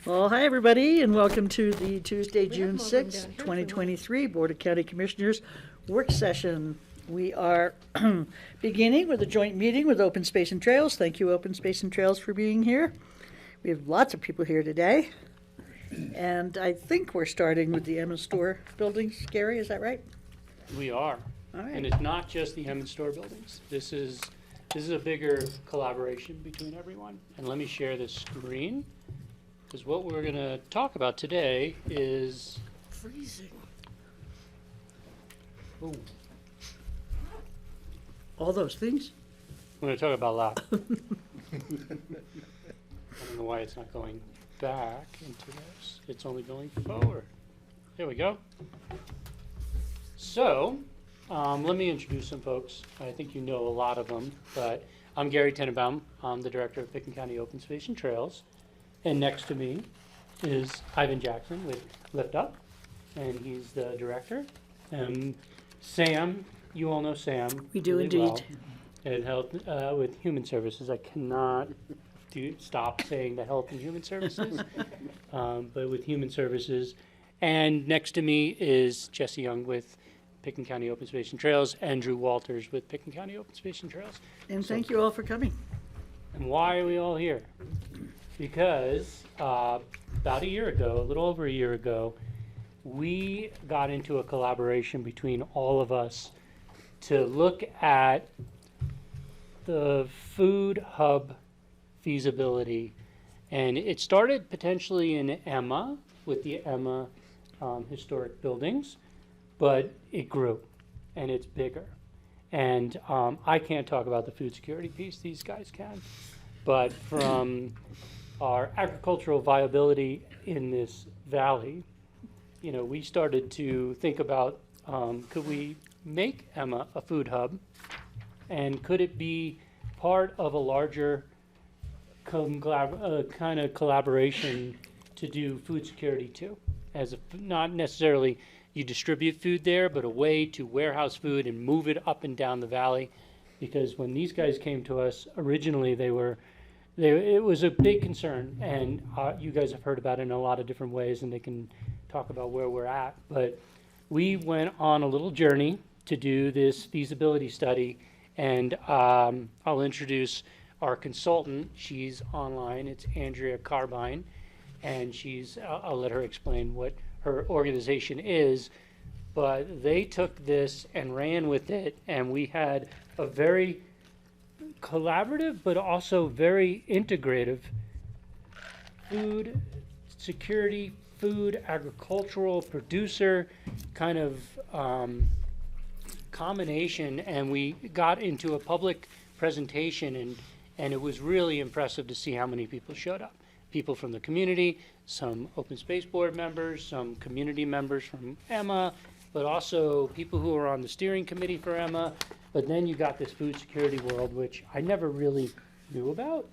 Well, hi, everybody, and welcome to the Tuesday, June 6th, 2023 Board of County Commissioners work session. We are beginning with a joint meeting with Open Space and Trails. Thank you, Open Space and Trails, for being here. We have lots of people here today. And I think we're starting with the Emmons Store buildings. Gary, is that right? We are. All right. And it's not just the Emmons Store buildings. This is a bigger collaboration between everyone. And let me share this screen, because what we're going to talk about today is Freezing. ooh, All those things? I'm going to talk about loud. I don't know why it's not going back into this. It's only going forward. There we go. So, let me introduce some folks. I think you know a lot of them, but I'm Gary Tenenbaum. I'm the director of Picken County Open Space and Trails. And next to me is Ivan Jackson with Lift Up, and he's the director. And Sam, you all know Sam. We do really indeed. well, and Health with Human Services. I cannot stop saying the Health and Human Services, but with Human Services. And next to me is Jesse Young with Picken County Open Space and Trails, and Drew Walters with Picken County Open Space and Trails. And thank you all for coming. And why are we all here? Because about a year ago, a little over a year ago, we got into a collaboration between all of us to look at the food hub feasibility. And it started potentially in Emma, with the Emma historic buildings, but it grew and it's bigger. And I can't talk about the food security piece, these guys can. But from our agricultural viability in this valley, you know, we started to think about, could we make Emma a food hub? And could it be part of a larger kind of collaboration to do food security too? As not necessarily you distribute food there, but a way to warehouse food and move it up and down the valley. Because when these guys came to us originally, it was a big concern, and you guys have heard about it in a lot of different ways, and they can talk about where we're at. But we went on a little journey to do this feasibility study, and I'll introduce our consultant. She's online. It's Andrea Carbine, and I'll let her explain what her organization is. But they took this and ran with it, and we had a very collaborative but also very integrative food security, food agricultural producer kind of combination, and we got into a public presentation, and it was really impressive to see how many people showed up. People from the community, some Open Space Board members, some community members from Emma, but also people who are on the steering committee for Emma. But then you got this food security world, which I never really knew about.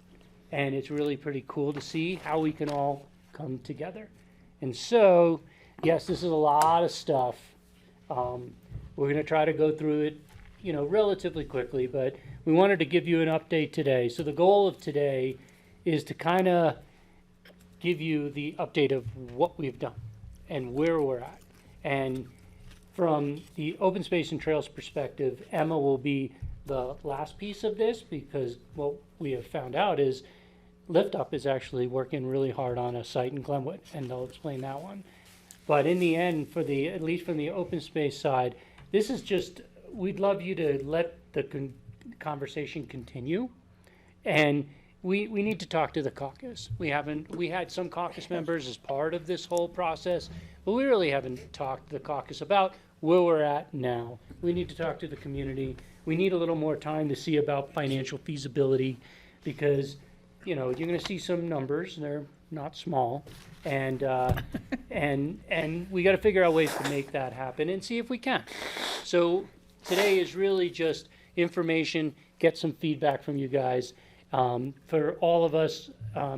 And it's really pretty cool to see how we can all come together. And so, yes, this is a lot of stuff. We're going to try to go through it, you know, relatively quickly, but we wanted to give you an update today. So the goal of today is to kind of give you the update of what we've done and where we're at. And from the Open Space and Trails perspective, Emma will be the last piece of this, because what we have found out is Lift Up is actually working really hard on a site in Glenwood, and they'll explain that one. But in the end, at least from the open space side, this is just, we'd love you to let the conversation continue. And we need to talk to the caucus. We had some caucus members as part of this whole process, but we really haven't talked to the caucus about where we're at now. We need to talk to the community. We need a little more time to see about financial feasibility, because, you know, you're going to see some numbers, and they're not small, and and we got to figure out ways to make that happen and see if we can. So today is really just information, get some feedback from you guys. For all of us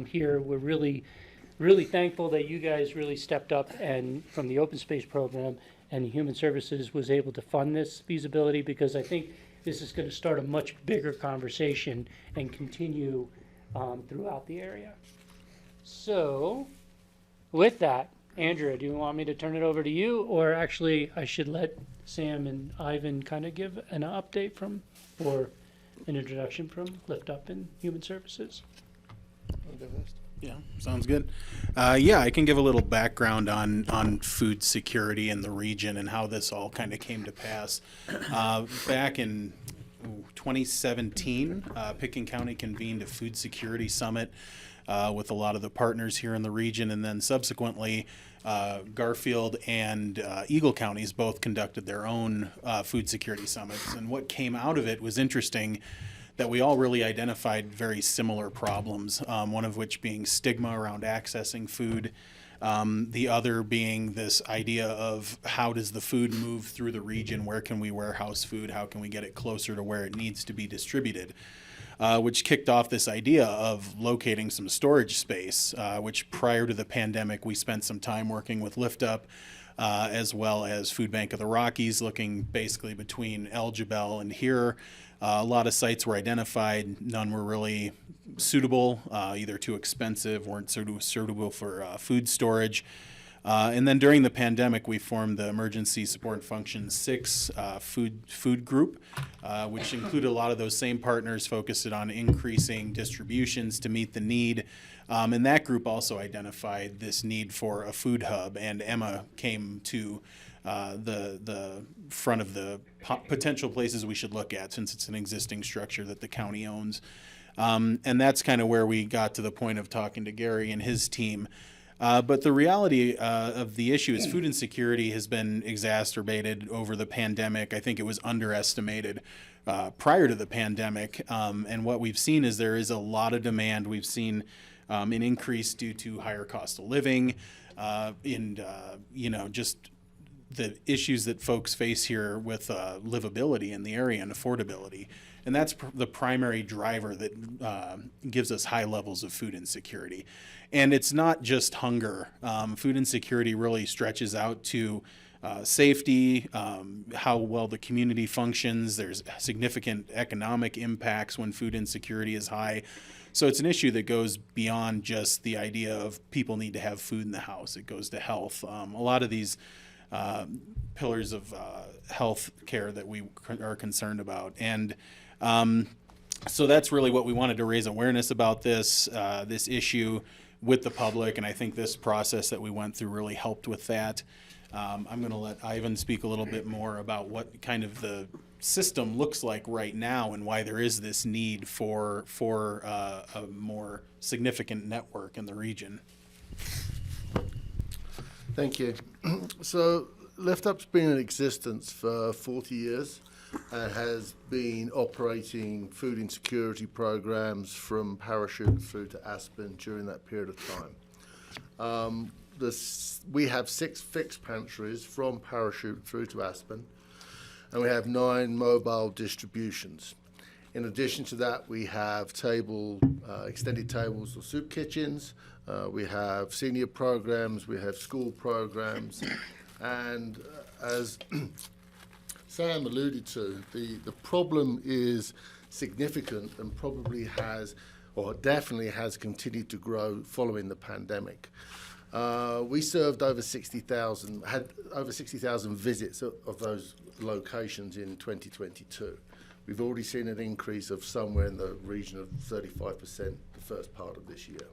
here, we're really thankful that you guys really stepped up, and from the Open Space Program and Human Services was able to fund this feasibility, because I think this is going to start a much bigger conversation and continue throughout the area. So with that, Andrea, do you want me to turn it over to you, or actually I should let Sam and Ivan kind of give an update from, or an introduction from Lift Up in Human Services? Yeah, sounds good. Yeah, I can give a little background on food security in the region and how this all kind of came to pass. Back in 2017, Pickens County convened a food security summit with a lot of the partners here in the region, and then subsequently Garfield and Eagle counties both conducted their own food security summits. And what came out of it was interesting, that we all really identified very similar problems, one of which being stigma around accessing food, the other being this idea of how does the food move through the region, where can we warehouse food, how can we get it closer to where it needs to be distributed, which kicked off this idea of locating some storage space, which prior to the pandemic we spent some time working with Lift Up, as well as Food Bank of the Rockies, looking basically between El Jebel and here. A lot of sites were identified. None were really suitable, either too expensive, weren't suitable for food storage. And then during the pandemic, we formed the Emergency Support Function 6 food group, which included a lot of those same partners focused on increasing distributions to meet the need. And that group also identified this need for a food hub, and Emma came to the front of the potential places we should look at, since it's an existing structure that the county owns. And that's kind of where we got to the point of talking to Gary and his team. But the reality of the issue is food insecurity has been exacerbated over the pandemic. I think it was underestimated prior to the pandemic. And what we've seen is there is a lot of demand. We've seen an increase due to higher cost of living, just the issues that folks face here with livability in the area and affordability. And that's the primary driver that gives us high levels of food insecurity. And it's not just hunger. Food insecurity really stretches out to safety, how well the community functions. There's significant economic impacts when food insecurity is high. So it's an issue that goes beyond just the idea of people need to have food in the house. It goes to health. A lot of these pillars of health care that we are concerned about. And so that's really what we wanted to raise awareness about this issue with the public, and I think this process that we went through really helped with that. I'm going to let Ivan speak a little bit more about what kind of the system looks like right now and why there is this need for a more significant network in the region. Thank you. So Lift Up's been in existence for 40 years and has been operating food insecurity programs from Parachute through to Aspen during that period of time. We have 6 fixed pantries from Parachute through to Aspen, and we have 9 mobile distributions. In addition to that, we have extended tables or soup kitchens. We have senior programs, we have school programs, and as Sam alluded to, the problem is significant and probably has, or definitely has continued to grow following the pandemic. We served over 60,000, had over 60,000 visits of those locations in 2022. We've already seen an increase of somewhere in the region of 35% the first part of this year.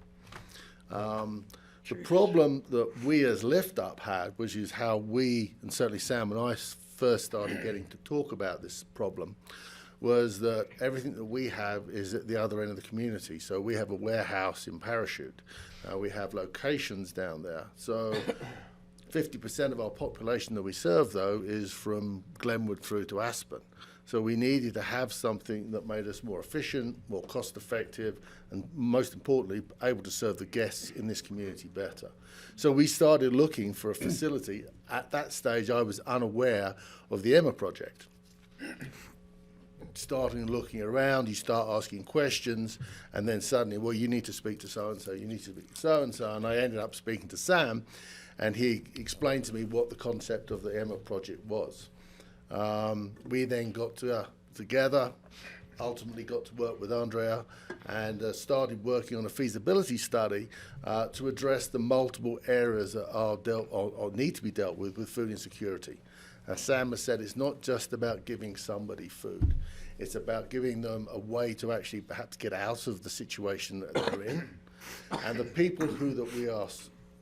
The problem that we as Lift Up had, which is how we, and certainly Sam and I first started getting to talk about this problem, was that everything that we have is at the other end of the community. So we have a warehouse in Parachute. We have locations down there. So 50% of our population that we serve, though, is from Glenwood through to Aspen. So we needed to have something that made us more efficient, more cost-effective, and most importantly, able to serve the guests in this community better. So we started looking for a facility. At that stage, I was unaware of the Emma project. Starting looking around, you start asking questions, and then suddenly, well, you need to speak to so-and-so, you need to speak to so-and-so, and I ended up speaking to Sam, and he explained to me what the concept of the Emma project was. We then got together, ultimately got to work with Andrea and started working on a feasibility study to address the multiple areas that are dealt or need to be dealt with food insecurity. As Sam has said, it's not just about giving somebody food. It's about giving them a way to actually perhaps get out of the situation that they're in. And the people that we are,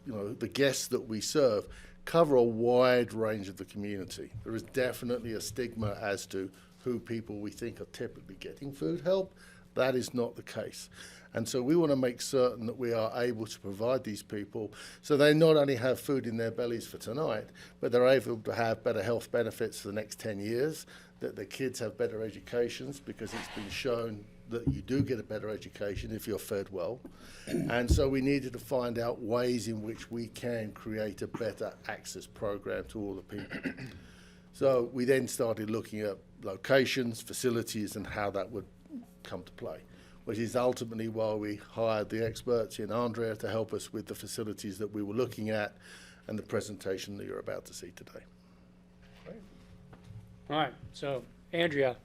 the guests that we serve, cover a wide range of the community. There is definitely a stigma as to who people we think are typically getting food help. That is not the case. And so we want to make certain that we are able to provide these people so they not only have food in their bellies for tonight, but they're able to have better health benefits for the next 10 years, that their kids have better educations, because it's been shown that you do get a better education if you're fed well. And so we needed to find out ways in which we can create a better access program to all the people. So we then started looking at locations, facilities, and how that would come to play, which is ultimately why we hired the experts in Andrea to help us with the facilities that we were looking at and the presentation that you're about to see today. All right, so Andrea,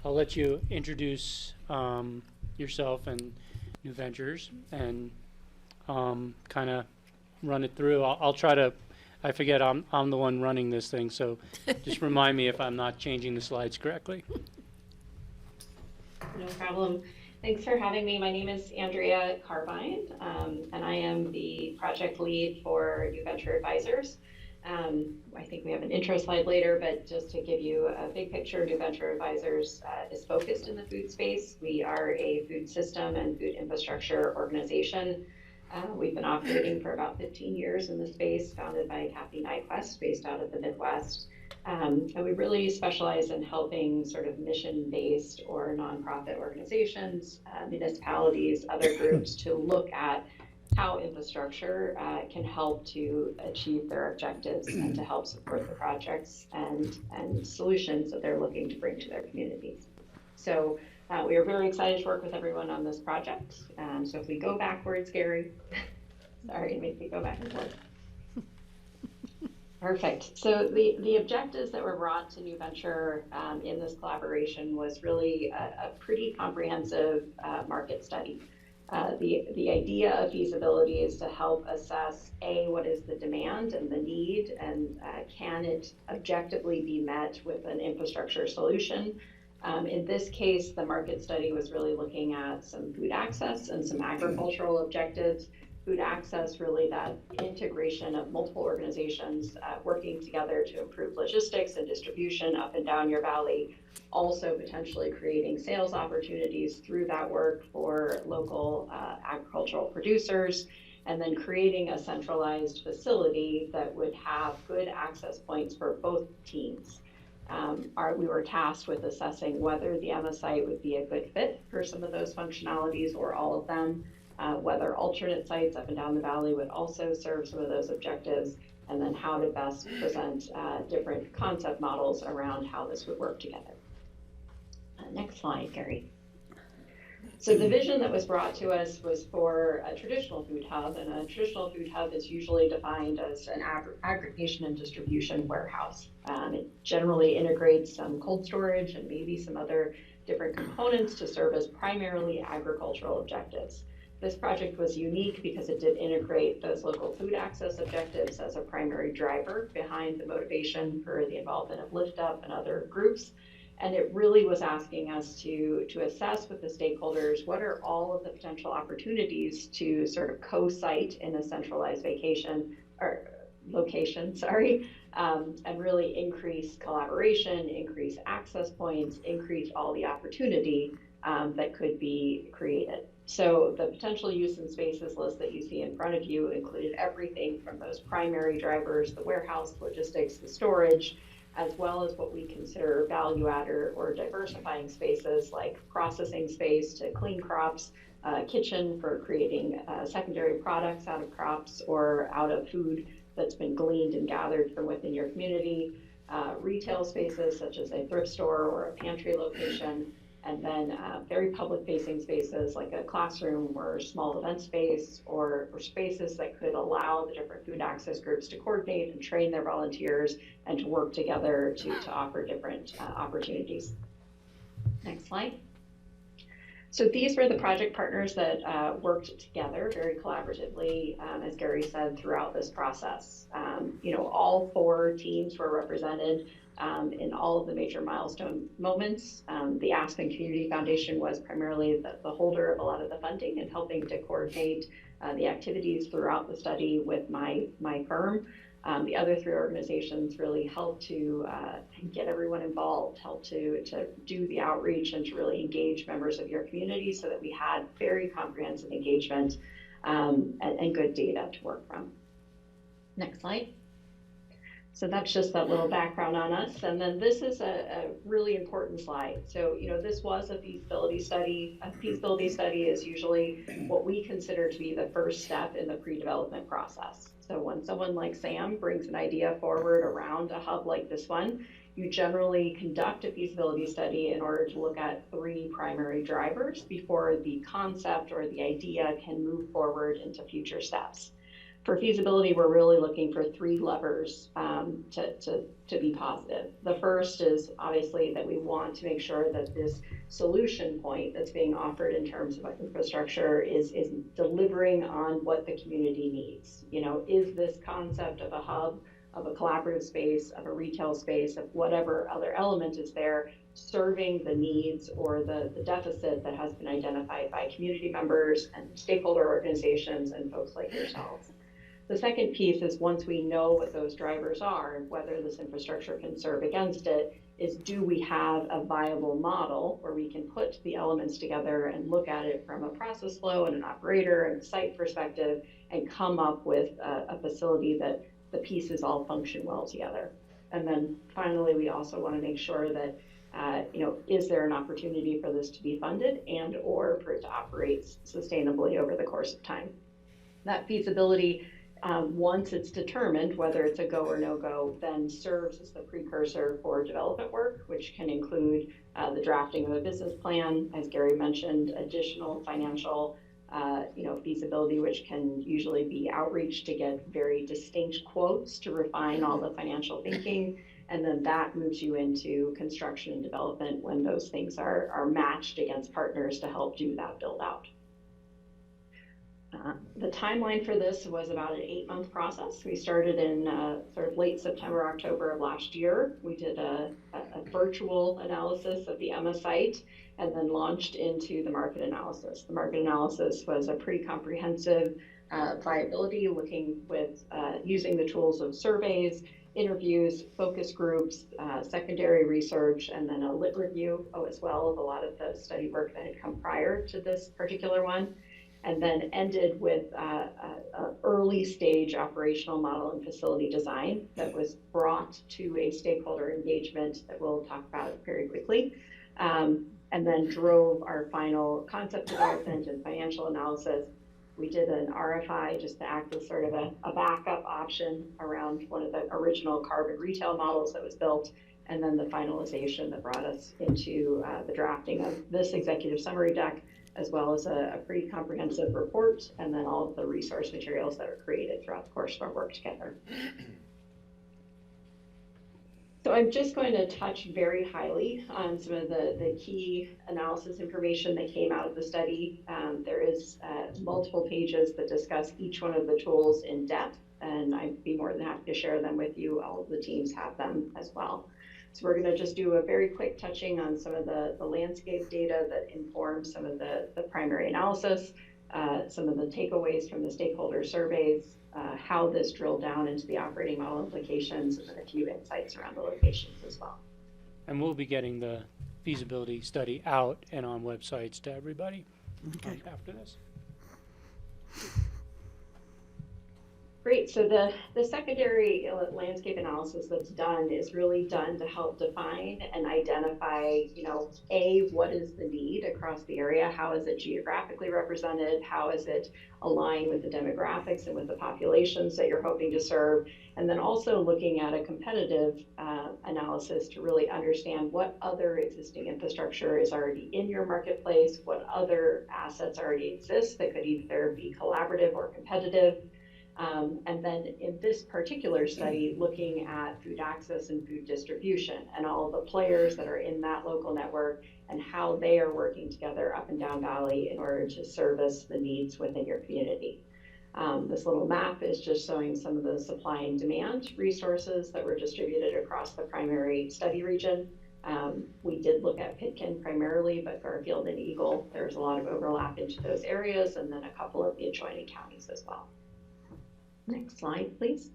I'll let you introduce yourself and New Ventures and kind of run it through. I'll try to, I forget I'm the one running this thing, so just remind me if I'm not changing the slides correctly. No problem. Thanks for having me. My name is Andrea Carbine, and I am the project lead for New Venture Advisors. I think we have an intro slide later, but just to give you a big picture, New Venture Advisors is focused in the food space. We are a food system and food infrastructure organization. We've been operating for about 15 years in the space, founded by Kathy Nyquist, based out of the Midwest. And we really specialize in helping sort of mission-based or nonprofit organizations, municipalities, other groups to look at how infrastructure can help to achieve their objectives and to help support the projects and solutions that they're looking to bring to their communities. So we are very excited to work with everyone on this project. So if we go backwards, Gary, sorry, make me go back and forth. Perfect. So the objectives that were brought to New Venture in this collaboration was really a pretty comprehensive market study. The idea of feasibility is to help assess, A, what is the demand and the need, and can it objectively be met with an infrastructure solution? In this case, the market study was really looking at some food access and some agricultural objectives. Food access, really that integration of multiple organizations working together to improve logistics and distribution up and down your valley, also potentially creating sales opportunities through that work for local agricultural producers, and then creating a centralized facility that would have good access points for both teams. We were tasked with assessing whether the Emma site would be a good fit for some of those functionalities or all of them, whether alternate sites up and down the valley would also serve some of those objectives, and then how to best present different concept models around how this would work together. Next slide, Gary. So the vision that was brought to us was for a traditional food hub, and a traditional food hub is usually defined as an aggregation and distribution warehouse. It generally integrates some cold storage and maybe some other different components to serve as primarily agricultural objectives. This project was unique because it did integrate those local food access objectives as a primary driver behind the motivation for the involvement of Lift Up and other groups. And it really was asking us to assess with the stakeholders what are all of the potential opportunities to sort of co-site in a centralized location, and really increase collaboration, increase access points, increase all the opportunity that could be created. So the potential use and spaces list that you see in front of you included everything from those primary drivers, the warehouse, logistics, the storage, as well as what we consider value adder or diversifying spaces like processing space to clean crops, kitchen for creating secondary products out of crops or out of food that's been gleaned and gathered from within your community, retail spaces such as a thrift store or a pantry location, and then very public-facing spaces like a classroom or small event space or spaces that could allow the different food access groups to coordinate and train their volunteers and to work together to offer different opportunities. Next slide. So these were the project partners that worked together very collaboratively, as Gary said, throughout this process. All 4 teams were represented in all of the major milestone moments. The Aspen Community Foundation was primarily the holder of a lot of the funding and helping to coordinate the activities throughout the study with my firm. The other 3 organizations really helped to get everyone involved, helped to do the outreach and to really engage members of your community so that we had very comprehensive engagement and good data to work from. Next slide. So that's just that little background on us. And then this is a really important slide. So, this was a feasibility study. A feasibility study is usually what we consider to be the first step in the pre-development process. So when someone like Sam brings an idea forward around a hub like this one, you generally conduct a feasibility study in order to look at 3 primary drivers before the concept or the idea can move forward into future steps. For feasibility, we're really looking for 3 levers to be positive. The first is obviously that we want to make sure that this solution point that's being offered in terms of infrastructure is delivering on what the community needs. Is this concept of a hub, of a collaborative space, of a retail space, of whatever other element is there, serving the needs or the deficit that has been identified by community members and stakeholder organizations and folks like yourselves? The second piece is, once we know what those drivers are and whether this infrastructure can serve against it, is do we have a viable model where we can put the elements together and look at it from a process flow and an operator and site perspective and come up with a facility that the pieces all function well together. And then finally, we also want to make sure that is there an opportunity for this to be funded and or for it to operate sustainably over the course of time? That feasibility, once it's determined whether it's a go or no go, then serves as the precursor for development work, which can include the drafting of a business plan, as Gary mentioned, additional financial feasibility, which can usually be outreach to get very distinct quotes to refine all the financial thinking. And then that moves you into construction and development when those things are matched against partners to help do that build out. The timeline for this was about an 8-month process. We started in sort of late September, October of last year. We did a virtual analysis of the Emma site and then launched into the market analysis. The market analysis was a pretty comprehensive viability, looking with using the tools of surveys, interviews, focus groups, secondary research, and then a lit review as well of a lot of the study work that had come prior to this particular one. And then ended with an early stage operational model and facility design that was brought to a stakeholder engagement that we'll talk about very quickly, and then drove our final concept development and financial analysis. We did an RFI just to act as sort of a backup option around one of the original carbon retail models that was built, and then the finalization that brought us into the drafting of this executive summary deck, as well as a pretty comprehensive report, and then all of the resource materials that are created throughout the course of our work together. So I'm just going to touch very highly on some of the key analysis information that came out of the study. There is multiple pages that discuss each one of the tools in depth, and I'd be more than happy to share them with you. All of the teams have them as well. So we're going to just do a very quick touching on some of the landscape data that inform some of the primary analysis, some of the takeaways from the stakeholder surveys, how this drilled down into the operating model implications, and then a few insights around the locations as well. And we'll be getting the feasibility study out and on websites to everybody after this. Great. So the secondary landscape analysis that's done is really done to help define and identify, what is the need across the area? How is it geographically represented? How is it aligned with the demographics and with the populations that you're hoping to serve? And then also looking at a competitive analysis to really understand what other existing infrastructure is already in your marketplace, what other assets already exist that could either be collaborative or competitive. And then in this particular study, looking at food access and food distribution and all the players that are in that local network and how they are working together up and down Valley in order to service the needs within your community. This little map is just showing some of the supply and demand resources that were distributed across the primary study region. We did look at Pitkin primarily, but Garfield and Eagle, there's a lot of overlap into those areas, and then a couple of the adjoining counties as well. Next slide, please.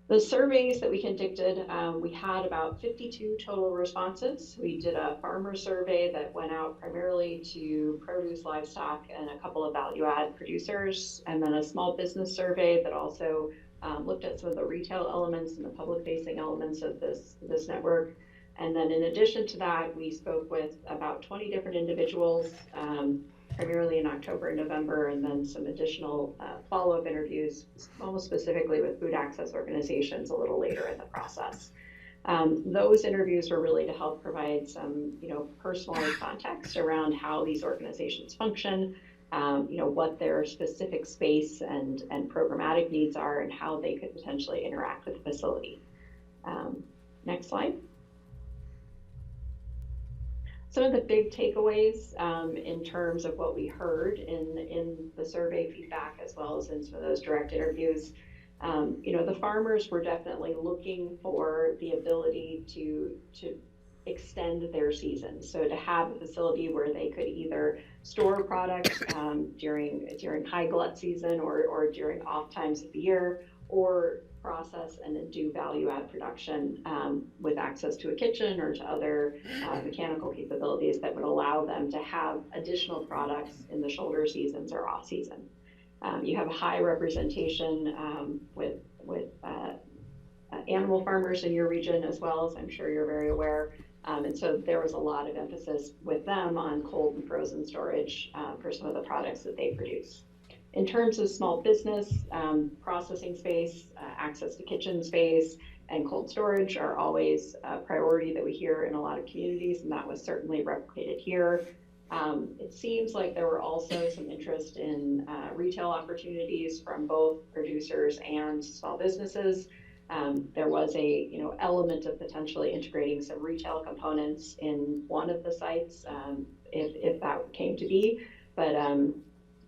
The surveys that we conducted, we had about 52 total responses. We did a farmer survey that went out primarily to produce, livestock, and a couple of value-add producers, and then a small business survey that also looked at some of the retail elements and the public-facing elements of this network. And then in addition to that, we spoke with about 20 different individuals, primarily in October and November, and then some additional follow-up interviews, almost specifically with food access organizations a little later in the process. Those interviews were really to help provide some, personalized context around how these organizations function, what their specific space and programmatic needs are, and how they could potentially interact with the facility. Next slide. Some of the big takeaways in terms of what we heard in the survey feedback, as well as in some of those direct interviews, the farmers were definitely looking for the ability to extend their season. So to have a facility where they could either store product during high glut season or during off times of the year, or process and then do value add production with access to a kitchen or to other mechanical capabilities that would allow them to have additional products in the shoulder seasons or off season. You have a high representation with animal farmers in your region, as well as I'm sure you're very aware. And so there was a lot of emphasis with them on cold and frozen storage for some of the products that they produce. In terms of small business, processing space, access to kitchen space, and cold storage are always a priority that we hear in a lot of communities, and that was certainly replicated here. It seems like there were also some interest in retail opportunities from both producers and small businesses. There was a element of potentially integrating some retail components in one of the sites if that came to be, but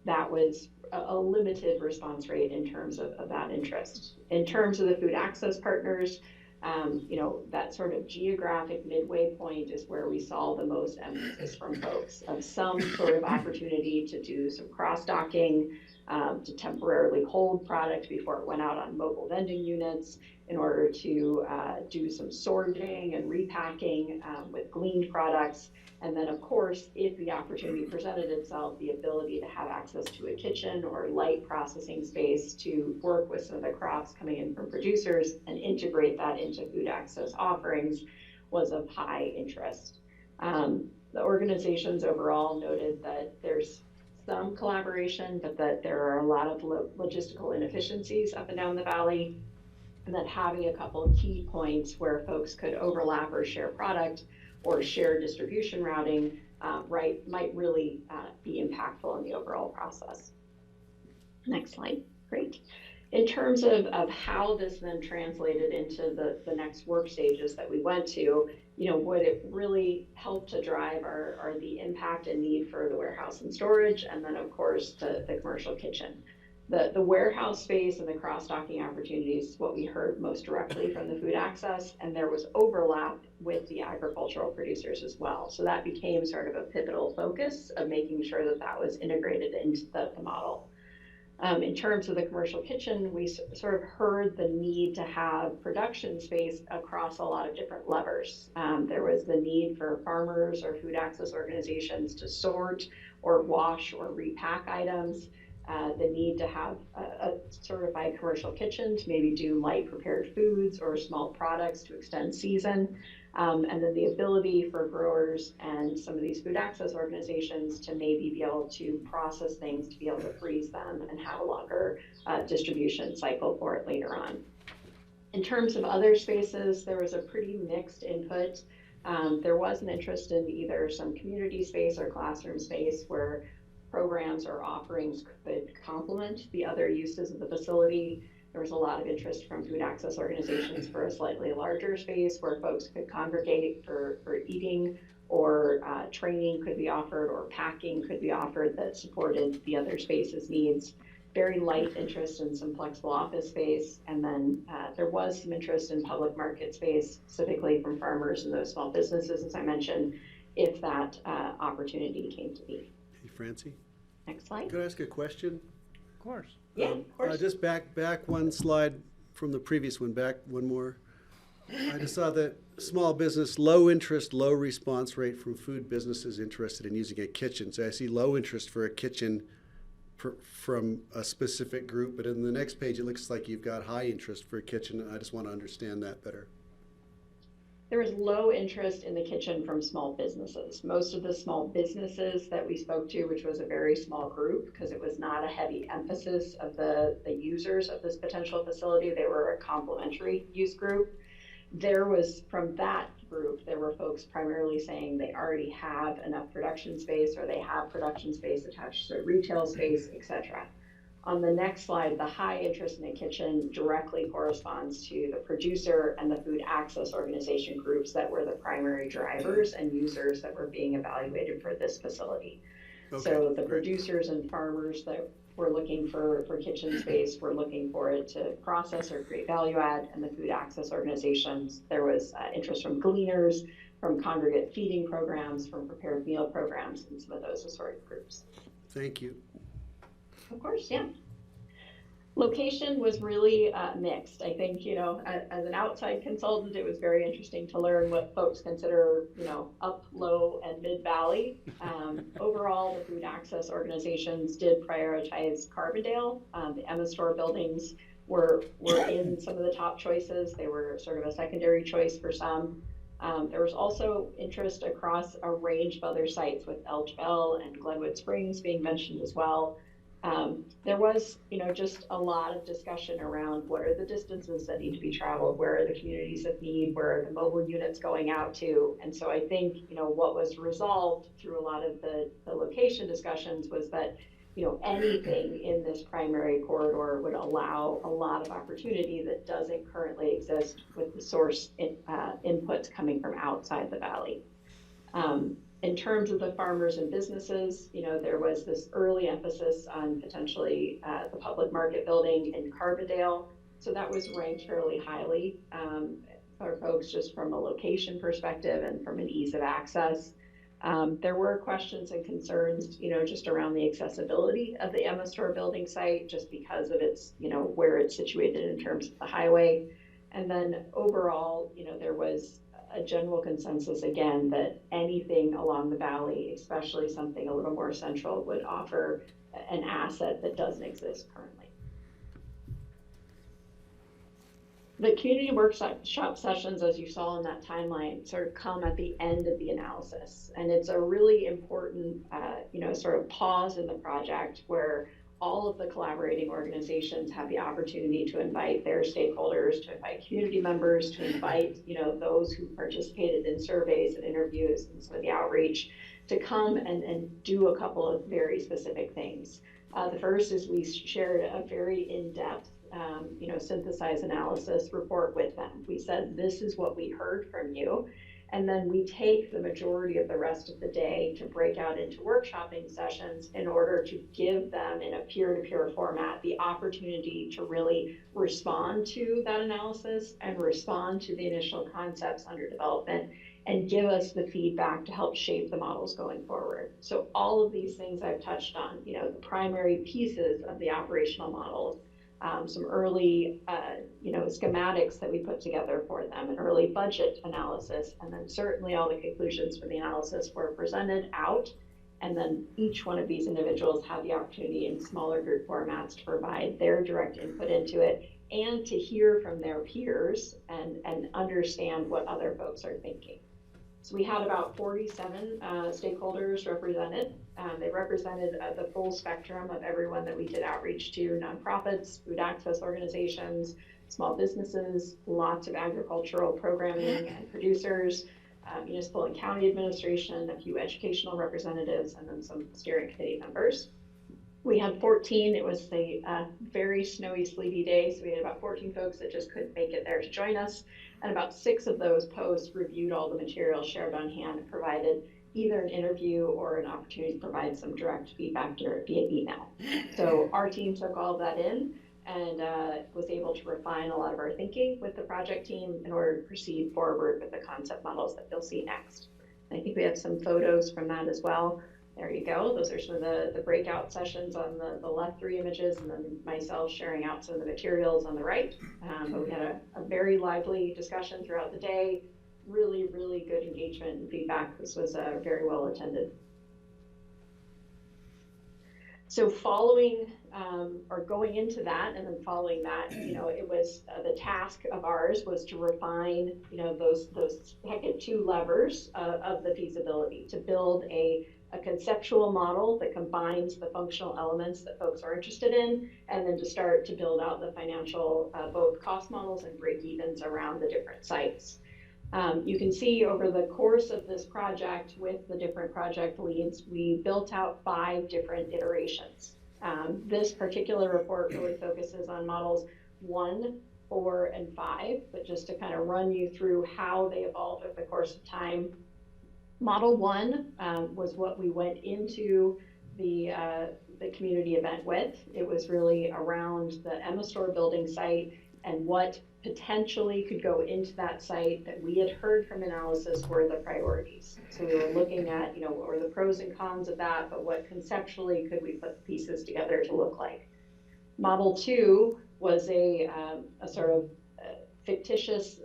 that was a limited response rate in terms of that interest. In terms of the food access partners, that sort of geographic midway point is where we saw the most emphasis from folks of some sort of opportunity to do some cross-docking, to temporarily hold product before it went out on mobile vending units in order to do some sorting and repacking with gleaned products. And then, of course, if the opportunity presented itself, the ability to have access to a kitchen or light processing space to work with some of the crops coming in from producers and integrate that into food access offerings was of high interest. The organizations overall noted that there's some collaboration, but that there are a lot of logistical inefficiencies up and down the valley, and that having a couple of key points where folks could overlap or share product or share distribution routing, might really be impactful in the overall process. Next slide, great. In terms of how this then translated into the next work stages that we went to, what it really helped to drive are the impact and need for the warehouse and storage, and then of course the commercial kitchen. The warehouse space and the cross-docking opportunities is what we heard most directly from the food access, and there was overlap with the agricultural producers as well. So that became sort of a pivotal focus of making sure that that was integrated into the model. In terms of the commercial kitchen, we sort of heard the need to have production space across a lot of different levers. There was the need for farmers or food access organizations to sort or wash or repack items. The need to have a certified commercial kitchen to maybe do light prepared foods or small products to extend season, and then the ability for growers and some of these food access organizations to maybe be able to process things, to be able to freeze them and have a longer distribution cycle for it later on. In terms of other spaces, there was a pretty mixed input. There was an interest in either some community space or classroom space where programs or offerings could complement the other uses of the facility. There was a lot of interest from food access organizations for a slightly larger space where folks could congregate for eating, or training could be offered, or packing could be offered that supported the other space's needs. Very light interest in some flexible office space, and then there was some interest in public market space, specifically from farmers and those small businesses, as I mentioned, if that opportunity came to be. Hey, Francie, Next slide. could I ask a question? Of course. Yeah, of course. Just back one slide from the previous one, back one more. I just saw that small business, low interest, low response rate from food businesses interested in using a kitchen. So I see low interest for a kitchen from a specific group, but in the next page, it looks like you've got high interest for a kitchen. I just want to understand that better. There was low interest in the kitchen from small businesses. Most of the small businesses that we spoke to, which was a very small group, because it was not a heavy emphasis of the users of this potential facility, they were a complementary use group. There was, from that group, there were folks primarily saying they already have enough production space, or they have production space attached to retail space, etc. On the next slide, the high interest in the kitchen directly corresponds to the producer and the food access organization groups that were the primary drivers and users that were being evaluated for this facility. Okay, So the great. producers and farmers that were looking for kitchen space were looking for it to process or create value add, and the food access organizations, there was interest from gleaners, from congregate feeding programs, from prepared meal programs, and some of those assorted groups. Thank you. Of course, yeah. Location was really mixed. I think, as an outside consultant, it was very interesting to learn what folks consider, up, low, and mid-valley. Overall, the food access organizations did prioritize Carbondale. The Emma Store buildings were in some of the top choices. They were sort of a secondary choice for some. There was also interest across a range of other sites, with Elch Bell and Glenwood Springs being mentioned as well. There was, just a lot of discussion around what are the distances that need to be traveled, where are the communities of need, where are the mobile units going out to. And so I think, what was resolved through a lot of the location discussions was that, anything in this primary corridor would allow a lot of opportunity that doesn't currently exist with the source inputs coming from outside the valley. In terms of the farmers and businesses, there was this early emphasis on potentially the public market building in Carbondale. So that was ranked fairly highly for folks, just from a location perspective and from an ease of access. There were questions and concerns, just around the accessibility of the Emma Store building site, just because of its, where it's situated in terms of the highway. And then overall, there was a general consensus, again, that anything along the valley, especially something a little more central, would offer an asset that doesn't exist currently. The community workshop sessions, as you saw in that timeline, sort of come at the end of the analysis. And it's a really important, sort of pause in the project where all of the collaborating organizations have the opportunity to invite their stakeholders, to invite community members, to invite, those who participated in surveys and interviews and some of the outreach, to come and do a couple of very specific things. The first is we shared a very in-depth, synthesized analysis report with them. We said, this is what we heard from you. And then we take the majority of the rest of the day to break out into workshopping sessions in order to give them, in a peer-to-peer format, the opportunity to really respond to that analysis and respond to the initial concepts under development and give us the feedback to help shape the models going forward. So all of these things I've touched on, the primary pieces of the operational models, some early, schematics that we put together for them, an early budget analysis, and then certainly all the conclusions from the analysis were presented out. And then each one of these individuals had the opportunity in smaller group formats to provide their direct input into it and to hear from their peers and understand what other folks are thinking. So we had about 47 stakeholders represented. They represented the full spectrum of everyone that we did outreach to: nonprofits, food access organizations, small businesses, lots of agricultural programming and producers, municipal and county administration, a few educational representatives, and then some steering committee members. We had 14. It was a very snowy, sleety day, so we had about 14 folks that just couldn't make it there to join us. And about 6 of those posts reviewed all the material shared on hand and provided either an interview or an opportunity to provide some direct feedback via email. So our team took all of that in and was able to refine a lot of our thinking with the project team in order to proceed forward with the concept models that you'll see next. And I think we have some photos from that as well. There you go. Those are some of the breakout sessions on the left 3 images, and then myself sharing out some of the materials on the right. But we had a very lively discussion throughout the day. Really, really good engagement and feedback. This was very well attended. So following or going into that and then following that, it was the task of ours was to refine, those second 2 levers of the feasibility, to build a conceptual model that combines the functional elements that folks are interested in, and then to start to build out the financial, both cost models and break-evens around the different sites. You can see over the course of this project with the different project leads, we built out 5 different iterations. This particular report really focuses on models 1, 4, and 5, but just to kind of run you through how they evolved over the course of time. Model 1 was what we went into the community event with. It was really around the Emma Store building site and what potentially could go into that site that we had heard from analysis were the priorities. So we were looking at, what were the pros and cons of that, but what conceptually could we put the pieces together to look like. Model 2 was a sort of fictitious,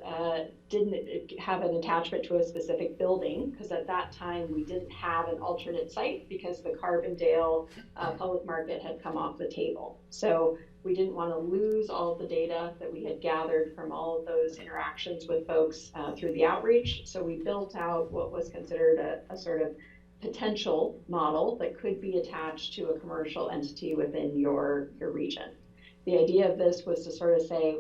didn't have an attachment to a specific building, because at that time we didn't have an alternate site because the Carbondale public market had come off the table. So we didn't want to lose all of the data that we had gathered from all of those interactions with folks through the outreach. So we built out what was considered a sort of potential model that could be attached to a commercial entity within your region. The idea of this was to sort of say,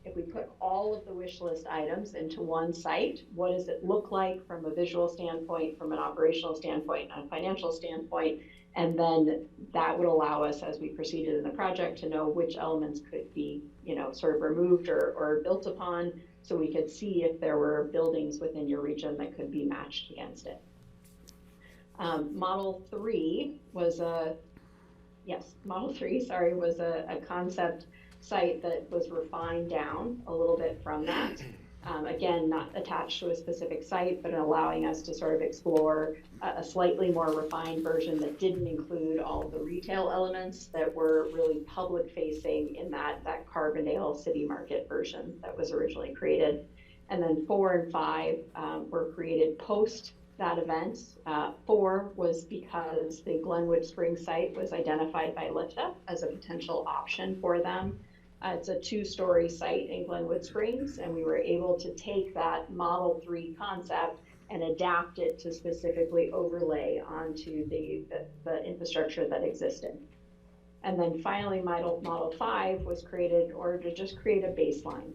if we put all of the wish list items into one site, what does it look like from a visual standpoint, from an operational standpoint, and a financial standpoint? And then that would allow us, as we proceeded in the project, to know which elements could be, sort of removed or built upon, so we could see if there were buildings within your region that could be matched against it. Model 3 was a concept site that was refined down a little bit from that. Again, not attached to a specific site, but allowing us to sort of explore a slightly more refined version that didn't include all the retail elements that were really public facing in that Carbondale City Market version that was originally created. And then 4 and 5 were created post that event. 4 was because the Glenwood Springs site was identified by LIFTA as a potential option for them. It's a 2-story site in Glenwood Springs, and we were able to take that Model 3 concept and adapt it to specifically overlay onto the infrastructure that existed. And then finally, Model 5 was created in order to just create a baseline.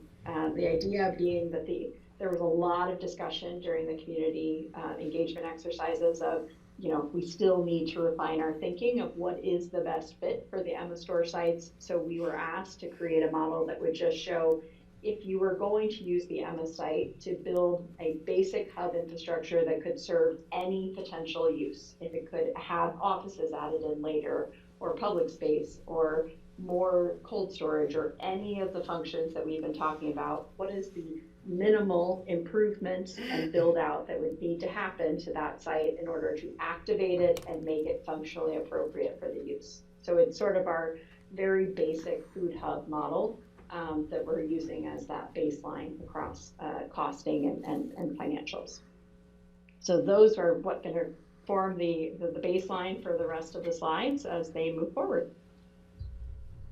The idea being that there was a lot of discussion during the community engagement exercises of, we still need to refine our thinking of what is the best fit for the Emma Store sites. So we were asked to create a model that would just show, if you were going to use the Emma site to build a basic hub infrastructure that could serve any potential use, if it could have offices added in later, or public space, or more cold storage, or any of the functions that we've been talking about, what is the minimal improvements and build out that would need to happen to that site in order to activate it and make it functionally appropriate for the use. So it's sort of our very basic food hub model that we're using as that baseline across costing and financials. So those are what going to form the baseline for the rest of the slides as they move forward.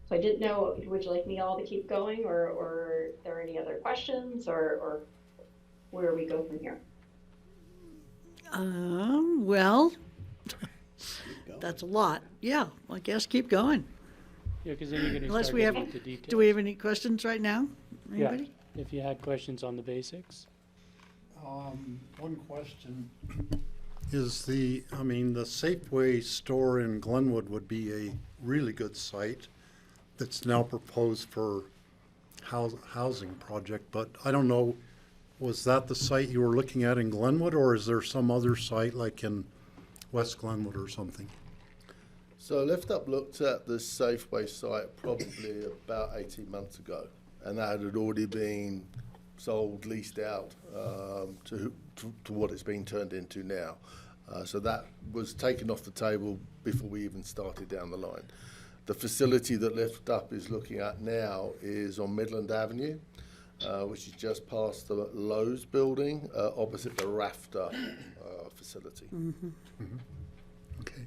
So I didn't know, would you like me all to keep going, or are there any other questions, or where we go from here? Well, that's a lot. Yeah, I guess keep going. Yeah, because then you're going to Unless start we have, getting into details. do we have any questions right now? Yeah, Anybody? if you had questions on the basics. One question. The Safeway store in Glenwood would be a really good site that's now proposed for housing project, but I don't know, was that the site you were looking at in Glenwood, or is there some other site like in West Glenwood or something? So Lift Up looked at the Safeway site probably about 18 months ago, and that had already been sold, leased out to what it's being turned into now. So that was taken off the table before we even started down the line. The facility that Lift Up is looking at now is on Midland Avenue, which is just past the Lowe's building, opposite the Rafter facility. Okay.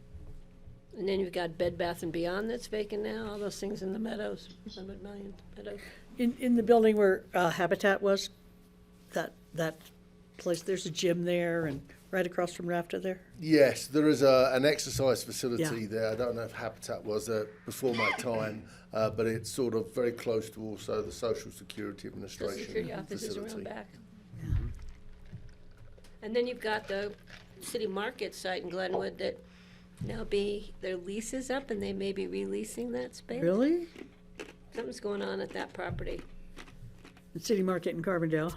And then you've got Bed Bath and Beyond that's vacant now, all those things in the Meadows, 100 million Meadows. In the building where Habitat was, that place, there's a gym there and right across from Rafter there? Yes, there is an exercise facility Yeah. there. I don't know if Habitat was there before my time, but it's sort of very close to also the Social Security The Administration security offices around facility. back. And then you've got the City Market site in Glenwood that their lease is up and they may be releasing that space. Really? Something's going on at that property. The City Market in Carbondale.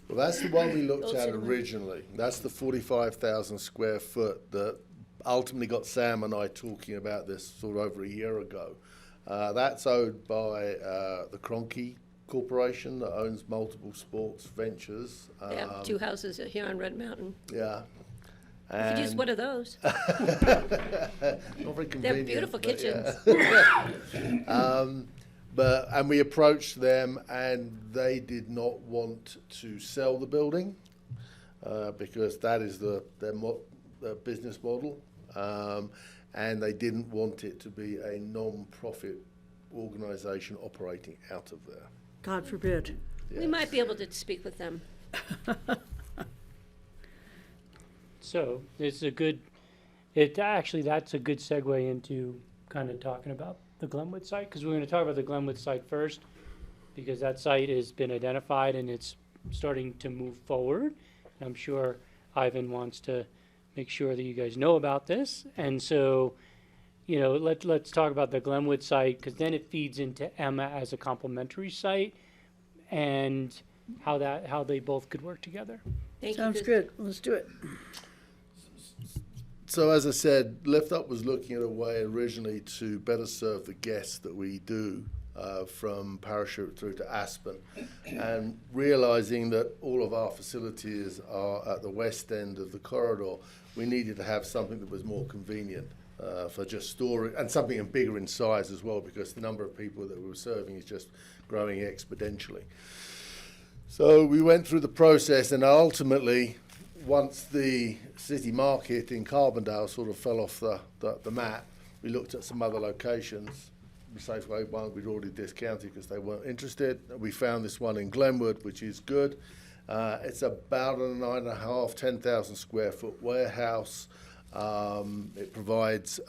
Well, that's the one we looked Old at City Market. originally. That's the 45,000 square foot that ultimately got Sam and I talking about this sort of over a year ago. That's owned by the Kroenke Corporation that owns multiple sports ventures. Yeah, 2 houses here on Red Mountain. Yeah. You could use And- one of those. Not very They're convenient. beautiful but yeah. kitchens. And we approached them, and they did not want to sell the building because that is their business model, and they didn't want it to be a non-profit organisation operating out of there. God forbid. We might be able to speak with them. So it's a good, that's a good segue into kind of talking about the Glenwood site, because we're going to talk about the Glenwood site first, because that site has been identified and it's starting to move forward. And I'm sure Ivan wants to make sure that you guys know about this. And so, let's talk about the Glenwood site, because then it feeds into Emma as a complementary site and how they both could work together. Thank you. Sounds good. Let's do it. So as I said, Lift Up was looking at a way originally to better serve the guests that we do from Parachute through to Aspen, and realizing that all of our facilities are at the west end of the corridor, we needed to have something that was more convenient for just storage, and something bigger in size as well, because the number of people that we were serving is just growing exponentially. So we went through the process, and ultimately, once the City Market in Carbondale sort of fell off the map, we looked at some other locations. The Safeway one we'd already discounted because they weren't interested. We found this one in Glenwood, which is good. It's about a 9.5, 10,000 square foot warehouse. It provides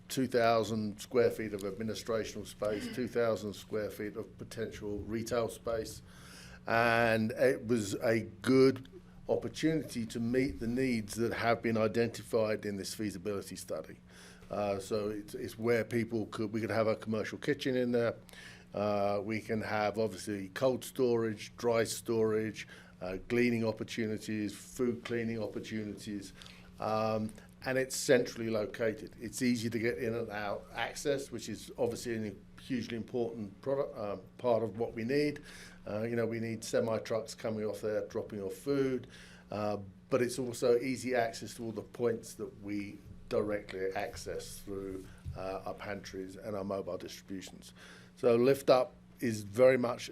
2,000 square feet of administrational space, 2,000 square feet of potential retail space. And it was a good opportunity to meet the needs that have been identified in this feasibility study. So it's where we could have a commercial kitchen in there. We can have obviously cold storage, dry storage, gleaning opportunities, food cleaning opportunities, and it's centrally located. It's easy to get in and out access, which is obviously a hugely important part of what we need. We need semi-trucks coming off there, dropping off food, but it's also easy access to all the points that we directly access through our pantries and our mobile distributions. So Lift Up is very much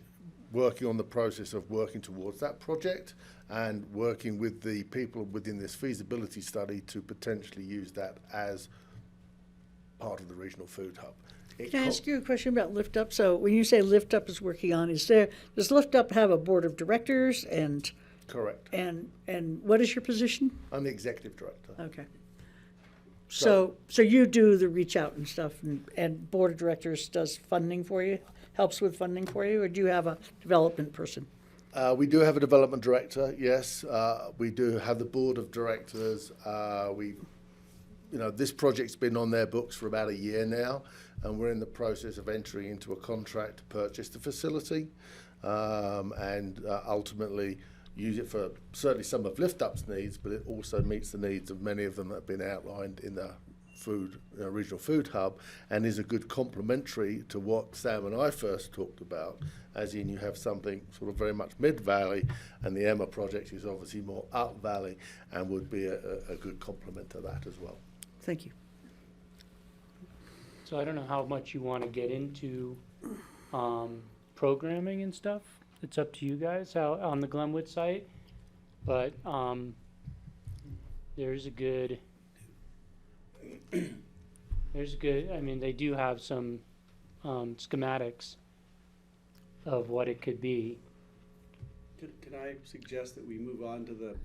working on the process of working towards that project and working with the people within this feasibility study to potentially use that as part of the regional food hub. Can I ask you a question about Lift Up? So when you say Lift Up is working on, does Lift Up have a board of directors and Correct. and what is your position? I'm the executive director. Okay. So you do the reach out and stuff, and board of directors does funding for you, helps with funding for you, or do you have a development person? We do have a development director, yes. We do have the board of directors. This project's been on their books for about a year now, and we're in the process of entering into a contract to purchase the facility and ultimately use it for certainly some of Lift Up's needs, but it also meets the needs of many of them that have been outlined in the regional food hub, and is a good complementary to what Sam and I first talked about, as in you have something sort of very much mid-valley, and the Emma project is obviously more up-valley and would be a good complement to that as well. Thank you. So I don't know how much you want to get into programming and stuff. It's up to you guys how on the Glenwood site, but there's a good. I mean, they do have some schematics of what it could be. Can I suggest that we move on to the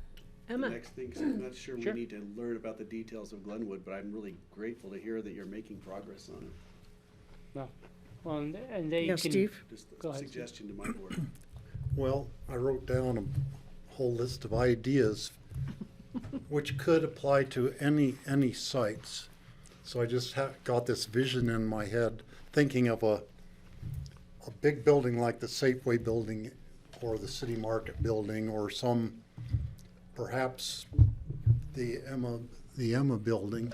Emma. next thing? 'Cause I'm not sure Sure. we need to learn about the details of Glenwood, but I'm really grateful to hear that you're making progress on it. Well, and they Yeah, can. Steve? Just Go a ahead, Steve. suggestion to my board. Well, I wrote down a whole list of ideas which could apply to any sites. So I just got this vision in my head, thinking of a big building like the Safeway building or the City Market building, or perhaps the Emma building,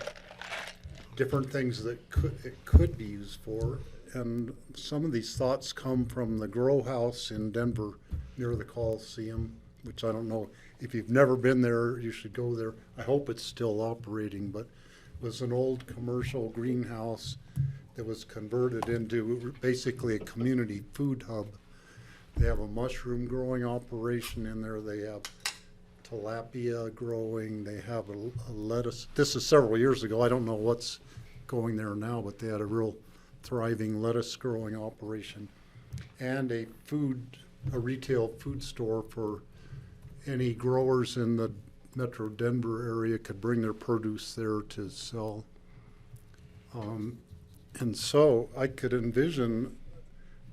different things that it could be used for. And some of these thoughts come from the Grow House in Denver near the Coliseum, which I don't know, if you've never been there, you should go there. I hope it's still operating, but it was an old commercial greenhouse that was converted into basically a community food hub. They have a mushroom growing operation in there. They have tilapia growing. They have a lettuce. This is several years ago. I don't know what's going there now, but they had a real thriving lettuce growing operation, and a retail food store for any growers in the Metro Denver area could bring their produce there to sell. And so I could envision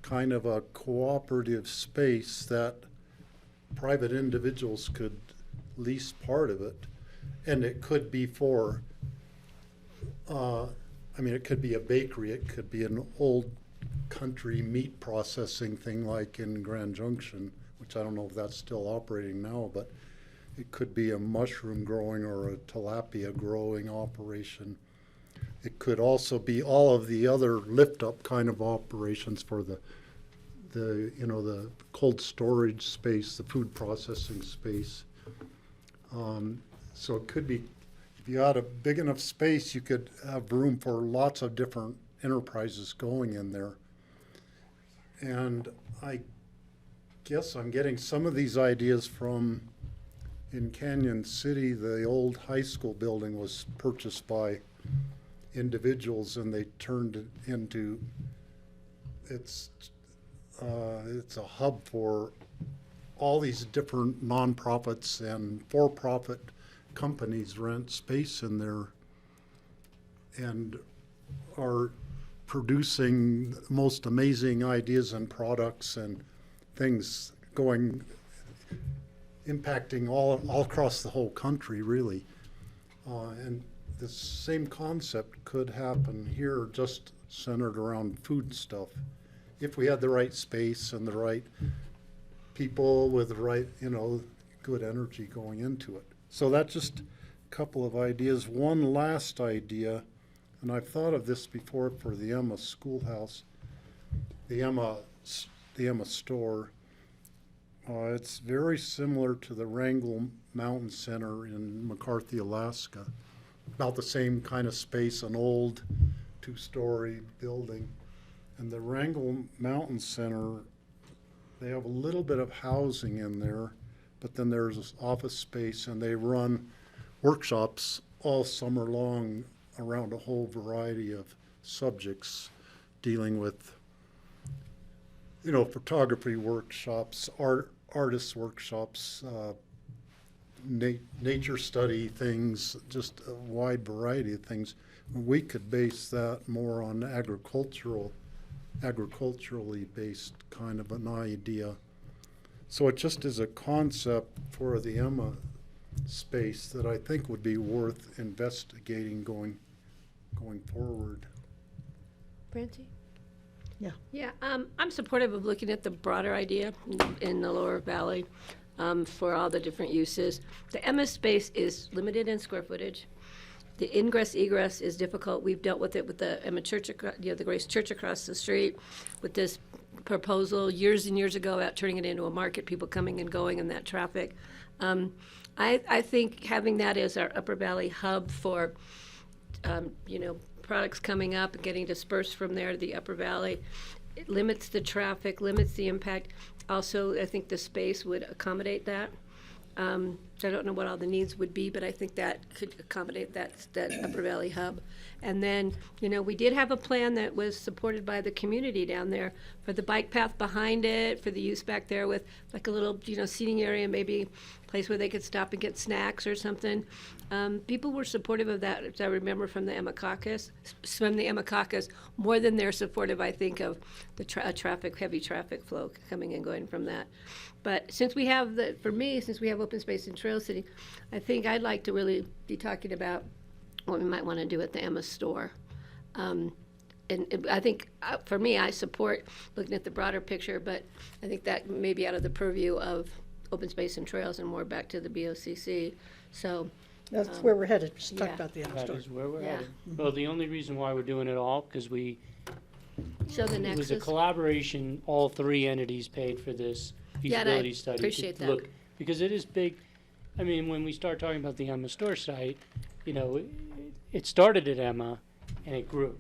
kind of a cooperative space that private individuals could lease part of it, and it could be for it could be a bakery, it could be an old country meat processing thing like in Grand Junction, which I don't know if that's still operating now, but it could be a mushroom growing or a tilapia growing operation. It could also be all of the other lift-up kind of operations for the cold storage space, the food processing space. So it could be, if you had a big enough space, you could have room for lots of different enterprises going in there. And I guess I'm getting some of these ideas from, in Canyon City, the old high school building was purchased by individuals, and they turned it into, it's a hub for all these different nonprofits and for-profit companies rent space in there and are producing the most amazing ideas and products and things impacting all across the whole country, really. And the same concept could happen here, just centered around food stuff. If we had the right space and the right people with the right, good energy going into it. So that's just a couple of ideas. One last idea, and I've thought of this before for the Emma Schoolhouse, the Emma store. It's very similar to the Wrangell Mountain Center in McCarthy, Alaska. About the same kind of space, an old two-story building. And the Wrangell Mountain Center, they have a little bit of housing in there, but then there's this office space, and they run workshops all summer long around a whole variety of subjects dealing with, photography workshops, artist workshops, nature study things, just a wide variety of things. We could base that more on agriculturally based kind of an idea. So it just is a concept for the Emma space that I think would be worth investigating going forward. Francie? Yeah. I'm supportive of looking at the broader idea in the lower valley for all the different uses. The Emma space is limited in square footage. The ingress egress is difficult. We've dealt with it with the Emma Church, the Grace Church across the street, with this proposal years and years ago about turning it into a market, people coming and going in that traffic. I think having that as our Upper Valley hub for, products coming up and getting dispersed from there to the Upper Valley, it limits the traffic, limits the impact. Also, I think the space would accommodate that. I don't know what all the needs would be, but I think that could accommodate that Upper Valley hub. And then, we did have a plan that was supported by the community down there for the bike path behind it, for the use back there with like a little, seating area, maybe a place where they could stop and get snacks or something. People were supportive of that, as I remember from the Emma Caucus, more than they're supportive, I think, of the heavy traffic flow coming and going from that. But since we have since we have open space in Trail City, I think I'd like to really be talking about what we might want to do at the Emma store. And I think, for me, I support looking at the broader picture, but I think that may be out of the purview of open space and trails and more back to the BOCC. So That's where we're headed. Just talk yeah. about the Emma That store. is where we're Yeah. headed. Well, the only reason why we're doing it all, because show the it was a nexus. collaboration, all three entities paid for this Yeah, and I feasibility study. to appreciate that. look, because it is big. I mean, when we start talking about the Emma store site, it started at Emma and it grew.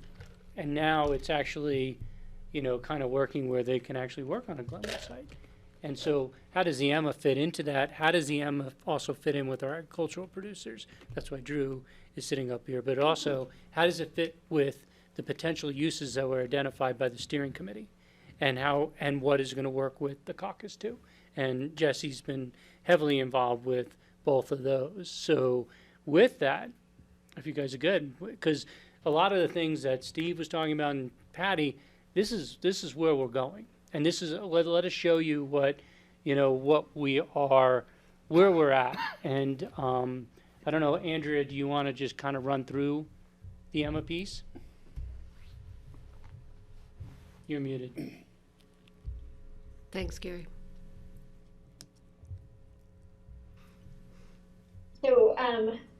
And now it's actually, kind of working where they can actually work on a Glenwood site. And so how does the Emma fit into that? How does the Emma also fit in with our agricultural producers? That's why Drew is sitting up here. But also, how does it fit with the potential uses that were identified by the steering committee? And what is going to work with the caucus too? And Jesse's been heavily involved with both of those. So with that, if you guys are good, because a lot of the things that Steve was talking about and Patty, this is where we're going. And this is let us show you what we are, where we're at. And I don't know, Andrea, do you want to just kind of run through the Emma piece? You're muted. Thanks, Gary. So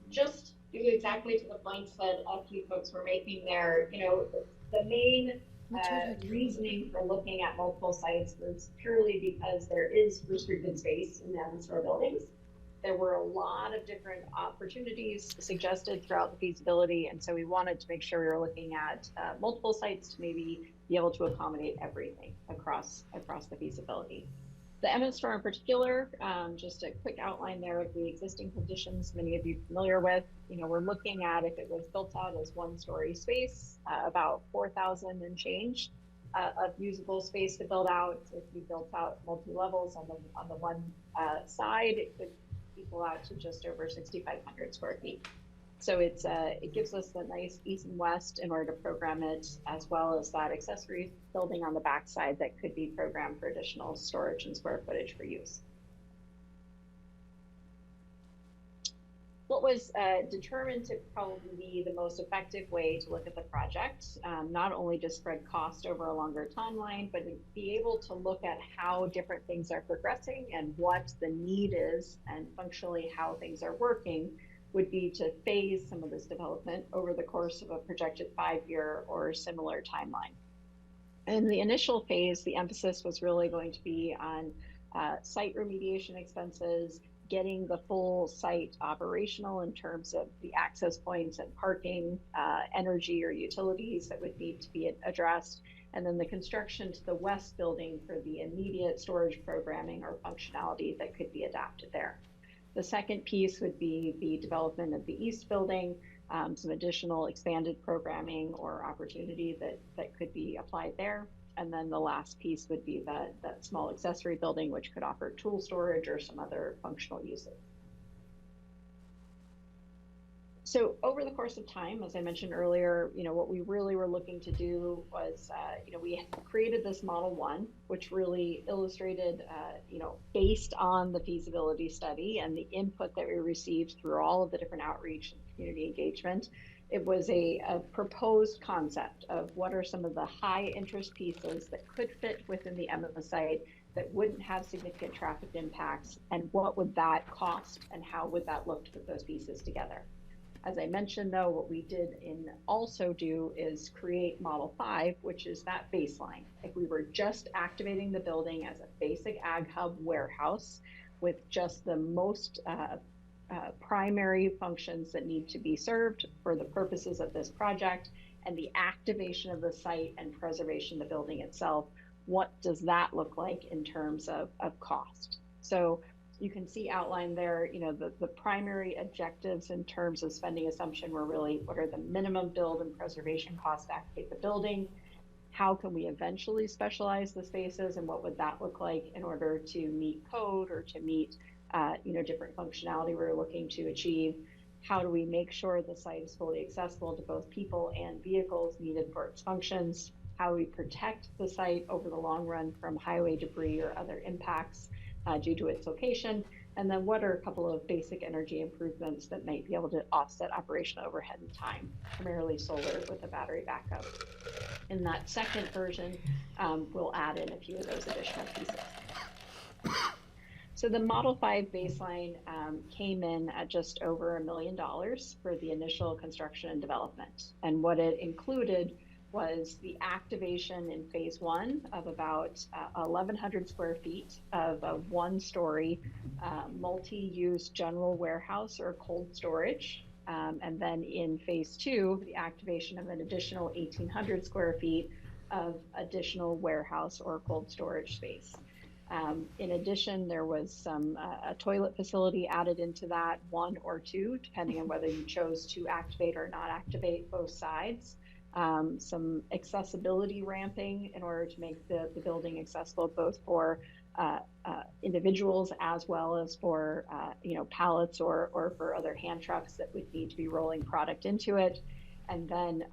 just exactly to the points that a few folks were making there, the main reasoning for looking at multiple sites was purely because there is restricted space in the Emma store buildings. There were a lot of different opportunities suggested throughout the feasibility, and so we wanted to make sure we were looking at multiple sites to maybe be able to accommodate everything across the feasibility. The Emma store in particular, just a quick outline there of the existing conditions many of you are familiar with. We're looking at, if it was built out as one-story space, about 4,000 and change of usable space to build out. If you built out multi-levels on the one side, it could equal out to just over 6,500 square feet. So it gives us the nice east and west in order to program it, as well as that accessory building on the backside that could be programmed for additional storage and square footage for use. What was determined to probably be the most effective way to look at the project, not only to spread cost over a longer timeline, but to be able to look at how different things are progressing and what the need is and functionally how things are working, would be to phase some of this development over the course of a projected 5-year or similar timeline. In the initial phase, the emphasis was really going to be on site remediation expenses, getting the full site operational in terms of the access points and parking, energy or utilities that would need to be addressed, and then the construction to the west building for the immediate storage programming or functionality that could be adapted there. The second piece would be the development of the east building, some additional expanded programming or opportunity that could be applied there. And then the last piece would be that small accessory building, which could offer tool storage or some other functional uses. So over the course of time, as I mentioned earlier, what we really were looking to do was, we created this Model 1, which really illustrated, based on the feasibility study and the input that we received through all of the different outreach and community engagement. It was a proposed concept of what are some of the high interest pieces that could fit within the Emma site that wouldn't have significant traffic impacts, and what would that cost and how would that look to put those pieces together. As I mentioned, though, what we did also do is create Model 5, which is that baseline. If we were just activating the building as a basic ag hub warehouse with just the most primary functions that need to be served for the purposes of this project, and the activation of the site and preservation of the building itself, what does that look like in terms of cost? So you can see outlined there, the primary objectives in terms of spending assumption were really what are the minimum build and preservation costs to activate the building? How can we eventually specialize the spaces, and what would that look like in order to meet code or to meet different functionality we're looking to achieve? How do we make sure the site is fully accessible to both people and vehicles needed for its functions? How we protect the site over the long run from highway debris or other impacts due to its location, and then what are a couple of basic energy improvements that might be able to offset operational overhead and time, primarily solar with a battery backup. In that second version, we'll add in a few of those additional pieces. So the Model 5 baseline came in at just over $1 million for the initial construction and development, and what it included was the activation in phase 1 of about 1,100 square feet of a one-story multi-use general warehouse or cold storage. And then in phase 2, the activation of an additional 1,800 square feet of additional warehouse or cold storage space. In addition, there was a toilet facility added into that, 1 or 2, depending on whether you chose to activate or not activate both sides. Some accessibility ramping in order to make the building accessible both for individuals as well as for pallets or for other hand trucks that would need to be rolling product into it. And then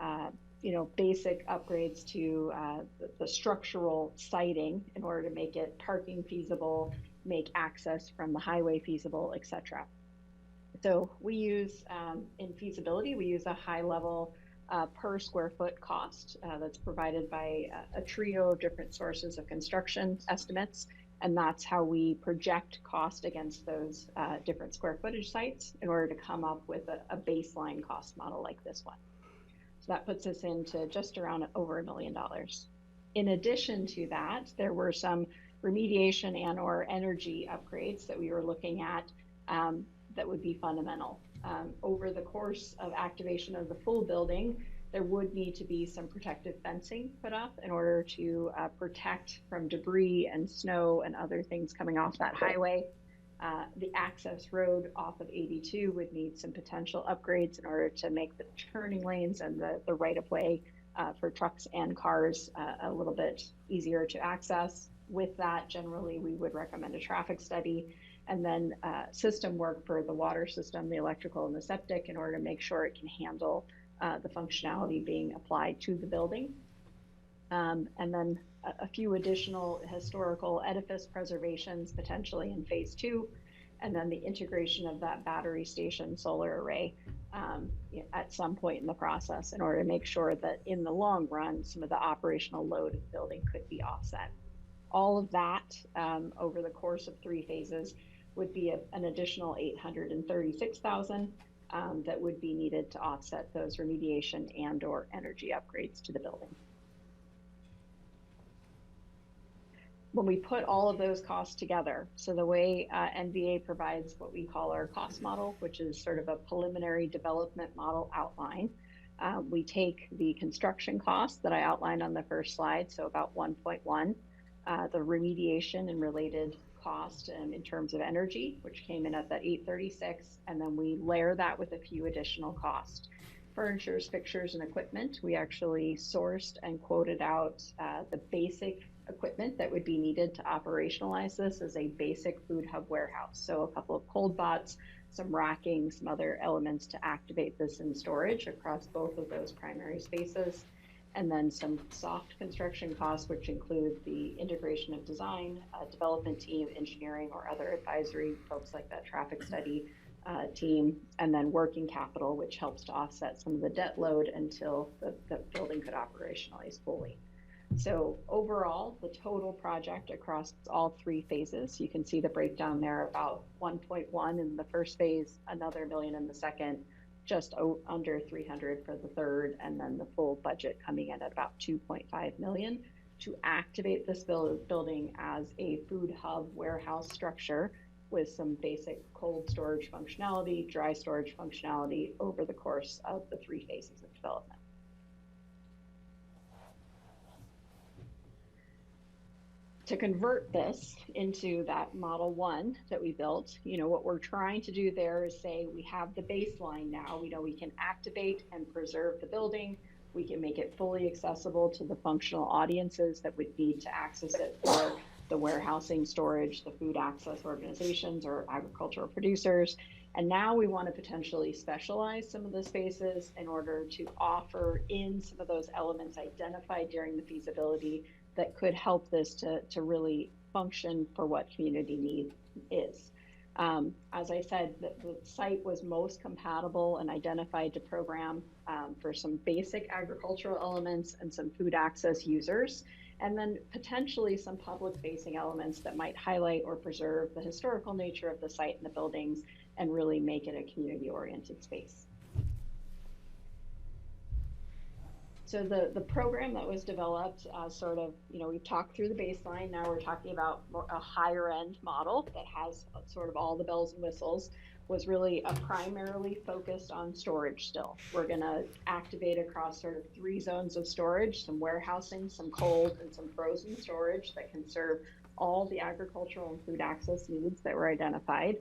basic upgrades to the structural siding in order to make it parking feasible, make access from the highway feasible, etc. So we use, in feasibility, we use a high level per square foot cost that's provided by a trio of different sources of construction estimates, and that's how we project cost against those different square footage sites in order to come up with a baseline cost model like this one. So that puts us into just around over $1 million. In addition to that, there were some remediation and or energy upgrades that we were looking at that would be fundamental. Over the course of activation of the full building, there would need to be some protective fencing put up in order to protect from debris and snow and other things coming off that highway. The access road off of 82 would need some potential upgrades in order to make the turning lanes and the right-of-way for trucks and cars a little bit easier to access. With that, generally, we would recommend a traffic study, and then system work for the water system, the electrical, and the septic in order to make sure it can handle the functionality being applied to the building. And then a few additional historical edifice preservations potentially in phase 2, and then the integration of that battery station solar array at some point in the process in order to make sure that in the long run, some of the operational load of the building could be offset. All of that over the course of 3 phases would be an additional $836,000 that would be needed to offset those remediation and or energy upgrades to the building. When we put all of those costs together, so the way NVA provides what we call our cost model, which is sort of a preliminary development model outline, we take the construction costs that I outlined on the first slide, so about 1.1, the remediation and related cost in terms of energy, which came in at that 836, and then we layer that with a few additional costs. Furnitures, fixtures, and equipment, we actually sourced and quoted out the basic equipment that would be needed to operationalize this as a basic food hub warehouse. So a couple of cold bots, some racking, some other elements to activate this in storage across both of those primary spaces. And then some soft construction costs, which include the integration of design, development team, engineering, or other advisory folks like that traffic study team, and then working capital, which helps to offset some of the debt load until the building could operationalize fully. So overall, the total project across all three phases, you can see the breakdown there, about 1.1 in the first phase, another million in the second, just under 300 for the third, and then the full budget coming in at about 2.5 million to activate this building as a food hub warehouse structure with some basic cold storage functionality, dry storage functionality over the course of the three phases of development. To convert this into that Model 1 that we built, what we're trying to do there is say we have the baseline now. We know we can activate and preserve the building. We can make it fully accessible to the functional audiences that would need to access it for the warehousing, storage, the food access organizations or agricultural producers. And now we want to potentially specialize some of the spaces in order to offer in some of those elements identified during the feasibility that could help this to really function for what community need is. As I said, the site was most compatible and identified to program for some basic agricultural elements and some food access users, and then potentially some public-facing elements that might highlight or preserve the historical nature of the site and the buildings and really make it a community-oriented space. So the program that was developed we've talked through the baseline. Now we're talking about a higher end model that has sort of all the bells and whistles, was really primarily focused on storage still. We're going to activate across sort of 3 zones of storage, some warehousing, some cold, and some frozen storage that can serve all the agricultural and food access needs that were identified.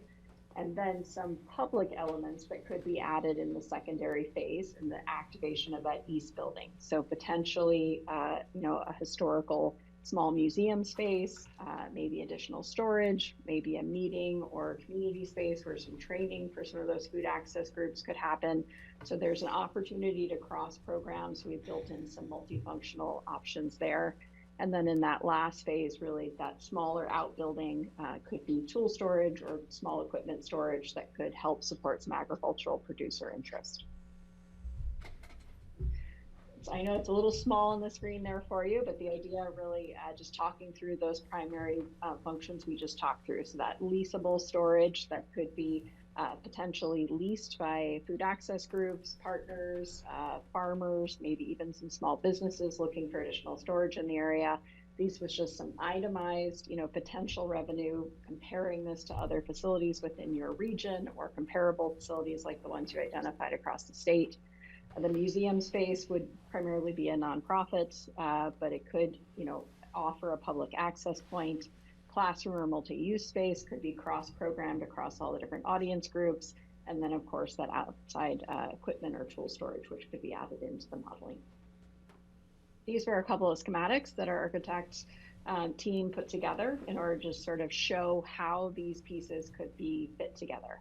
And then some public elements that could be added in the secondary phase in the activation of that east building. So potentially, a historical small museum space, maybe additional storage, maybe a meeting or community space where some training for some of those food access groups could happen. So there's an opportunity to cross programs. We've built in some multifunctional options there. And then in that last phase, really that smaller outbuilding could be tool storage or small equipment storage that could help support some agricultural producer interest. So I know it's a little small on the screen there for you, but the idea really just talking through those primary functions we just talked through. So that leasable storage that could be potentially leased by food access groups, partners, farmers, maybe even some small businesses looking for additional storage in the area. These was just some itemized, potential revenue, comparing this to other facilities within your region or comparable facilities like the ones you identified across the state. The museum space would primarily be a nonprofit, but it could, offer a public access point. Classroom or multi-use space could be cross-programmed across all the different audience groups. And then, of course, that outside equipment or tool storage, which could be added into the modeling. These were a couple of schematics that our architect team put together in order to sort of show how these pieces could be fit together.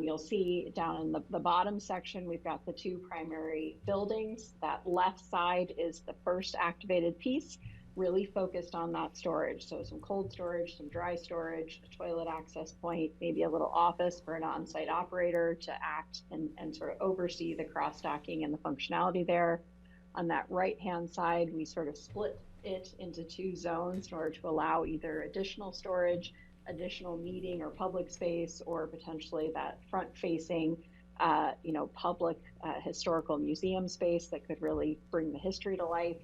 You'll see down in the bottom section, we've got the 2 primary buildings. That left side is the first activated piece, really focused on that storage. So some cold storage, some dry storage, a toilet access point, maybe a little office for an on-site operator to act and sort of oversee the cross-docking and the functionality there. On that right-hand side, we sort of split it into 2 zones in order to allow either additional storage, additional meeting or public space, or potentially that front-facing, public historical museum space that could really bring the history to life.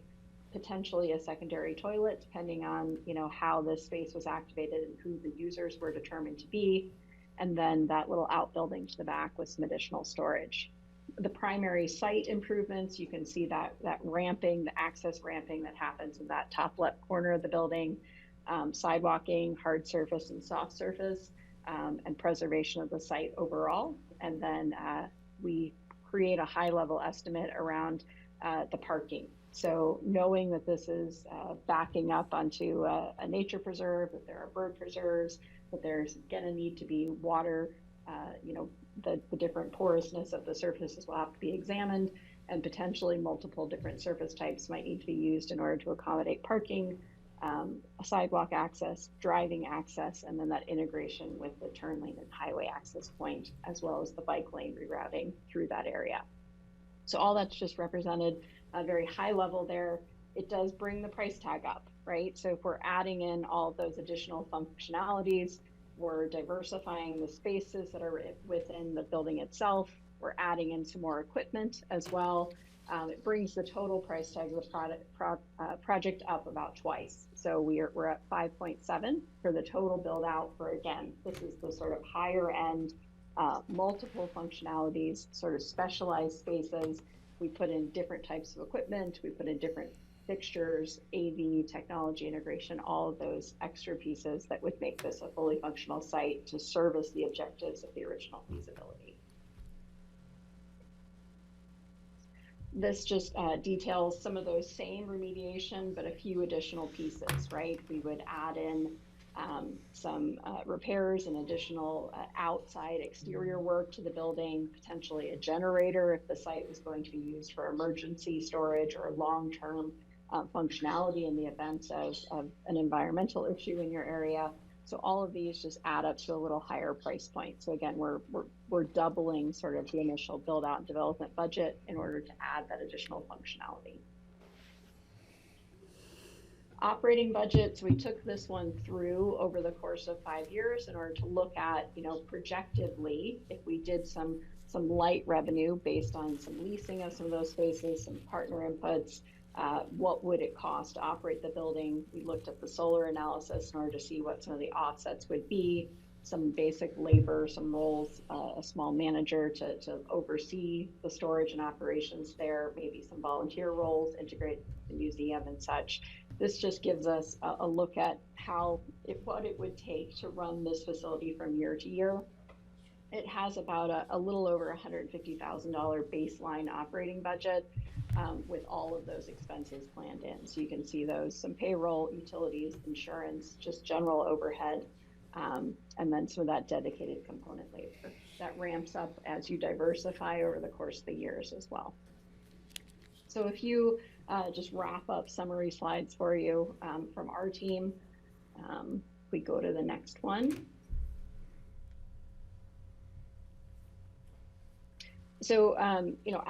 Potentially a secondary toilet, depending on how this space was activated and who the users were determined to be, and then that little outbuilding to the back with some additional storage. The primary site improvements, you can see that ramping, the access ramping that happens in that top left corner of the building, sidewalking, hard surface and soft surface, and preservation of the site overall. And then we create a high level estimate around the parking. So knowing that this is backing up onto a nature preserve, that there are bird preserves, that there's going to need to be water, the different porousness of the surfaces will have to be examined, and potentially multiple different surface types might need to be used in order to accommodate parking, sidewalk access, driving access, and then that integration with the turn lane and highway access point, as well as the bike lane rerouting through that area. So all that's just represented a very high level there. It does bring the price tag up, right? So if we're adding in all of those additional functionalities, we're diversifying the spaces that are within the building itself, we're adding in some more equipment as well. It brings the total price tag of the project up about twice. So we're at 5.7 for the total build out for, again, this is the sort of higher end, multiple functionalities, sort of specialized spaces. We put in different types of equipment, we put in different fixtures, AV, technology integration, all of those extra pieces that would make this a fully functional site to service the objectives of the original feasibility. This just details some of those same remediation, but a few additional pieces, right? We would add in some repairs and additional outside exterior work to the building, potentially a generator if the site was going to be used for emergency storage or long-term functionality in the event of an environmental issue in your area. So all of these just add up to a little higher price point. So again, we're doubling sort of the initial build out and development budget in order to add that additional functionality. Operating budgets, we took this one through over the course of 5 years in order to look at, projectively, if we did some light revenue based on some leasing of some of those spaces, some partner inputs, what would it cost to operate the building? We looked at the solar analysis in order to see what some of the offsets would be, some basic labor, some roles, a small manager to oversee the storage and operations there, maybe some volunteer roles, integrate the museum and such. This just gives us a look at what it would take to run this facility from year to year. It has about a little over $150,000 baseline operating budget with all of those expenses planned in. So you can see those, some payroll, utilities, insurance, just general overhead, and then some of that dedicated component labor. That ramps up as you diversify over the course of the years as well. So a few just wrap up summary slides for you from our team. We go to the next one. So,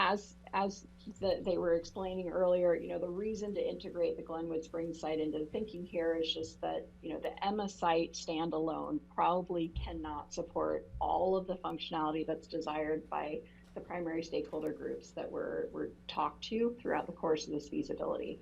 as they were explaining earlier, the reason to integrate the Glenwood Springs site into the thinking here is just that, the Emma site standalone probably cannot support all of the functionality that's desired by the primary stakeholder groups that were talked to throughout the course of this feasibility.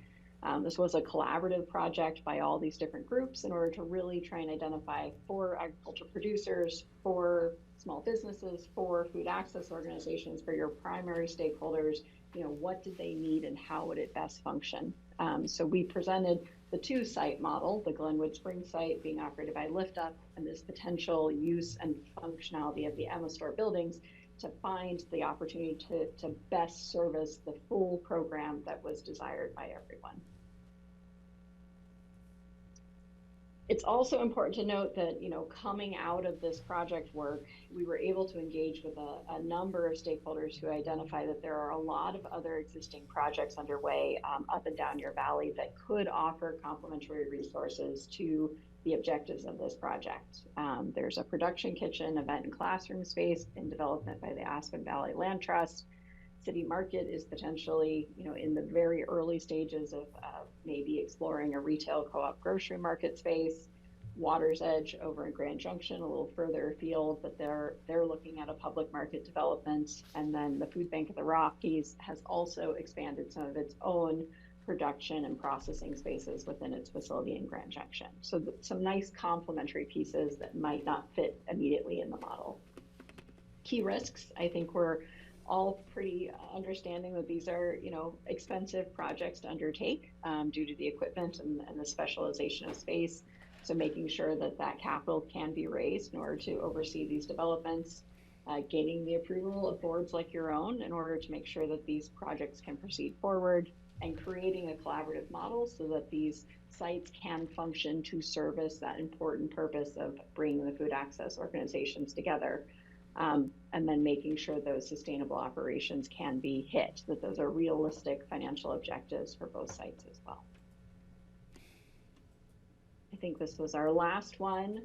This was a collaborative project by all these different groups in order to really try and identify for agricultural producers, for small businesses, for food access organizations, for your primary stakeholders, what did they need and how would it best function? So we presented the two site model, the Glenwood Springs site being operated by Lift Up, and this potential use and functionality of the Emma Store buildings to find the opportunity to best service the full program that was desired by everyone. It's also important to note that, coming out of this project work, we were able to engage with a number of stakeholders who identify that there are a lot of other existing projects underway up and down your valley that could offer complementary resources to the objectives of this project. There's a production kitchen, event and classroom space in development by the Aspen Valley Land Trust. City Market is potentially, in the very early stages of maybe exploring a retail co-op grocery market space. Water's Edge over in Grand Junction, a little further afield, but they're looking at a public market development. And then the Food Bank of the Rockies has also expanded some of its own production and processing spaces within its facility in Grand Junction. So some nice complementary pieces that might not fit immediately in the model. Key risks, I think we're all pretty understanding that these are, expensive projects to undertake due to the equipment and the specialization of space. So making sure that capital can be raised in order to oversee these developments, gaining the approval of boards like your own in order to make sure that these projects can proceed forward, and creating a collaborative model so that these sites can function to service that important purpose of bringing the food access organizations together. And then making sure those sustainable operations can be hit, that those are realistic financial objectives for both sites as well. I think this was our last one.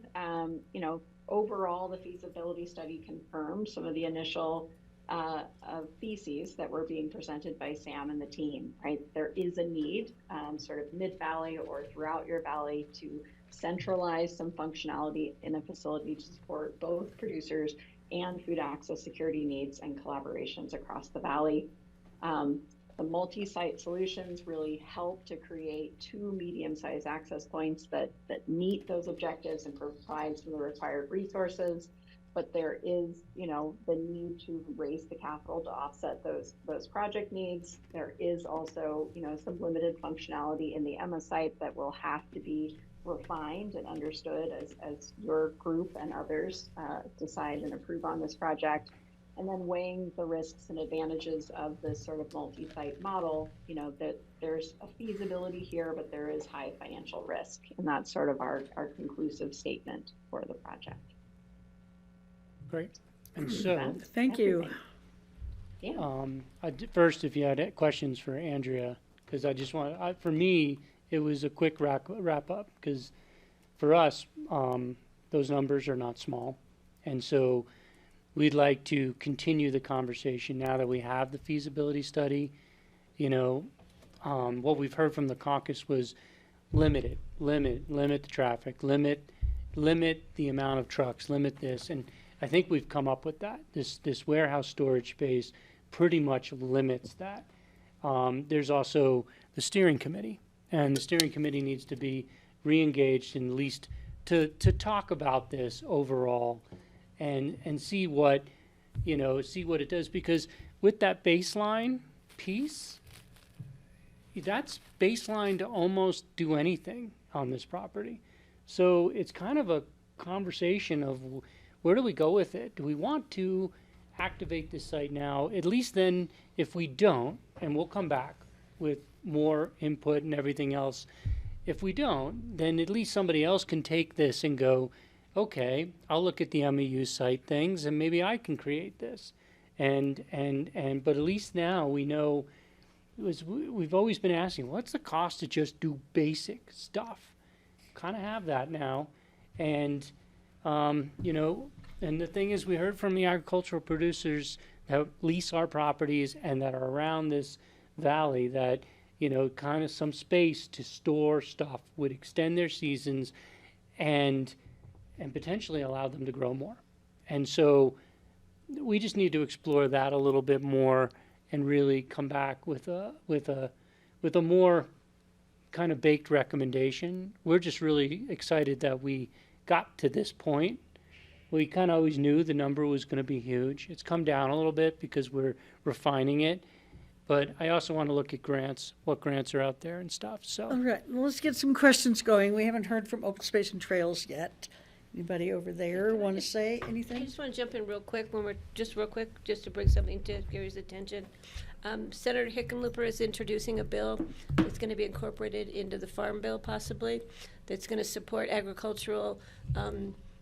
Overall, the feasibility study confirmed some of the initial theses that were being presented by Sam and the team, right? There is a need, sort of mid-valley or throughout your valley, to centralize some functionality in a facility to support both producers and food access security needs and collaborations across the valley. The multi-site solutions really help to create 2 medium-sized access points that meet those objectives and provide some of the required resources. But there is, the need to raise the capital to offset those project needs. There is also, some limited functionality in the Emma site that will have to be refined and understood as your group and others decide and approve on this project. And then weighing the risks and advantages of this sort of multi-site model, that there's a feasibility here, but there is high financial risk. And that's sort of our conclusive statement for the project. Great. And so, That's Thank you. everything. Yeah. first, if you had questions for Andrea, because I just want, for me, it was a quick wrap up, because for us, those numbers are not small. And so we'd like to continue the conversation now that we have the feasibility study. What we've heard from the caucus was limit the traffic, limit the amount of trucks, limit this. And I think we've come up with that. This warehouse storage space pretty much limits that. There's also the steering committee, and the steering committee needs to be re-engaged and at least to talk about this overall and see what it does, because with that baseline piece, that's baseline to almost do anything on this property. So it's kind of a conversation of where do we go with it? Do we want to activate this site now? At least then, if we don't, and we'll come back with more input and everything else, if we don't, then at least somebody else can take this and go, okay, I'll look at the MEU site things and maybe I can create this. But at least now we know, we've always been asking, what's the cost to just do basic stuff? Kind of have that now. And, and the thing is, we heard from the agricultural producers that lease our properties and that are around this valley that, kind of some space to store stuff would extend their seasons and potentially allow them to grow more. And so we just need to explore that a little bit more and really come back with a more kind of baked recommendation. We're just really excited that we got to this point. We kind of always knew the number was going to be huge. It's come down a little bit because we're refining it. But I also want to look at grants, what grants are out there and stuff. So. All right, well, let's get some questions going. We haven't heard from Open Space and Trails yet. Anybody over there want to say I anything? just want to jump in real quick just to bring something to Gary's attention. Senator Hickenlooper is introducing a bill that's going to be incorporated into the Farm Bill possibly, that's going to support agricultural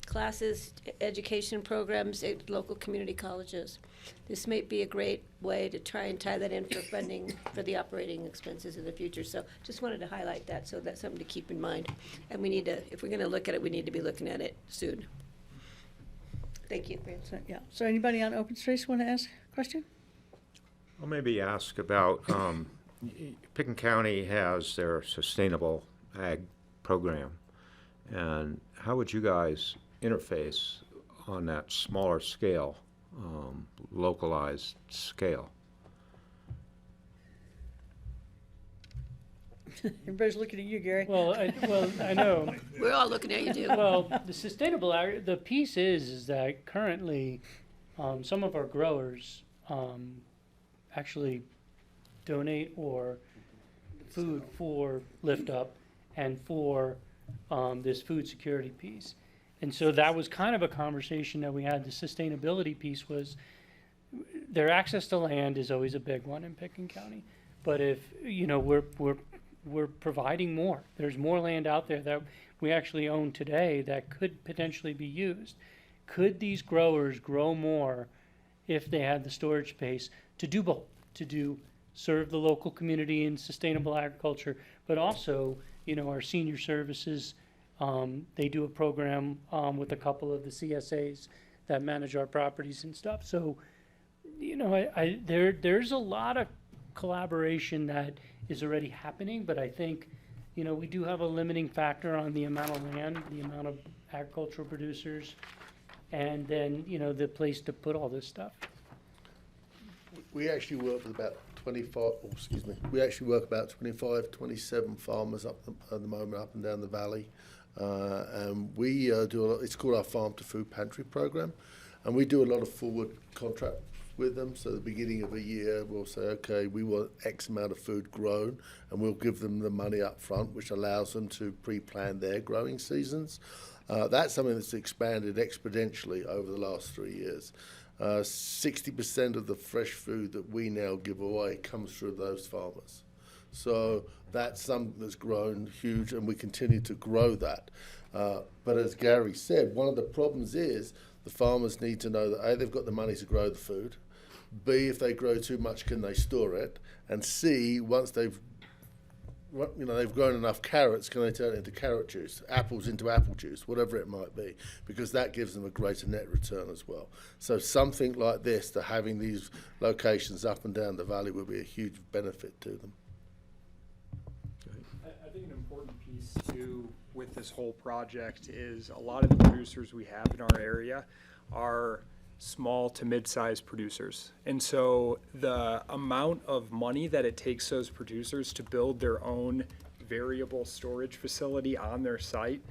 classes, education programs at local community colleges. This may be a great way to try and tie that in for funding for the operating expenses in the future. So just wanted to highlight that, so that's something to keep in mind. And we need to, if we're going to look at it, we need to be looking at it soon. Thank you. So, yeah. So anybody on Open Space want to ask a question? I'll maybe ask about, Picken County has their sustainable ag program, and how would you guys interface on that smaller scale, localized scale? Everybody's looking at you, Gary. Well, I know. We're all looking at you, too. Well, the sustainable the piece is that currently some of our growers actually donate or food for Lift Up and for this food security piece. And so that was kind of a conversation that we had. The sustainability piece was their access to land is always a big one in Picken County. But if, we're providing more. There's more land out there that we actually own today that could potentially be used. Could these growers grow more if they had the storage space to do both, serve the local community in sustainable agriculture, but also, our senior services, they do a program with a couple of the CSAs that manage our properties and stuff. So, there's a lot of collaboration that is already happening, but I think, we do have a limiting factor on the amount of land, the amount of agricultural producers, and then, the place to put all this stuff. We actually work with about 25, 27 farmers at the moment up and down the valley. And we do a lot, it's called our Farm to Food Pantry program. And we do a lot of forward contract with them. So at the beginning of a year, we'll say, okay, we want X amount of food grown, and we'll give them the money up front, which allows them to pre-plan their growing seasons. That's something that's expanded exponentially over the last 3 years. 60% of the fresh food that we now give away comes through those farmers. So that's something that's grown huge, and we continue to grow that. But as Gary said, one of the problems is the farmers need to know that A, they've got the money to grow the food, B, if they grow too much, can they store it, and C, once they've grown enough carrots, can they turn it into carrot juice, apples into apple juice, whatever it might be, because that gives them a greater net return as well. So something like this, to having these locations up and down the valley, will be a huge benefit to them. I think an important piece too with this whole project is a lot of the producers we have in our area are small to mid-sized producers. And so the amount of money that it takes those producers to build their own variable storage facility on their site,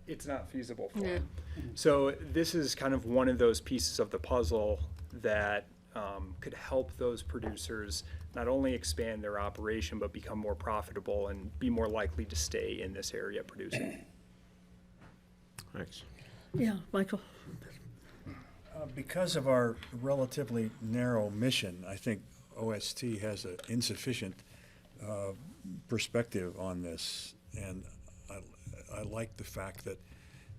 it's not feasible for them. So this is kind of one of those pieces of the puzzle that could help those producers not only expand their operation, but become more profitable and be more likely to stay in this area producing. Thanks. Yeah, Michael? Because of our relatively narrow mission, I think OST has an insufficient perspective on this. And I like the fact that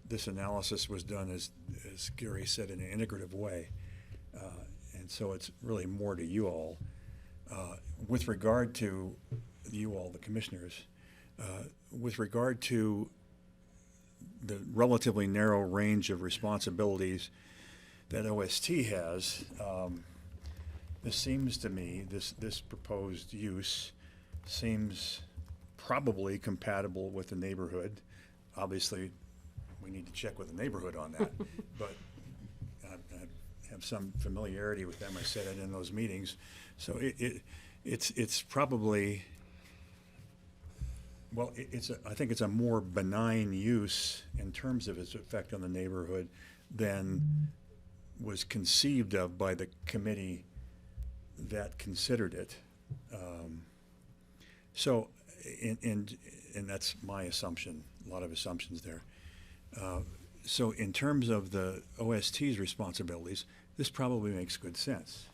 this analysis was done, as Gary said, in an integrative way. And so it's really more to you all. With regard to you all, the commissioners, with regard to the relatively narrow range of responsibilities that OST has, this seems to me, this proposed use seems probably compatible with the neighborhood. Obviously, we need to check with the neighborhood on that, but I have some familiarity with them. I said it in those meetings. So it's probably, well, I think it's a more benign use in terms of its effect on the neighborhood than was conceived of by the committee that considered it. And that's my assumption, a lot of assumptions there. So in terms of the OST's responsibilities, this probably makes good sense.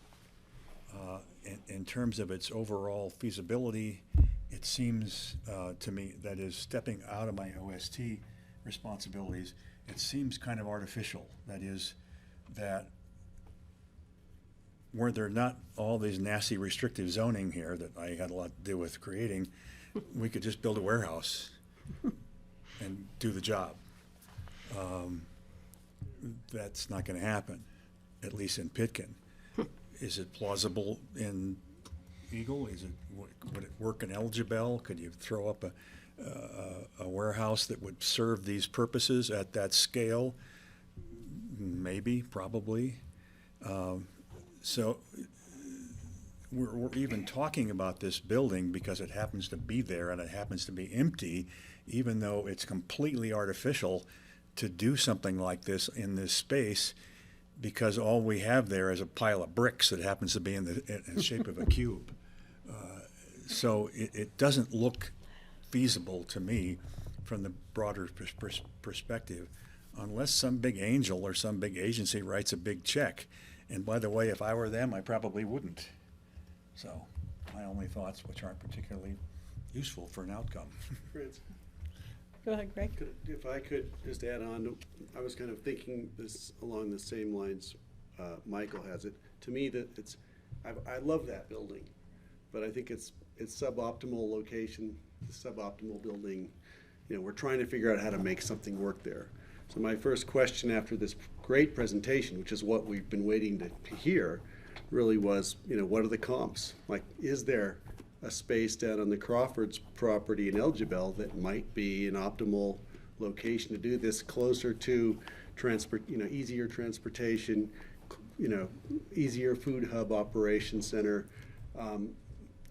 In terms of its overall feasibility, it seems to me, that is, stepping out of my OST responsibilities, it seems kind of artificial. That is, that were there not all these nasty restrictive zoning here that I had a lot to do with creating, we could just build a warehouse and do the job. That's not going to happen, at least in Pitkin. Is it plausible in Eagle? Would it work in Elgibel? Could you throw up a warehouse that would serve these purposes at that scale? Maybe, probably. So we're even talking about this building because it happens to be there and it happens to be empty, even though it's completely artificial to do something like this in this space, because all we have there is a pile of bricks that happens to be in the shape of a cube. So it doesn't look feasible to me from the broader perspective, unless some big angel or some big agency writes a big check. And by the way, if I were them, I probably wouldn't. So my only thoughts, which aren't particularly useful for an outcome. Fritz, Go ahead, Greg. if I could just add on, I was kind of thinking this along the same lines Michael has it. To me, that I love that building, but I think it's suboptimal location, suboptimal building. You know, we're trying to figure out how to make something work there. So my first question after this great presentation, which is what we've been waiting to hear, really was, you know, what are the comps? Like, is there a space down on the Crawford's property in Elgibel that might be an optimal location to do this, closer to easier transportation, easier food hub operation center,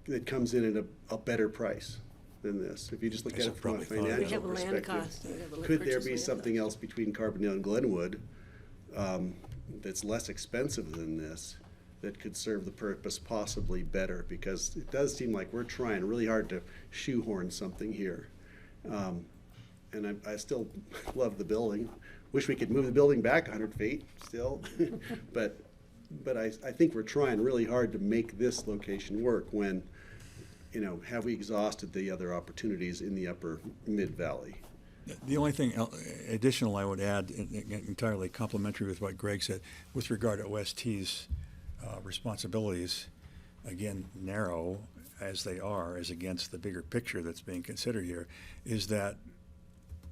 that comes in at a better price than this? If you just look at Guess it I've from a probably thought of that. We financial have a land perspective, cost. We have a could there purchase be land something cost. else between Carbondale and Glenwood that's less expensive than this, that could serve the purpose possibly better? Because it does seem like we're trying really hard to shoehorn something here. And I still love the building. Wish we could move the building back 100 feet still. But I think we're trying really hard to make this location work when, have we exhausted the other opportunities in the upper mid-valley? The only thing additional I would add, entirely complementary with what Greg said, with regard to OST's responsibilities, again, narrow as they are, as against the bigger picture that's being considered here, is that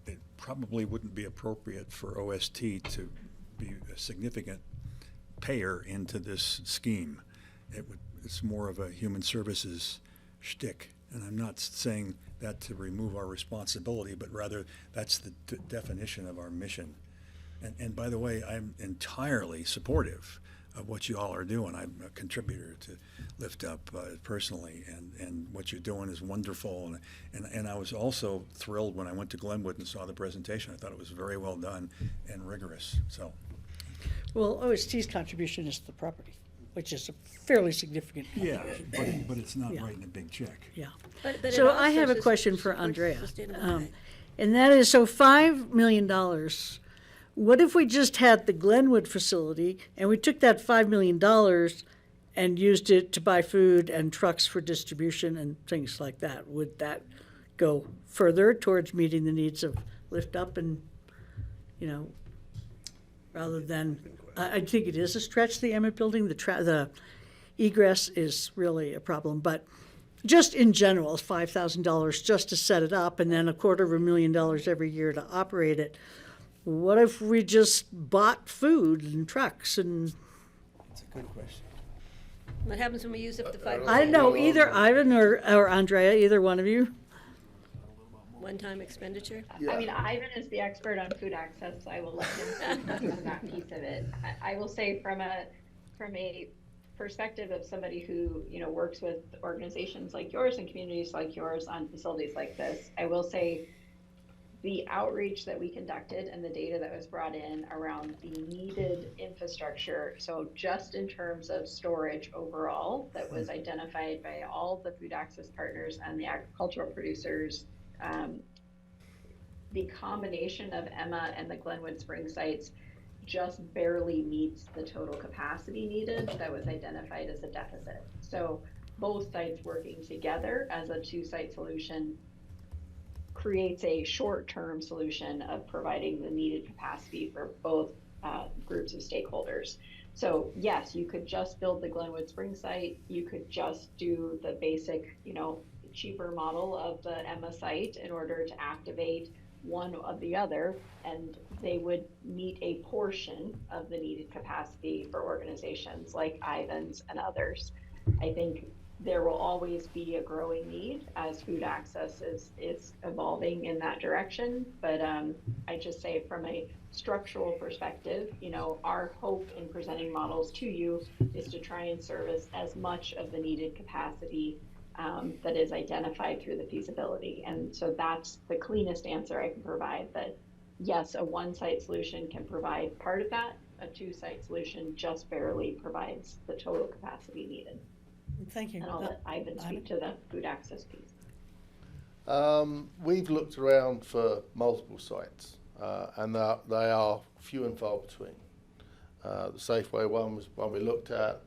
it probably wouldn't be appropriate for OST to be a significant payer into this scheme. It's more of a human services shtick. And I'm not saying that to remove our responsibility, but rather that's the definition of our mission. And by the way, I'm entirely supportive of what you all are doing. I'm a contributor to Lift Up personally, and what you're doing is wonderful. And I was also thrilled when I went to Glenwood and saw the presentation. I thought it was very well done and rigorous. So, Well, OST's contribution is the property, which is a fairly significant yeah, contribution. but it's not Yeah. writing a big check. Yeah. But it So I also have a sus- question for supports Andrea. sustainable ag. And that is, so $5 million, what if we just had the Glenwood facility and we took that $5 million and used it to buy food and trucks for distribution and things like that? Would that go further towards meeting the needs of Lift Up and, rather than, I think it is a stretch, the Emmett Building, the egress is really a problem, but just in general, $5,000 just to set it up and then $250,000 every year to operate it. What if we just bought food and trucks and, That's a good question. What happens when we use up the 5 I don't know, either Ivan or Andrea, either one of you? one-time expenditure? I mean, Ivan is the expert on food access, so I will let him speak on that piece of it. I will say from a perspective of somebody who, works with organizations like yours and communities like yours on facilities like this, I will say the outreach that we conducted and the data that was brought in around the needed infrastructure, so just in terms of storage overall, that was identified by all the food access partners and the agricultural producers, the combination of Emma and the Glenwood Spring sites just barely meets the total capacity needed that was identified as a deficit. So both sites working together as a two-site solution creates a short-term solution of providing the needed capacity for both groups of stakeholders. So yes, you could just build the Glenwood Spring site. You could just do the basic, cheaper model of the Emma site in order to activate one of the other, and they would meet a portion of the needed capacity for organizations like Ivan's and others. I think there will always be a growing need as food access is evolving in that direction. But I just say from a structural perspective, our hope in presenting models to you is to try and service as much of the needed capacity that is identified through the feasibility. And so that's the cleanest answer I can provide, that yes, a one-site solution can provide part of that. A two-site solution just barely provides the total capacity needed. Thank you. And I'll let Ivan speak to the food access piece. We've looked around for multiple sites, and they are few and far between. The Safeway one was one we looked at.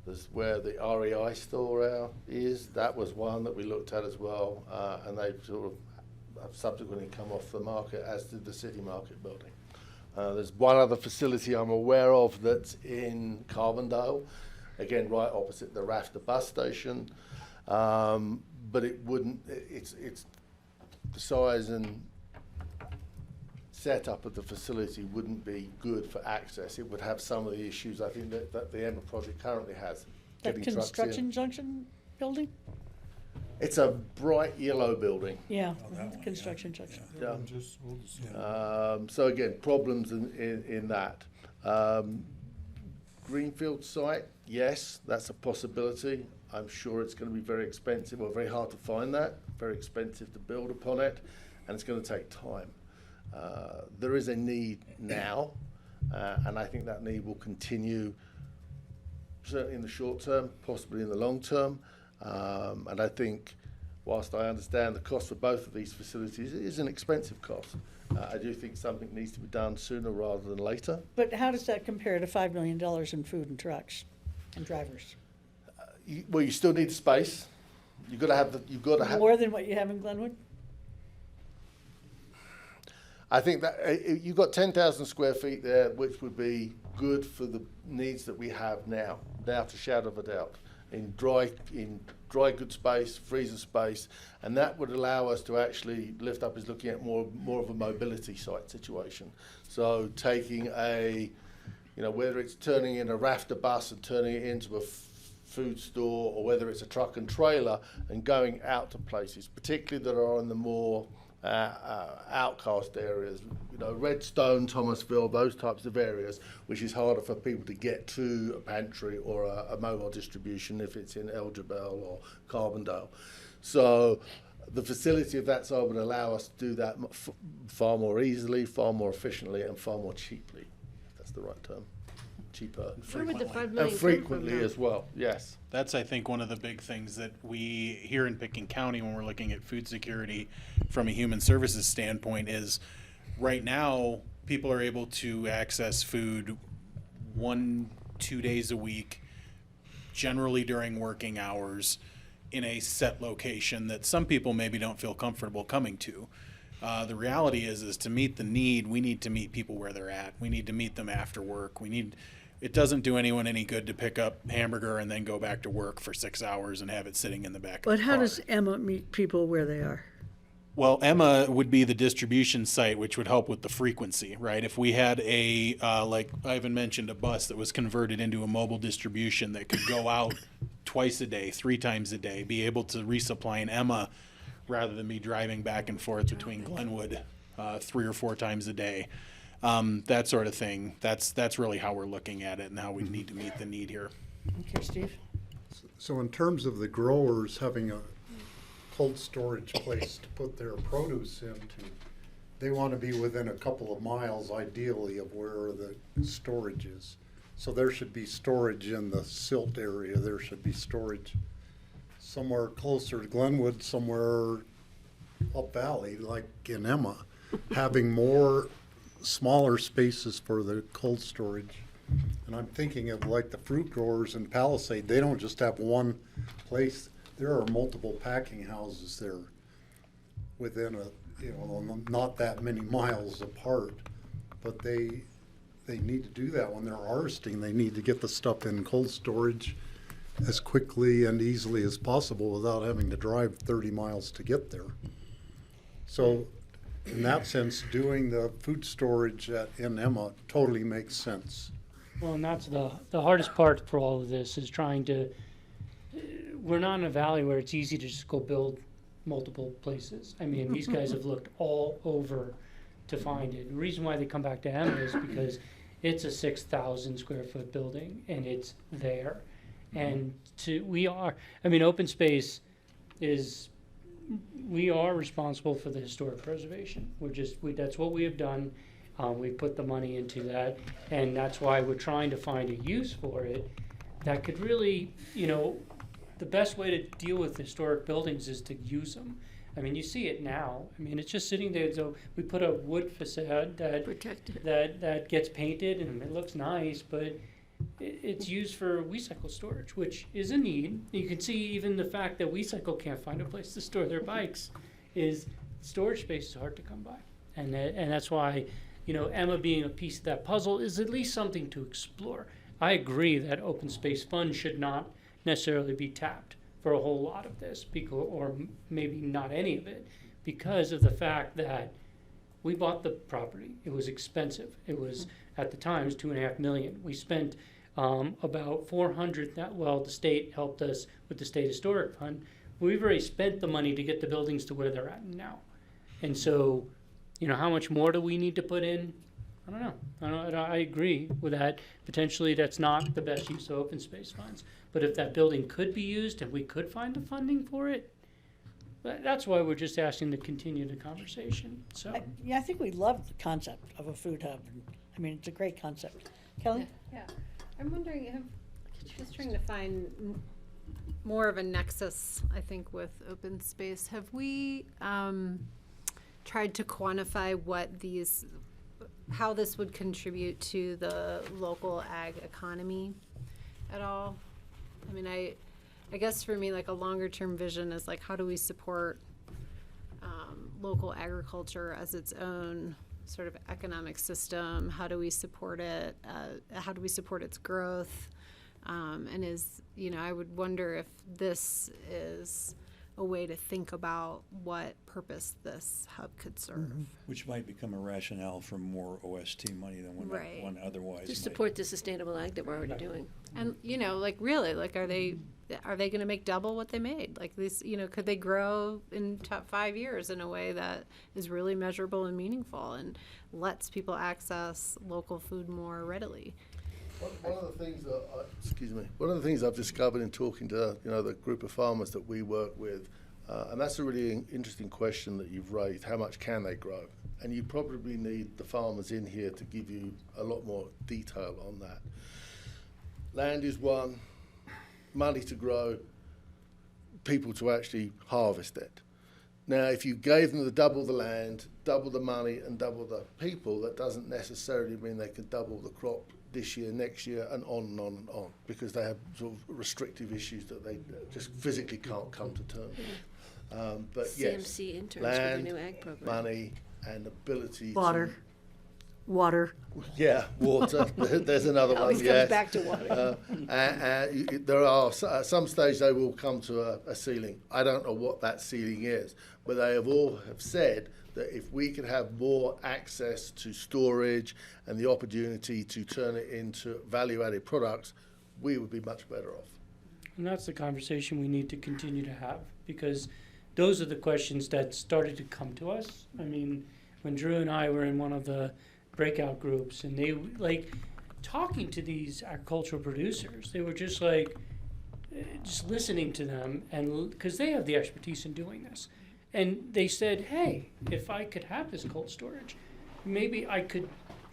There's where the REI store is. That was one that we looked at as well, and they sort of have subsequently come off the market, as did the City Market building. There's one other facility I'm aware of that's in Carbondale, again right opposite the Rafter bus station, but it wouldn't. It's the size and setup of the facility wouldn't be good for access. It would have some of the issues I think that the Emma project currently has. That Getting trucks construction in. junction building? It's a bright yellow building. Yeah, that one, construction junction. Yeah. So again, problems in that. Greenfield site, yes, that's a possibility. I'm sure it's going to be very expensive or very hard to find that, very expensive to build upon it, and it's going to take time. There is a need now, and I think that need will continue certainly in the short term, possibly in the long term. And I think, whilst I understand the cost for both of these facilities, it is an expensive cost. I do think something needs to be done sooner rather than later. But how does that compare to $5 million in food and trucks and drivers? Well, you still need the space. You've got to have. More than what you have in Glenwood? I think that you've got 10,000 square feet there, which would be good for the needs that we have now, without a shadow of a doubt, in dry goods space, freezer space, and that would allow us to actually lift up is looking at more of a mobility site situation. So taking whether it's turning in a Rafter bus and turning it into a food store, or whether it's a truck and trailer and going out to places, particularly that are in the more outcast areas, Redstone, Thomasville, those types of areas, which is harder for people to get to a pantry or a mobile distribution if it's in Elgerbell or Carbondale. So the facility of that side would allow us to do that far more easily, far more efficiently, and far more cheaply, if that's the right term. Cheaper. Where would the $5 million And come from frequently now? as well, yes. That's, I think, one of the big things that we here in Pickens County, when we're looking at food security from a human services standpoint, is right now people are able to access food 1-2 days a week, generally during working hours, in a set location that some people maybe don't feel comfortable coming to. The reality is to meet the need, we need to meet people where they're at. We need to meet them after work. It doesn't do anyone any good to pick up hamburger and then go back to work for 6 hours and have it sitting in the back of But the how car. does Emma meet people where they are? Well, Emma would be the distribution site, which would help with the frequency, right? If we had like Ivan mentioned, a bus that was converted into a mobile distribution that could go out twice a day, 3 times a day, be able to resupply an Emma rather than me driving back and forth between Glenwood 3 or 4 times a day. That sort of thing. That's really how we're looking at it and how we need to meet the need here. Okay, Steve? So in terms of the growers having a cold storage place to put their produce into, they want to be within a couple of miles ideally of where the storage is. So there should be storage in the silt area. There should be storage somewhere closer to Glenwood, somewhere up valley, like in Emma, having more smaller spaces for the cold storage. And I'm thinking of like the fruit growers in Palisade, they don't just have one place. There are multiple packing houses there within not that many miles apart, but they need to do that when they're harvesting. They need to get the stuff in cold storage as quickly and easily as possible without having to drive 30 miles to get there. So in that sense, doing the food storage in Emma totally makes sense. Well, and that's the hardest part for all of this is trying to, we're not in a valley where it's easy to just go build multiple places. I mean, these guys have looked all over to find it. The reason why they come back to Emma is because it's a 6,000 square foot building and it's there. And open space is, we are responsible for the historic preservation. That's what we have done. We put the money into that, and that's why we're trying to find a use for it that could really, the best way to deal with historic buildings is to use them. I mean, you see it now. I mean, it's just sitting there. So we put a wood facade that Protected. that gets painted and it looks nice, but it's used for WeCycle storage, which is a need. You can see even the fact that WeCycle can't find a place to store their bikes is storage space is hard to come by. And that's why, you know, Emma being a piece of that puzzle is at least something to explore. I agree that open space funds should not necessarily be tapped for a whole lot of this, or maybe not any of it, because of the fact that we bought the property. It was expensive. It was, at the time, it was $2.5 million. We spent about 400. Well, the state helped us with the state historic fund. We've already spent the money to get the buildings to where they're at now, and so, you know, how much more do we need to put in? I don't know. I agree with that. Potentially, that's not the best use of open space funds. But if that building could be used and we could find the funding for it, that's why we're just asking to continue the conversation. So, Yeah, I think we love the concept of a food hub. I mean, it's a great concept. Kelly? Yeah, I'm wondering, just trying to find more of a nexus, I think, with open space. Have we tried to quantify how this would contribute to the local ag economy at all? I mean, I guess for me, like a longer term vision is like, how do we support local agriculture as its own sort of economic system? How do we support it? How do we support its growth? And I would wonder if this is a way to think about what purpose this hub could serve. Which might become a rationale for more OST money than Right. one otherwise To might. support the sustainable ag that we're already doing. And, really, are they going to make double what they made? Like this, could they grow in 5 years in a way that is really measurable and meaningful and lets people access local food more readily? One of the things I've discovered in talking to the group of farmers that we work with, and that's a really interesting question that you've raised. How much can they grow? And you probably need the farmers in here to give you a lot more detail on that. Land is one, money to grow, people to actually harvest it. Now, if you gave them double the land, double the money, and double the people, that doesn't necessarily mean they can double the crop this year, next year, and on and on and on, because they have sort of restrictive issues that they just physically can't come to terms with. But yes, CMC interns for the land, new ag program. money, and ability Water. Yeah, water. There's another one. Always Yes. comes back to water. There are at some stage they will come to a ceiling. I don't know what that ceiling is, but they have said that if we could have more access to storage and the opportunity to turn it into value-added products, we would be much better off. and that's the conversation we need to continue to have, because those are the questions that started to come to us. I mean, when Drew and I were in one of the breakout groups, and they talking to these agricultural producers, they were just just listening to them, and because they have the expertise in doing this, and they said, hey, if I could have this cold storage, maybe I could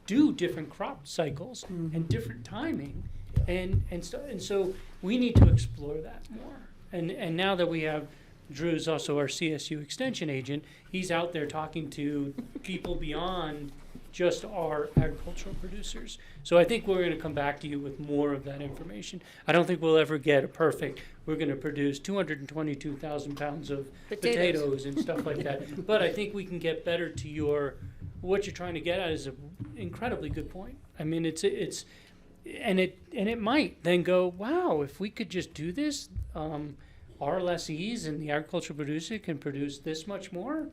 do different crop cycles and different timing, and so we need to explore that more. And now that we have Drew's also our CSU extension agent, he's out there talking to people beyond just our agricultural producers. So I think we're going to come back to you with more of that information. I don't think we'll ever get a perfect, we're going to produce 222,000 pounds of potatoes and stuff like that. But I think we can get better to what you're trying to get at is an incredibly good point. I mean, it might then go, wow, if we could just do this, our lessees and the agricultural producer can produce this much more.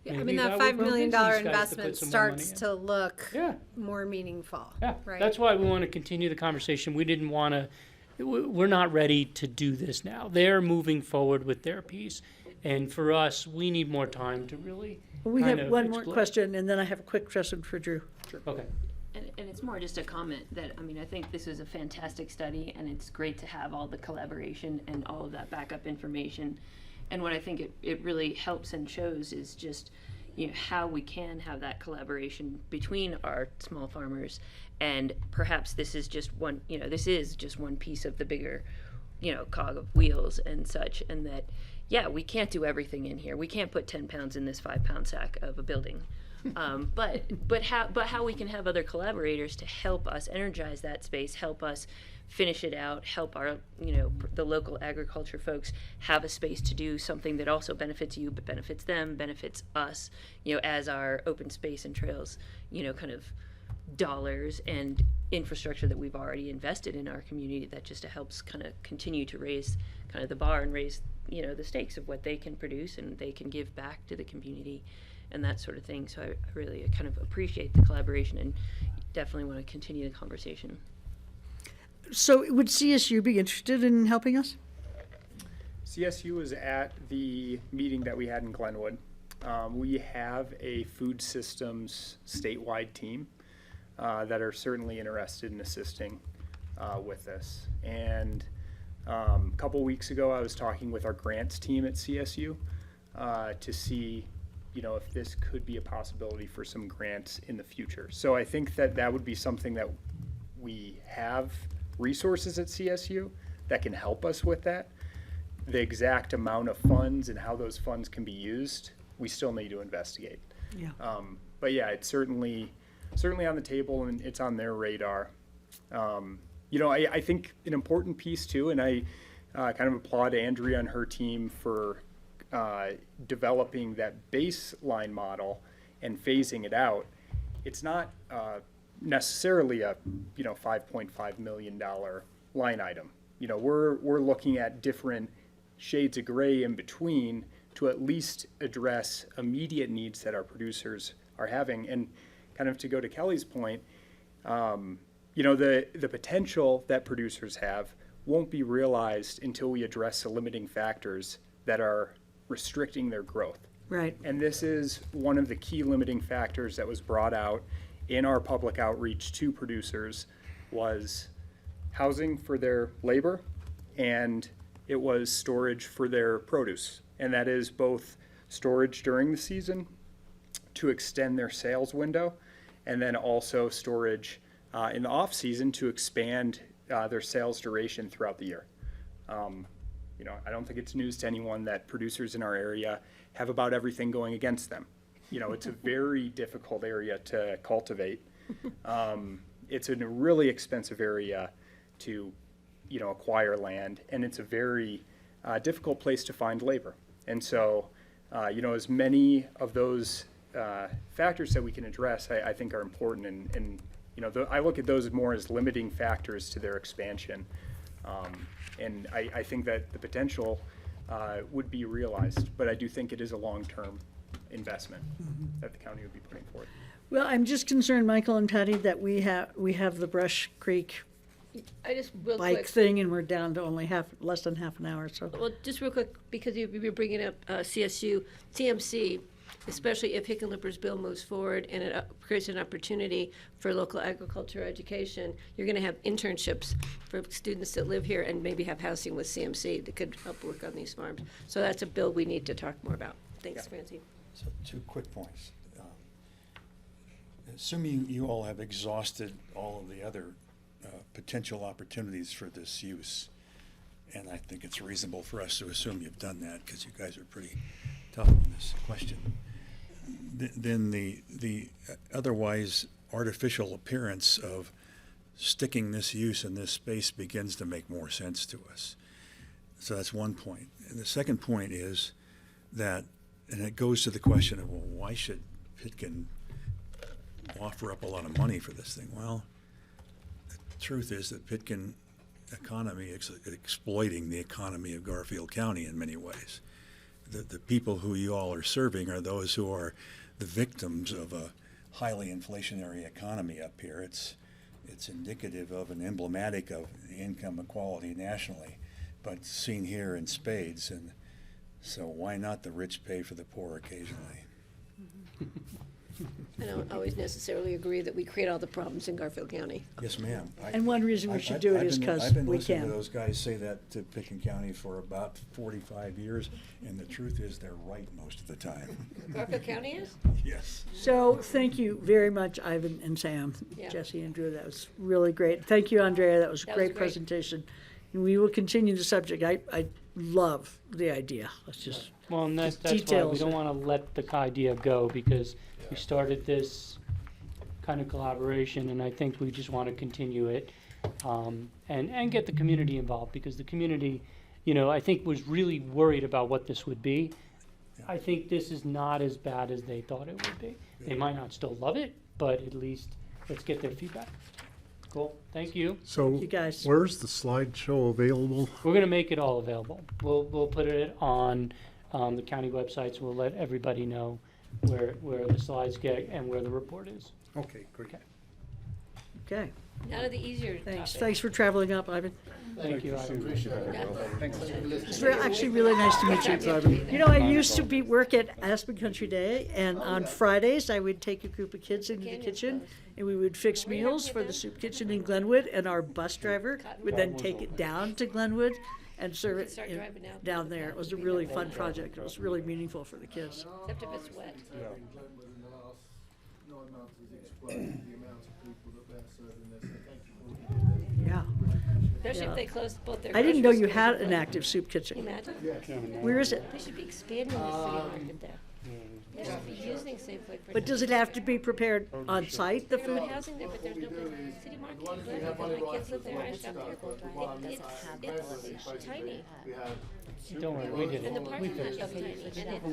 Yeah, I Maybe mean, that would $5 million convince these guys to put investment some more money starts in. to look Yeah. more meaningful. Yeah, right? that's why we want to continue the conversation. We didn't want to, we're not ready to do this now. They're moving forward with their piece. And for us, we need more time to really We kind have of one more explore. question, and then I have a quick question for Drew. Okay. And it's more just a comment that, I think this is a fantastic study, and it's great to have all the collaboration and all of that backup information. And what I think it really helps and shows is just, how we can have that collaboration between our small farmers, and perhaps this is just one piece of the bigger, cog of wheels and such, and that, we can't do everything in here. We can't put 10 pounds in this 5-pound sack of a building. But how we can have other collaborators to help us energize that space, help us finish it out, help our, the local agriculture folks have a space to do something that also benefits you, but benefits them, benefits us, as our open space and trails, kind of dollars and infrastructure that we've already invested in our community, that just helps kind of continue to raise kind of the bar and raise, the stakes of what they can produce and they can give back to the community and that sort of thing. So I really kind of appreciate the collaboration and definitely want to continue the conversation. So would CSU be interested in helping us? CSU was at the meeting that we had in Glenwood. We have a food systems statewide team that are certainly interested in assisting with this. And a couple weeks ago, I was talking with our grants team at CSU to see, if this could be a possibility for some grants in the future. So I think that would be something that we have resources at CSU that can help us with that. The exact amount of funds and how those funds can be used, we still need to investigate. Yeah. But yeah, it's certainly on the table and it's on their radar. I think an important piece too, and I kind of applaud Andrea and her team for developing that baseline model and phasing it out. It's not necessarily a $5.5 million line item. We're looking at different shades of gray in between to at least address immediate needs that our producers are having. And kind of to go to Kelly's point, the potential that producers have won't be realized until we address the limiting factors that are restricting their growth. Right. And this is one of the key limiting factors that was brought out in our public outreach to producers, was housing for their labor and it was storage for their produce. And that is both storage during the season to extend their sales window, and then also storage in the off season to expand their sales duration throughout the year. I don't think it's news to anyone that producers in our area have about everything going against them. It's a very difficult area to cultivate. It's a really expensive area to, acquire land, and it's a very difficult place to find labor. And so, as many of those factors that we can address, I think are important. And I look at those more as limiting factors to their expansion. And I think that the potential would be realized, but I do think it is a long-term investment that the county would be putting forth. Well, I'm just concerned, Michael and Patty, that we have the Brush Creek I just, real bike quick, thing, and we're down to only less than half an hour, so. well, just real quick, because you're bringing up CSU, TMC, especially if Hickenlooper's bill moves forward and it creates an opportunity for local agriculture education, you're going to have internships for students that live here and maybe have housing with CMC that could help work on these farms. So that's a bill we need to talk more about. Thanks, Francie. So 2 quick points. Assuming you all have exhausted all of the other potential opportunities for this use, and I think it's reasonable for us to assume you've done that because you guys are pretty tough on this question, then the otherwise artificial appearance of sticking this use in this space begins to make more sense to us. So that's one point. And the second point is that, and it goes to the question of, well, why should Pitkin offer up a lot of money for this thing? Well, the truth is that Pitkin economy is exploiting the economy of Garfield County in many ways. The people who you all are serving are those who are the victims of a highly inflationary economy up here. It's indicative of and emblematic of income equality nationally, but seen here in spades. And so why not the rich pay for the poor occasionally? I don't always necessarily agree that we create all the problems in Garfield County. Yes, ma'am. And one reason we should do it is because I've been we listening to can. those guys say that to Pitkin County for about 45 years, and the truth is they're right most of the time. Garfield County is? Yes. So thank you very much, Ivan and Sam, Yeah. Jesse and Drew. That was really great. Thank you, Andrea. That was a That was great great. presentation. And we will continue the subject. I love the idea. Let's just, Well, and that's why we Details. don't want to let the idea go, because we started this kind of collaboration, and I think we just want to continue it, and get the community involved, because the community, I think was really worried about what this would be. I think this is not as bad as they thought it would be. They might not still love it, but at least let's get their feedback. Cool, thank you. So You guys. where's the slideshow available? We're gonna make it all available. We'll put it on the county websites. We'll let everybody know where the slides get and where the report is. Okay, great. Okay, None of the easier thanks. topics. Thanks for traveling up, Ivan. Thank you, Ivan. It's actually really nice to meet you, Ivan. I used to work at Aspen Country Day, and on Fridays, I would take a group of kids into the kitchen, and we would fix meals for the soup kitchen in Glenwood, and our bus driver would then take it down to Glenwood and serve it Start driving out. down there. It was a really fun project. It was really meaningful for the kids. Except if it's wet. In the last 9 months has exploded the amount of people that they're serving this. So thank you for all you do. Yeah. Especially Yeah. if they close both their. I didn't know grocery you had stores. an active soup Can kitchen. you imagine? Where is it? They should be expanding the city market there. They should be using Safeway for. But does it have to be prepared on site, the There's food? no housing there, but there's no place. City market, my kids live there, I shop there. It's tiny. Don't worry, we did And the it. We parking lot fixed is it. tiny.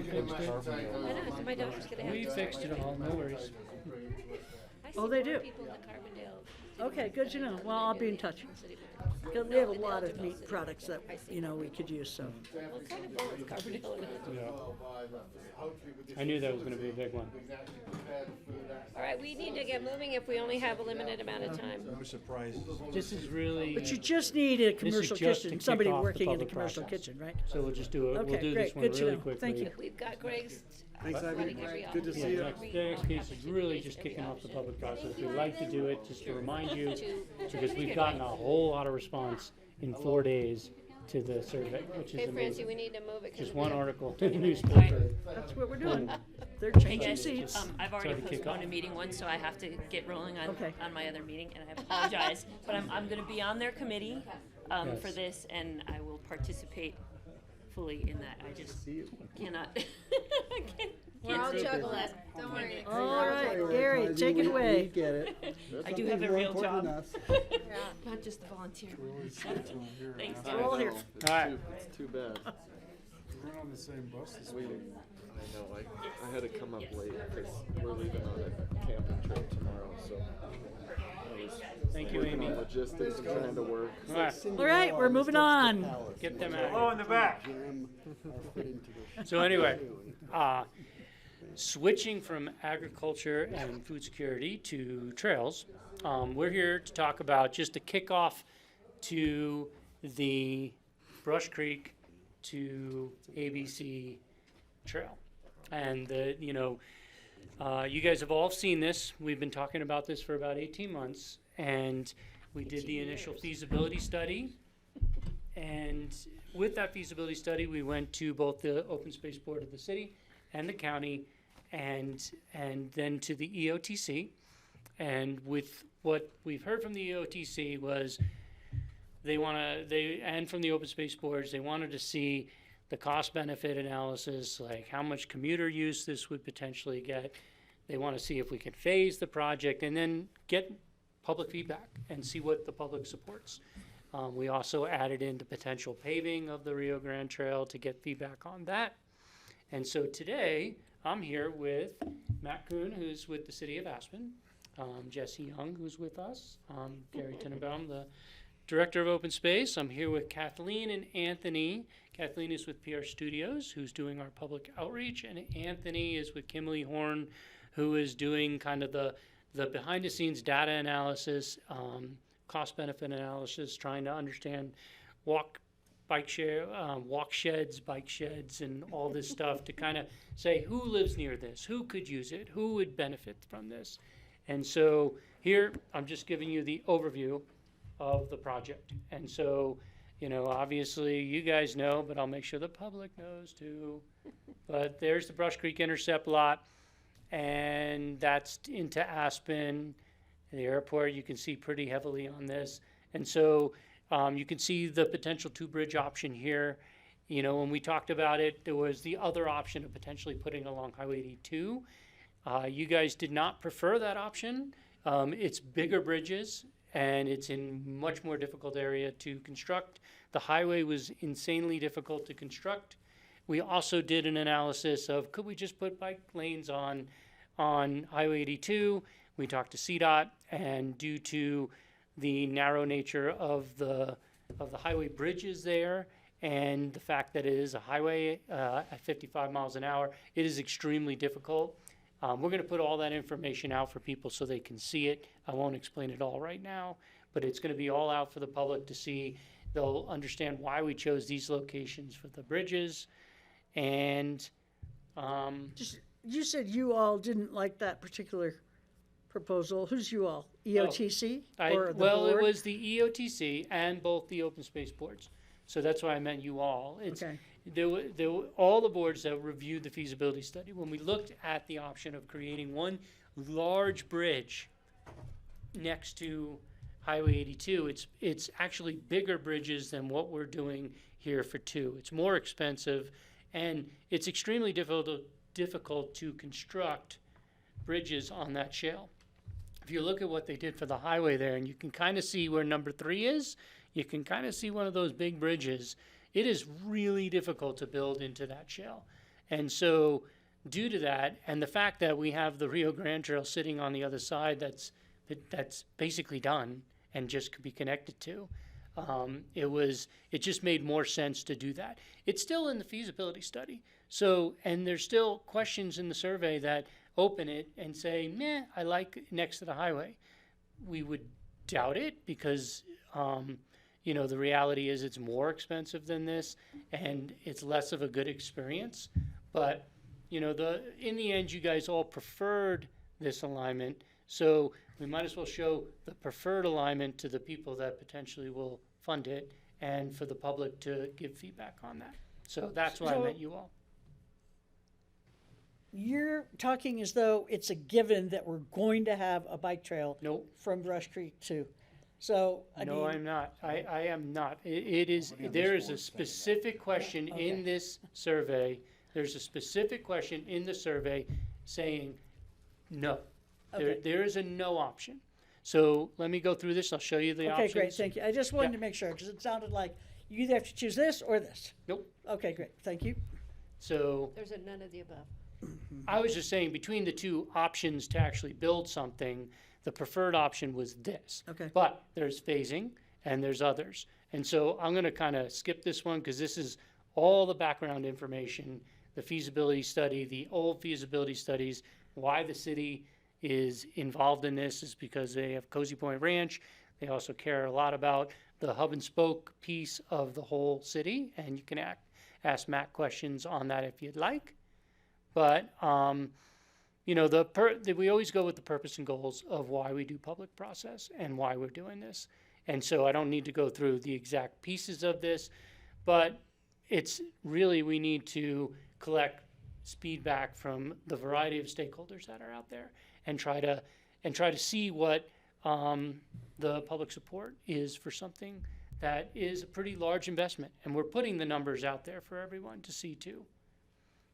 And I know, so my daughter's gonna have. We fixed it all, no worries. I Oh, see they more do? people in the Carbondale. Okay, good to know. Well, I'll be in touch. Because we have a lot of meat products that, we could use, so. What kind of bowl is Carbondale in it? I knew that was gonna be a big one. All right, we need to get moving if we only have a limited amount of time. I was surprised. This is really, But you just need a commercial just to kitchen, kick somebody off the working in a public commercial process. kitchen, right? so we'll just do it, we'll Okay, do great. this one Good to really know. quickly. Thank you. We've got Greg's. Thanks, Ivy. running every Good to office. see you. The next case is really just kicking off the public process. We like to do it just to remind you, because we've gotten a whole lot of response in 4 days to the survey, which Okay, is Francie, we amazing. need to move it. 'cause Just we one got- article in the newspaper. That's what we're doing. They're Hey changing guys, seats. I've already Sorry to kick postponed a off. meeting once, so I have to get rolling Okay. on my other meeting, and I apologize. But I'm gonna be on their committee, for Yes. this, and I will participate fully in that. I just cannot, We're all can't say juggling. that. Don't worry. All right, Gary, take it away. Get it. I do have a real job, Yeah. not just the volunteer. Thanks, We're all here. All right, It's too bad. We're on the same bus as I know, I had to come up late because we're leaving on a camping trip tomorrow, so. I was thank you, working Amy. on logistics and trying to work. All right, All right, we're moving on. get them out. in the back. So anyway, switching from agriculture and food security to trails, we're here to talk about just the kickoff to the Brush Creek to ABC Trail. And you guys have all seen this. We've been talking about this for about 18 months, and we did the initial feasibility study. And with that feasibility study, we went to both the Open Space Board of the city and the county, and then to the EOTC. And with what we've heard from the EOTC was and from the Open Space Boards, they wanted to see the cost benefit analysis, like how much commuter use this would potentially get. They want to see if we can phase the project and then get public feedback and see what the public supports. We also added in the potential paving of the Rio Grande Trail to get feedback on that. And so today, I'm here with Matt Kuhn, who's with the City of Aspen, Jesse Young, who's with us, Gary Tenenbaum, the Director of Open Space. I'm here with Kathleen and Anthony. Kathleen is with PR Studios, who's doing our public outreach, and Anthony is with Kimberly Horn, who is doing kind of the behind-the-scenes data analysis, cost-benefit analysis, trying to understand walk sheds, bike sheds, and all this stuff to kind of say who lives near this, who could use it, who would benefit from this. And so here, I'm just giving you the overview of the project. And so, obviously you guys know, but I'll make sure the public knows too. But there's the Brush Creek Intercept lot, and that's into Aspen. The airport, you can see pretty heavily on this. And so you can see the potential two-bridge option here. When we talked about it, there was the other option of potentially putting along Highway 82. You guys did not prefer that option. It's bigger bridges and it's in much more difficult area to construct. The highway was insanely difficult to construct. We also did an analysis of could we just put bike lanes on Highway 82. We talked to CDOT, and due to the narrow nature of the highway bridges there and the fact that it is a highway at 55 miles an hour, it is extremely difficult. We're going to put all that information out for people so they can see it. I won't explain it all right now, but it's going to be all out for the public to see. They'll understand why we chose these locations for the bridges. And You said you all didn't like that particular proposal. Who's you all? EOTC or the board? It was the EOTC and both the open space boards. So that's why I meant you all. Okay. There were all the boards that reviewed the feasibility study. When we looked at the option of creating one large bridge next to Highway 82, it's actually bigger bridges than what we're doing here for two. It's more expensive, and it's extremely difficult to construct bridges on that shale. If you look at what they did for the highway there, and you can kind of see where number 3 is, you can kind of see one of those big bridges. It is really difficult to build into that shale. And so due to that, and the fact that we have the Rio Grande Trail sitting on the other side that's basically done and just could be connected to, it just made more sense to do that. It's still in the feasibility study. So, and there's still questions in the survey that open it and say, meh, I like next to the highway. We would doubt it because, the reality is it's more expensive than this and it's less of a good experience. But, in the end, you guys all preferred this alignment. So we might as well show the preferred alignment to the people that potentially will fund it and for the public to give feedback on that. So that's why I meant you all. You're talking as though it's a given that we're going to have a bike trail Nope. from Brush Creek to. So, No, I'm not. I am not. There is a specific question in this survey. There's a specific question in the survey saying no. Okay. There is a no option. So let me go through this. I'll show you the options. Okay, great, thank you. I just wanted Yeah. to make sure, because it sounded like you either have to choose this or this. Nope. Okay, great, thank you. So There's a none of the above. I was just saying between the two options to actually build something, the preferred option was this. Okay. But there's phasing and there's others. And so I'm going to kind of skip this one because this is all the background information, the feasibility study, the old feasibility studies, why the city is involved in this is because they have Cozy Point Ranch. They also care a lot about the hub and spoke piece of the whole city, and you can ask Matt questions on that if you'd like. But, we always go with the purpose and goals of why we do public process and why we're doing this. And so I don't need to go through the exact pieces of this, but it's really, we need to collect feedback from the variety of stakeholders that are out there and try to see what the public support is for something that is a pretty large investment. And we're putting the numbers out there for everyone to see too.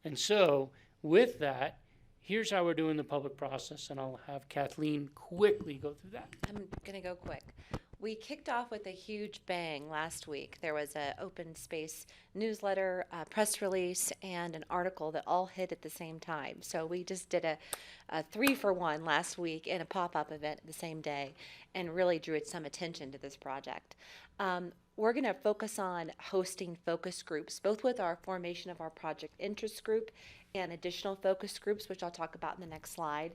And so with that, here's how we're doing the public process, and I'll have Kathleen quickly go through that. I'm going to go quick. We kicked off with a huge bang last week. There was an open space newsletter, a press release, and an article that all hit at the same time. So we just did a 3-for-1 last week in a pop-up event the same day and really drew some attention to this project. We're going to focus on hosting focus groups, both with our formation of our project interest group and additional focus groups, which I'll talk about in the next slide,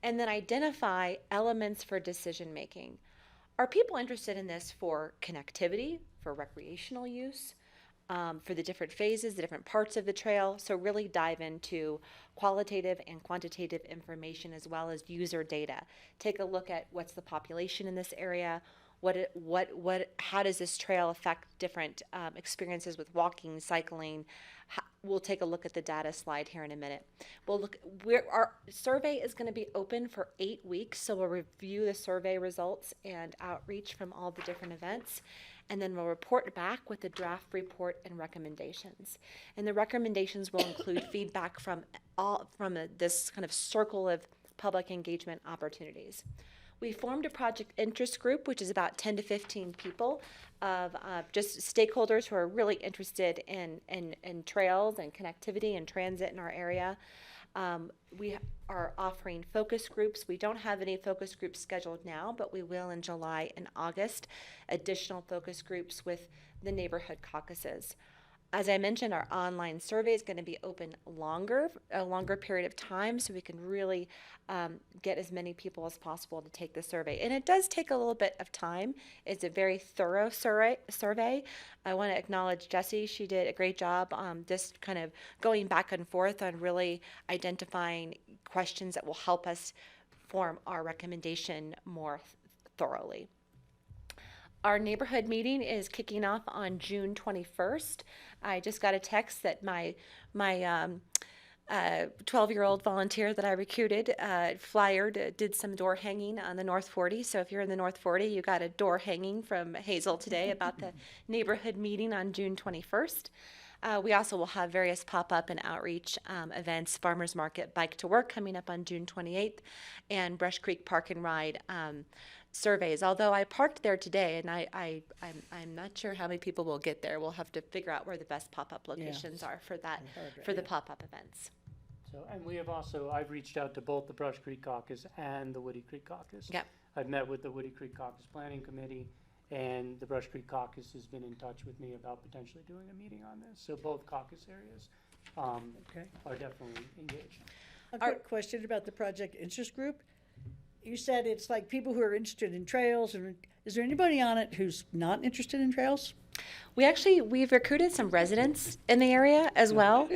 and then identify elements for decision making. Are people interested in this for connectivity, for recreational use, for the different phases, the different parts of the trail? So really dive into qualitative and quantitative information as well as user data. Take a look at what's the population in this area, how does this trail affect different experiences with walking, cycling, we'll take a look at the data slide here in a minute. Our survey is going to be open for 8 weeks, so we'll review the survey results and outreach from all the different events, and then we'll report back with the draft report and recommendations. And the recommendations will include feedback from this kind of circle of public engagement opportunities. We formed a project interest group, which is about 10 to 15 people of just stakeholders who are really interested in trails and connectivity and transit in our area. We are offering focus groups. We don't have any focus groups scheduled now, but we will in July and August, additional focus groups with the neighborhood caucuses. As I mentioned, our online survey is going to be open a longer period of time, so we can really get as many people as possible to take the survey. And it does take a little bit of time. It's a very thorough survey. I want to acknowledge Jessie. She did a great job just kind of going back and forth on really identifying questions that will help us form our recommendation more thoroughly. Our neighborhood meeting is kicking off on June 21st. I just got a text that my 12-year-old volunteer that I recruited did some door hanging on the North 40. So if you're in the North 40, you got a door hanging from Hazel today about the neighborhood meeting on June 21st. We also will have various pop-up and outreach events, Farmers Market Bike to Work coming up on June 28th, and Brush Creek Park and Ride surveys. Although I parked there today, and I'm not sure how many people will get there. We'll have to figure out where the best pop-up locations are for that, for the pop-up events. So, and we have also, I've reached out to both the Brush Creek Caucus and the Woody Creek Caucus. Yep. I've met with the Woody Creek Caucus Planning Committee, and the Brush Creek Caucus has been in touch with me about potentially doing a meeting on this. So both caucus areas are definitely engaged. A quick question about the project interest group. You said it's like people who are interested in trails, and is there anybody on it who's not interested in trails? We've recruited some residents in the area as well.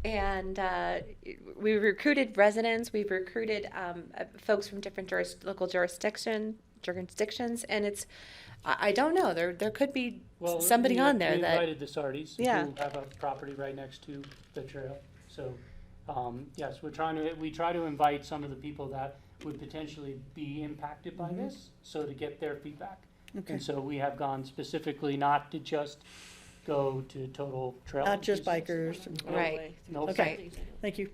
And we recruited residents, we've recruited folks from different local jurisdictions, and it's, I don't know, there could be somebody on there we that. invited the Sardis, Yeah. who have a property right next to the trail. So, yes, we try to invite some of the people that would potentially be impacted by this, so to get their feedback. Okay. And so we have gone specifically not to just go to total trail. Not just enthusiasts. bikers. Right. No. Okay, thank you.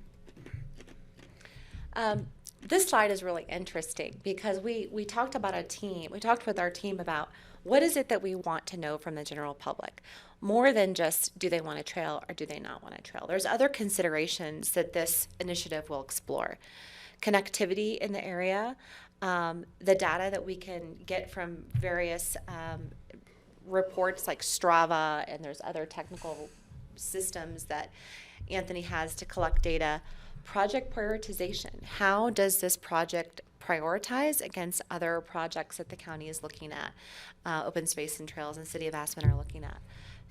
This slide is really interesting because we talked about a team. We talked with our team about what is it that we want to know from the general public, more than just do they want a trail or do they not want a trail. There's other considerations that this initiative will explore. Connectivity in the area, the data that we can get from various reports like Strava, and there's other technical systems that Anthony has to collect data. Project prioritization. How does this project prioritize against other projects that the county is looking at, open space and trails and City of Aspen are looking at?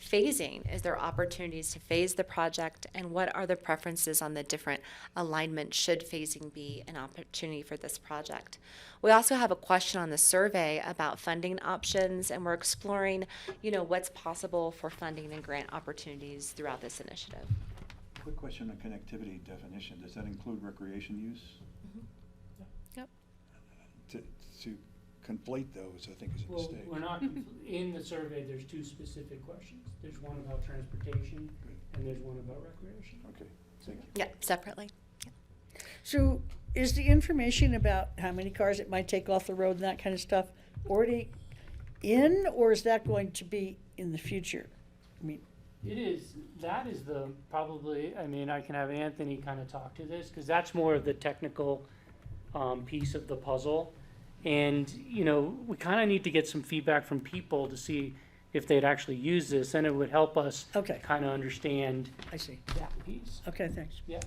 Phasing. Is there opportunities to phase the project, and what are the preferences on the different alignment should phasing be an opportunity for this project? We also have a question on the survey about funding options, and we're exploring, what's possible for funding and grant opportunities throughout this initiative. Quick question on connectivity definition. Does that include recreation use? Yep. To conflate those, I think, is a mistake. We're not, in the survey, there's two specific questions. There's one about transportation, and there's one about recreation. Okay, thank you. Yeah, separately. So is the information about how many cars it might take off the road and that kind of stuff already in, or is that going to be in the future? I mean, That is probably, I can have Anthony kind of talk to this, because that's more of the technical piece of the puzzle. And, we kind of need to get some feedback from people to see if they'd actually use this, and it would help us kind of understand I see. that piece. Okay, thanks. Yeah.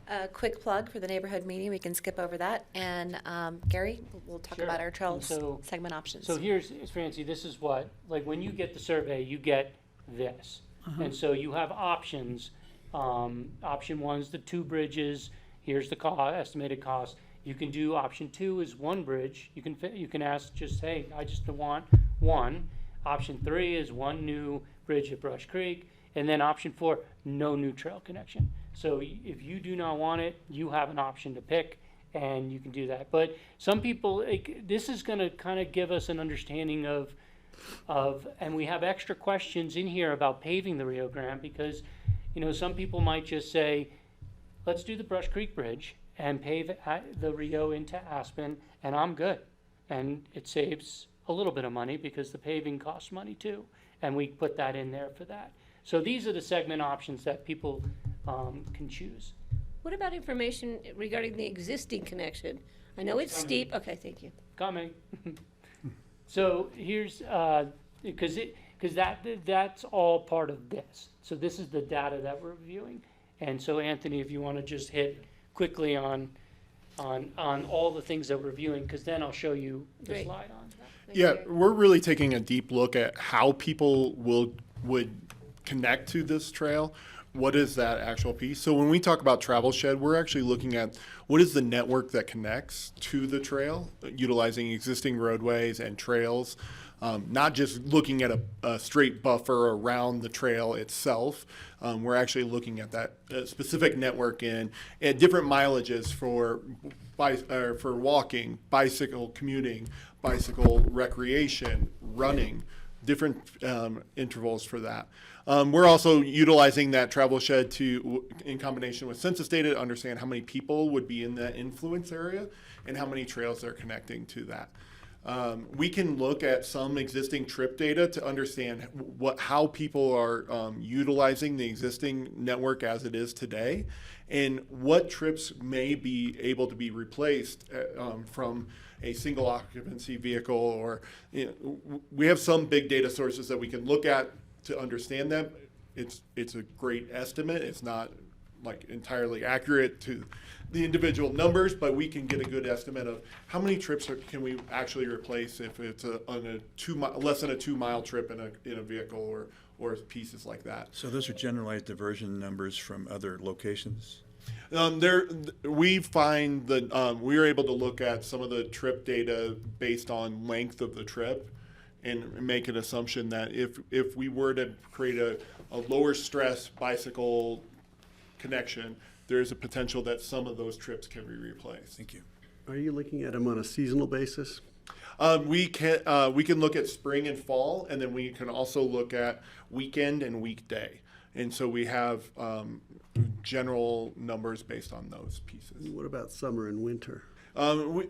A quick plug for the neighborhood meeting. We can skip over that. And Gary, we'll talk Sure. about our trails So- segment options. So here's, Francie, this is what, when you get the survey, you get this. And so you have options. Option 1's the 2 bridges. Here's the estimated cost. You can do option 2 is 1 bridge. You can ask just, hey, I just want 1. Option 3 is 1 new bridge at Brush Creek, And then option 4, no new trail connection. So if you do not want it, you have an option to pick, and you can do that. But some people, this is going to kind of give us an understanding of, and we have extra questions in here about paving the Rio Grande, because, some people might just say, let's do the Brush Creek Bridge and pave the Rio into Aspen, and I'm good. And it saves a little bit of money because the paving costs money too. And we put that in there for that. So these are the segment options that people can choose. What about information regarding the existing connection? I know it's steep. Okay, thank you. Coming. So here's, because that's all part of this. So this is the data that we're reviewing. And so Anthony, if you want to just hit quickly on all the things that we're reviewing, because then I'll show you the Great. slide on that. Yeah, we're really taking a deep look at how people would connect to this trail. What is that actual piece? So when we talk about travel shed, we're actually looking at what is the network that connects to the trail, utilizing existing roadways and trails, not just looking at a straight buffer around the trail itself. We're actually looking at that specific network at different mileages for walking, bicycle commuting, bicycle recreation, running, different intervals for that. We're also utilizing that travel shed in combination with census data to understand how many people would be in that influence area and how many trails they're connecting to that. We can look at some existing trip data to understand how people are utilizing the existing network as it is today, and what trips may be able to be replaced from a single occupancy vehicle, or we have some big data sources that we can look at to understand them. It's a great estimate. It's not like entirely accurate to the individual numbers, but we can get a good estimate of how many trips can we actually replace if it's less than a 2-mile trip in a vehicle or pieces like that. So those are generalized diversion numbers from other locations? We find that we are able to look at some of the trip data based on length of the trip and make an assumption that if we were to create a lower stress bicycle connection, there's a potential that some of those trips can be replaced. Thank you. Are you looking at them on a seasonal basis? We can look at spring and fall, and then we can also look at weekend and weekday. And so we have general numbers based on those pieces. What about summer and winter?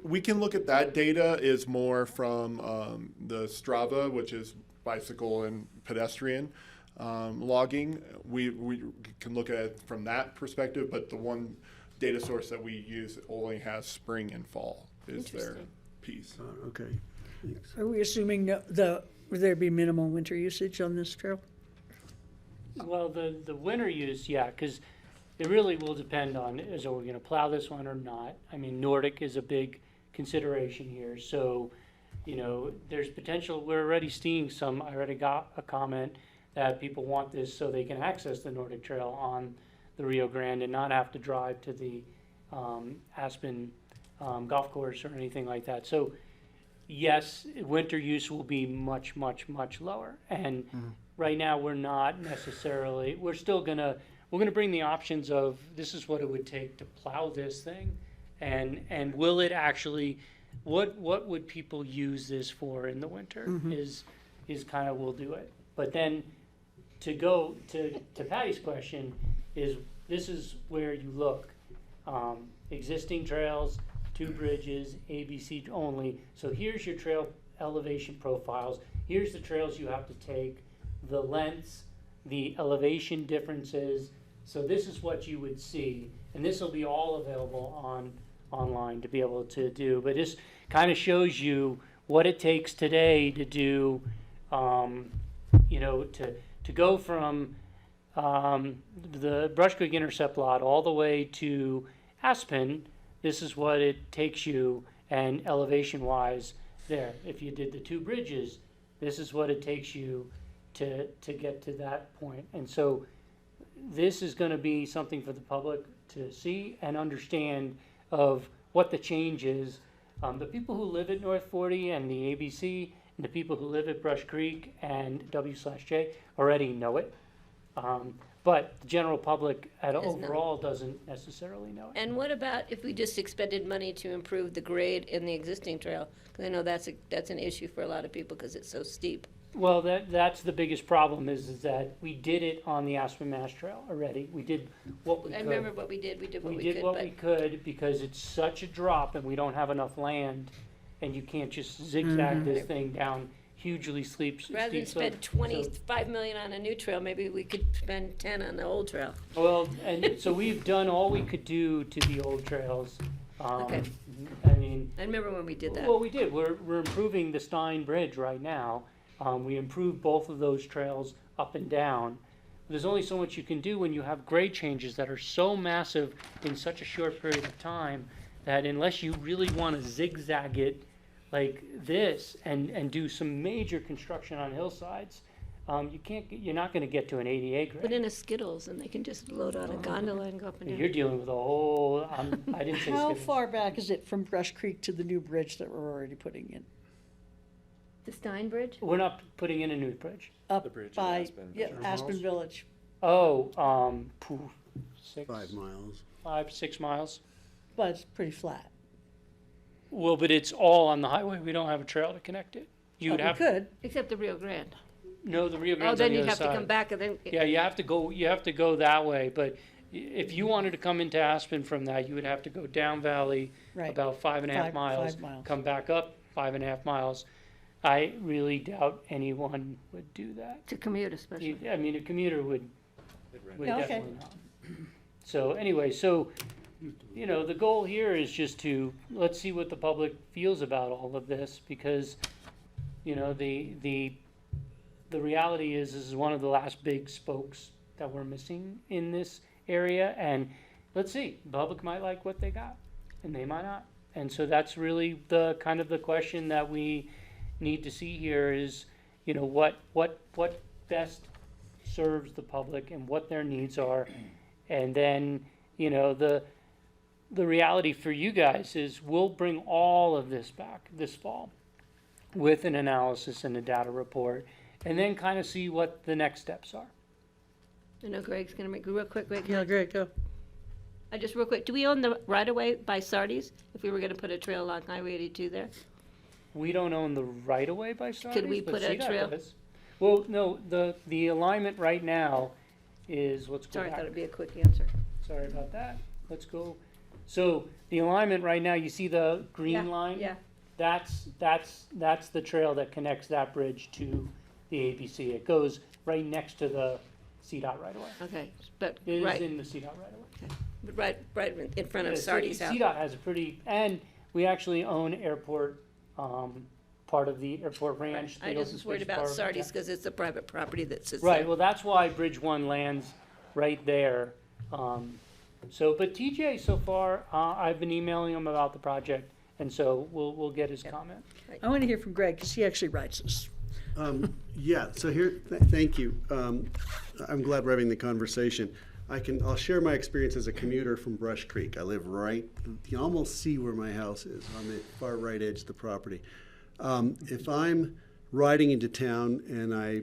We can look at that data is more from the Strava, which is bicycle and pedestrian logging. We can look at it from that perspective, but the one data source that we use only has spring and fall is their piece. Okay, thanks. Are we assuming would there be minimal winter usage on this trail? Well, the winter use, yeah, because it really will depend on, are we going to plow this one or not? I mean, Nordic is a big consideration here. So, there's potential. We're already seeing I already got a comment that people want this so they can access the Nordic Trail on the Rio Grande and not have to drive to the Aspen golf course or anything like that. So, yes, winter use will be much, much, much lower. And right now, we're not necessarily. We're going to bring the options of this is what it would take to plow this thing, and will it actually, what would people use this for in the winter is kind of, we'll do it. But then to go to Patty's question this is where you look, existing trails, 2 bridges, ABC only. So here's your trail elevation profiles. Here's the trails you have to take, the lengths, the elevation differences. So this is what you would see, and this will be all available online to be able to do. But this kind of shows you what it takes today to do, to go from the Brush Creek Intercept lot all the way to Aspen. This is what it takes you, and elevation-wise there. If you did the 2 bridges, this is what it takes you to get to that point. And so this is going to be something for the public to see and understand of what the change is. The people who live at North 40 and the ABC, and the people who live at Brush Creek and W/J already know it. But the general public overall doesn't necessarily know it. And what about if we just expended money to improve the grade in the existing trail? Because I know that's an issue for a lot of people because it's so steep. Well, that's the biggest problem is that we did it on the Aspen Mass Trail already. We did what we could. I remember what we did. We did what we We could. did what we could because it's such a drop and we don't have enough land and you can't just zigzag this thing down hugely steep. Rather than steep spend slope. 25 million on a new trail, maybe we could spend 10 on the old trail. Well, and so we've done all we could do to the old trails. Okay. I mean, I remember when we did that. well, we did. We're improving the Stein Bridge right now. We improved both of those trails up and down. There's only so much you can do when you have grade changes that are so massive in such a short period of time that unless you really want to zigzag it like this and do some major construction on hillsides, you're not going to get to an 88 grade. Put in a Skittles and they can just load on a gondola and go up and down. You're dealing with a whole, I didn't say How Skittles. far back is it from Brush Creek to the new bridge that we're already putting in? The Stein Bridge? We're not putting in a new bridge. Up The bridge at by, Aspen yeah, Village. Aspen Village. Oh, 5 miles. 5-6 miles. But it's pretty flat. Well, but it's all on the highway. We don't have a trail to connect it. You would But we have, could. Except the Rio Grande. no, the Rio Oh, Grande's on then the you'd other have to come side. back and then. Yeah, you have to go that way, but if you wanted to come into Aspen from that, you would have to go down valley Right. about 5.5 miles, 5 miles. come back up 5.5 miles. I really doubt anyone would do that. To commute especially. I mean, a commuter would Yeah, okay. definitely not. So anyway, the goal here is just to, let's see what the public feels about all of this, because, the reality is, this is one of the last big spokes that we're missing in this area, and let's see, the public might like what they got, and they might not. And so that's really the kind of the question that we need to see here is, what best serves the public and what their needs are. And then, the reality for you guys is we'll bring all of this back this fall with an analysis and a data report, and then kind of see what the next steps are. I know Greg's gonna make, real quick, Greg. Yeah, great, go. Just real quick, do we own the right of way by Sardis? If we were gonna put a trail along Highway 82 there? We don't own the right of way by Sardis, Could we but put a CDOT trail- does. Well, no, the alignment right now is, let's go Sorry, I back. thought it'd be a quick answer. Sorry about that. Let's go. So the alignment right now, you see the green line? Yeah. That's the trail that connects that bridge to the ABC. It goes right next to the CDOT right away. Okay, but, It is right, in the CDOT right away. but right in front of Yeah, so Sardis house. CDOT has a pretty, and we actually own airport, part of the airport ranch. I the just open was worried space about park. Sardis because it's a private property that sits Right, there. well, that's why Bridge 1 lands right there. But TJ, so far, I've been emailing him about the project, and so we'll get his comment. I want to hear from Greg, because he actually writes this. Yeah, so here, thank you. I'm glad we're having the conversation. I'll share my experience as a commuter from Brush Creek. I live right, you can almost see where my house is, on the far right edge of the property. If I'm riding into town and I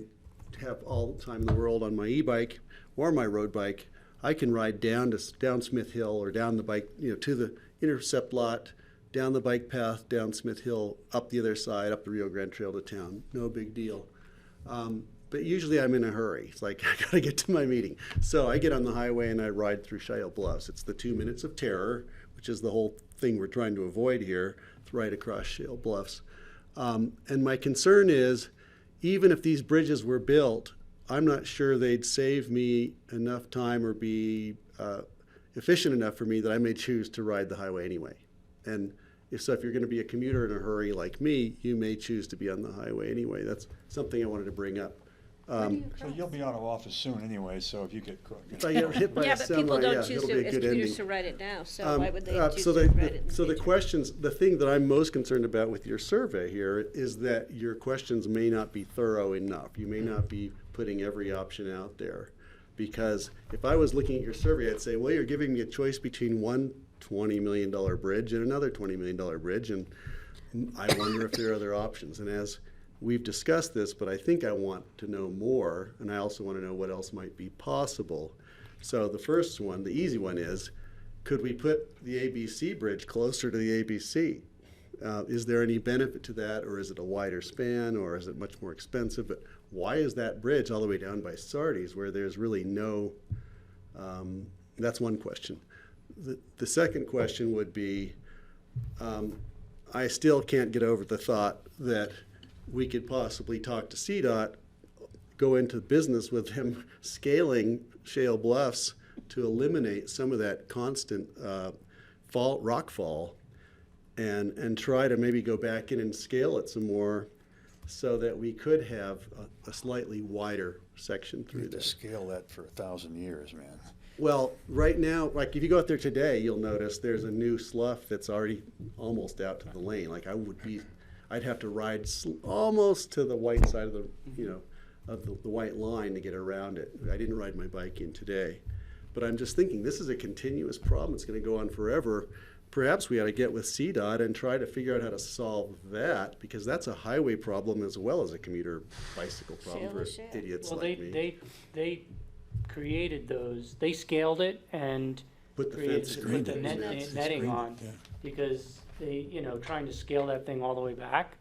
have all the time in the world on my e-bike or my road bike, I can ride down Smith Hill or down the bike, to the intercept lot, down the bike path, down Smith Hill, up the other side, up the Rio Grande Trail to town. No big deal. But usually I'm in a hurry. It's like, I gotta get to my meeting. So I get on the highway and I ride through Shale Bluffs. It's the 2 minutes of terror, which is the whole thing we're trying to avoid here. It's right across Shale Bluffs. And my concern is, even if these bridges were built, I'm not sure they'd save me enough time or be efficient enough for me that I may choose to ride the highway anyway. And if you're going to be a commuter in a hurry like me, you may choose to be on the highway anyway. That's something I wanted to bring up. So you'll be out of office soon anyway, so if you get caught. If I get hit by Yeah, a but semi, people don't yeah, choose it'll be to, a as good commuters ending. to write it now, so why would they choose So to write it in the so the future? questions, the thing that I'm most concerned about with your survey here is that your questions may not be thorough enough. You may not be putting every option out there. Because if I was looking at your survey, I'd say, well, you're giving me a choice between one $20 million bridge and another $20 million bridge, and I wonder if there are other options. And as we've discussed this, but I think I want to know more, and I also want to know what else might be possible. So the first one, the easy one is, could we put the ABC bridge closer to the ABC? Is there any benefit to that, or is it a wider span, or is it much more expensive? But why is that bridge all the way down by Sardi's where there's really no, that's one question. The second question would be, I still can't get over the thought that we could possibly talk to CDOT, go into business with them scaling Shale Bluffs to eliminate some of that constant rock fall, and try to maybe go back in and scale it some more so that we could have a slightly wider section through there. Scale that for 1,000 years, man. Well, right now, like if you go out there today, you'll notice there's a new slough that's already almost out to the lane. Like I'd have to ride almost to the white side of the, of the white line to get around it. I didn't ride my bike in today. But I'm just thinking, this is a continuous problem. It's going to go on forever. Perhaps we ought to get with CDOT and try to figure out how to solve that, because that's a highway problem as well as a commuter bicycle problem for idiots like me. They created those, they scaled it and Put the created, fence put the netting on, because they, trying to scale that thing all the way back.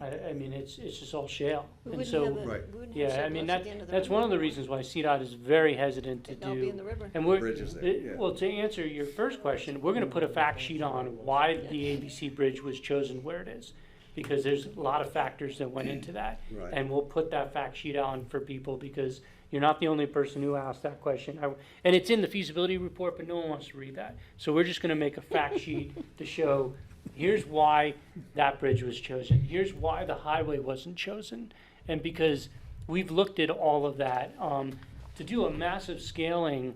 I mean, it's just all shale. And so, yeah, I mean, that's one of the reasons why CDOT is very hesitant to do. And well, to answer your first question, we're gonna put a fact sheet on why the ABC bridge was chosen where it is, because there's a lot of factors that went into that. Right. And we'll put that fact sheet on for people, because you're not the only person who asked that question. And it's in the feasibility report, but no one wants to read that. So we're just gonna make a fact sheet to show, here's why that bridge was chosen. Here's why the highway wasn't chosen. And because we've looked at all of that, to do a massive scaling,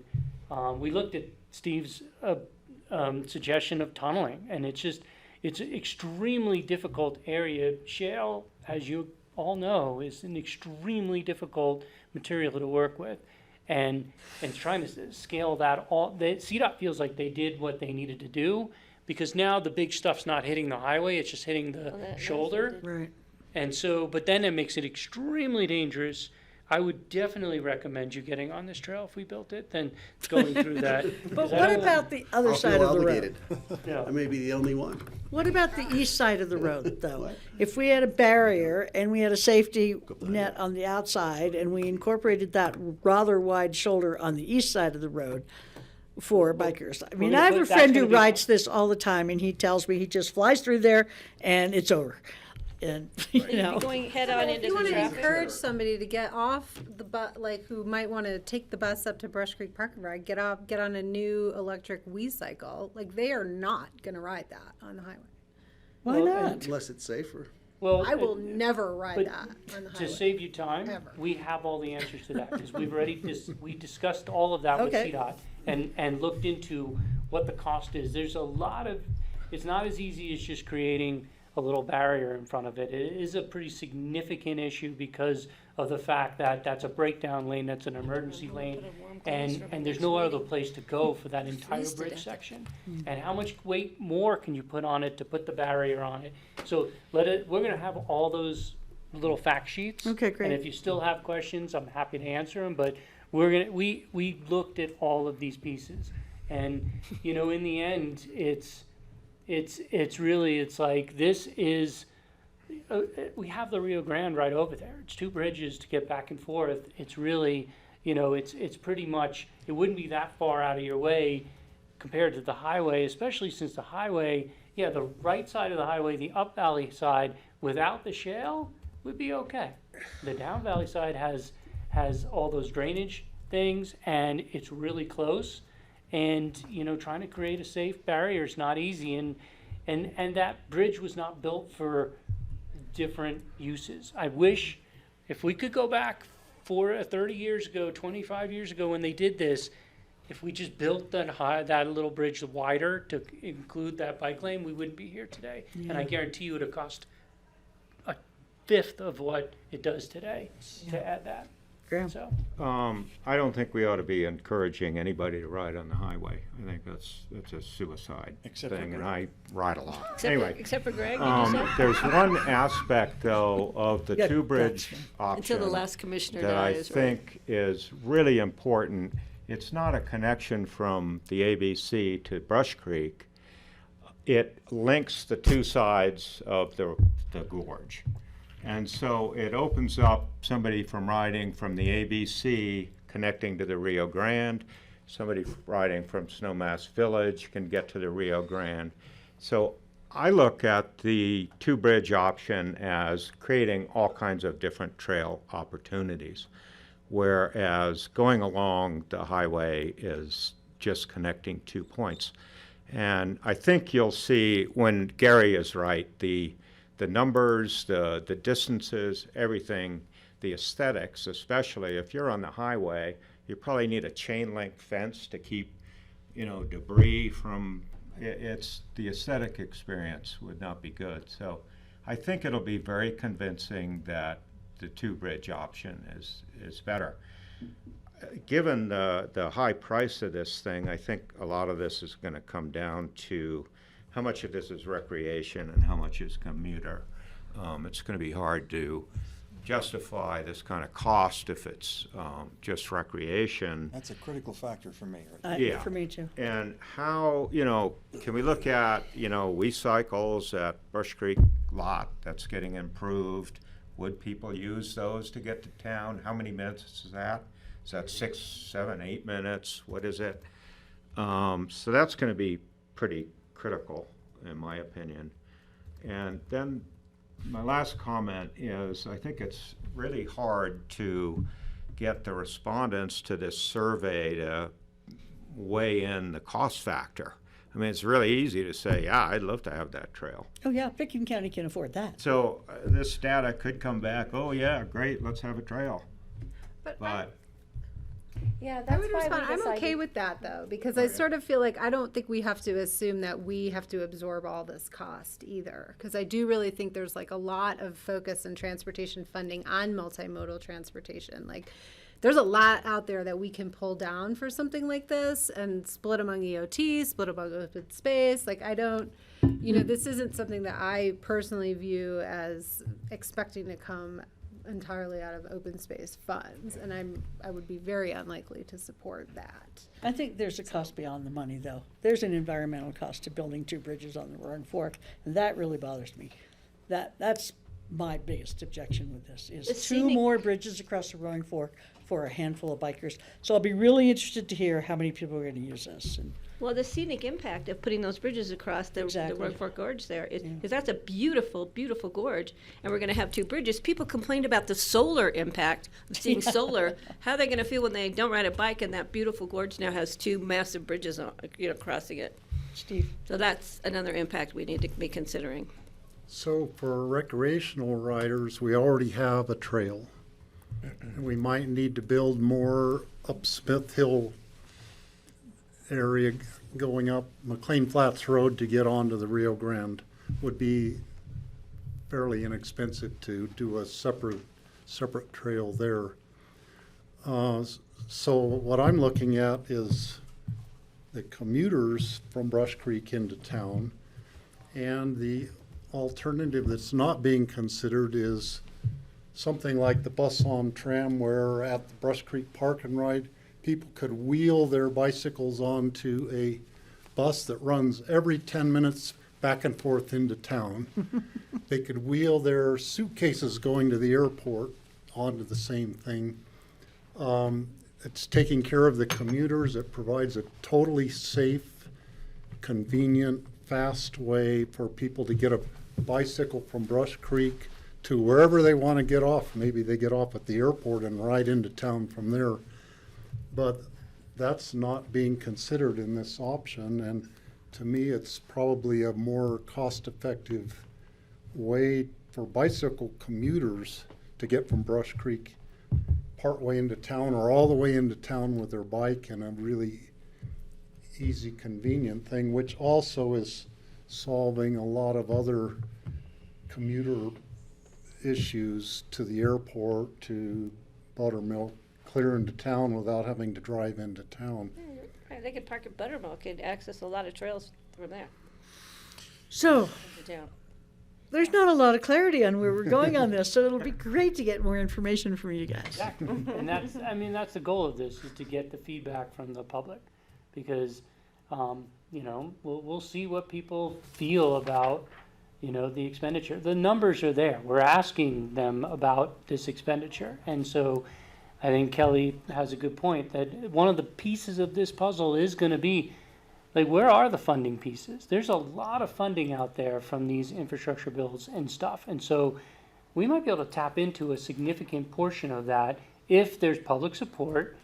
we looked at Steve's suggestion of tunneling, and it's an extremely difficult area. Shale, as you all know, is an extremely difficult material to work with. And trying to scale that CDOT feels like they did what they needed to do, because now the big stuff's not hitting the highway, it's just hitting the shoulder. Right. And so, but then it makes it extremely dangerous. I would definitely recommend you getting on this trail if we built it, then going through that. But what about the other side of the road? I may be the only one. What about the east side of the road, though? If we had a barrier and we had a safety net on the outside and we incorporated that rather wide shoulder on the east side of the road for bikers. I mean, I have a friend who rides this all the time, and he tells me he just flies through there and it's over. And, Going head on into the traffic. If you want to encourage somebody to get off the bus, like who might want to take the bus up to Brush Creek Park and Ride, get on a new electric cycle, like they are not going to ride that on the highway. Why not? Unless it's safer. Well, I will never ride that on the highway. To save you time, we have all the answers to that, because we've already, we discussed all of that with CDOT and looked into what the cost is. There's a lot of, it's not as easy as just creating a little barrier in front of it. It is a pretty significant issue because of the fact that that's a breakdown lane, that's an emergency lane, and there's no other place to go for that entire bridge section. And how much weight more can you put on it to put the barrier on it? So we're gonna have all those little fact sheets. Okay, great. And if you still have questions, I'm happy to answer them, but we looked at all of these pieces. And, in the end, it's really, it's like, this is, we have the Rio Grande right over there. It's 2 bridges to get back and forth. It's really, it's pretty much, it wouldn't be that far out of your way compared to the highway, especially since the highway, the right side of the highway, the up valley side, without the shale, would be okay. The down valley side has all those drainage things, and it's really close. And, trying to create a safe barrier is not easy. And that bridge was not built for different uses. I wish, if we could go back 30 years ago, 25 years ago when they did this, if we just built that little bridge wider to include that bike lane, we wouldn't be here today. Yeah. And I guarantee you it would have cost 1/5 of what it does today to add that. Graham? So, I don't think we ought to be encouraging anybody to ride on the highway. I think that's a suicide Except for thing, and Greg. I ride a lot. Except Anyway, for, except for Greg, did you say? there's one aspect, though, of the Yeah, two-bridge that's option Until the last commissioner that I dies, right? think is really important. It's not a connection from the ABC to Brush Creek. It links the two sides of the gorge. And so it opens up somebody from riding from the ABC connecting to the Rio Grande. Somebody riding from Snowmass Village can get to the Rio Grande. So I look at the two-bridge option as creating all kinds of different trail opportunities, whereas going along the highway is just connecting 2 points. And I think you'll see when Gary is right, the numbers, the distances, everything, the aesthetics, especially if you're on the highway, you probably need a chain link fence to keep, debris from, it's the aesthetic experience would not be good. So I think it'll be very convincing that the two-bridge option is better. Given the high price of this thing, I think a lot of this is going to come down to how much of this is recreation and how much is commuter. It's going to be hard to justify this kind of cost if it's just recreation. That's a critical factor for me, right? Yeah. For me too. And how, can we look at, we cycles at Brush Creek lot that's getting improved. Would people use those to get to town? How many minutes is that? Is that 6, 7, 8 minutes? What is it? So that's going to be pretty critical, in my opinion. And then my last comment is I think it's really hard to get the respondents to this survey to weigh in the cost factor. I mean, it's really easy to say, yeah, I'd love to have that trail. Oh, yeah, Pickens County can afford that. So this data could come back, oh, yeah, great, let's have a trail. But Yeah, I that's would why respond. we I'm decided. okay with that though, because I sort of feel like I don't think we have to assume that we have to absorb all this cost either. Because I do really think there's like a lot of focus and transportation funding on multimodal transportation. Like there's a lot out there that we can pull down for something like this and split among EOT, split among open space. Like I don't, this isn't something that I personally view as expecting to come entirely out of open space funds, and I would be very unlikely to support that. I think there's a cost beyond the money, though. There's an environmental cost to building 2 bridges on the Roaring Fork, and that really bothers me. That's my biggest objection with this, is The 2 scenic- more bridges across the Roaring Fork for a handful of bikers. So I'll be really interested to hear how many people are going to use this. And Well, the scenic impact of putting those bridges across the Exactly. Roaring Fork Gorge there, Yeah. because that's a beautiful, beautiful gorge, and we're going to have 2 bridges. People complained about the solar impact of seeing solar. How are they going to feel when they don't ride a bike and that beautiful gorge now has 2 massive bridges on, crossing it? Steve? So that's another impact we need to be considering. So for recreational riders, we already have a trail. We might need to build more up Smith Hill area going up McLean Flats Road to get onto the Rio Grande. Would be fairly inexpensive to do a separate trail there. So what I'm looking at is the commuters from Brush Creek into town, and the alternative that's not being considered is something like the bus on tram, where at the Brush Creek Park and Ride, people could wheel their bicycles onto a bus that runs every 10 minutes back and forth into town. They could wheel their suitcases going to the airport onto the same thing. It's taking care of the commuters. It provides a totally safe, convenient, fast way for people to get a bicycle from Brush Creek to wherever they want to get off. Maybe they get off at the airport and ride into town from there. But that's not being considered in this option, and to me, it's probably a more cost-effective way for bicycle commuters to get from Brush Creek partway into town or all the way into town with their bike, and a really easy, convenient thing, which also is solving a lot of other commuter issues to the airport, to buttermilk clear into town without having to drive into town. Right, they could park at Buttermilk and access a lot of trails from there. So, to town. there's not a lot of clarity on where we're going on this, so it'll be great to get more information from you guys. Exactly. And that's, I mean, that's the goal of this, is to get the feedback from the public. Because, you know, we'll see what people feel about, you know, the expenditure. The numbers are there. We're asking them about this expenditure. And so I think Kelly has a good point that one of the pieces of this puzzle is going to be, like, where are the funding pieces? There's a lot of funding out there from these infrastructure bills and stuff. And so we might be able to tap into a significant portion of that if there's public support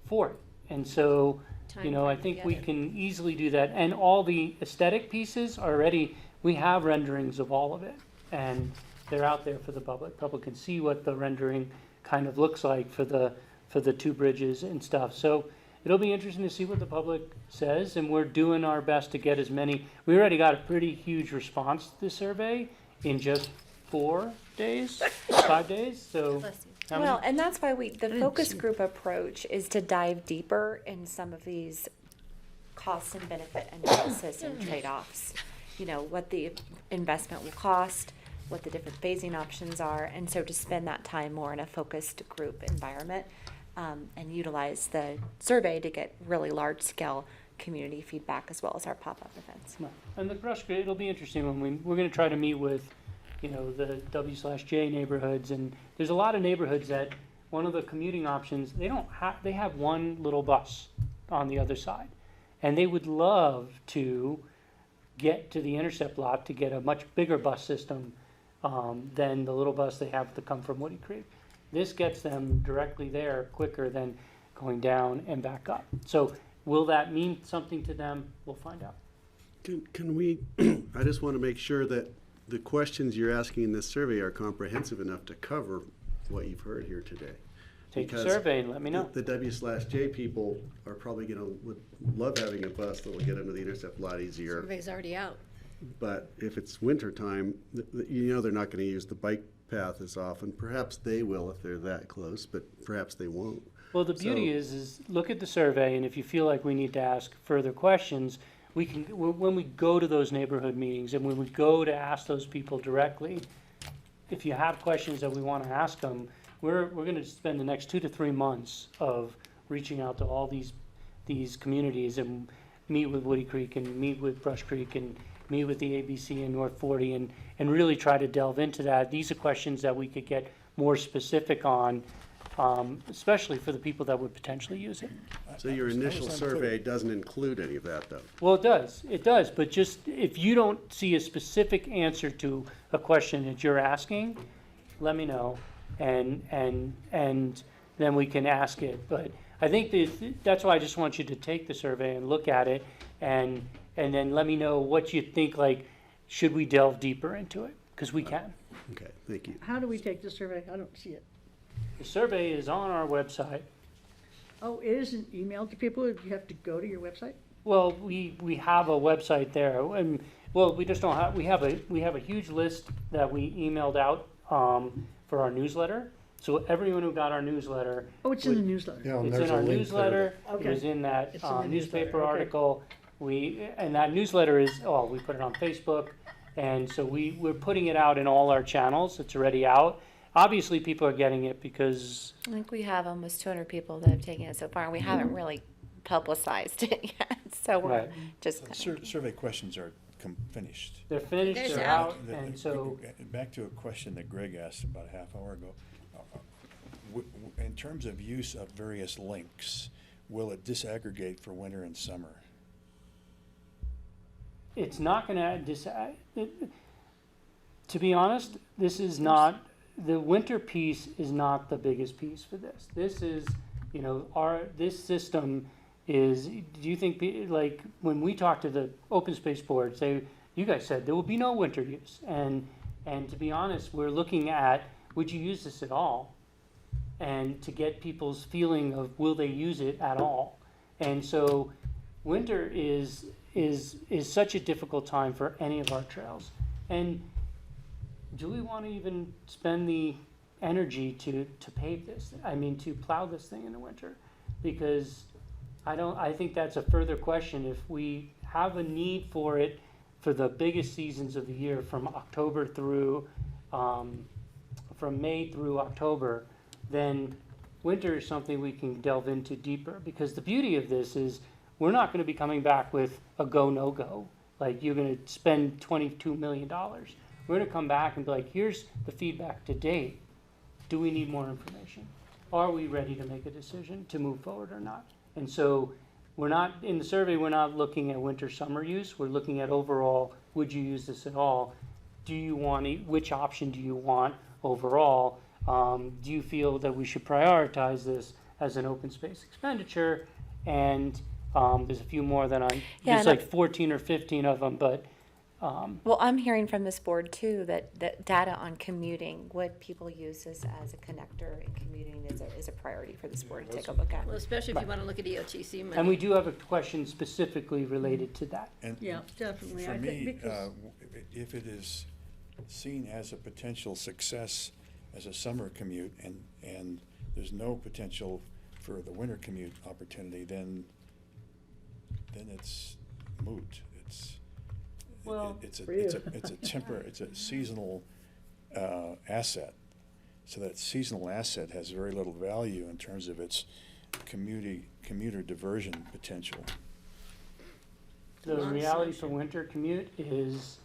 for it. And so, you know, I think we can easily do that. And all the aesthetic pieces are already, we have renderings of all of it. And they're out there for the public. Public can see what the rendering kind of looks like for the two bridges and stuff. So it'll be interesting to see what the public says, and we're doing our best to get as many. We already got a pretty huge response to the survey in just 4 days, 5 days, so. how many? Well, and that's why the focus group approach is to dive deeper in some of these cost and benefit analysis and trade-offs. You know, what the investment will cost, what the different phasing options are, and so to spend that time more in a focused group environment, and utilize the survey to get really large-scale community feedback as well as our pop-up events. And the brush grid, it'll be interesting when we're gonna try to meet with, you know, the W/J neighborhoods, and there's a lot of neighborhoods that one of the commuting options, they have one little bus on the other side. And they would love to get to the intercept lot to get a much bigger bus system than the little bus they have to come from Woody Creek. This gets them directly there quicker than going down and back up. So will that mean something to them? We'll find out. Can we, I just want to make sure that the questions you're asking in this survey are comprehensive enough to cover what you've heard here today. Take the Because survey and let me know. The W/J people are probably would love having a bus that will get them to the intercept a lot easier. Survey's already out. But if it's winter time, you know they're not going to use the bike path as often. Perhaps they will if they're that close, but perhaps they won't. Well, the beauty is look at the survey, and if you feel like we need to ask further questions, we can, when we go to those neighborhood meetings and when we go to ask those people directly, if you have questions that we want to ask them, we're going to spend the next 2 to 3 months of reaching out to all these communities and meet with Woody Creek and meet with Brush Creek and meet with the ABC in North 40 and really try to delve into that. These are questions that we could get more specific on, especially for the people that would potentially use it. So your initial survey doesn't include any of that, though? Well, it does, but just if you don't see a specific answer to a question that you're asking, let me know, and then we can ask it. But I think that's why I just want you to take the survey and look at it, and then let me know what you think, like, should we delve deeper into it? Because we can. Okay, thank you. How do we take the survey? I don't see it. The survey is on our website. Oh, it isn't emailed to people? You have to go to your website? Well, we have a website there, and, well, we just don't have, we have a huge list that we emailed out for our newsletter. So everyone who got our newsletter. Oh, it's in the newsletter. Yeah, and It's there's in a our link newsletter, there. it was in that It's in the newsletter, newspaper okay. article. And that newsletter is, we put it on Facebook, and so we're putting it out in all our channels. It's already out. Obviously, people are getting it because. I think we have almost 200 people that have taken it so far, and we haven't really publicized it yet. So we're Right. just Survey questions are finished. They're finished, There's they're out. out, and so. Back to a question that Greg asked about a half hour ago. In terms of use of various links, will it disaggregate for winter and summer? It's not gonna to be honest, this is not, the winter piece is not the biggest piece for this. This is, you know, this system is, do you think, like, when we talked to the open space boards, you guys said there will be no winter use. And to be honest, we're looking at, would you use this at all? And to get people's feeling of, will they use it at all? And so winter is such a difficult time for any of our trails. And do we want to even spend the energy to pave this, to plow this thing in the winter. Because I think that's a further question. If we have a need for it for the biggest seasons of the year, from May through October, then winter is something we can delve into deeper. Because the beauty of this is we're not going to be coming back with a go, no go. Like, you're going to spend $22 million. We're going to come back and be like, here's the feedback to date. Do we need more information? Are we ready to make a decision to move forward or not? And so we're not, in the survey, we're not looking at winter, summer use. We're looking at overall, would you use this at all? Do you want, which option do you want overall? Do you feel that we should prioritize this as an open space expenditure? And there's a few more that there's like 14 or 15 of them, but. Well, I'm hearing from this board too, that data on commuting, what people use as a connector in commuting is a priority for this board to take a look at. Well, especially if you want to look at EOTC money. And we do have a question specifically related to that. And Yeah, definitely. for I think me, because- if it is seen as a potential success as a summer commute and there's no potential for the winter commute opportunity, then it's moot. It's a seasonal asset. So that seasonal asset has very little value in terms of its commuter diversion potential. The reality for winter commute is,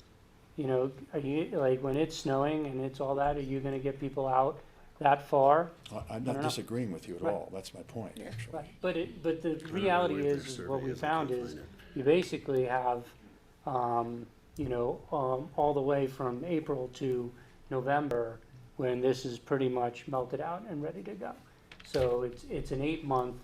are you, like, when it's snowing and it's all that, are you gonna get people out that far? I'm I not don't know. disagreeing with you at Right. all. That's my point, actually. Right, but the reality is what we found is, you basically have, all the way from April to November, when this is pretty much melted out and ready to go. So it's an 8-month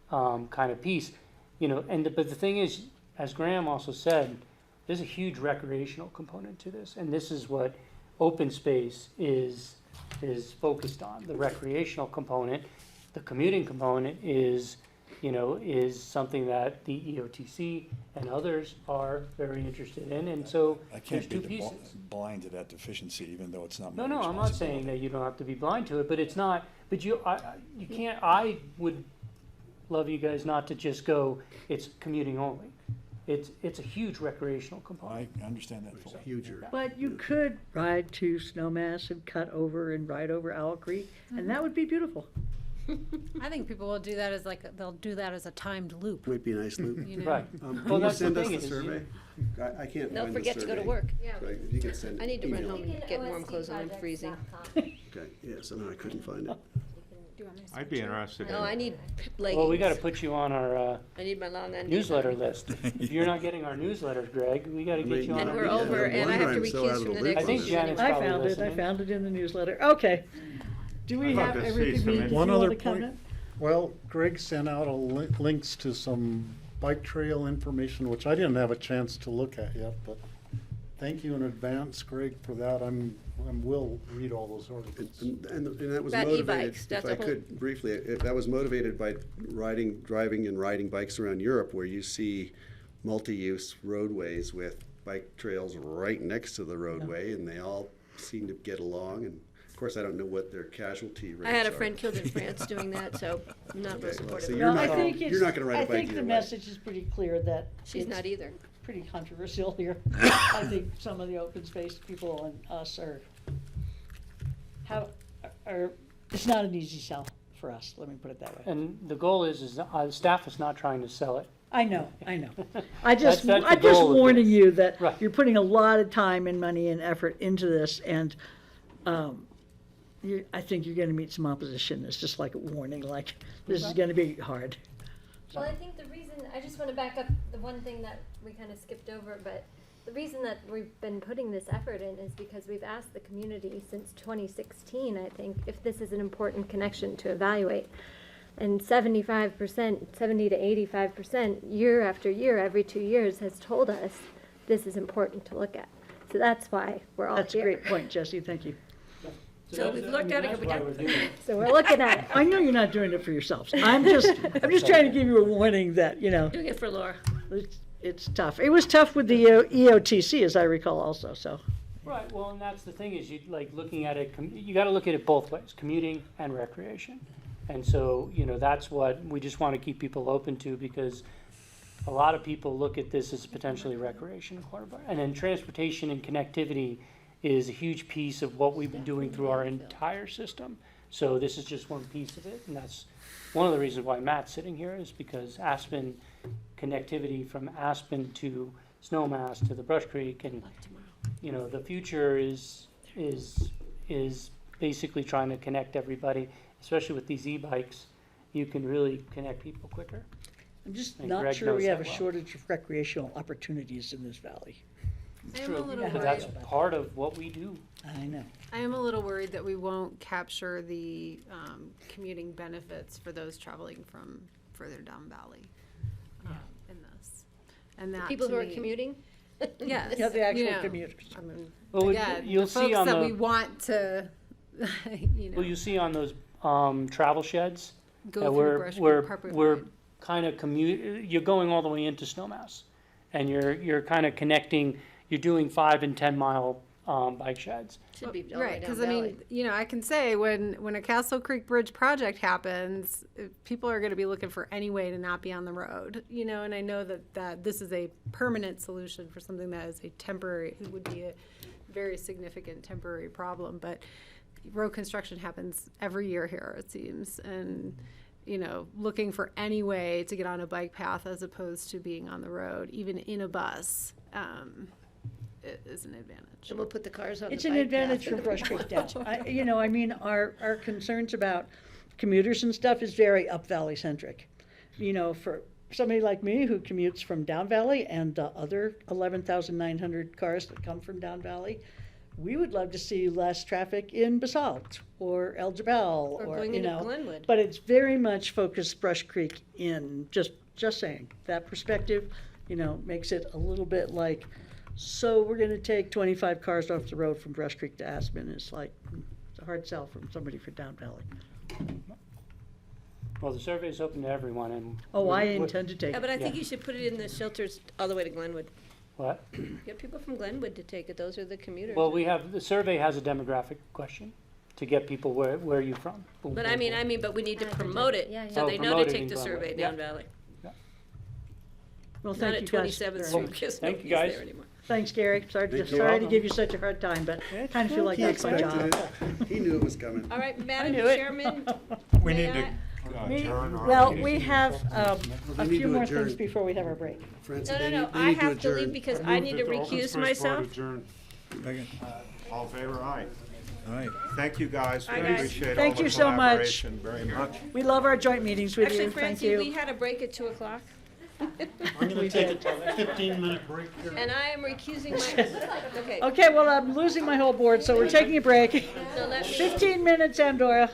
kind of piece, but the thing is, as Graham also said, there's a huge recreational component to this, and this is what open space is focused on, the recreational component. The commuting component is something that the EOTC and others are very interested in, and so I there's can't two be pieces. blind to that deficiency, even though it's not my No, I'm not saying that you don't have to be blind to it, but it's not, but you can't, I would love you guys not to just go, it's commuting only. It's a huge recreational component. I understand that fully. Huger. But you could ride to Snowmass and cut over and ride over Owl Creek, and that would be beautiful. I think people will do that as they'll do that as a timed loop. Might be a nice loop. You know? Right. Can Well, you that's the send us thing the is, survey? I can't Don't find the forget to go to survey. work. Yeah. Right, if you could send. I need to run email. home and get warm clothes on, I'm freezing. Okay, yeah, somehow I couldn't find it. Do you want me to I'd be interested in. No, I need leggings. Well, we gotta put you on our I need my long undies. newsletter list. If you're not getting our newsletters, Greg, we gotta get you on And our we're newsletter. over, and I have to I'm so out recuse of from the the loop next I think meeting. Janet's I probably found it, I listening. found it in the newsletter. Okay. Do we I'd love have to see everything some we need? One You other wanna point. comment? Well, Greg sent out links to some bike trail information, which I didn't have a chance to look at yet, but thank you in advance, Greg, for that. I will read all those articles. And that was About motivated, e-bikes, if that's I a whole- could briefly, if that was motivated by driving and riding bikes around Europe, where you see multi-use roadways with bike trails right next to the roadway, and they all seem to get along. And of course, I don't know what their casualty rates are. I had a friend killed in France doing that, so I'm not real Okay, well, supportive. so of you're it. No, I not- think you're it's, not gonna ride a I bike think the either way. message is pretty clear that She's it's not either. pretty controversial here. I think some of the open space people and us it's not an easy sell for us, let me put it that way. And the goal is the staff is not trying to sell it. I know. That's the I'm just goal of warning this. you that Right. you're putting a lot of time and money and effort into this, and I think you're gonna meet some opposition. It's just like a warning, like, this is gonna be hard. Well, I think the reason, I just want to back up the one thing that we kind of skipped over, but the reason that we've been putting this effort in is because we've asked the community since 2016, I think, if this is an important connection to evaluate. And 75%, 70 to 85%, year after year, every 2 years, has told us this is important to look at. So that's why we're all That's a here. great point, Jesse, thank you. So we've looked at it, That's we why got- we're doing it. So we're looking at it. I know you're not doing it for yourselves. I'm just trying to give you a warning that, Doing it for Laura. it's tough. It was tough with the EOTC, as I recall also, so, Right, well, and that's the thing is you like looking at it, you gotta look at it both ways, commuting and recreation. And so, you know, that's what we just wanna keep people open to because a lot of people look at this as potentially recreation corner bar. And then transportation and connectivity is a huge piece of what we've been doing through our entire system. So this is just one piece of it, and that's one of the reasons why Matt's sitting here is because Aspen, connectivity from Aspen to Snowmass to the Brush Creek, and you know, the future is basically trying to connect everybody, especially with these e-bikes. You can really connect people quicker. I'm just And not Greg sure we knows have a that well. shortage of recreational opportunities in this valley. I am a little But worried. that's part of what we do. I know. I am a little worried that we won't capture the commuting benefits for those traveling from further down valley in this. And that People to who are me- commuting? Yes. Yeah, the actual you know, commuters. I mean, Well, again, you'll the see folks on that the- we want to, you know, Well, you see on those travel sheds go that through Brush Creek, Parkway we're Pine. kind of you're going all the way into Snowmass, and you're kind of connecting. You're doing 5 and 10 mile bike sheds. Should be all the way Right, down because I Valley. mean, you know, I can say when a Castle Creek Bridge project happens, people are going to be looking for any way to not be on the road, you know, and I know that this is a permanent solution for something that is a temporary, it would be a very significant temporary problem, but road construction happens every year here, it seems, and, you know, looking for any way to get on a bike path as opposed to being on the road, even in a bus, is an advantage. And we'll put the cars on the bike It's an advantage path. for Brush Creek down. You know, I mean, our concerns about commuters and stuff is very up valley centric. You know, for somebody like me who commutes from down valley and the other 11,900 cars that come from down valley, we would love to see less traffic in Basalt or El Jabal Or or, going you into know. Glenwood. But it's very much focused Brush Creek in, just saying. That perspective, you know, makes it a little bit like, so we're gonna take 25 cars off the road from Brush Creek to Aspen. It's like, it's a hard sell from somebody for down valley. Well, the survey is open to everyone, and Oh, I we're- intend to take Yeah, it. but I think Yeah. you should put it in the shelters all the way to Glenwood. What? Get people from Glenwood to take it, those are the commuters. Well, the survey has a demographic question to get people where are you from? Boom, But boom, I mean, boom. but we need to promote it, so Oh, they know promote to it take in the Glenwood. survey Yeah. down Valley. Well, Not thank at you guys 27th very Street, much. because Thank you, nobody's guys. there anymore. Thanks, Gary. Sorry You're to welcome. give you such a hard time, but kind of feel like He that's my expected job. it. He knew it was coming. All right, Madam knew it. Chairman, We may need to I- adjourn our Well, meeting. we have a We need few to more adjourn. things before we have our break. Francie, No, they no, need- they I need have to leave adjourn. because I need to recuse myself. Second. All in favor, aye. All right. Thank you, guys. We Aye, guys. appreciate all Thank the you so much. collaboration very much. We love our joint meetings with Actually, you. Thank Francie, we you. had a break at 2 o'clock, I'm gonna take a 15-minute break here. and I am recusing my, okay. Okay, well, I'm losing my whole board, so we're taking a break. So let me- 15 minutes, Andorra.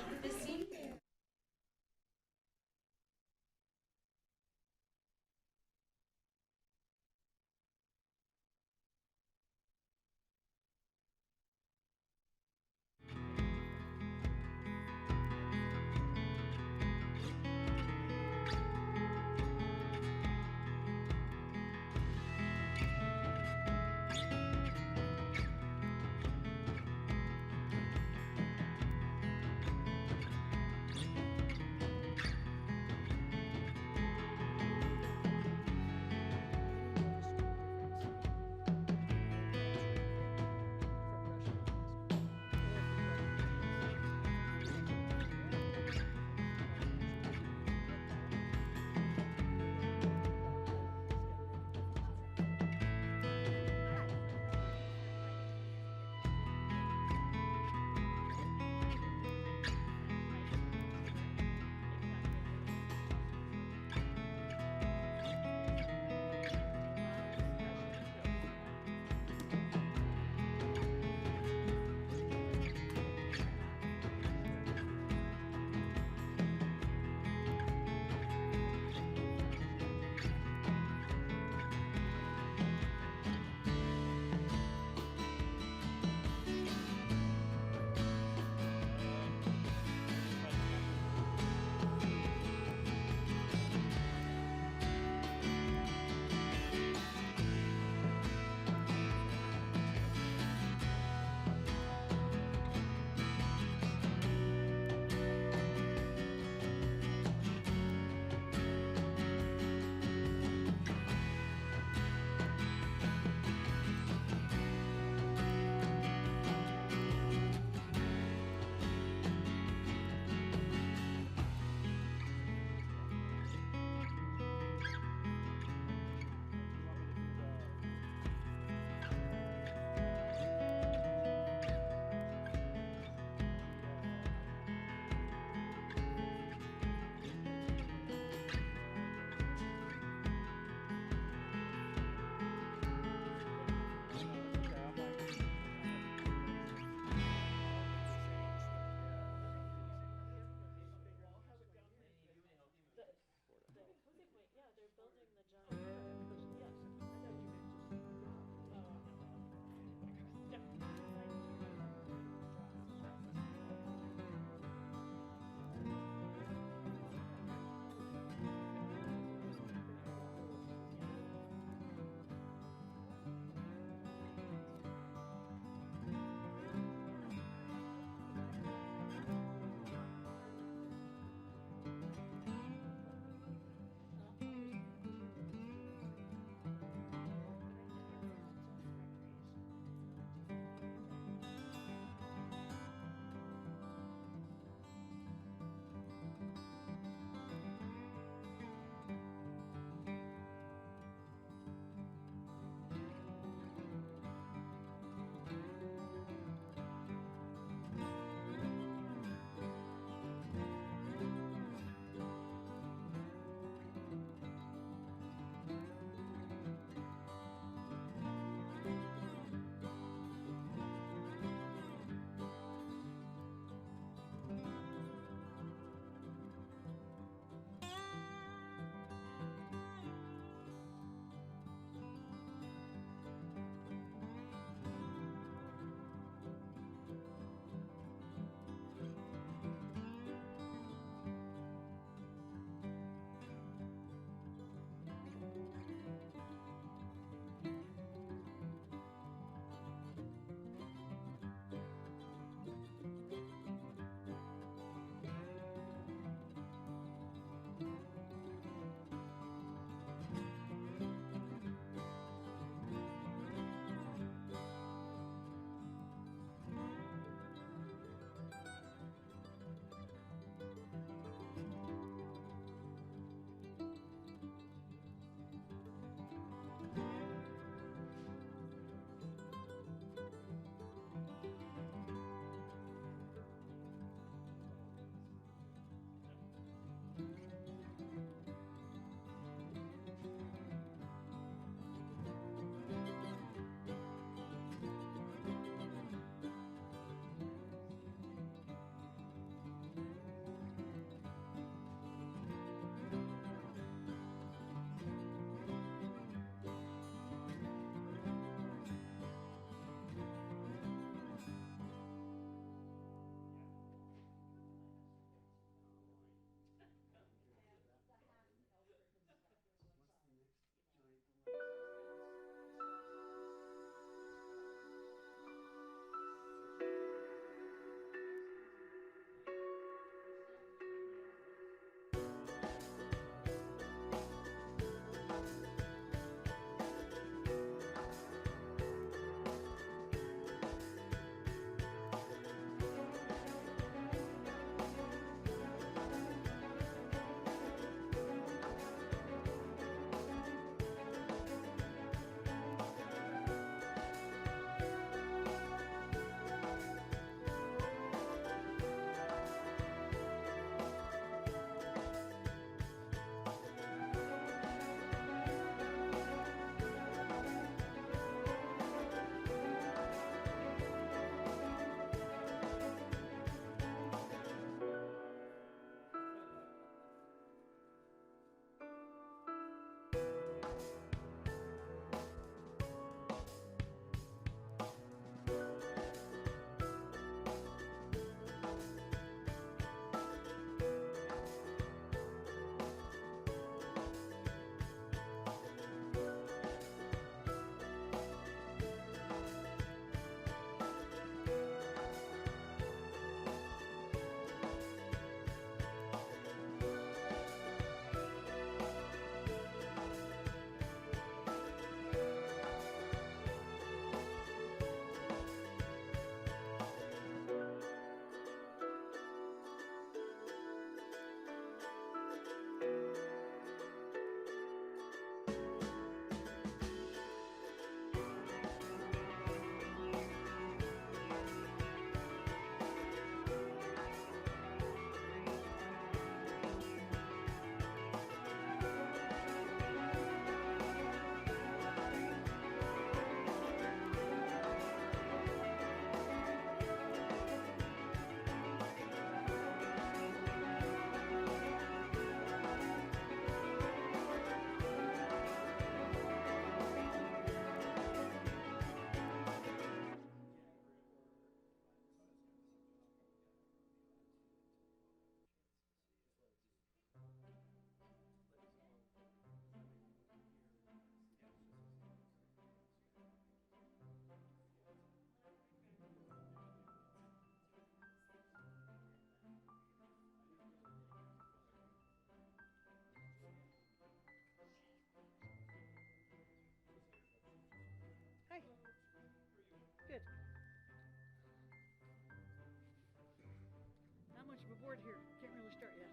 board here. Can't really start yet.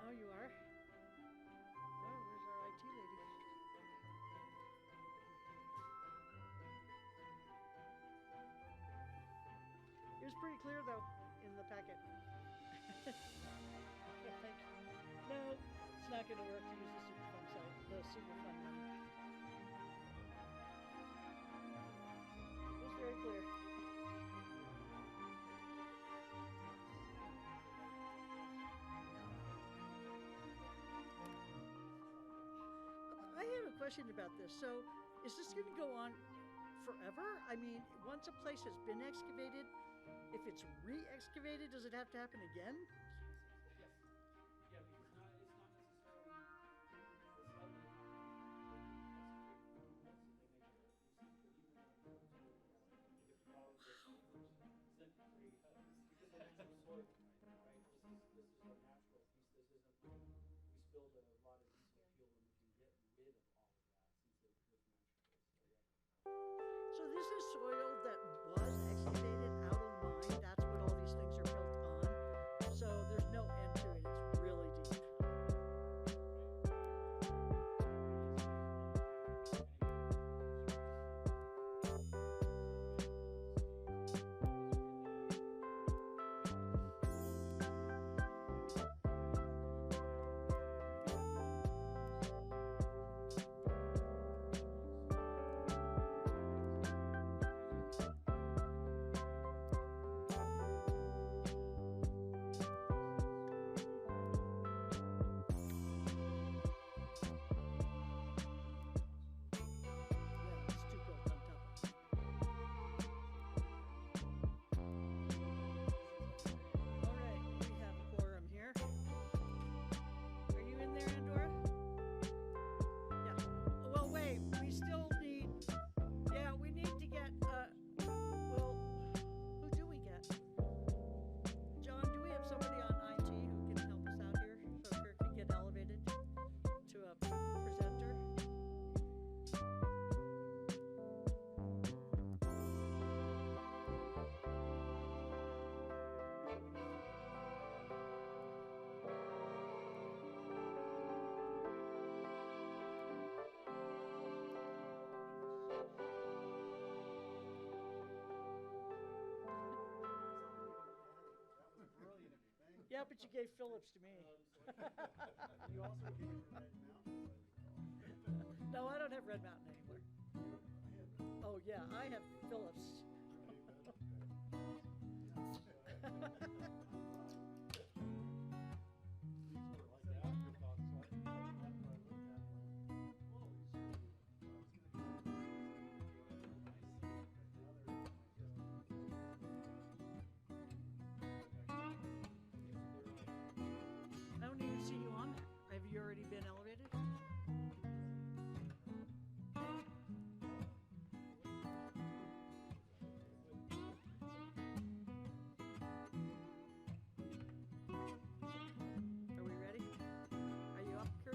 Oh, you are? Oh, where's our IT lady? It was pretty clear though in the packet. No, it's not gonna work to use the Superfund site, the Superfund money. It was very clear. I have a question about this. So, is this gonna go on forever? I mean, once a place has been excavated, if it's re-excavated, does it have to happen again? Yeah, because it's not necessarily, it's likely if you follow the because it ends up soil, right? This is a natural piece. This isn't like we spilled a lot of diesel fuel and we can get rid of all of that since it was natural. So yeah. So this is soil that was excavated out of the mine. That's what all these things are built on. So there's no end to it. It's really deep. Yeah, it's too built on top of it. All right, we have a quorum here. Are you in there, Andorra? Yeah. Well, wait, we still need, we need to get, well, who do we get? John, do we have somebody on IT who can help us out here so Kurt can get elevated to a presenter? Yeah, but you gave Phillips to me. You also gave Red Mountain. No, I don't have Red Mountain anymore. Oh, yeah, I have Phillips. I don't even see you on there. Have you already been elevated? Are we ready? Are you up, Kurt?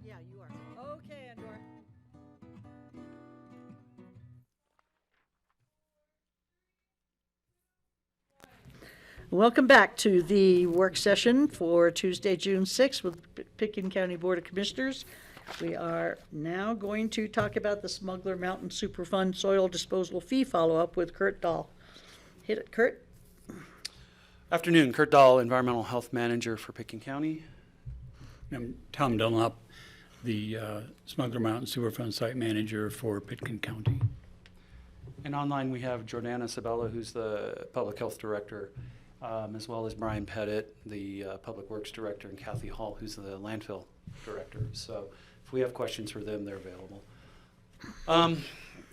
Yeah, you are. Okay, Andor. Welcome back to the work session for Tuesday, June 6th with Pitkin County Board of Commissioners. We are now going to talk about the Smuggler Mountain Superfund soil disposal fee follow-up with Kurt Dahl. Hit it, Kurt. Afternoon, Kurt Dahl, Environmental Health Manager for Pitkin County. I'm Tom Dunlop, the Smuggler Mountain Superfund Site Manager for Pitkin County. And online we have Jordana Sabella, who's the Public Health Director, as well as Brian Pettit, the Public Works Director, and Kathy Hall, who's the Landfill Director. So if we have questions for them, they're available.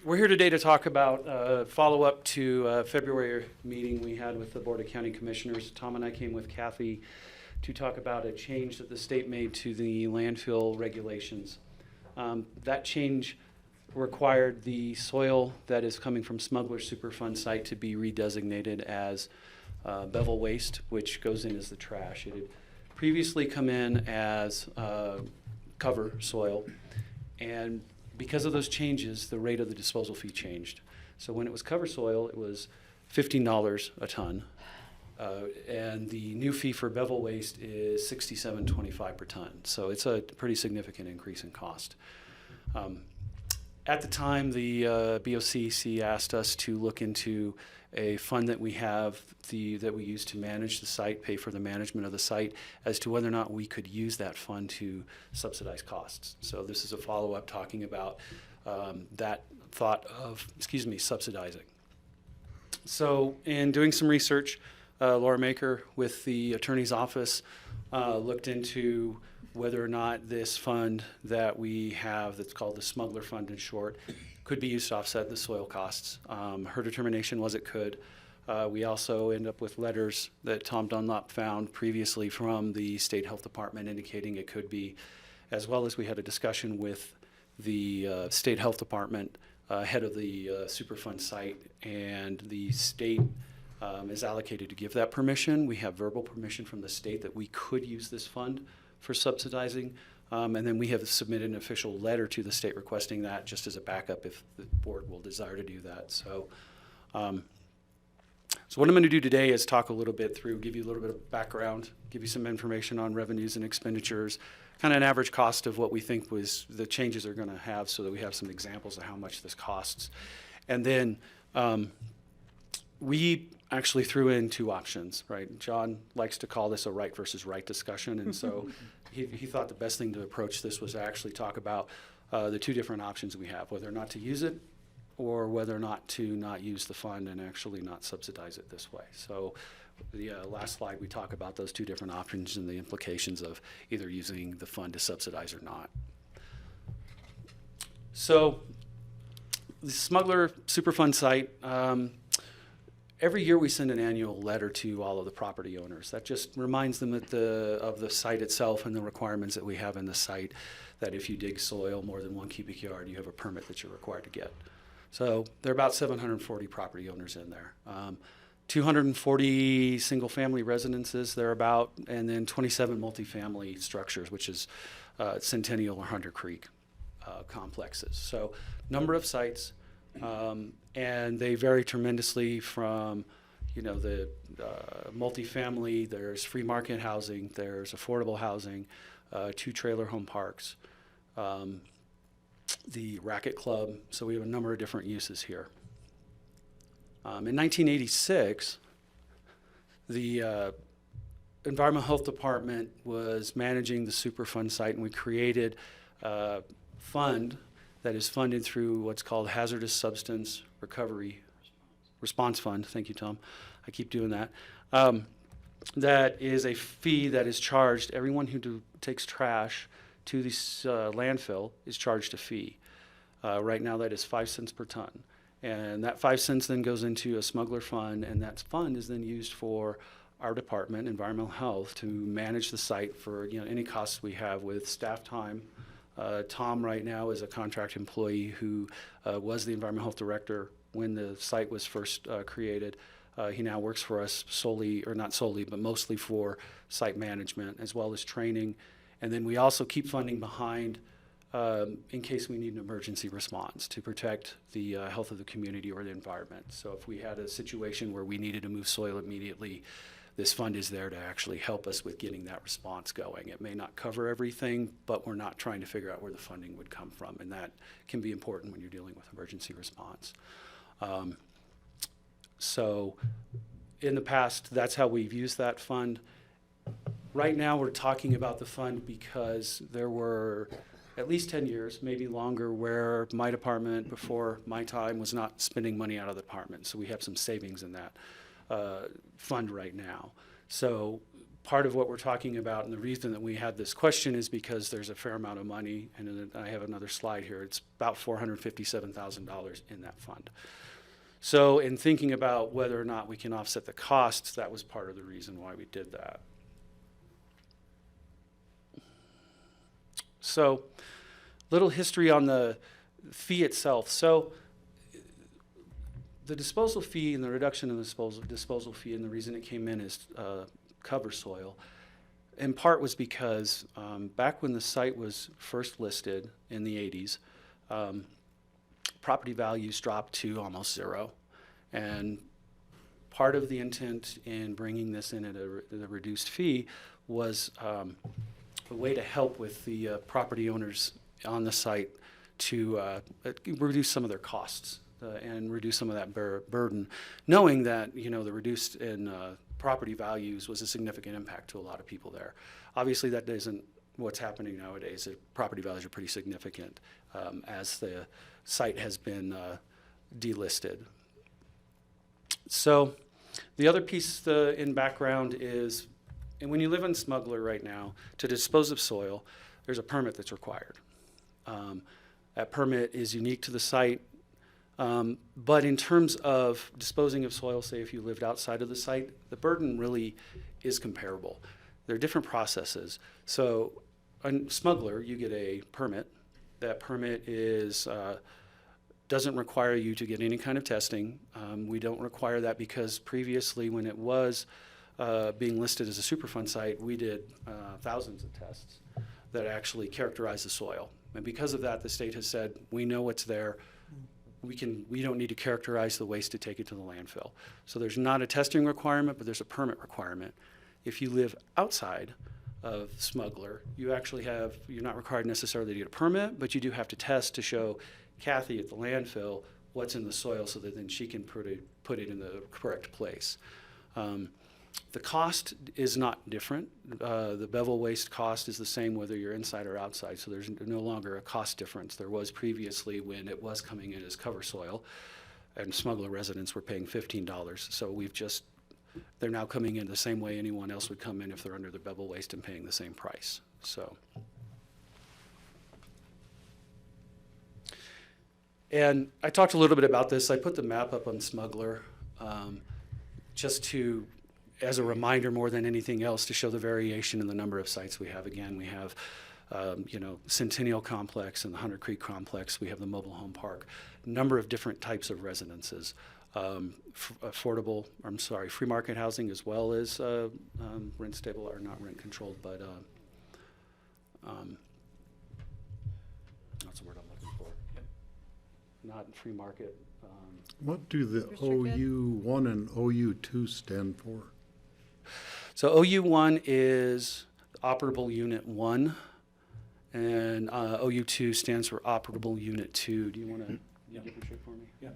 We're here today to talk about follow-up to a February meeting we had with the Board of County Commissioners. Tom and I came with Kathy to talk about a change that the state made to the landfill regulations. That change required the soil that is coming from Smuggler Superfund site to be redesignated as bevel waste, which goes in as the trash. It had previously come in as cover soil. And because of those changes, the rate of the disposal fee changed. So when it was cover soil, it was $15 a ton. And the new fee for bevel waste is $67.25 per ton. So it's a pretty significant increase in cost. At the time, the BOCC asked us to look into a fund that we have that we use to manage the site, pay for the management of the site, as to whether or not we could use that fund to subsidize costs. So this is a follow-up talking about that thought of, subsidizing. So in doing some research, Laura Maker with the attorney's office looked into whether or not this fund that we have, that's called the Smuggler Fund in short, could be used to offset the soil costs. Her determination was it could. We also end up with letters that Tom Dunlop found previously from the State Health Department indicating it could be, as well as we had a discussion with the State Health Department head of the Superfund site, and the state is allocated to give that permission. We have verbal permission from the state that we could use this fund for subsidizing, and then we have submitted an official letter to the state requesting that just as a backup if the board will desire to do that. So, so what I'm going to do today is talk a little bit through, give you a little bit of background, give you some information on revenues and expenditures, kind of an average cost of what we think was the changes are going to have, so that we have some examples of how much this costs. And then we actually threw in two options, right? John likes to call this a right versus right discussion, and so he thought the best thing to approach this was to actually talk about the two different options we have, whether or not to use it or whether or not to not use the fund and actually not subsidize it this way. So the last slide, we talk about those two different options and the implications of either using the fund to subsidize or not. So the Smuggler Superfund site, every year we send an annual letter to all of the property owners. That just reminds them of the site itself and the requirements that we have in the site, that if you dig soil more than 1 cubic yard, you have a permit that you're required to get. So there are about 740 property owners in there. 240 single-family residences thereabout, and then 27 multifamily structures, which is Centennial or Hunter Creek complexes. So number of sites, and they vary tremendously from, the multifamily, there's free market housing, there's affordable housing, 2 trailer home parks, the racket club. So we have a number of different uses here. In 1986, the Environmental Health Department was managing the Superfund site, and we created a fund that is funded through what's called Hazardous Substance Recovery Response Fund. Thank you, Tom. I keep doing that. That is a fee that is charged. Everyone who takes trash to this landfill is charged a fee. Right now that is 5 cents per ton. And that 5 cents then goes into a smuggler fund, and that fund is then used for our department, environmental health, to manage the site for any costs we have with staff time. Tom right now is a contract employee who was the environmental health director when the site was first created. He now works for us solely, or not solely, but mostly for site management as well as training. And then we also keep funding behind in case we need an emergency response to protect the health of the community or the environment. So if we had a situation where we needed to move soil immediately, this fund is there to actually help us with getting that response going. It may not cover everything, but we're not trying to figure out where the funding would come from, and that can be important when you're dealing with emergency response. So in the past, that's how we've used that fund. Right now, we're talking about the fund because there were at least 10 years, maybe longer, where my department, before my time, was not spending money out of the department. So we have some savings in that fund right now. So part of what we're talking about, and the reason that we had this question, is because there's a fair amount of money, and I have another slide here. It's about $457,000 in that fund. So in thinking about whether or not we can offset the costs, that was part of the reason why we did that. So, little history on the fee itself. So, the disposal fee and the reduction in the disposal fee, and the reason it came in is cover soil. in part was because back when the site was first listed in the 80s, property values dropped to almost zero. And part of the intent in bringing this in at a reduced fee was a way to help with the property owners on the site to reduce some of their costs and reduce some of that burden, knowing that, you know, the reduced in property values was a significant impact to a lot of people there. Obviously, that isn't what's happening nowadays. Property values are pretty significant as the site has been delisted. So the other piece in background is, and when you live in Smuggler right now, to dispose of soil, there's a permit that's required. That permit is unique to the site, but in terms of disposing of soil, say if you lived outside of the site, the burden really is comparable. There are different processes. So on Smuggler, you get a permit. That permit doesn't require you to get any kind of testing. We don't require that because previously when it was being listed as a Superfund site, we did thousands of tests that actually characterize the soil. And because of that, the state has said, we know what's there. We don't need to characterize the waste to take it to the landfill. So there's not a testing requirement, but there's a permit requirement. If you live outside of Smuggler, you're not required necessarily to get a permit, but you do have to test to show Kathy at the landfill what's in the soil so that then she can put it in the correct place. The cost is not different. The bevel waste cost is the same whether you're inside or outside, so there's no longer a cost difference. There was previously when it was coming in as cover soil, and Smuggler residents were paying $15. So they're now coming in the same way anyone else would come in if they're under the bevel waste and paying the same price. So. And I talked a little bit about this. I put the map up on Smuggler just as a reminder more than anything else to show the variation in the number of sites we have. Again, we have Centennial Complex and the Hunter Creek Complex. We have the mobile home park. Number of different types of residences. Free market housing as well as rent stable, or not rent controlled, but what's the word I'm looking for? Not free market. What do the OU1 and OU2 stand for? So OU1 is Operable Unit 1, and OU2 stands for Operable Unit 2. Do you want to differentiate for me? Yeah.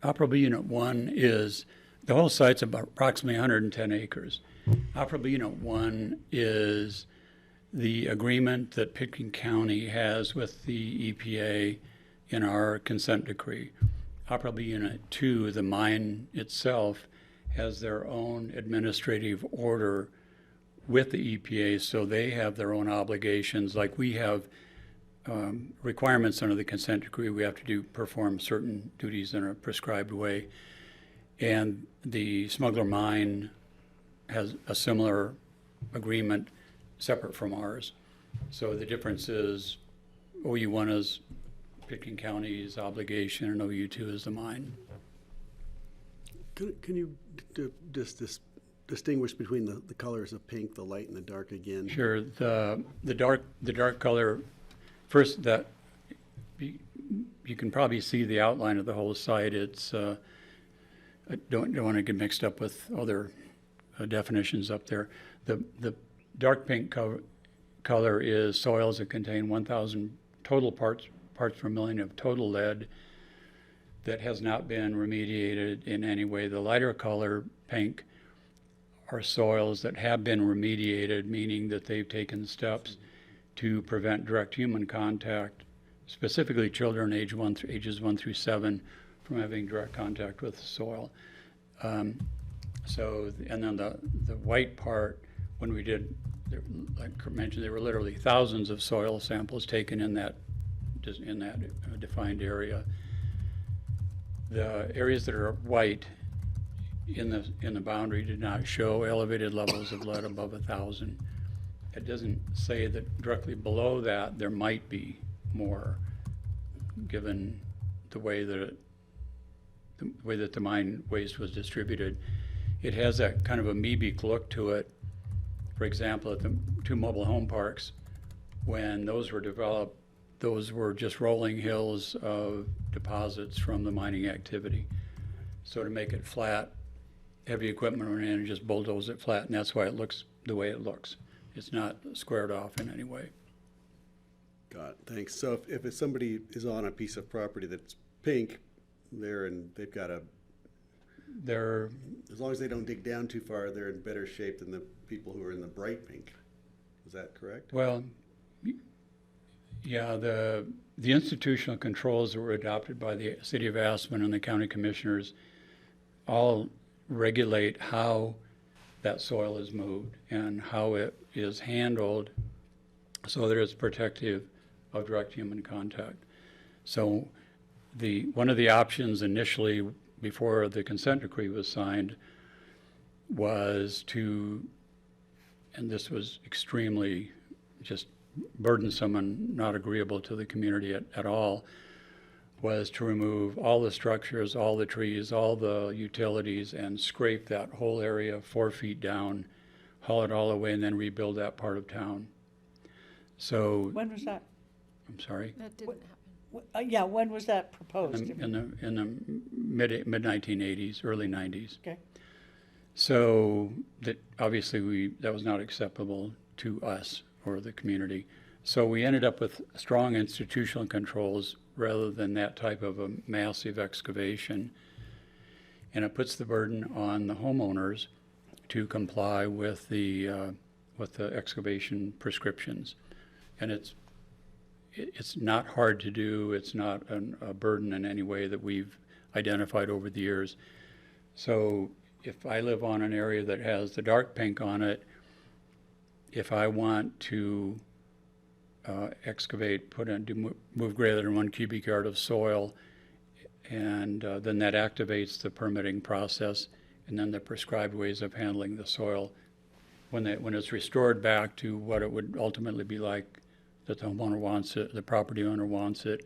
Operable Unit 1 is, the whole site's about approximately 110 acres. Operable Unit 1 is the agreement that Pitkin County has with the EPA in our consent decree. Operable Unit 2, the mine itself, has their own administrative order with the EPA, so they have their own obligations. Like we have requirements under the consent decree. We have to perform certain duties in a prescribed way. And the Smuggler mine has a similar agreement separate from ours. So the difference is OU1 is Pitkin County's obligation and OU2 is the mine. Can you just distinguish between the colors of pink, the light, and the dark again? Sure. The dark color, first, that you can probably see the outline of the whole site. It's I don't want to get mixed up with other definitions up there. The dark pink color is soils that contain 1,000 total parts per million of total lead that has not been remediated in any way. The lighter color, pink, are soils that have been remediated, meaning that they've taken steps to prevent direct human contact, specifically children ages 1 through 7, from having direct contact with the soil. And then the white part, when we did, like I mentioned, there were literally thousands of soil samples taken in that defined area. The areas that are white in the boundary did not show elevated levels of lead above 1,000. It doesn't say that directly below that there might be more, given the way that the mine waste was distributed. It has that kind of amoebic look to it, For example, at the two mobile home parks, when those were developed, those were just rolling hills of deposits from the mining activity. So to make it flat, heavy equipment went in and just bulldoze it flat, and that's why it looks the way it looks. It's not squared off in any way. Got it, thanks. So if somebody is on a piece of property that's pink, they've got as long as they don't dig down too far, they're in better shape than the people who are in the bright pink. Is that correct? Well, yeah, the institutional controls that were adopted by the City of Aspen and the county commissioners all regulate how that soil is moved and how it is handled so that it's protective of direct human contact. So one of the options initially before the consent decree was signed was to, and this was extremely just burdensome and not agreeable to the community at all, was to remove all the structures, all the trees, all the utilities, and scrape that whole area 4 feet down, haul it all away, and then rebuild that part of town. So, When was that? I'm sorry? That didn't happen. Yeah, when was that proposed? In the mid 1980s, early 90s. Okay. So that obviously that was not acceptable to us or the community. So we ended up with strong institutional controls rather than that type of a massive excavation. And it puts the burden on the homeowners to comply with the excavation prescriptions. And it's not hard to do. It's not a burden in any way that we've identified over the years. So if I live on an area that has the dark pink on it, if I want to excavate, move greater than 1 cubic yard of soil, and then that activates the permitting process, and then the prescribed ways of handling the soil. When it's restored back to what it would ultimately be like, that the homeowner wants it, the property owner wants it,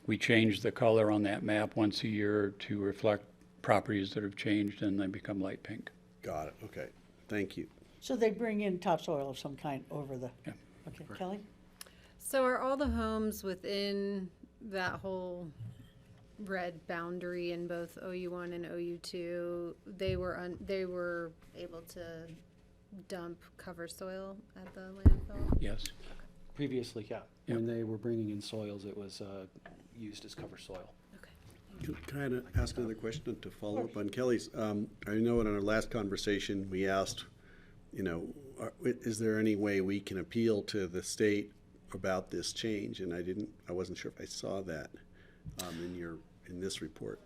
we change the color on that map once a year to reflect properties that have changed, and they become light pink. Got it, okay, thank you. So they bring in topsoil of some kind over the, yeah. Okay, Kelly? So are all the homes within that whole red boundary in both OU1 and OU2, they were able to dump cover soil at the landfill? Yes. Previously, yeah. Yep. When they were bringing in soils, it was used as cover soil. Can I ask another question to follow up on Kelly's? I know in our last conversation, we asked, is there any way we can appeal to the state about this change? And I wasn't sure if I saw that in this report.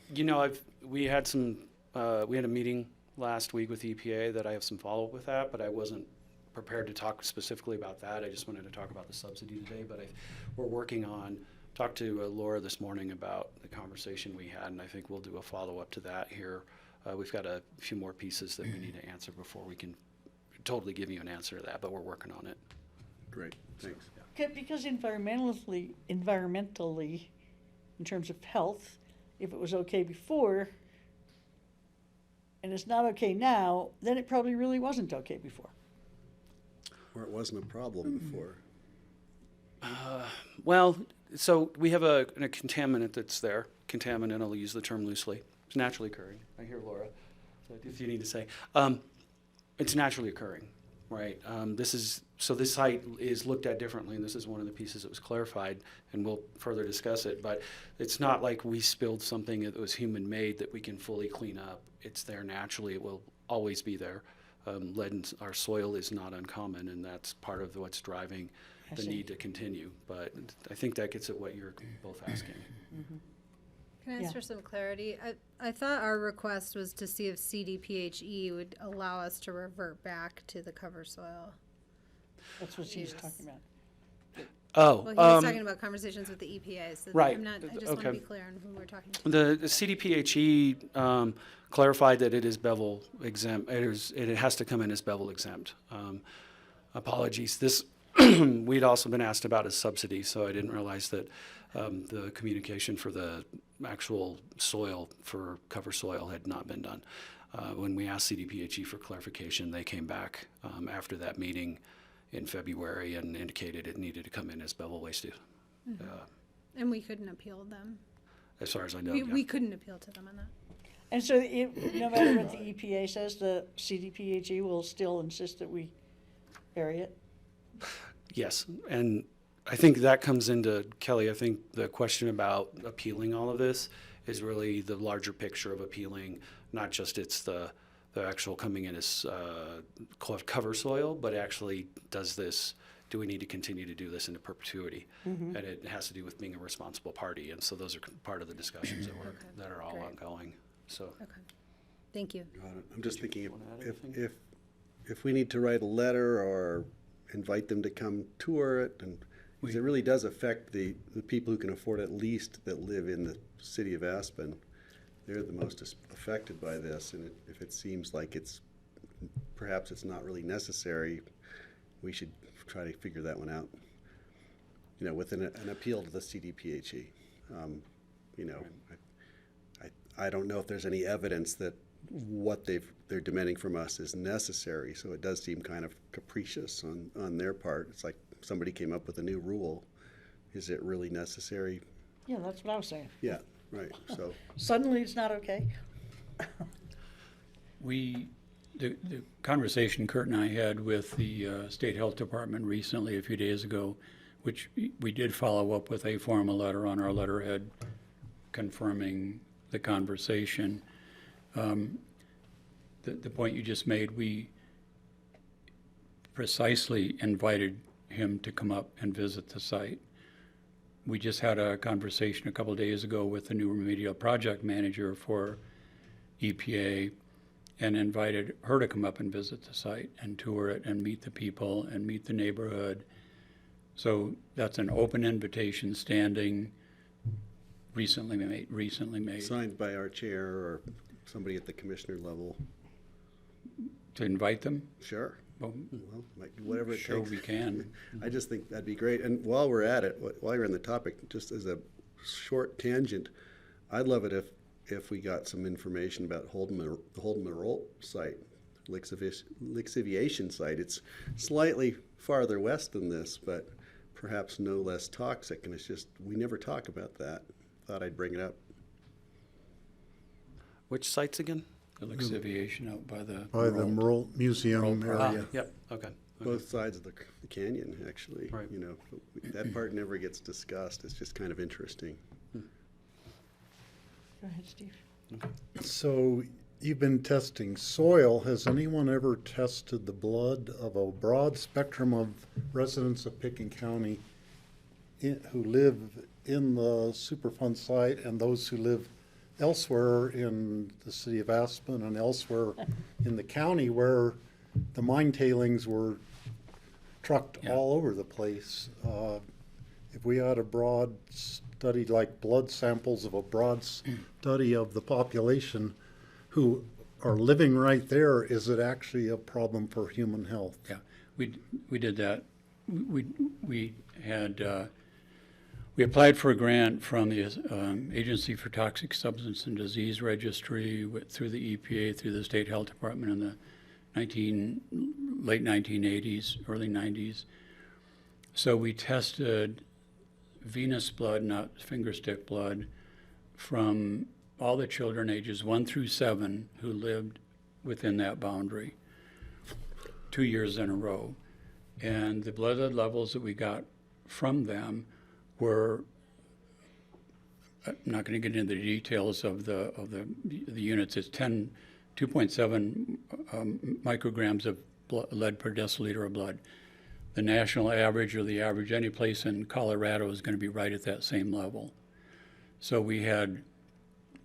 We had a meeting last week with EPA that I have some follow-up with that, but I wasn't prepared to talk specifically about that. I just wanted to talk about the subsidy today, but we're working on, talked to Laura this morning about the conversation we had, and I think we'll do a follow-up to that here. We've got a few more pieces that we need to answer before we can totally give you an answer to that, but we're working on it. Great, thanks. Okay, because environmentally, in terms of health, if it was okay before, and it's not okay now, then it probably really wasn't okay before. Or it wasn't a problem before. Well, so we have a contaminant that's there. Contaminant, I'll use the term loosely. It's naturally occurring. I hear Laura, so if you need to say. It's naturally occurring, right? This site is looked at differently, and this is one of the pieces that was clarified, and we'll further discuss it, but it's not like we spilled something that was human-made that we can fully clean up. It's there naturally. It will always be there. Lead in our soil is not uncommon, and that's part of what's driving the need to continue. But I think that gets at what you're both asking. Mm-hmm. Can I ask for some clarity? I thought our request was to see if CDPHE would allow us to revert back to the cover soil. That's what she's talking about. Oh, well, he was talking about conversations with the EPA, so right. I just want to be clear on who we're talking to. The CDPHE clarified that it is bevel exempt. It has to come in as bevel exempt. Apologies. This we'd also been asked about a subsidy, so I didn't realize that the communication for the actual soil for cover soil had not been done. When we asked CDPHE for clarification, they came back after that meeting in February and indicated it needed to come in as Bevel waste. And we couldn't appeal them. As far as I know, We couldn't appeal to them on that. And so no matter what the EPA says, the CDPHE will still insist that we bury it? Yes, and I think that comes into, Kelly, I think the question about appealing all of this is really the larger picture of appealing, not just it's the actual coming in as cover soil, but actually do we need to continue to do this into perpetuity? Mhm. And it has to do with being a responsible party, and so those are part of the discussions that are all great. ongoing, so. Okay. Thank you. I'm just thinking wanna add anything? if we need to write a letter or invite them to come tour it, and because it really does affect the people who can afford it least that live in the city of Aspen. They're the most affected by this, and if it seems like perhaps it's not really necessary, we should try to figure that one out. With an appeal to the CDPHE. I don't know if there's any evidence that what they're demanding from us is necessary, so it does seem kind of capricious on their part. It's like somebody came up with a new rule. Is it really necessary? Yeah, that's what I was saying. Yeah, right, so. Suddenly it's not okay? The conversation Kurt and I had with the State Health Department recently, a few days ago, which we did follow up with a formal letter on our letterhead confirming the conversation. The point you just made, we precisely invited him to come up and visit the site. We just had a conversation a couple days ago with the new remedial project manager for EPA and invited her to come up and visit the site and tour it and meet the people and meet the neighborhood. So that's an open invitation standing, recently made. Signed by our chair or somebody at the commissioner level. To invite them? Sure. Well, might be whatever it sure takes. we can. I just think that'd be great. And while we're at it, while you're on the topic, just as a short tangent, I'd love it if we got some information about the Holden Mineral site, lixiviation site. It's slightly farther west than this, but perhaps no less toxic. And it's just, we never talk about that. Thought I'd bring it up. Which sites again? The lixiviation out by the Merle Museum area. Yep, okay. Both sides of the canyon, actually. Right. That part never gets discussed. It's just kind of interesting. Go ahead, Steve. So you've been testing soil. Has anyone ever tested the blood of a broad spectrum of residents of Pickens County who live in the Superfund site and those who live elsewhere in the city of Aspen and elsewhere in the county where the mine tailings were trucked all over the place? If we had a broad study, like blood samples of a broad study of the population who are living right there, is it actually a problem for human health? Yeah, we did that. We had we applied for a grant from the Agency for Toxic Substance and Disease Registry through the EPA, through the State Health Department in the late 1980s, early 90s. So we tested venous blood, not finger stick blood, from all the children ages 1 through 7 who lived within that boundary 2 years in a row. And the blood levels that we got from them were, I'm not going to get into the details of the units. It's 2.7 micrograms of lead per deciliter of blood. The national average, or the average any place in Colorado, is going to be right at that same level. So we had,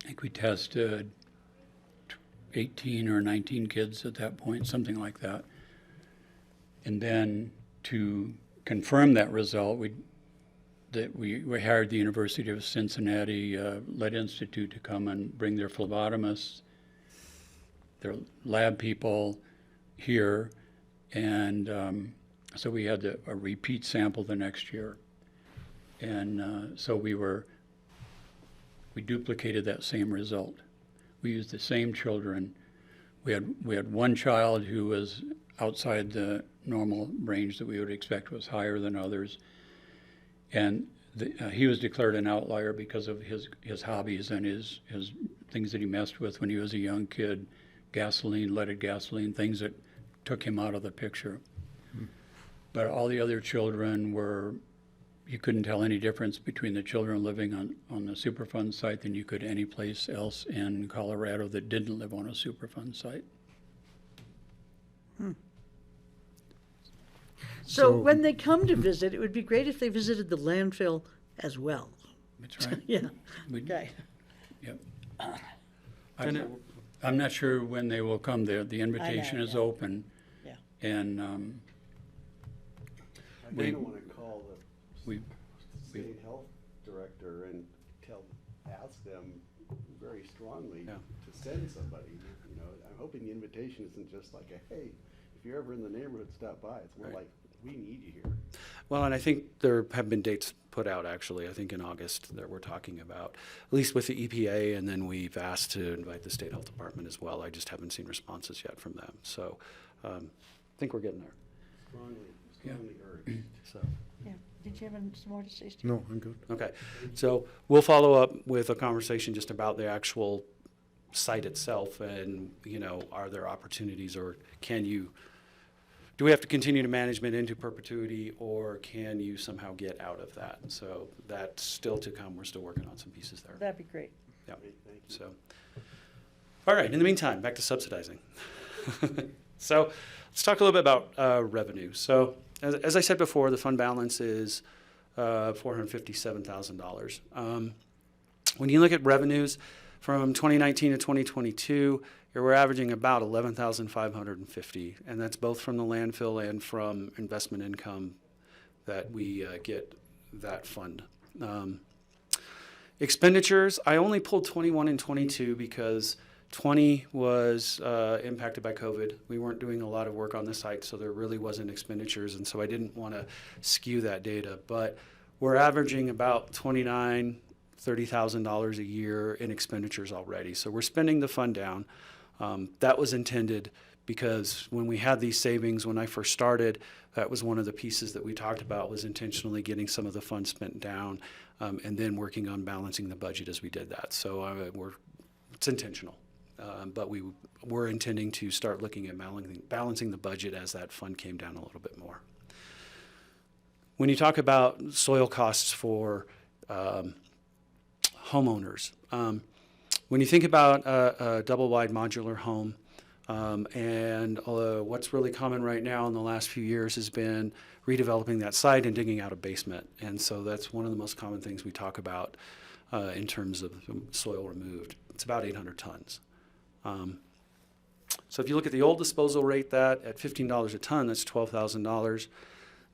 I think we tested 18 or 19 kids at that point, something like that. And then to confirm that result, we hired the University of Cincinnati Lead Institute to come and bring their phlebotomists, their lab people here, and so we had a repeat sample the next year. And so we duplicated that same result. We used the same children we had one child who was outside the normal range that we would expect, was higher than others. And he was declared an outlier because of his hobbies and his things that he messed with when he was a young kid, gasoline, leaded gasoline, things that took him out of the picture. But all the other children were, you couldn't tell any difference between the children living on the Superfund site than you could any place else in Colorado that didn't live on a Superfund site. So when they come to visit, it would be great if they visited the landfill as well. That's right. Yeah, Okay. Yep. And I'm not sure when they will come there. The invitation is yeah. open. Yeah. And I we- kind of want to call the we state health director and ask them very strongly Yeah. to send somebody. You know, I'm hoping the invitation isn't just like a, hey, if you're ever in the neighborhood, stop by. It's more Right. like, we need you here. Well, and I think there have been dates put out, actually, I think in August, that we're talking about, at least with the EPA, and then we've asked to invite the State Health Department as well. I just haven't seen responses yet from them. So I think we're getting there. Strongly urged. So. yeah. Did you have some more to say, Steve? No, I'm good. Okay, so we'll follow up with a conversation just about the actual site itself and, you know, are there opportunities or do we have to continue to management into perpetuity or can you somehow get out of that? So that's still to come. We're still working on some pieces there. That'd be great. Yeah, so. All right, in the meantime, back to subsidizing. So let's talk a little bit about revenue. So as I said before, the fund balance is $457,000. When you look at revenues from 2019 to 2022, we're averaging about $11,550, and that's both from the landfill and from investment income that we get that fund. Expenditures, I only pulled 21 and 22 because 20 was impacted by COVID. We weren't doing a lot of work on the site, so there really wasn't expenditures, and so I didn't want to skew that data. But we're averaging about $30,000 a year in expenditures already. So we're spending the fund down. That was intended because when we had these savings, when I first started, that was one of the pieces that we talked about, was intentionally getting some of the funds spent down and then working on balancing the budget as we did that. So it's intentional. But we were intending to start looking at balancing the budget as that fund came down a little bit more. When you talk about soil costs for homeowners, when you think about a double-wide modular home, and what's really common right now in the last few years has been redeveloping that site and digging out a basement. And so that's one of the most common things we talk about in terms of soil removed. It's about 800 tons. So if you look at the old disposal rate, that at $15 a ton, that's $12,000.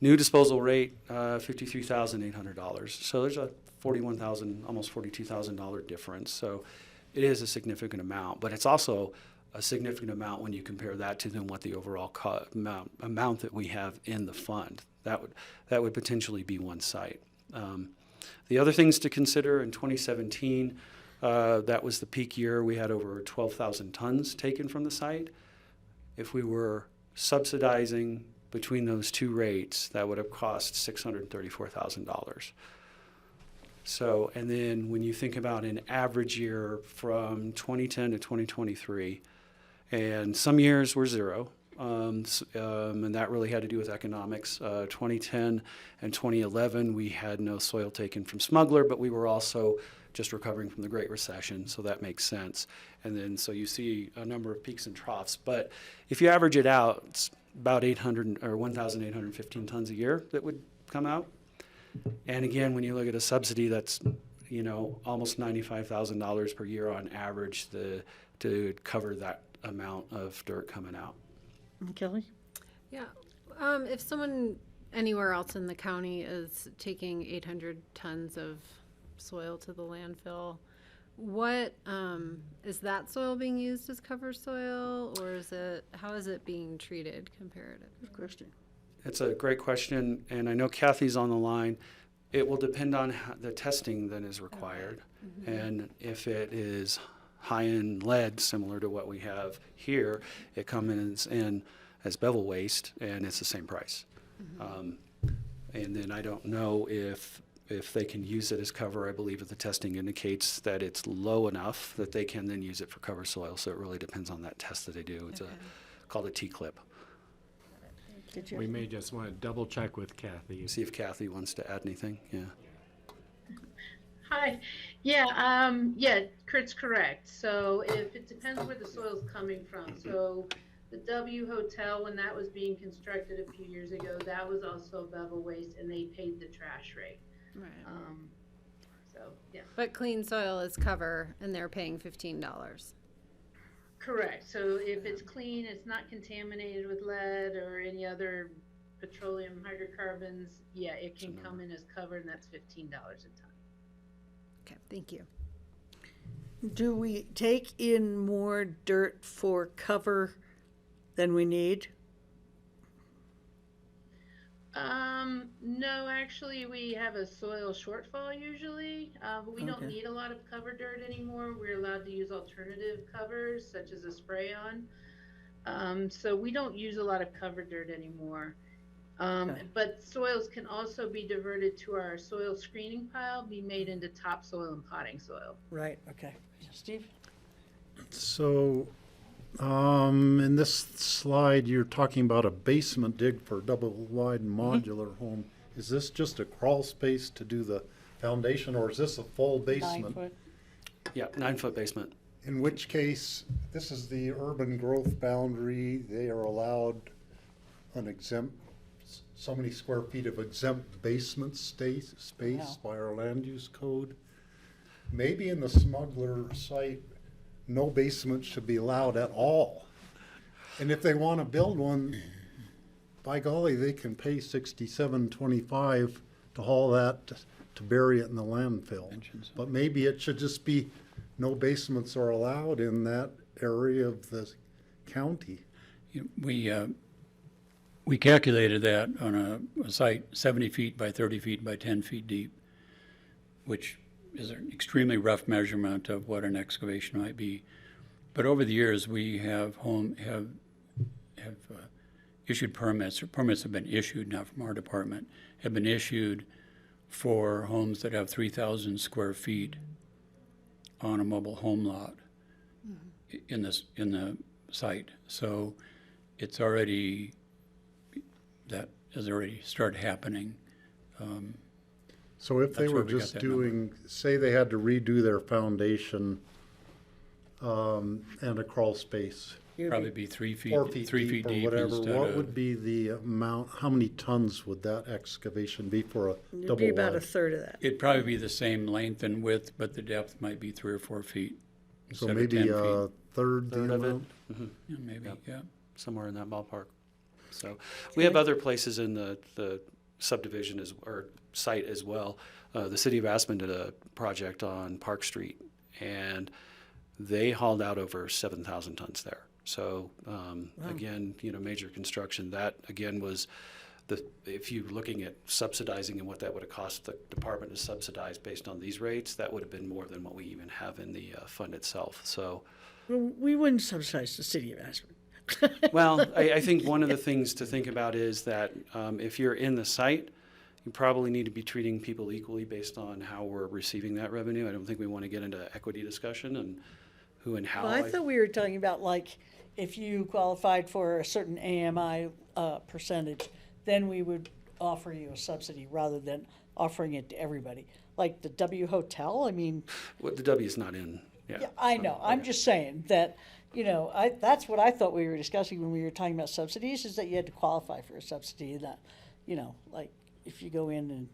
New disposal rate, $53,800. So there's a $41,000, almost $42,000 difference. So it is a significant amount, but it's also a significant amount when you compare that to then what the overall amount that we have in the fund. That would potentially be one site. The other things to consider in 2017, that was the peak year. We had over 12,000 tons taken from the site. If we were subsidizing between those two rates, that would have cost $634,000. So, and then when you think about an average year from 2010 to 2023, and some years were zero, and that really had to do with economics. 2010 and 2011, we had no soil taken from smuggler, but we were also just recovering from the Great Recession, so that makes sense. And then, so you see a number of peaks and troughs, but if you average it out, it's about 800 or 1,815 tons a year that would come out. And again, when you look at a subsidy, that's, you know, almost $95,000 per year on average to cover that amount of dirt coming out. Kelly? Yeah. If someone anywhere else in the county is taking 800 tons of soil to the landfill, what is that soil being used as cover soil, or how is it being treated comparatively? Good question. It's a great question, and I know Kathy's on the line. It will depend on the testing that is required, and if it is high-end lead, similar to what we have here. It comes in as bevel waste, and it's the same price. And then I don't know if they can use it as cover. I believe that the testing indicates that it's low enough that they can then use it for cover soil. So it really depends on that test that they do. It's called a T-clip. We may just want to double check with Kathy. See if Kathy wants to add anything. Yeah. Hi. Yeah, Kurt's correct. So if it depends where the soil's coming from. So the W Hotel, when that was being constructed a few years ago, that was also bevel waste, and they paid the trash rate. Right. So, yeah. But clean soil is cover, and they're paying $15. Correct. So if it's clean, it's not contaminated with lead or any other petroleum hydrocarbons, yeah, it can come in as cover, and that's $15 a ton. Okay, thank you. Do we take in more dirt for cover than we need? No, actually, we have a soil shortfall usually, but we don't need a lot of cover dirt anymore. We're allowed to use alternative covers, such as a spray-on. So we don't use a lot of cover dirt anymore. But soils can also be diverted to our soil screening pile, be made into topsoil and potting soil. Right, okay. Steve? So, in this slide, you're talking about a basement dig for a double-wide modular home. Is this just a crawl space to do the foundation, or is this a full basement? 9 foot. Yeah, 9-foot basement. In which case, this is the urban growth boundary. They are allowed an exempt, so many square feet of exempt basement space by our land use code. Maybe in the smuggler site, no basement should be allowed at all. And if they want to build one, by golly, they can pay $67.25 to haul that to bury it in the landfill. But maybe it should just be no basements are allowed in that area of the county. We calculated that on a site 70 feet by 30 feet by 10 feet deep, which is an extremely rough measurement of what an excavation might be. But over the years, we have issued permits, or permits have been issued, not from our department, have been issued for homes that have 3,000 square feet on a mobile home lot in the site. So it's already, that has already started happening. So if they were just doing, say they had to redo their foundation and a crawl space. Probably be 3 feet, 4 feet 3 feet deep or deep whatever, instead what of- would be the amount, how many tons would that excavation be for a It'd double be about a wide? third of that. It'd probably be the same length and width, but the depth might be 3 or 4 feet So instead of maybe 10 a feet. third the Third of it. amount? Yeah, maybe, yeah. Somewhere in that ballpark. So we have other places in the subdivision or site as well. The city of Aspen did a project on Park Street, and they hauled out over 7,000 tons there. So again, major construction. That again was if you're looking at subsidizing and what that would have cost the department to subsidize based on these rates, that would have been more than what we even have in the fund itself. So. Well, we wouldn't subsidize the city of Aspen. Well, I think one of the things to think about is that if you're in the site, you probably need to be treating people equally based on how we're receiving that revenue. I don't think we want to get into equity discussion and who and how. Well, I thought we were talking about, like, if you qualified for a certain AMI percentage, then we would offer you a subsidy rather than offering it to everybody. Like the W Hotel, I mean. Well, the W is not in. Yeah, I know. I'm just saying that, that's what I thought we were discussing when we were talking about subsidies, is that you had to qualify for a subsidy, that, like if you go in and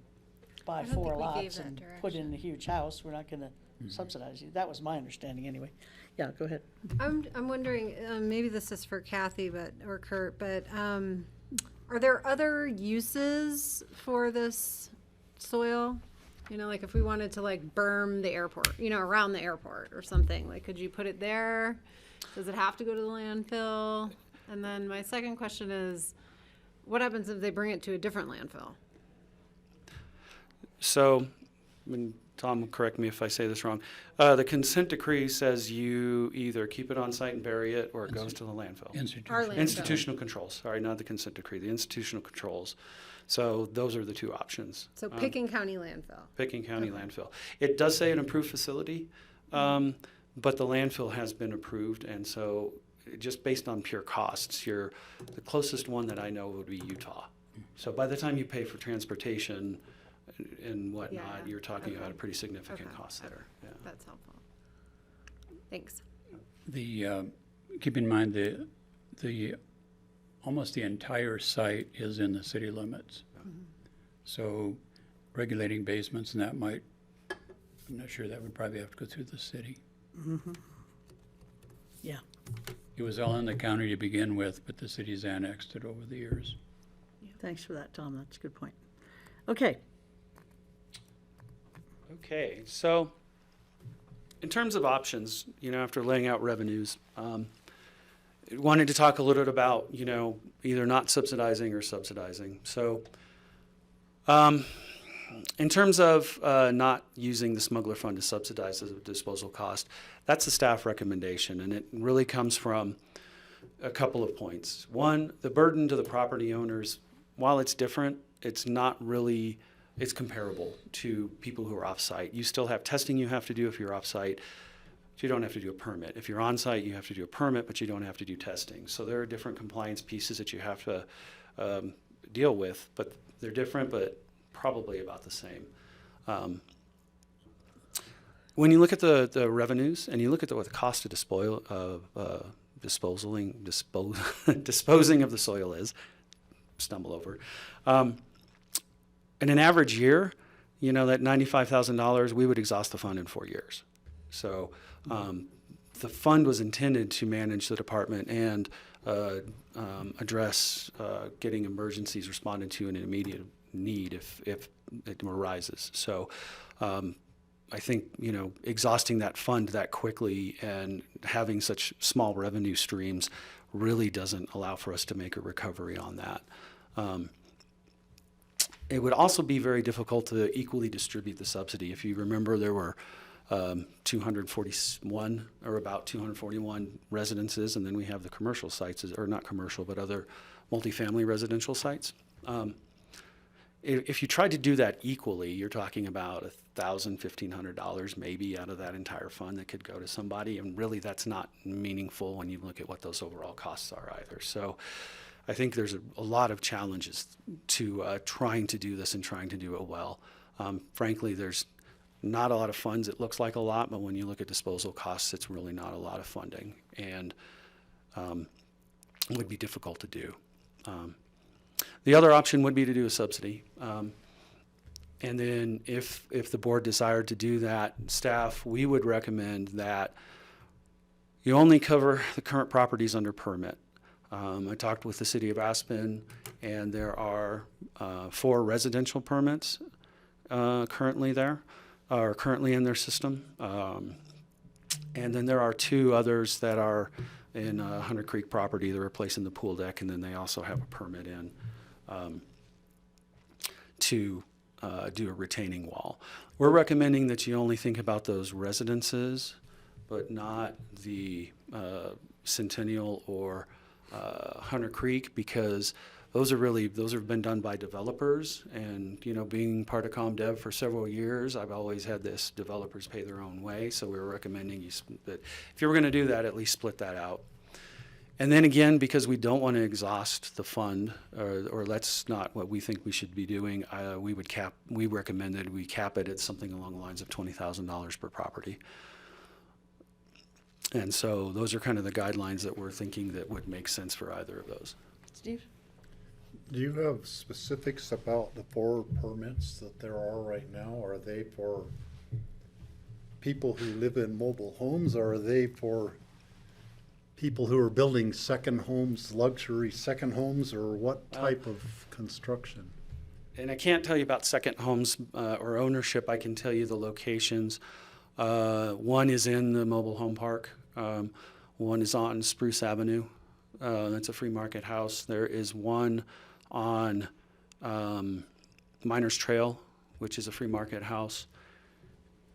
buy don't 4 think we gave lots that and put in a huge house, we're not going to subsidize you. That was my understanding anyway. Yeah, go ahead. I'm wondering, maybe this is for Kathy or Kurt, but are there other uses for this soil? Like if we wanted to berm the airport, around the airport or something, could you put it there? Does it have to go to the landfill? And then my second question is, what happens if they bring it to a different landfill? So, when Tom, correct me if I say this wrong. The consent decree says you either keep it on site and bury it, or it goes to the landfill. Our landfill. Institutional controls, sorry, not the consent decree, the institutional controls. So those are the two options. So Picken County landfill. Picken County landfill. It does say an approved facility, but the landfill has been approved, and so just based on pure costs, the closest one that I know would be Utah. So by the time you pay for transportation and whatnot, you're talking about a pretty significant cost there. Yeah. That's helpful. Thanks. Keep in mind the almost the entire site is in the city limits. So regulating basements and that I'm not sure, that would probably have to go through the city. Yeah. It was all in the county to begin with, but the city's annexed it over the years. Thanks for that, Tom. That's a good point. Okay. Okay, so in terms of options, after laying out revenues, wanted to talk a little bit about, either not subsidizing or subsidizing. So in terms of not using the smuggler fund to subsidize the disposal cost, that's the staff recommendation, and it really comes from a couple of points. One, the burden to the property owners, while it's different, it's comparable to people who are off-site. You still have testing you have to do if you're off-site. You don't have to do a permit. If you're on-site, you have to do a permit, but you don't have to do testing. So there are different compliance pieces that you have to deal with, but they're different, but probably about the same. When you look at the revenues and you look at what the cost of disposing of the soil is, stumble over. In an average year, that $95,000, we would exhaust the fund in 4 years. So the fund was intended to manage the department and address getting emergencies responded to in an immediate need if it arises. So I think, exhausting that fund that quickly and having such small revenue streams really doesn't allow for us to make a recovery on that. It would also be very difficult to equally distribute the subsidy. If you remember, there were 241 or about 241 residences, and then we have the commercial sites, or not commercial, but other multifamily residential sites. If you tried to do that equally, you're talking about $1,000, $1,500 maybe out of that entire fund that could go to somebody, and really that's not meaningful when you look at what those overall costs are either. So I think there's a lot of challenges to trying to do this and trying to do it well. Frankly, there's not a lot of funds. It looks like a lot, but when you look at disposal costs, it's really not a lot of funding, and it would be difficult to do. The other option would be to do a subsidy. And then if the board desired to do that, staff, we would recommend that you only cover the current properties under permit. I talked with the city of Aspen, and there are 4 residential permits currently there, are currently in their system. And then there are 2 others that are in Hunter Creek property. They're replacing the pool deck, and then they also have a permit in to do a retaining wall. We're recommending that you only think about those residences, but not the Centennial or Hunter Creek, because those have been done by developers, and being part of ComDev for several years, I've always had this developers pay their own way. So we were recommending that if you were going to do that, at least split that out. And then again, because we don't want to exhaust the fund, or that's not what we think we should be doing, we recommended we cap it at something along the lines of $20,000 per property. And so those are kind of the guidelines that we're thinking that would make sense for either of those. Steve? Do you have specifics about the 4 permits that there are right now? Are they for people who live in mobile homes, or are they for people who are building second homes, luxury second homes, or what type of construction? And I can't tell you about second homes or ownership. I can tell you the locations. One is in the mobile home park. One is on Spruce Avenue. That's a free market house. There is one on Miners Trail, which is a free market house.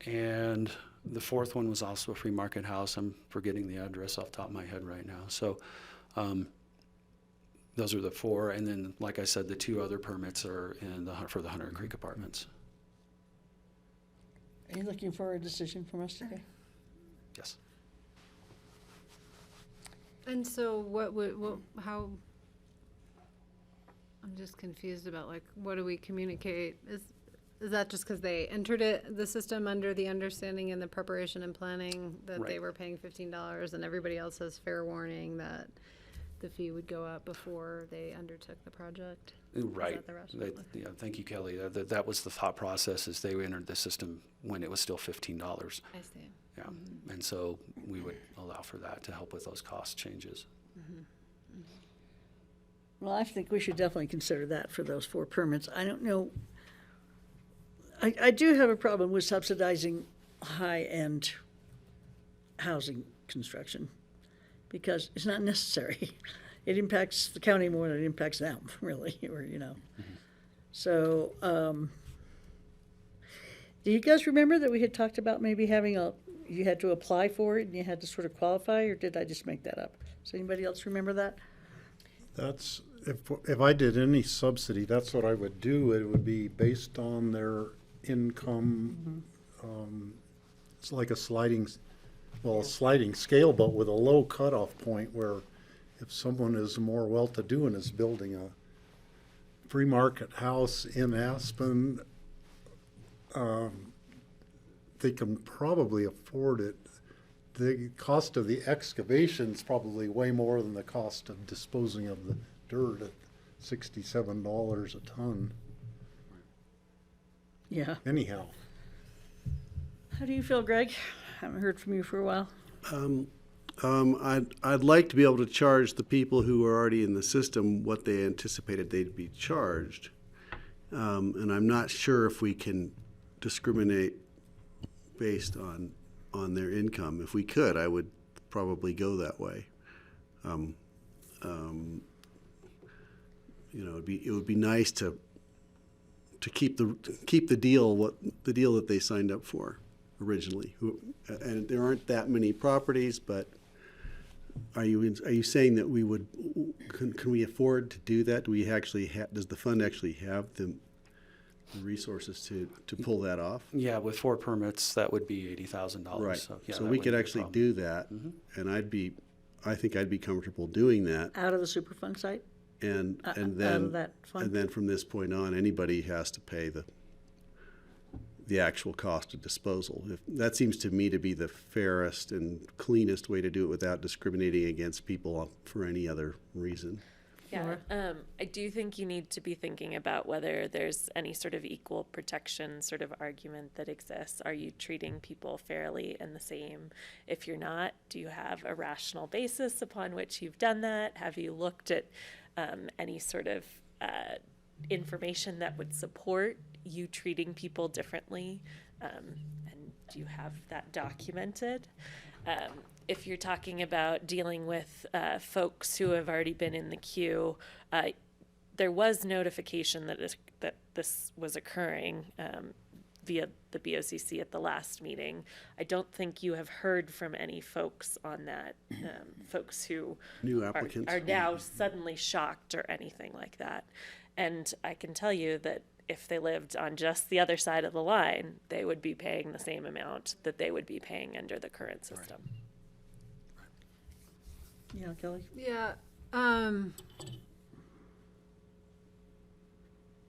And the fourth one was also a free market house. I'm forgetting the address off the top of my head right now. So those are the 4. And then, like I said, the 2 other permits are for the Hunter Creek Apartments. Are you looking for a decision from us today? Yes. And so how, I'm just confused about, like, what do we communicate? Is that just because they entered the system under the understanding in the preparation and planning that they Right. were paying $15 and everybody else has fair warning that the fee would go up before they undertook the project? Right. Is that the rationale? Yeah, thank you, Kelly. That was the thought process, is they entered the system when it was still $15. I see. Yeah. And so we would allow for that to help with those cost changes. Well, I think we should definitely consider that for those 4 permits. I don't know. I do have a problem with subsidizing high-end housing construction because it's not necessary. It impacts the county more than it impacts them, really, or, So, do you guys remember that we had talked about maybe having you had to apply for it and you had to sort of qualify, or did I just make that up? Does anybody else remember that? That's, if I did any subsidy, that's what I would do. It would be based on their income. It's like a sliding scale, but with a low cutoff point where if someone is more well-to-do and is building a free market house in Aspen, they can probably afford it. The cost of the excavation is probably way more than the cost of disposing of the dirt at $67 a ton. Yeah. Anyhow. How do you feel, Greg? Haven't heard from you for a while. I'd like to be able to charge the people who are already in the system what they anticipated they'd be charged. And I'm not sure if we can discriminate based on their income. If we could, I would probably go that way. It would be nice to keep the deal that they signed up for originally. And there aren't that many properties, but are you saying that we would can we afford to do that? Do we actually does the fund actually have the resources to pull that off? Yeah, with 4 permits, that would be $80,000. Right. So, yeah, so that we wouldn't could be a actually problem. do that, and I think I'd be comfortable doing that. Out of the Superfund site? And Out of then that fund? and then from this point on, anybody has to pay the actual cost of disposal. That seems to me to be the fairest and cleanest way to do it without discriminating against people for any other reason. Yeah, I do think you need to be thinking about whether there's any sort of equal protection sort of argument that exists. Are you treating people fairly and the same? If you're not, do you have a rational basis upon which you've done that? Have you looked at any sort of information that would support you treating people differently? And do you have that documented? If you're talking about dealing with folks who have already been in the queue, there was notification that this was occurring via the BOCC at the last meeting. I don't think you have heard from any folks on that, folks who New applicants. are now suddenly shocked or anything like that. And I can tell you that if they lived on just the other side of the line, they would be paying the same amount that they would be paying under the current system. Yeah, Kelly? Yeah,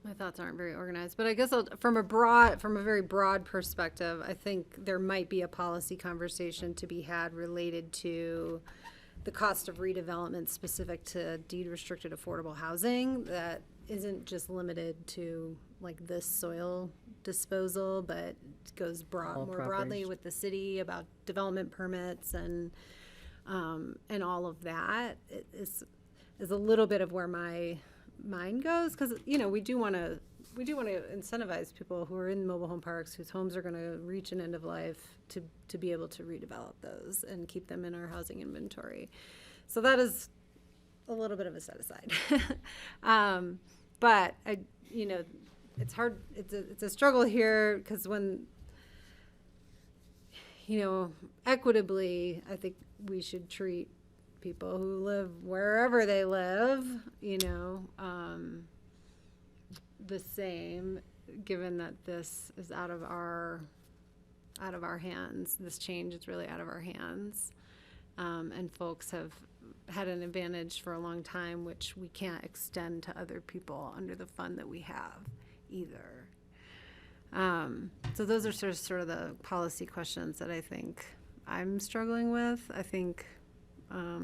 my thoughts aren't very organized, but I guess from a very broad perspective, I think there might be a policy conversation to be had related to the cost of redevelopment specific to deed restricted affordable housing that isn't just limited to like this soil disposal, but goes more broadly properties. with the city about development permits and all of that is a little bit of where my mind goes, because we do want to incentivize people who are in mobile home parks whose homes are going to reach an end of life to be able to redevelop those and keep them in our housing inventory. So that is a little bit of a set aside. But it's hard. It's a struggle here because when equitably, I think we should treat people who live wherever they live, the same, given that this is out of our hands. This change is really out of our hands. And folks have had an advantage for a long time, which we can't extend to other people under the fund that we have either. So those are sort of the policy questions that I think I'm struggling with. I think, I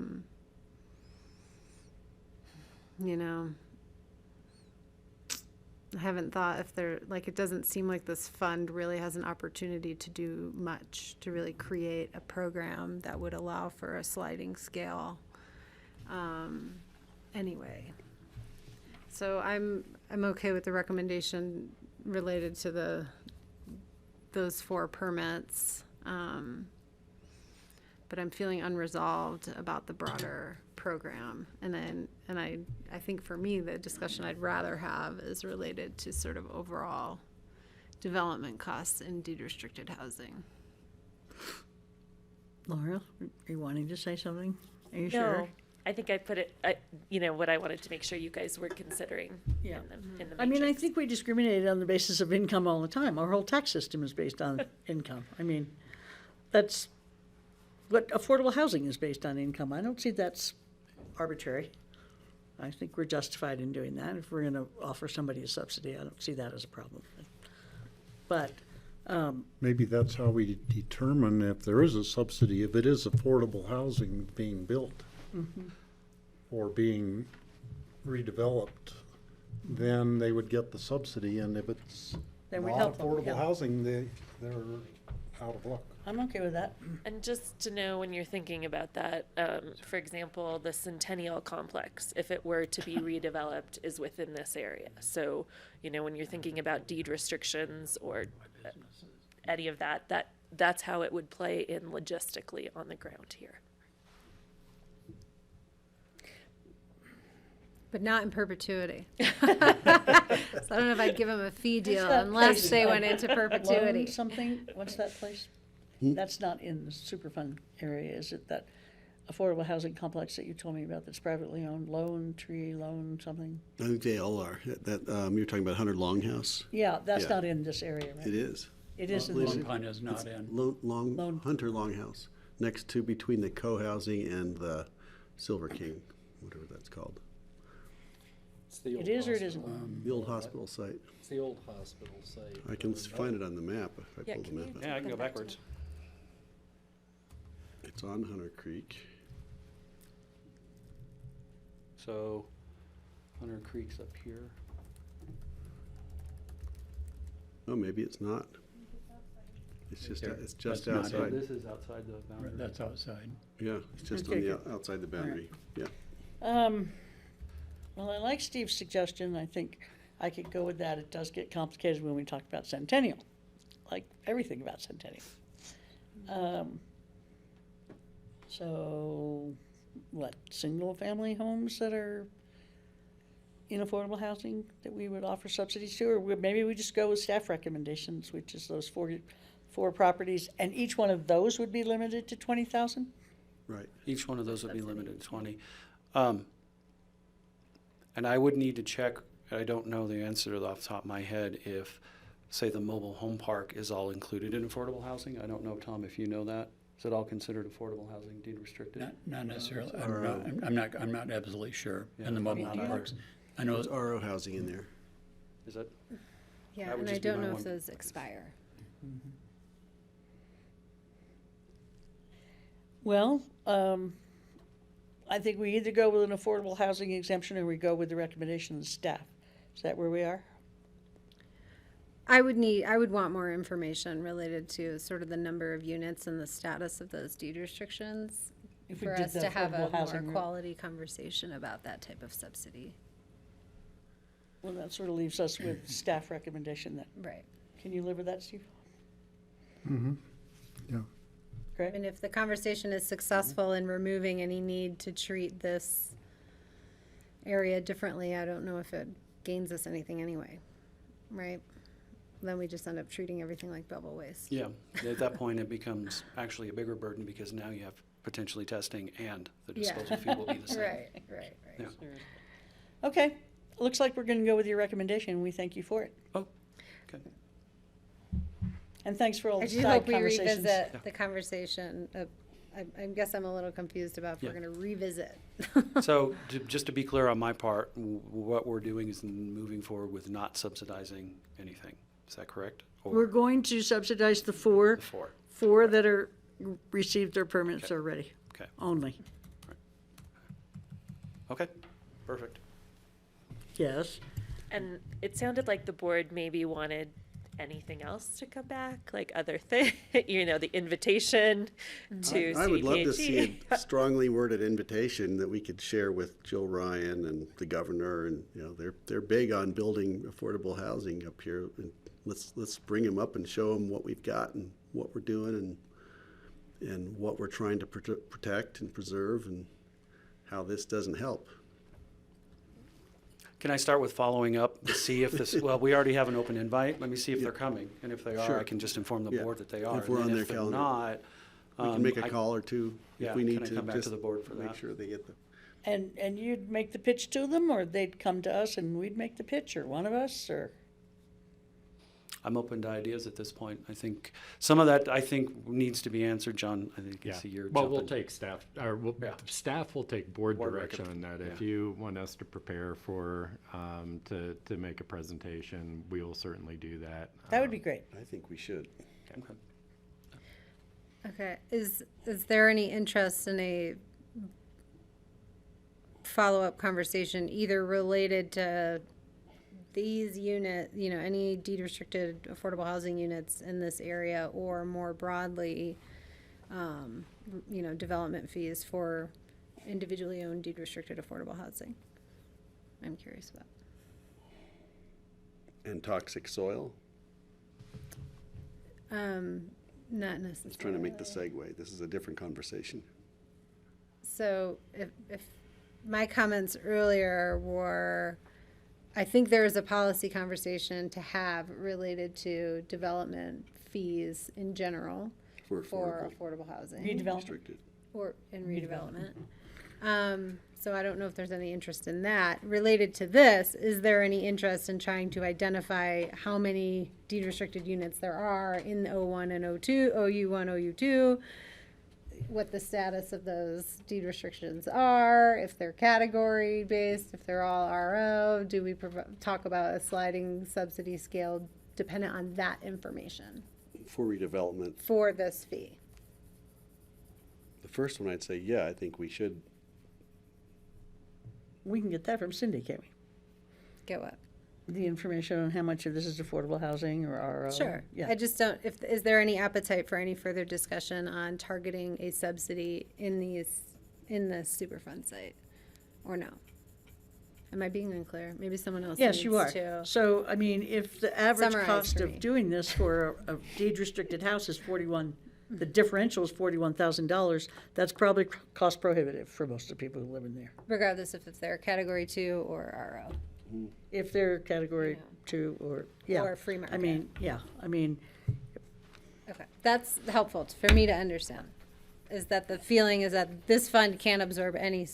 haven't thought if it doesn't seem like this fund really has an opportunity to do much, to really create a program that would allow for a sliding scale. Anyway, so I'm okay with the recommendation related to those 4 permits, but I'm feeling unresolved about the broader program. And I think for me, the discussion I'd rather have is related to sort of overall development costs in deed restricted housing. Laura, are you wanting to say something? Are you No, sure? I think I put it, what I wanted to make sure you guys were considering Yeah. in the I mean, I matrix. think we discriminate on the basis of income all the time. Our whole tax system is based on income. I mean, that's what affordable housing is based on, income. I don't see that's arbitrary. I think we're justified in doing that. If we're going to offer somebody a subsidy, I don't see that as a problem. But Maybe that's how we determine if there is a subsidy, if it is affordable housing being built or being redeveloped, then they would get the subsidy, and if it's Then we not help them, affordable yeah. housing, they're out of luck. I'm okay with that. And just to know when you're thinking about that, for example, the Centennial Complex, if it were to be redeveloped, is within this area. So, when you're thinking about deed restrictions or any of that's how it would play in logistically on the ground here. But not in perpetuity. So I don't know if I'd give them a fee deal unless they went into perpetuity. Loan something, what's that place? That's not in the Superfund area, is it? That affordable housing complex that you told me about that's privately owned, Lone Tree, Lone something? I think they all are. You're talking about 100 Longhouse? Yeah, that's Yeah. not in this area, right? It is. It is in Lone this. Pine is not in. Hunter Longhouse, next to between the co-housing and the Silver King, whatever that's called. It's the old It is or it hospital. isn't? The old hospital site. It's the old hospital site. I can find it on the map if I Yeah, pull the can map you- up. Yeah, I can go backwards. It's on Hunter Creek. So Hunter Creek's up here. Oh, maybe it's not. It's just There. it's just That's not it. outside. This is outside the boundary. That's outside. Yeah, it's just Okay, on the good. outside the boundary. Yeah. Well, I like Steve's suggestion. I think I could go with that. It does get complicated when we talk about Centennial, like everything about Centennial. So, what, single-family homes that are in affordable housing that we would offer subsidies to? Or maybe we just go with staff recommendations, which is those four properties, and each one of those would be limited to 20,000? Right. Each one of those would be limited to 20. And I would need to check, I don't know the answer off the top of my head, if, say, the mobile home park is all included in affordable housing. I don't know, Tom, if you know that. Is it all considered affordable housing, deed restricted? Not necessarily. Or, I'm not absolutely sure. Yeah. And the mobile Do you home know? parks. I know There's RO housing in there. Is that? Yeah, That would and I just be don't my know one. if those expire. Well, I think we either go with an affordable housing exemption or we go with the recommendation of the staff. Is that where we are? I would want more information related to sort of the number of units and the status of those deed restrictions If we for did us the to have a affordable more housing route. quality conversation about that type of subsidy. Well, that sort of leaves us with staff recommendation then. Right. Can you live with that, Steve? Mm-hmm. Yeah. Correct? And if the conversation is successful in removing any need to treat this area differently, I don't know if it gains us anything anyway, right? then we just end up treating everything like bevel waste. Yeah, at that point, it becomes actually a bigger burden because now you have potentially testing and the disposal fee will be the same. Right. Yeah. Okay, looks like we're gonna go with your recommendation. We thank you for it. Oh, okay. And thanks for all I the do side hope we conversations. revisit the conversation. I guess I'm a little confused about if we're Yeah. going to revisit. So just to be clear on my part, what we're doing is moving forward with not subsidizing anything. Is that correct? Or We're going to subsidize the four. the four? Four that are, received their permits Okay. already, Okay, only. okay, perfect. Yes. And it sounded like the board maybe wanted anything else to come back, like other thing, the invitation to I would love to see CPHE. a strongly worded invitation that we could share with Jill Ryan and the governor, and they're big on building affordable housing up here. And let's bring them up and show them what we've got and what we're doing and what we're trying to protect and preserve and how this doesn't help. Can I start with following up to see if this, well, we already have an open invite. Let me see if they're coming. And if they are, Sure. I can just inform the Yeah. board that they are. If we're And on then their if they're calendar. not, We can make a I- call or two yeah, if we need can I to. come back to just the board for make that? sure they get the. And you'd make the pitch to them, or they'd come to us and we'd make the pitch, or one of us, or? I'm open to ideas at this point. I think some of that, needs to be answered, John. I think Yeah, it's a year. well, we'll take staff, Yeah. staff will take board Board direction on that. If yeah. you want us to prepare for, to make a presentation, we will certainly do that. That would be great. I think we should. Okay. Okay, is there any interest in a follow-up conversation either related to these any deed restricted affordable housing units in this area, or more broadly, development fees for individually owned deed restricted affordable housing? I'm curious about. And toxic soil? Not necessarily. I was trying to make the segue. This is a different conversation. So if my comments earlier were, I think there is a policy conversation to have related to development fees in general For affordable housing. Redevelopment. Restricted. Or in redevelopment. So I don't know if there's any interest in that. Related to this, is there any interest in trying to identify how many deed restricted units there are in O1 and O2, OU1, OU2, what the status of those deed restrictions are, if they're category based, if they're all RO? Do we talk about a sliding subsidy scale dependent on that information For redevelopment. for this fee? The first one, I'd say, yeah, I think we should. We can get that from Cindy, can't we? Get what? The information on how much of this is affordable housing or RO. Sure. Yeah. I just don't, is there any appetite for any further discussion on targeting a subsidy in the Superfund site, or no? Am I being unclear? Maybe someone else Yes, you are. needs to. So, I mean, if the average Summarize cost for of me. doing this for a deed restricted house is the differential is $41,000, that's probably cost prohibitive for most of the people who live in there. Regardless if it's their category 2 or RO. If they're category 2 or, yeah. Or free market. I mean, Okay, that's helpful for me to understand. Is that the feeling is that this fund can't absorb any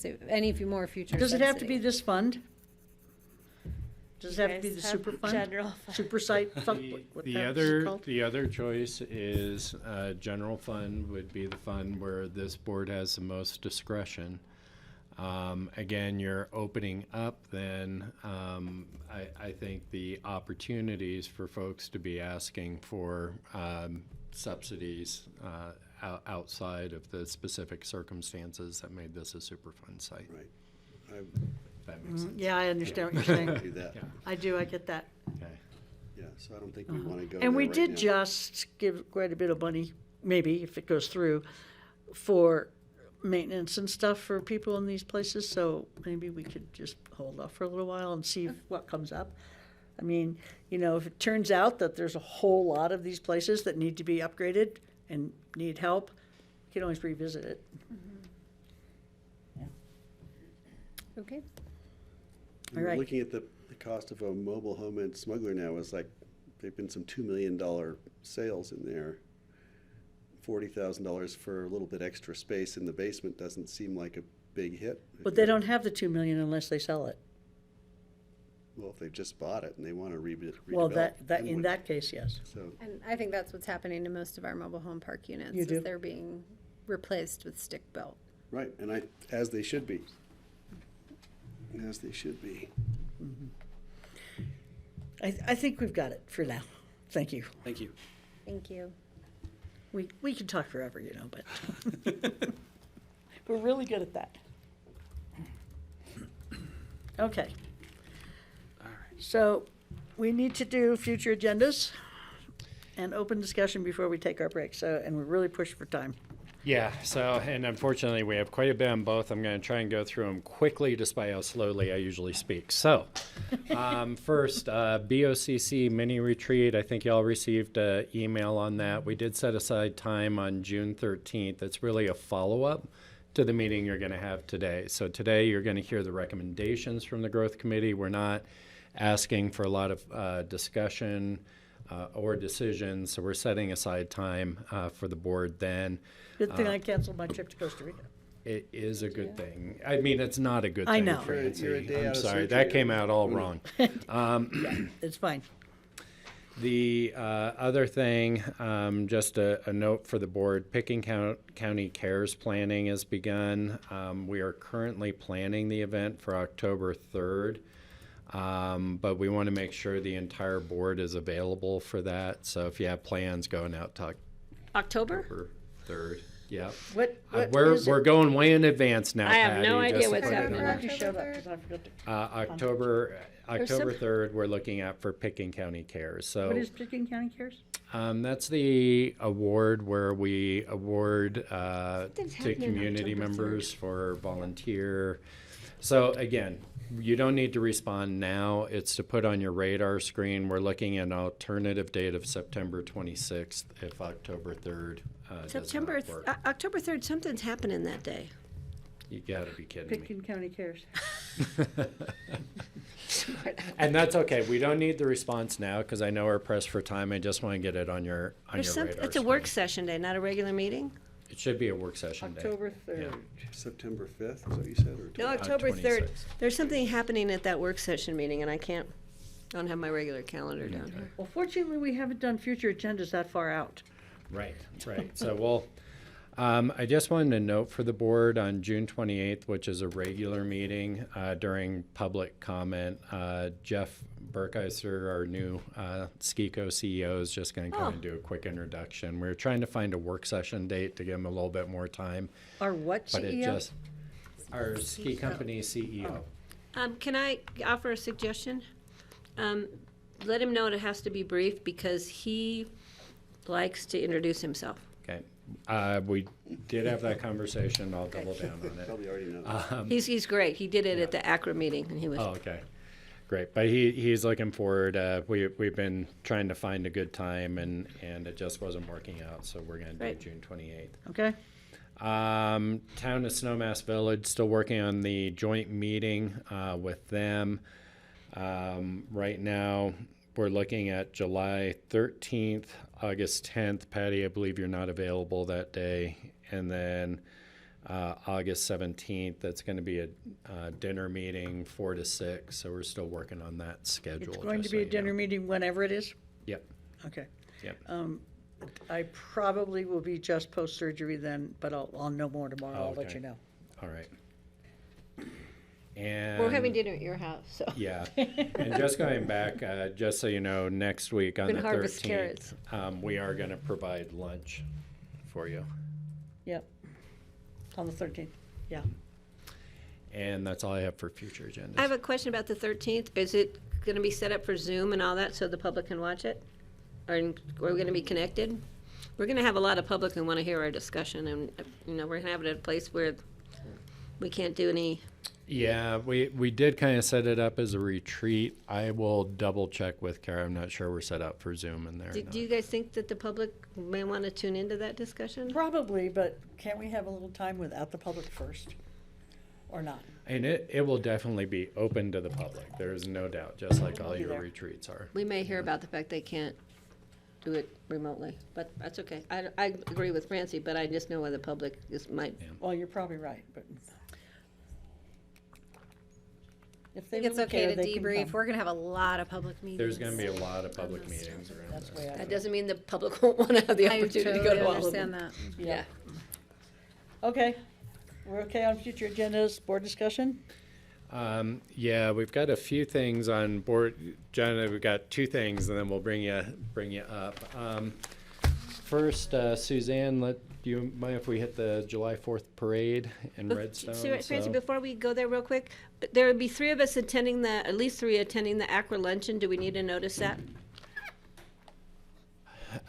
more future does it have to be subsidy? this fund? Does it have to be You the guys super have fund? general fund. Super site fund? What that is called? The other choice is, general fund would be the fund where this board has the most discretion. Again, you're opening up then, I think the opportunities for folks to be asking for, subsidies, outside of the specific circumstances that made this a Superfund site. Right. That makes sense. Yeah, I understand what you're saying. Do that. Yeah. I do, I get that. Okay. Yeah, so I don't think we want to go And there we right did now. just give quite a bit of money, maybe if it goes through, for maintenance and stuff for people in these places, so maybe we could just hold off for a little while and see what comes up. I mean, if it turns out that there's a whole lot of these places that need to be upgraded and need help, we can always revisit it. Okay. We All were right. looking at the cost of a mobile home and smuggler now is like They've been some $2 million sales in there. $40,000 for a little bit extra space in the basement doesn't seem like a big hit. But they don't have the 2 million unless they sell it. Well, if they've just bought it and they want to redevelop. Well, that then in what- that case, yes. So, And I think that's what's happening to most of our mobile home park units. You do? Is they're being replaced with stick built. right, and as they should be. As they should be. I think we've got it for now. Thank you. Thank you. Thank you. We can talk forever, you know, but we're really good at that. Okay. All right. So we need to do future agendas and open discussion before we take our break. So, and we're really pushed for time. Yeah, so, and unfortunately, we have quite a bit on both. I'm going to try and go through them quickly, despite how slowly I usually speak. So, first, BOCC mini retreat. I think y'all received an email on that. We did set aside time on June 13th. It's really a follow-up to the meeting you're going to have today. So today, you're going to hear the recommendations from the Growth Committee. We're not asking for a lot of discussion or decisions, so we're setting aside time for the board then. Good thing I canceled my trip to Costa Rica. It is a good thing. I mean, it's not a good I thing, know. Francie. You're a day I'm out of sorry, surgery. that came out all wrong. Yeah, it's fine. The other thing, just a note for the board, Pickens County Cares planning has begun. We are currently planning the event for October 3rd, but we want to make sure the entire board is available for that. So if you have plans going out to October? October 3rd, yeah. What We're going way in advance now, I have no Patty, idea just what's to put it happening. in. Glad you showed up, 'cause I forgot to. October 3rd, we're looking at for Pickens County Cares. So What is Pickens County Cares? that's the award where we award Something's to happening community October 3rd. members for volunteer. So again, you don't need to respond now. It's to put on your radar screen. We're looking at an alternative date of September 26th if October 3rd does not work. October 3rd, something's happening that day. You gotta be kidding me. Pickens County Cares. And that's okay. We don't need the response now because I know we're pressed for time. I just want to get it on your radar. It's a work session day, not a regular meeting? It should be a work session day. October 3rd. September 5th, is that what you said? Or No, October 3rd. 26th. There's something happening at that work session meeting, and I don't have my regular calendar down here. Well, fortunately, we haven't done future agendas that far out. Right. So we'll, I just wanted to note for the board on June 28th, which is a regular meeting, during public comment, Jeff Burkeiser, our new SKICO CEO, is just going to come and do a quick introduction. We're trying to find a work session date to give him a little bit more time. Our what But it CEO? just, our ski company CEO. Can I offer a suggestion? Let him know it has to be brief because he likes to introduce himself. Okay. We did have that conversation. I'll double down on it. Probably already know. He's great. He did it at the ACRA meeting, and he was. Oh, okay. Great. But he's looking forward. We've been trying to find a good time, and it just wasn't working out, so we're going to do June 28th. Okay. Town of Snowmass Village, still working on the joint meeting with them. Right now, we're looking at July 13th, August 10th. Patty, I believe you're not available that day. And then August 17th, that's going to be a dinner meeting, 4 to 6. So we're still working on that schedule. It's going to just be so a you dinner know. meeting whenever it is? Yep. Okay. Yep. I probably will be just post-surgery then, but I'll know more tomorrow. I'll let Okay. you know. All right. And We're having dinner at your house, so. Yeah, and just going back, just so you know, next week on Can the harvest 13th, carrots. we are going to provide lunch for you. Yep. On the 13th, yeah. And that's all I have for future agendas. I have a question about the 13th. Is it going to be set up for Zoom and all that so the public can watch it? Or are we going to be connected? We're going to have a lot of public who want to hear our discussion, and we're going to have it at a place where we can't do any. Yeah, we did kind of set it up as a retreat. I will double check with Kara. I'm not sure we're set up for Zoom in there. Do you guys think that the public may want to tune into that discussion? Probably, but can't we have a little time without the public first? or not? And it will definitely be open to the public. There is no doubt, just like all Be your there. retreats are. We may hear about the fact they can't do it remotely, but that's okay. I agree with Francie, but I just know why the public might. Well, you're probably right, but if I they think it's really okay care, to they can debrief. come. We're gonna have a lot of public meetings. There's going to be a lot of public meetings around That's this. the way I That feel. doesn't mean the public won't want to have the I opportunity to go totally to all of them. understand that. Yeah. Okay, we're okay on future agendas, board discussion? Yeah, we've got a few things on board. John, we've got two things, and then we'll bring you up. First, Suzanne, do you mind if we hit the July 4th parade in Redstone? Francie, So- before we go there real quick, there would be three of us attending at least three attending the Aqua Luncheon. Do we need to notice that?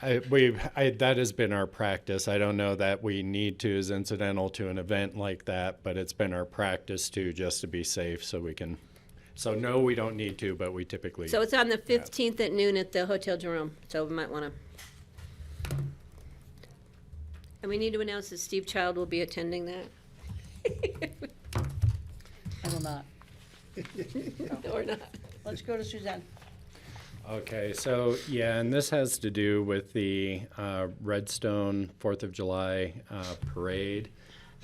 That has been our practice. I don't know that we need to as incidental to an event like that, but it's been our practice to, just to be safe, so we can. So no, we don't need to, but we typically. So it's on the 15th at noon at the Hotel Jerome, so we might want to. And we need to announce that Steve Child will be attending that. I will not. Or not. Let's go to Suzanne. Okay, so yeah, and this has to do with the Redstone 4th of July parade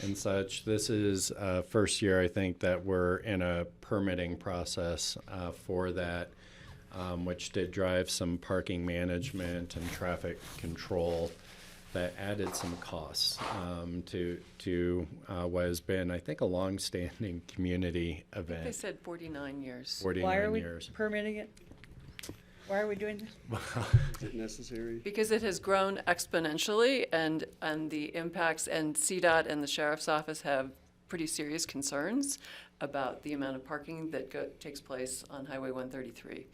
and such. This is first year, I think, that we're in a permitting process for that, which did drive some parking management and traffic control that added some costs to what has been, I think, a long-standing community event. They said 49 years. 49 Why are we years. permitting it? Why are we doing this? Is it necessary? Because it has grown exponentially, and the impacts, and CDOT and the Sheriff's Office have pretty serious concerns about the amount of parking that takes place on Highway 133.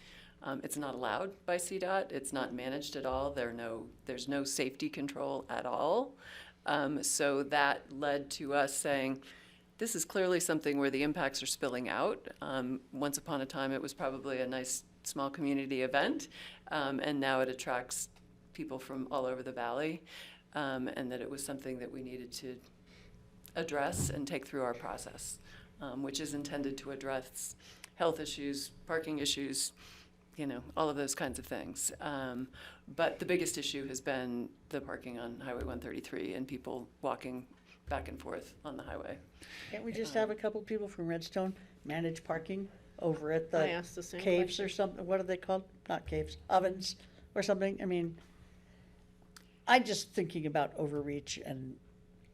It's not allowed by CDOT. It's not managed at all. There's no safety control at all. So that led to us saying, this is clearly something where the impacts are spilling out. Once upon a time, it was probably a nice small community event, and now it attracts people from all over the valley, and that it was something that we needed to address and take through our process, which is intended to address health issues, parking issues, all of those kinds of things. But the biggest issue has been the parking on Highway 133 and people walking back and forth on the highway. Can't we just have a couple people from Redstone manage parking over at I the asked the same caves or question. something? What are they called? Not caves, ovens or something? I mean, I'm just thinking about overreach and,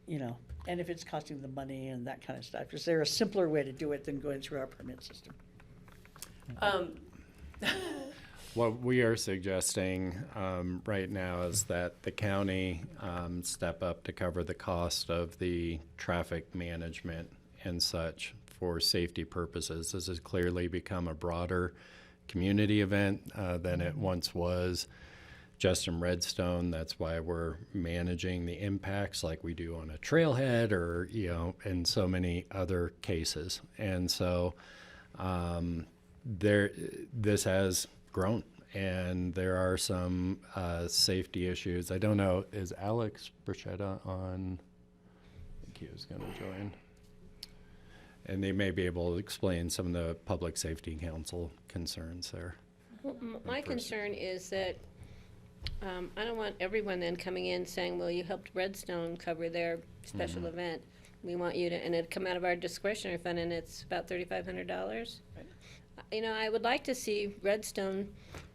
and if it's costing them money and that kind of stuff. Is there a simpler way to do it than going through our permit system? What we are suggesting right now is that the county step up to cover the cost of the traffic management and such for safety purposes. This has clearly become a broader community event than it once was. Just in Redstone, that's why we're managing the impacts like we do on a trailhead or, in so many other cases. And so this has grown, and there are some safety issues. I don't know, is Alex Bruschetta on? I think he was going to join. And they may be able to explain some of the Public Safety Council concerns there. Well, my concern is that I don't want everyone then coming in saying, well, you helped Redstone cover their special event. We want you to, and it'd come out of our discretionary fund, and it's about $3,500. I would like to see Redstone,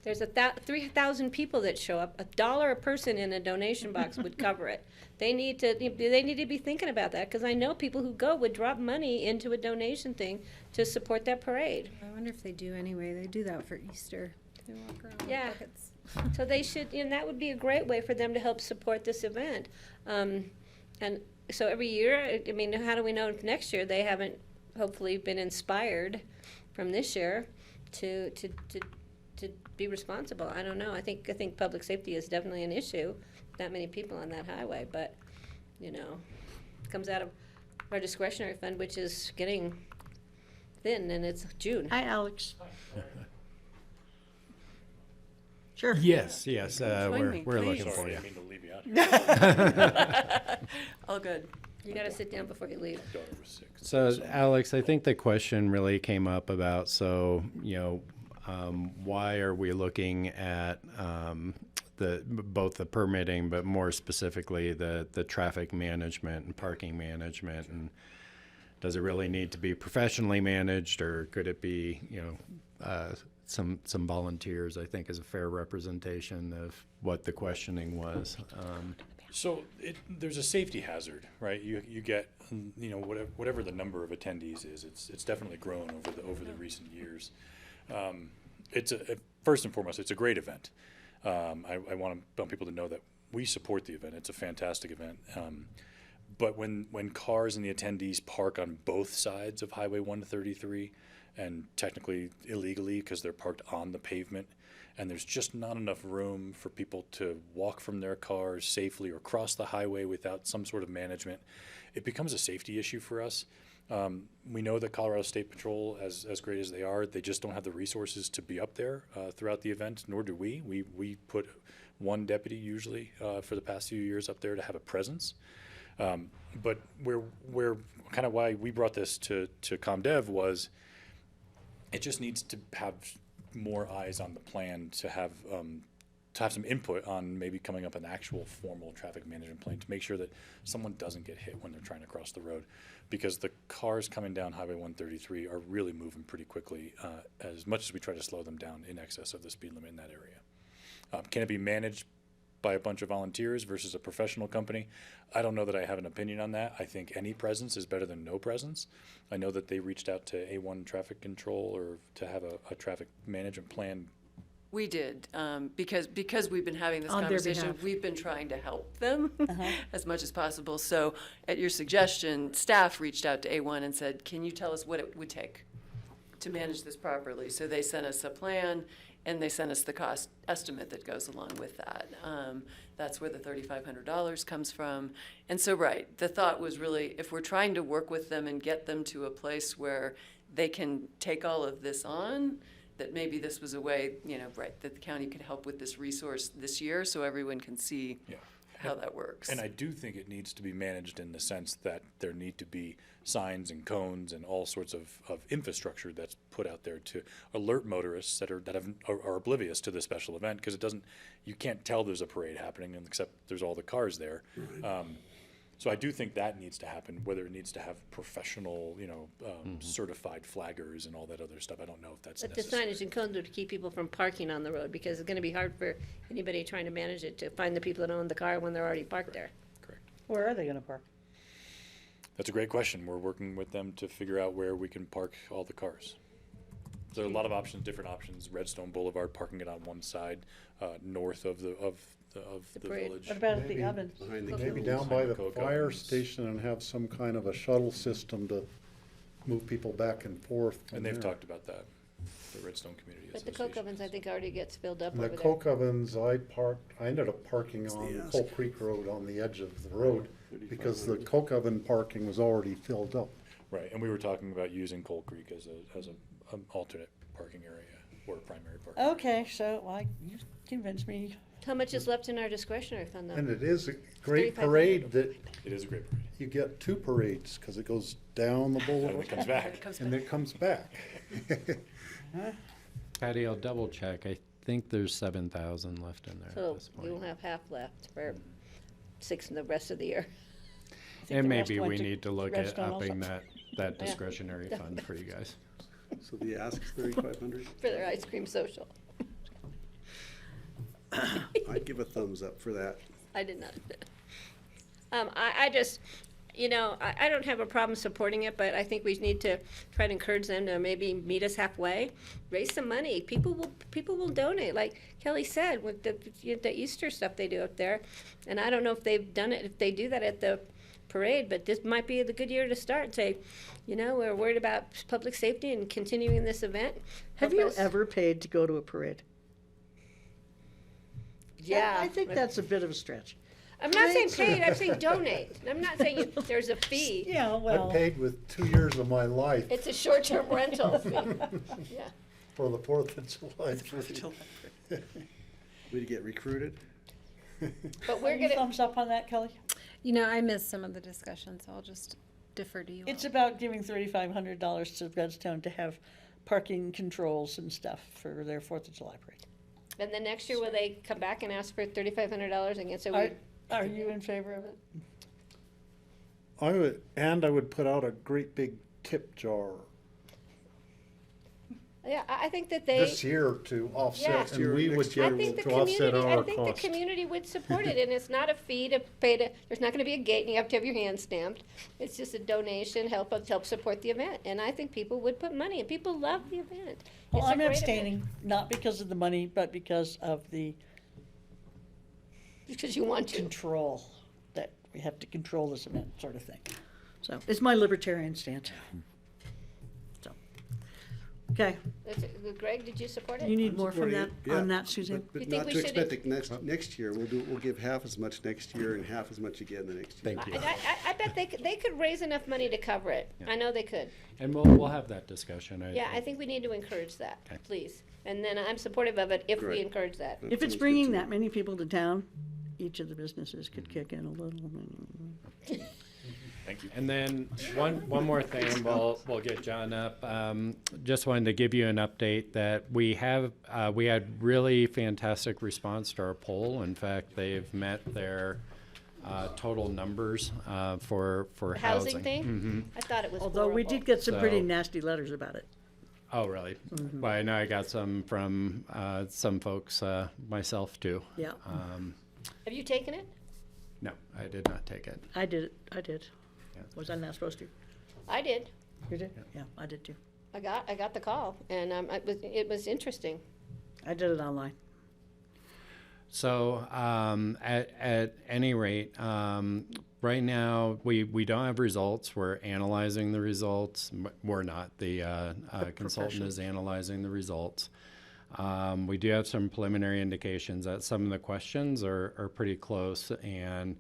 there's 3,000 people that show up, $1 a person in a donation box would cover it. They need to be thinking about that, because I know people who go would drop money into a donation thing to support that parade. I wonder if they do anyway. They do that for Easter. They walk around with Yeah. buckets. So they should, that would be a great way for them to help support this event. And so every year, how do we know if next year they haven't hopefully been inspired from this year to be responsible? I don't know. I think public safety is definitely an issue. That many people on that highway, but it comes out of our discretionary fund, which is getting thin, and it's June. Hi, Alex. Sure. Yes, Join me, we're please. looking for you. All good. You gotta sit down before you leave. Daughter was 6. So, Alex, I think the question really came up about, why are we looking at both the permitting, but more specifically the traffic management and parking management, and does it really need to be professionally managed, or could it be, some volunteers? I think is a fair representation of what the questioning was. So there's a safety hazard, right? You get, whatever the number of attendees is, it's definitely grown over the recent years. It's first and foremost, it's a great event. I want people to know that we support the event. It's a fantastic event. But when cars and the attendees park on both sides of Highway 133, and technically illegally because they're parked on the pavement, and there's just not enough room for people to walk from their cars safely or cross the highway without some sort of management, it becomes a safety issue for us. We know that Colorado State Patrol, as great as they are, they just don't have the resources to be up there throughout the event, nor do we. We put one deputy usually for the past few years up there to have a presence. But we're kind of why we brought this to ComDev was it just needs to have more eyes on the plan to have some input on maybe coming up an actual formal traffic management plan to make sure that someone doesn't get hit when they're trying to cross the road, because the cars coming down Highway 133 are really moving pretty quickly, as much as we try to slow them down in excess of the speed limit in that area. Can it be managed by a bunch of volunteers versus a professional company? I don't know that I have an opinion on that. I think any presence is better than no presence. I know that they reached out to A1 Traffic Control or to have a traffic management plan. We did, because we've been having this On their conversation, behalf. we've been trying to help them as much as possible. So at your suggestion, staff reached out to A1 and said, can you tell us what it would take to manage this properly? So they sent us a plan, and they sent us the cost estimate that goes along with that. That's where the $3,500 comes from. And so, right, the thought was really, if we're trying to work with them and get them to a place where they can take all of this on, that maybe this was a way, that the county could help with this resource this year so everyone can see how that works. And I do think it needs to be managed in the sense that there need to be signs and cones and all sorts of infrastructure that's put out there to alert motorists that are oblivious to the special event, because you can't tell there's a parade happening except there's all the cars there. Right. So I do think that needs to happen. Whether it needs to have professional, certified flaggers and all that other stuff, I don't know if that's necessary. But the signage and cones would keep people from parking on the road, because it's gonna be hard for anybody trying to manage it to find the people that own the car when they're already parked there. Correct. Where are they gonna park? That's a great question. We're working with them to figure out where we can park all the cars. There are a lot of options, different options. Redstone Boulevard, parking it on one side, north of the village. What about at the ovens? Maybe down by the fire station and have some kind of a shuttle system to move people back and forth. And they've talked about that, the Redstone Community But the Association. coke ovens, I think, already gets filled up And over the there. coke ovens, I ended up parking on Coal Creek Road on the edge of the road because the coke oven parking was already filled up. Right, and we were talking about using Coal Creek as an alternate parking area or a primary parking. Okay, so, you convinced me. How much is left in our discretionary fund, though? And it is a great 3,500. parade that It is a great parade. you get two parades because it goes down the boulevard. And it comes back. And it comes back. Patty, I'll double check. I think there's 7,000 left in there at So this point. you'll have half left for the rest of the year. And the rest maybe went we to need to look at Redstone also. upping that Yeah. discretionary fund for you guys. So the ask is 3,500? For their ice cream social. I'd give a thumbs up for that. I did not. I just, I don't have a problem supporting it, but I think we need to try to encourage them to maybe meet us halfway, raise some money. People will donate, like Kelly said, with the Easter stuff they do up there. And I don't know if they've done it, if they do that at the parade, but this might be the good year to start and say, we're worried about public safety and continuing this event. Have you ever paid to go to a parade? Yeah. I think that's a bit of a stretch. I'm not saying paid, I'm saying donate. I'm not saying there's a fee. Yeah, well. I paid with 2 years of my life It's a short-term rental fee. Yeah. for the 4th of July. We'd get recruited. But we're Any gonna, thumbs up on that, Kelly? You know, I missed some of the discussion, so I'll just defer to you. It's about giving $3,500 to Redstone to have parking controls and stuff for their 4th of July parade. And then next year, will they come back and ask for $3,500 again? So we, Are you in favor of it? I would put out a great big tip jar yeah, I think that they. this year to offset, and we would I get think the to offset community, our I think the cost. community would support it, and it's not a fee to pay to, there's not gonna be a gate and you have to have your hand stamped. It's just a donation, help support the event, and I think people would put money, and people love the event. Well, It's a I'm great abstaining, event. not because of the money, but because of the Because you want to. control, that we have to control this event, sort of thing. So, it's my libertarian stance. So, okay, Greg, did you support it? you need more from that, Yeah, on that, Suzanne? But You think not we to should- expect it next year. We'll give half as much next year and half as much again the next year. Thank you. I bet they could raise enough money to cover it. I know they could. And we'll have that discussion. Yeah, I think we need to encourage that, please. And then I'm supportive of it if we Great. encourage that. If it's bringing that many people to town, each of the businesses could kick in a little. Thank you. And then one more thing, we'll get John up. Just wanted to give you an update that we had really fantastic response to our poll. In fact, they've met their total numbers for Housing housing. thing? Mhm. I thought it was Although we horrible. did get some pretty So- nasty letters about it. Oh, really? Well, I know I got some from some folks myself too. Yeah. Have you taken it? No, I did not take it. I did. Yeah. Was I not supposed to? I did. You did? Yeah, I did too. I got the call, and it was interesting. I did it online. So at any rate, right now we don't have results. We're analyzing the results. We're not. The consultant is analyzing the results. We do have some preliminary indications that some of the questions are pretty close, and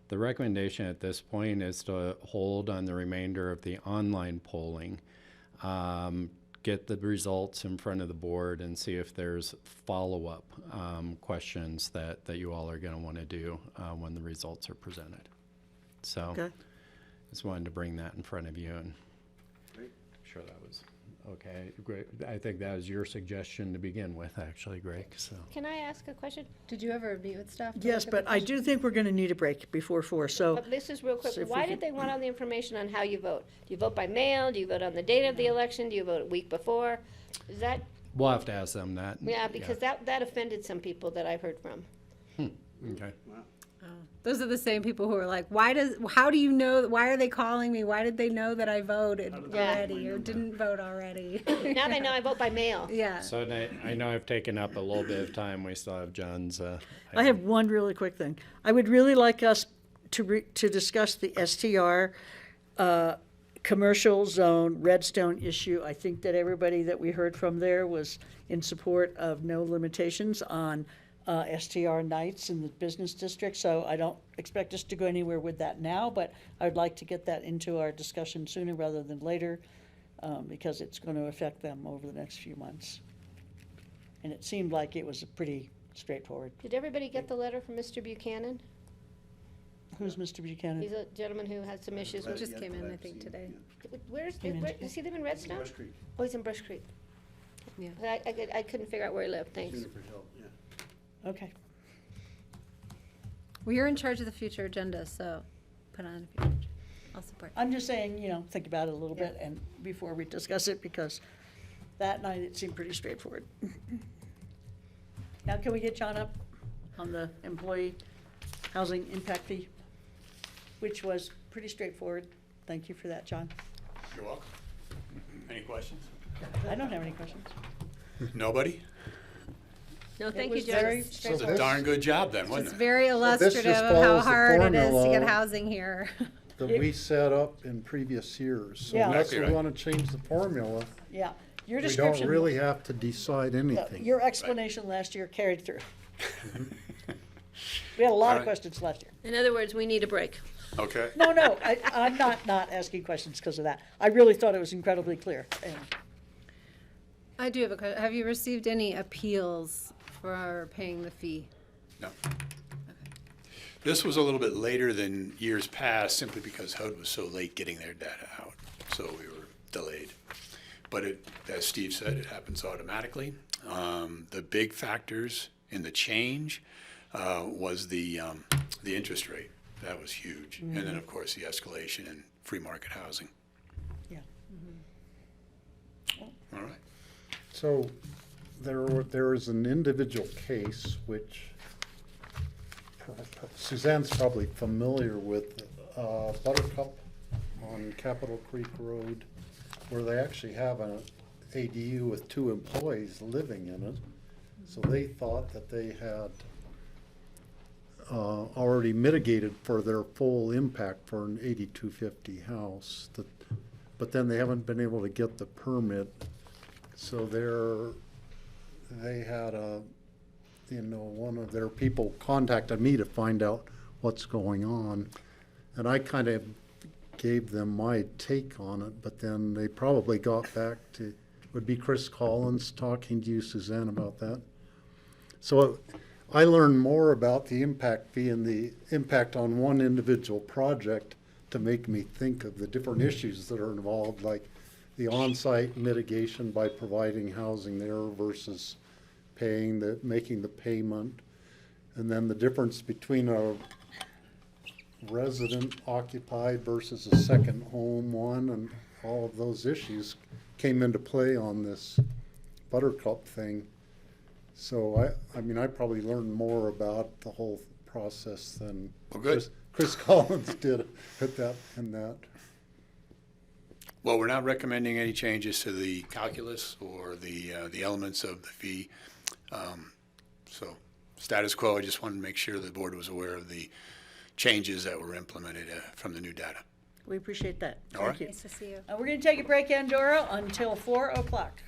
the recommendation at this point is to hold on the remainder of the online polling, get the results in front of the board and see if there's follow-up questions that you all are going to want to do when the results are presented. So Okay. just wanted to bring that in front of you and I'm sure that was okay. Great. I think that was your suggestion to begin with, actually, Greg. So. Can I ask a question? Did you ever meet with staff? to Yes, look at the but I do think we're going to need a break before 4, so. But this is real quick. So if we Why could- did they want all the information on how you vote? Do you vote by mail? Do you vote on the date of the election? Do you vote a week before? Is that, We'll have to ask them that. yeah, because that offended some people that I've heard from. Okay. Those are the same people who are like, how do you know, why are they calling me? Why did they know that I voted already or didn't vote already? Now they know I vote by mail. Yeah. So I know I've taken up a little bit of time. We still have John's. I have one really quick thing. I would really like us to discuss the STR commercial zone Redstone issue. I think that everybody that we heard from there was in support of no limitations on STR nights in the business district, so I don't expect us to go anywhere with that now, but I'd like to get that into our discussion sooner rather than later, because it's going to affect them over the next few months. And it seemed like it was pretty straightforward. Did everybody get the letter from Mr. Buchanan? Who's Mr. Buchanan? He's a gentleman who had some issues It with. just came in, I think, today. Where, Came in today. does he live in Redstone? Brush Creek. Oh, he's in Brush Creek. Yeah. I couldn't figure out where he lived, thanks. Juniper Hill, yeah. Okay. Well, you're in charge of the future agenda, so put on if you're, I'll support. I'm just saying, think about it a little Yeah. bit and before we discuss it, because that night it seemed pretty straightforward. Now, can we get John up on the employee housing impact fee, which was pretty straightforward. Thank you for that, John. You're welcome. Any questions? I don't have any questions. Nobody? No, thank was you, very Joe. This was a darn good job then, wasn't It's it? very this illustrative just of how follows the hard it is to formula get housing here. that we set up in previous years. So Yeah. unless Exactly we right. want to change the formula, Yeah, your we description. don't really have to decide anything. Your explanation last year carried through. We had a lot All of right. questions last year. In other words, we need a break. Okay. No, I'm not asking questions because of that. I really thought it was incredibly clear. And I do have a question. Have you received any appeals for paying the fee? No. This was a little bit later than years past, simply because HUD was so late getting their data out, so we were delayed. But it, as Steve said, it happens automatically. The big factors in the change was the interest rate. That was huge. And then, of course, the escalation in free market housing. Yeah. All right. So there is an individual case which Suzanne's probably familiar with, Buttercup on Capitol Creek Road, where they actually have an ADU with 2 employees living in it. So they thought that they had already mitigated for their full impact for an 8250 house. But then they haven't been able to get the permit. So they had one of their people contacted me to find out what's going on. And I kind of gave them my take on it, but then they probably got back to, would be Chris Collins talking to you, Suzanne, about that. So I learned more about the impact fee and the impact on one individual project to make me think of the different issues that are involved, like the on-site mitigation by providing housing there versus making the payment, and then the difference between a resident occupied versus a second home one, and all of those issues came into play on this Buttercup thing. So I probably learned more about the whole process than Chris Collins did at that. Well, we're not recommending any changes to the calculus or the elements of the fee. So status quo, I just wanted to make sure the board was aware of the changes that were implemented from the new data. We appreciate that. All Thank right. you. Nice to see you. We're going to take a break, Andorra, until 4 o'clock.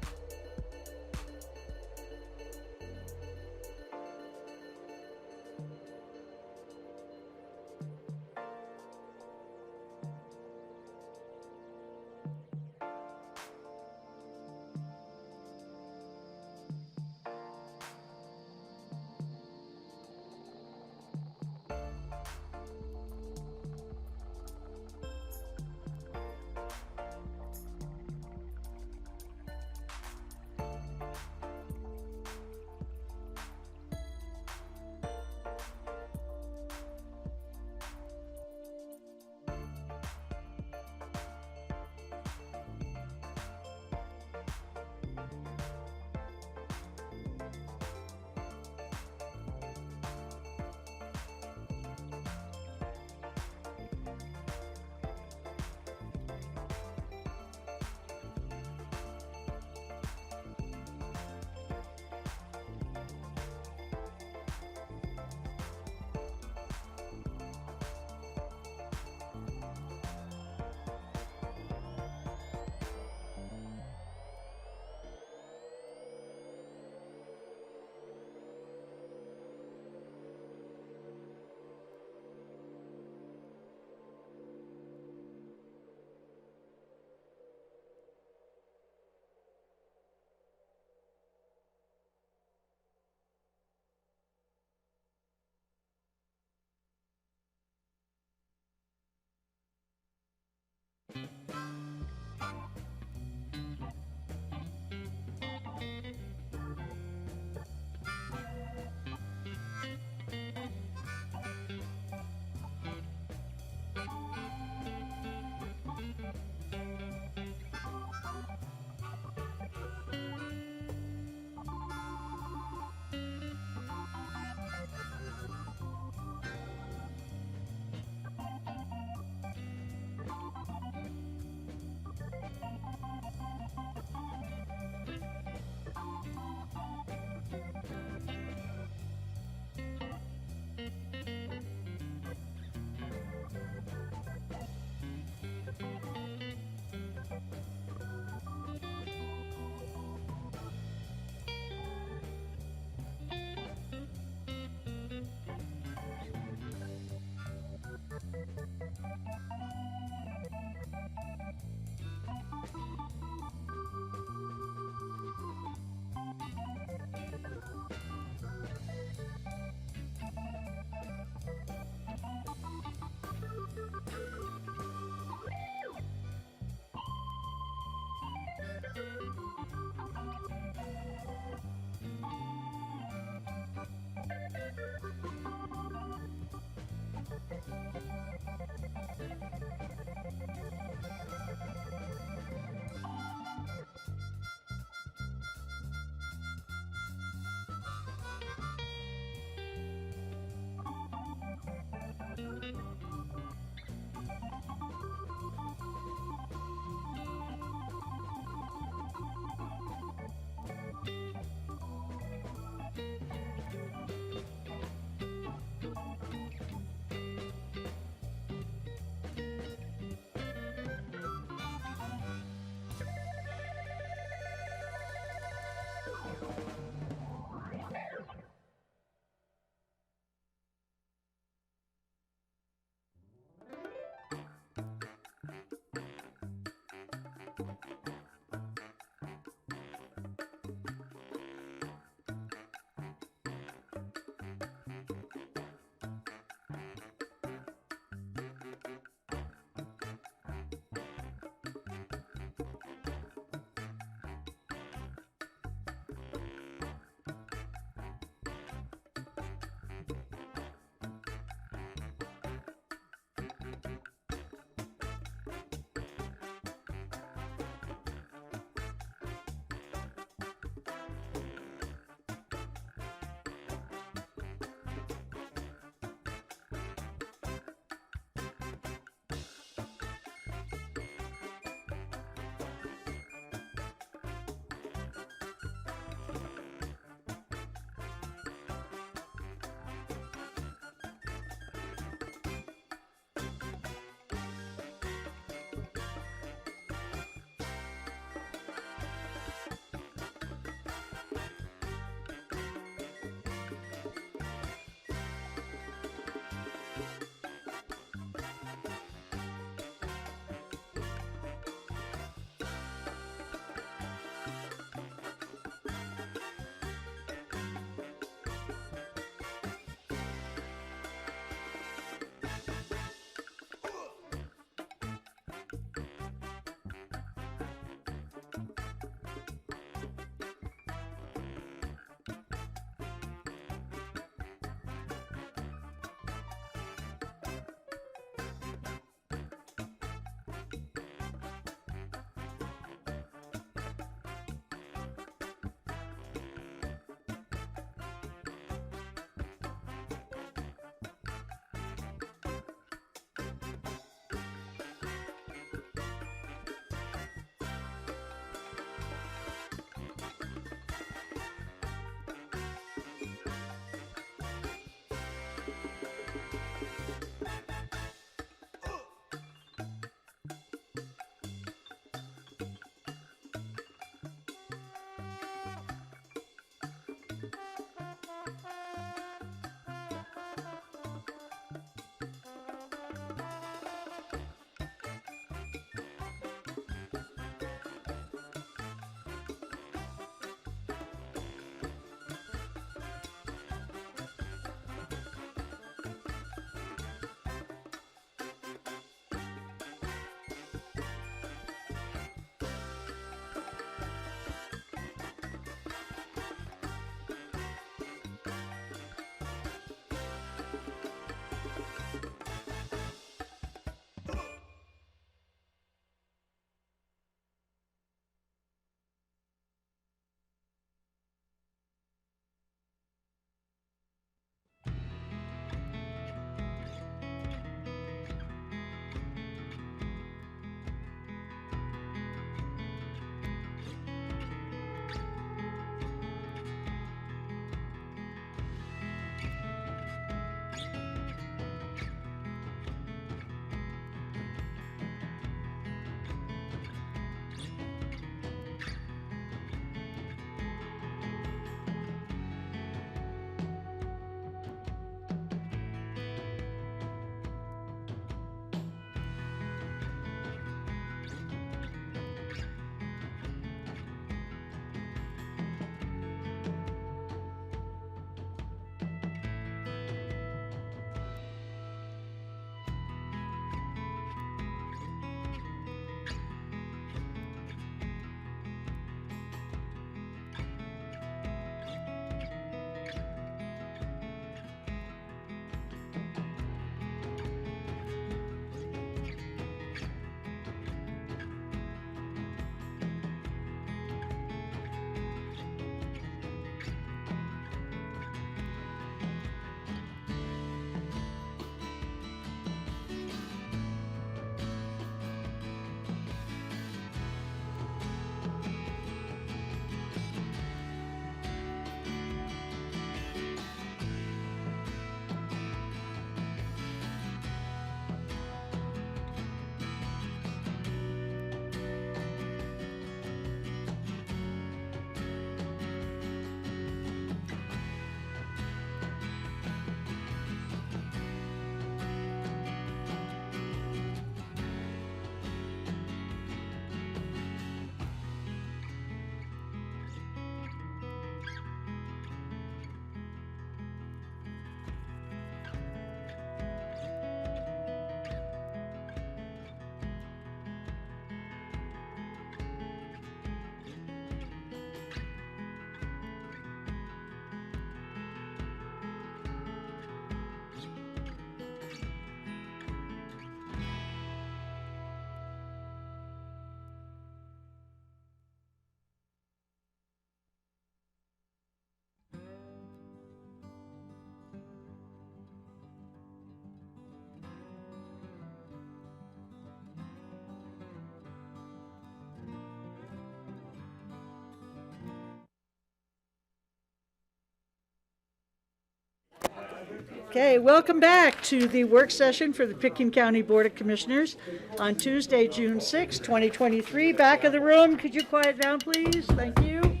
Okay, welcome back to the work session for the Pitkin County Board of Commissioners on Tuesday, June 6, 2023. Back of the room, could you quiet down, please? Thank you.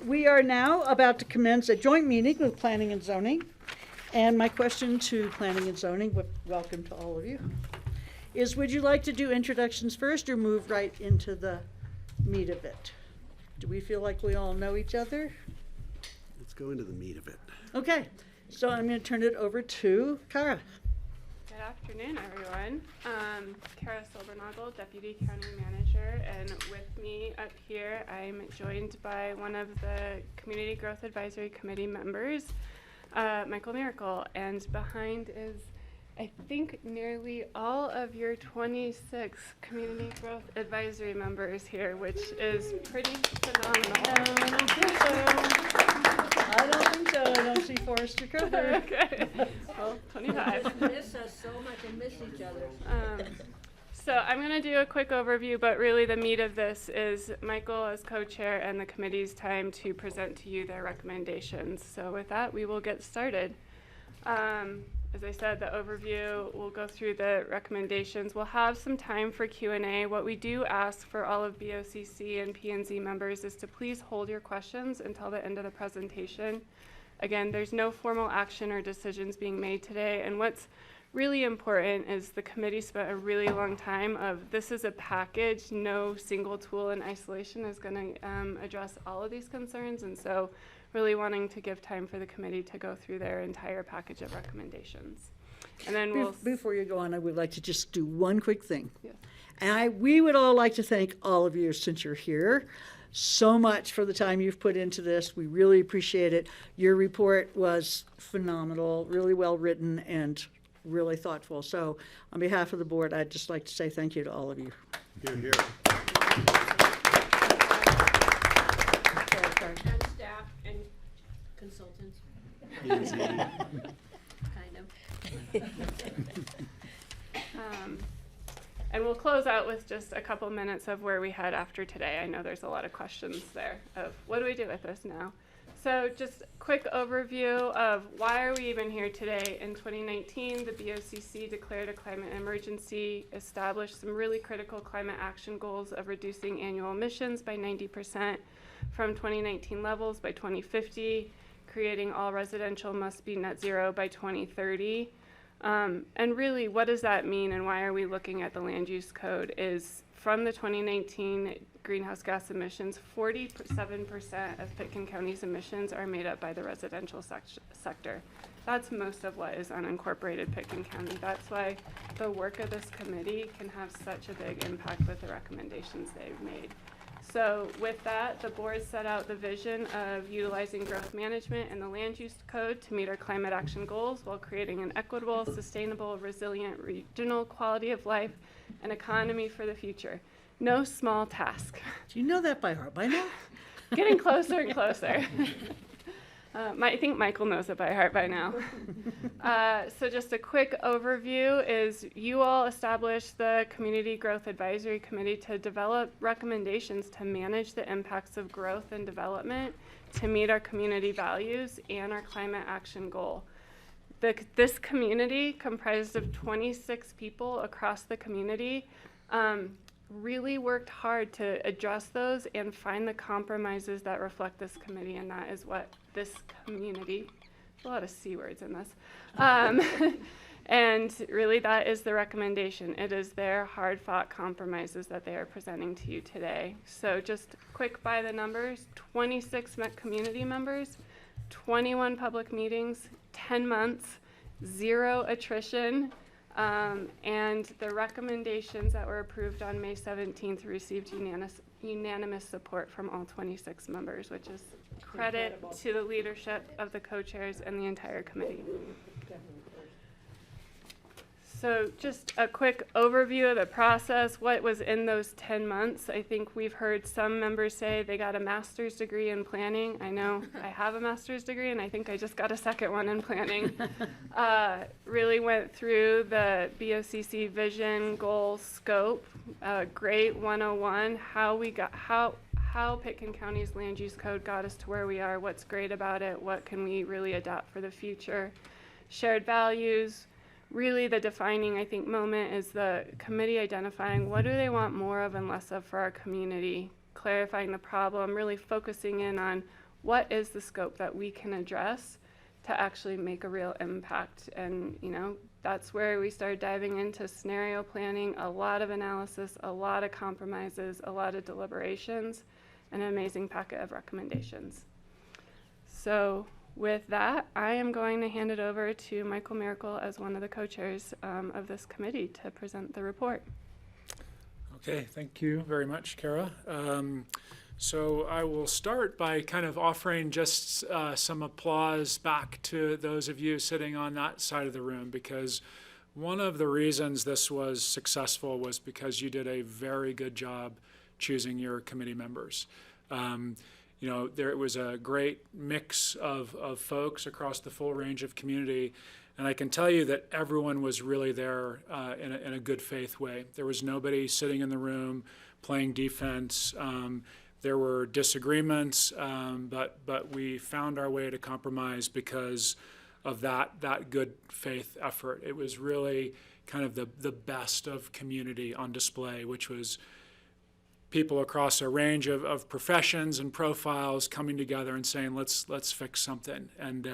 We are now about to commence a joint meeting with Planning and Zoning. And my question to Planning and Zoning, welcome to all of you, is would you like to do introductions first or move right into the meat of it? Do we feel like we all know each other? Let's go into the meat of it. Okay, so I'm going to turn it over to Kara. Good afternoon, everyone. Kara Silbernagel, Deputy County Manager, and with me up here, I'm joined by one of the Community Growth Advisory Committee members, Michael Miracle, and behind is, I think, nearly all of your 26 Community Growth Advisory members here, which is pretty phenomenal. I don't think so. I don't see Forrester covered. Okay. Well, 25. Miss us so much and miss each other. So I'm going to do a quick overview, but really the meat of this is Michael as co-chair and the committee's time to present to you their recommendations. So with that, we will get started. As I said, the overview, we'll go through the recommendations. We'll have some time for Q&A. What we do ask for all of BOCC and P&Z members is to please hold your questions until the end of the presentation. Again, there's no formal action or decisions being made today, and what's really important is the committee spent a really long time of this is a package. No single tool in isolation is going to address all of these concerns, and so really wanting to give time for the committee to go through their entire package of recommendations. And then Before you go on, I would like to just do one quick thing. Yes. And we would all like to thank all of you since you're here so much for the time you've put into this. We really appreciate it. Your report was phenomenal, really well written, and really thoughtful. So on behalf of the board, I'd just like to say thank you to all of you. Here, here. And staff and consultants. Kind of. And we'll close out with just a couple minutes of where we head after today. I know there's a lot of questions there of what do we do with this now? So just a quick overview of why are we even here today. In 2019, the BOCC declared a climate emergency, established some really critical climate action goals of reducing annual emissions by 90% from 2019 levels by 2050, creating all residential must be net zero by 2030. And really, what does that mean and why are we looking at the land use code is from the 2019 greenhouse gas emissions, 47% of Pitkin County's emissions are made up by the residential sector. That's most of what is unincorporated Pitkin County. That's why the work of this committee can have such a big impact with the recommendations they've made. So with that, the board set out the vision of utilizing growth management and the land use code to meet our climate action goals while creating an equitable, sustainable, resilient regional quality of life and economy for the future. No small task. Do you know that by heart by now? Getting closer and closer. I think Michael knows it by heart by now. So just a quick overview is you all established the Community Growth Advisory Committee to develop recommendations to manage the impacts of growth and development to meet our community values and our climate action goal. This community, comprised of 26 people across the community, really worked hard to address those and find the compromises that reflect this committee, and that is what this community, a lot of C words in this, and really that is the recommendation. It is their hard-fought compromises that they are presenting to you today. So just quick by the numbers, 26 community members, 21 public meetings, 10 months, 0 attrition, and the recommendations that were approved on May 17th received unanimous support from all 26 members, which is credit to the leadership of the co-chairs and the entire committee. So just a quick overview of the process, what was in those 10 months. I think we've heard some members say they got a master's degree in planning. I know I have a master's degree and I think I just got a second one in planning. Really went through the BOCC vision, goal, scope, great 101, how how Pitkin County's land use code got us to where we are, what's great about it, what can we really adopt for the future. Shared values, really the defining, I think, moment is the committee identifying what do they want more of and less of for our community, clarifying the problem, really focusing in on what is the scope that we can address to actually make a real impact. And, you know, that's where we started diving into scenario planning, a lot of analysis, a lot of compromises, a lot of deliberations, and an amazing packet of recommendations. So with that, I am going to hand it over to Michael Miracle as one of the co-chairs of this committee to present the report. Okay, thank you very much, Kara. So I will start by kind of offering just some applause back to those of you sitting on that side of the room, because one of the reasons this was successful was because you did a very good job choosing your committee members. You know, there was a great mix of folks across the full range of community, and I can tell you that everyone was really there in a good faith way. There was nobody sitting in the room playing defense. There were disagreements, but we found our way to compromise because of that good faith effort. It was really kind of the best of community on display, which was people across a range of professions and profiles coming together and saying, let's fix something. And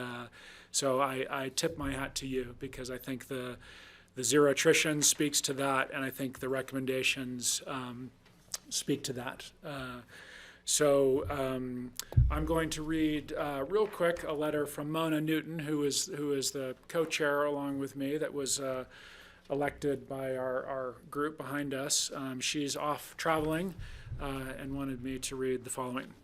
so I tip my hat to you, because I think the zero attrition speaks to that, and I think the recommendations speak to that. So I'm going to read real quick a letter from Mona Newton, who is the co-chair along with me, that was elected by our group behind us. She's off traveling and wanted me to read the following.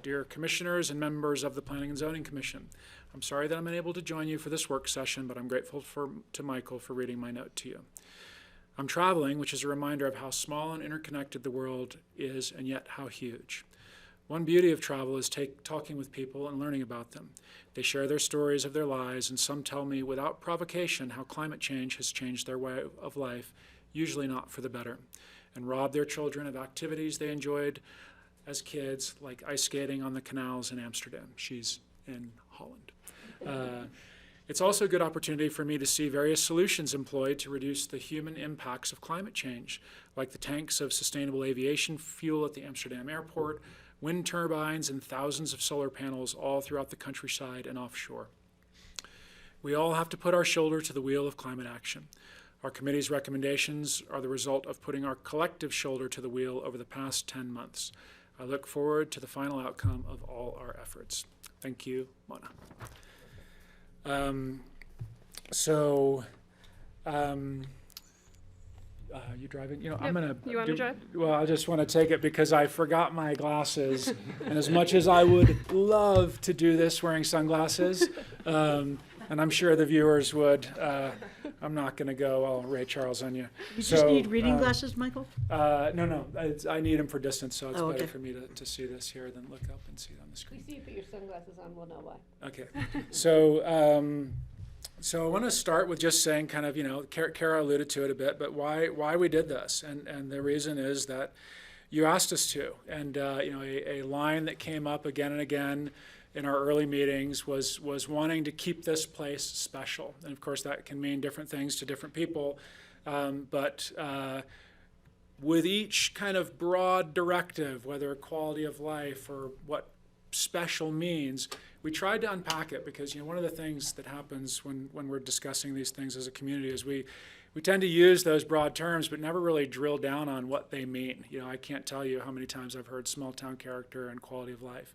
Dear Commissioners and members of the Planning and Zoning Commission, I'm sorry that I'm unable to join you for this work session, but I'm grateful to Michael for reading my note to you. I'm traveling, which is a reminder of how small and interconnected the world is, and yet how huge. One beauty of travel is talking with people and learning about them. They share their stories of their lives, and some tell me without provocation how climate change has changed their way of life, usually not for the better, and robbed their children of activities they enjoyed as kids, like ice skating on the canals in Amsterdam. She's in Holland. It's also a good opportunity for me to see various solutions employed to reduce the human impacts of climate change, like the tanks of sustainable aviation fuel at the Amsterdam airport, wind turbines, and thousands of solar panels all throughout the countryside and offshore. We all have to put our shoulder to the wheel of climate action. Our committee's recommendations are the result of putting our collective shoulder to the wheel over the past 10 months. I look forward to the final outcome of all our efforts. Thank you, Mona. You driving? You know, Yep. I'm gonna. You want to drive? Well, I just want to take it because I forgot my glasses, and as much as I would love to do this wearing sunglasses, and I'm sure the viewers would, I'm not going to go all Ray Charles on you. You just need reading glasses, Michael? No, I need them for distance, so it's Oh, better okay. for me to see this here than look up and see it on the screen. We see you put your sunglasses on, we'll know why. Okay, so I want to start with just saying, kind of, you know, Kara alluded to it a bit, but why we did this, and the reason is that you asked us to, and you know, a line that came up again and again in our early meetings was wanting to keep this place special, and of course that can mean different things to different people, but with each kind of broad directive, whether quality of life or what special means, we tried to unpack it, because, you know, one of the things that happens when we're discussing these things as a community is we tend to use those broad terms but never really drill down on what they mean. You know, I can't tell you how many times I've heard small town character and quality of life.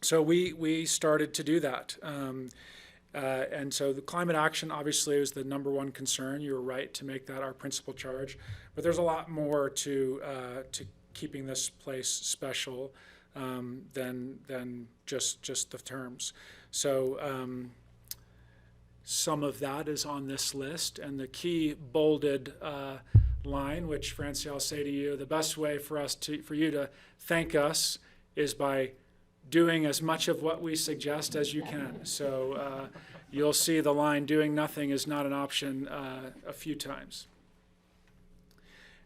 So we started to do that. And so the climate action obviously was the number one concern. You were right to make that our principal charge, but there's a lot more to keeping this place special than just the terms. So some of that is on this list, and the key bolded line, which, Francie, I'll say to you, the best way for you to thank us is by doing as much of what we suggest as you can. So you'll see the line, doing nothing is not an option, a few times.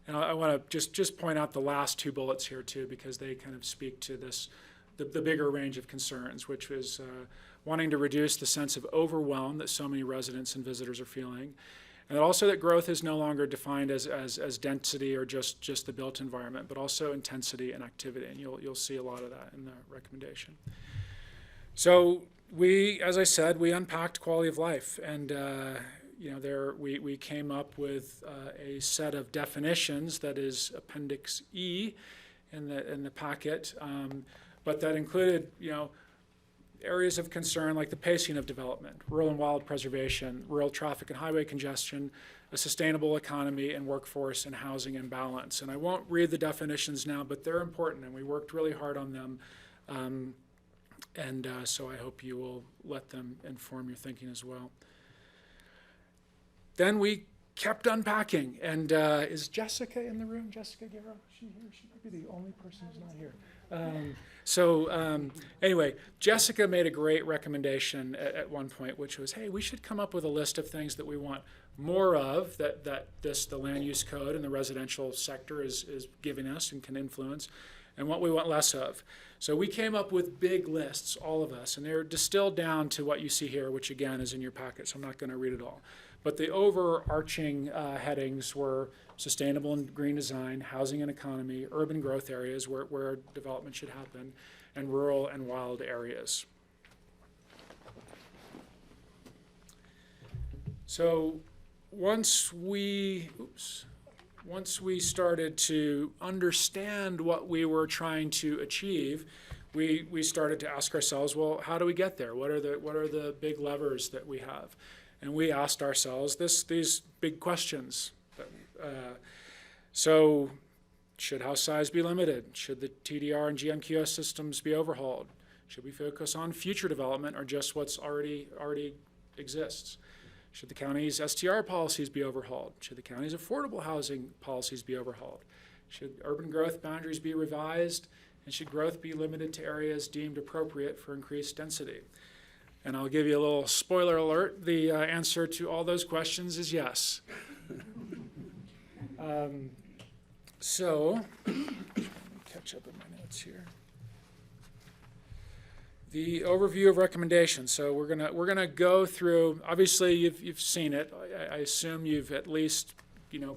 And I want to just point out the last two bullets here too, because they kind of speak to this, the bigger range of concerns, which was wanting to reduce the sense of overwhelm that so many residents and visitors are feeling. And also that growth is no longer defined as density or just the built environment, but also intensity and activity. And you'll see a lot of that in the recommendation. So we, as I said, we unpacked quality of life, and we came up with a set of definitions that is Appendix E in the packet, but that included areas of concern like the pacing of development, rural and wild preservation, rural traffic and highway congestion, a sustainable economy, and workforce and housing and balance. And I won't read the definitions now, but they're important, and we worked really hard on them. So I hope you will let them inform your thinking as well. Then we kept unpacking, and is Jessica in the room? Jessica Guerrero? She here? She might be the only person who's not here. Anyway, Jessica made a great recommendation at one point, which was, hey, we should come up with a list of things that we want more of, that the land use code and the residential sector is giving us and can influence, and what we want less of. So we came up with big lists, all of us, and they're distilled down to what you see here, which again is in your packet, so I'm not going to read it all. But the overarching headings were sustainable and green design, housing and economy, urban growth areas where development should happen, and rural and wild areas. So once we started to understand what we were trying to achieve, we started to ask ourselves, well, how do we get there? What are the big levers that we have? And we asked ourselves these big questions. So should house size be limited? Should the TDR and GMQS systems be overhauled? Should we focus on future development or just what's already exists? Should the county's STR policies be overhauled? Should the county's affordable housing policies be overhauled? Should urban growth boundaries be revised? And should growth be limited to areas deemed appropriate for increased density? And I'll give you a little spoiler alert. The answer to all those questions is yes. So, catch up in my notes here. The overview of recommendations. So we're gonna go through. Obviously, you've seen it. I assume you've at least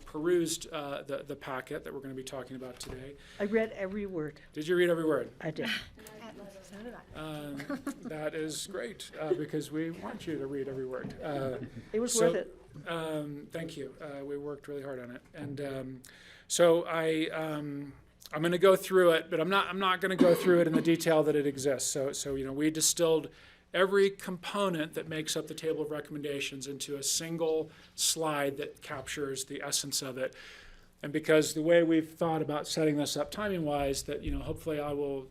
perused the packet that we're going to be talking about today. I read every word. Did you read every word? I did. So did I. That is great because we want you to read every word. It was worth it. Thank you. We worked really hard on it, and so I'm going to go through it, but I'm not going to go through it in the detail that it exists. So we distilled every component that makes up the table of recommendations into a single slide that captures the essence of it. And because the way we've thought about setting this up timing-wise, that hopefully I will,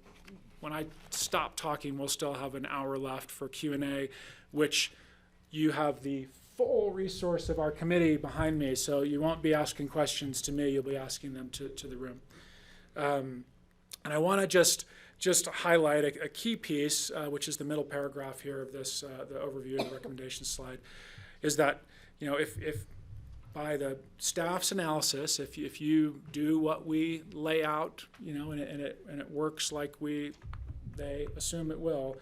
when I stop talking, we'll still have an hour left for Q&A, which you have the full resource of our committee behind me, so you won't be asking questions to me, you'll be asking them to the room. And I want to just highlight a key piece, which is the middle paragraph here of this, the overview of the recommendation slide, is that if by the staff's analysis, if you do what we lay out, and it works like they assume it will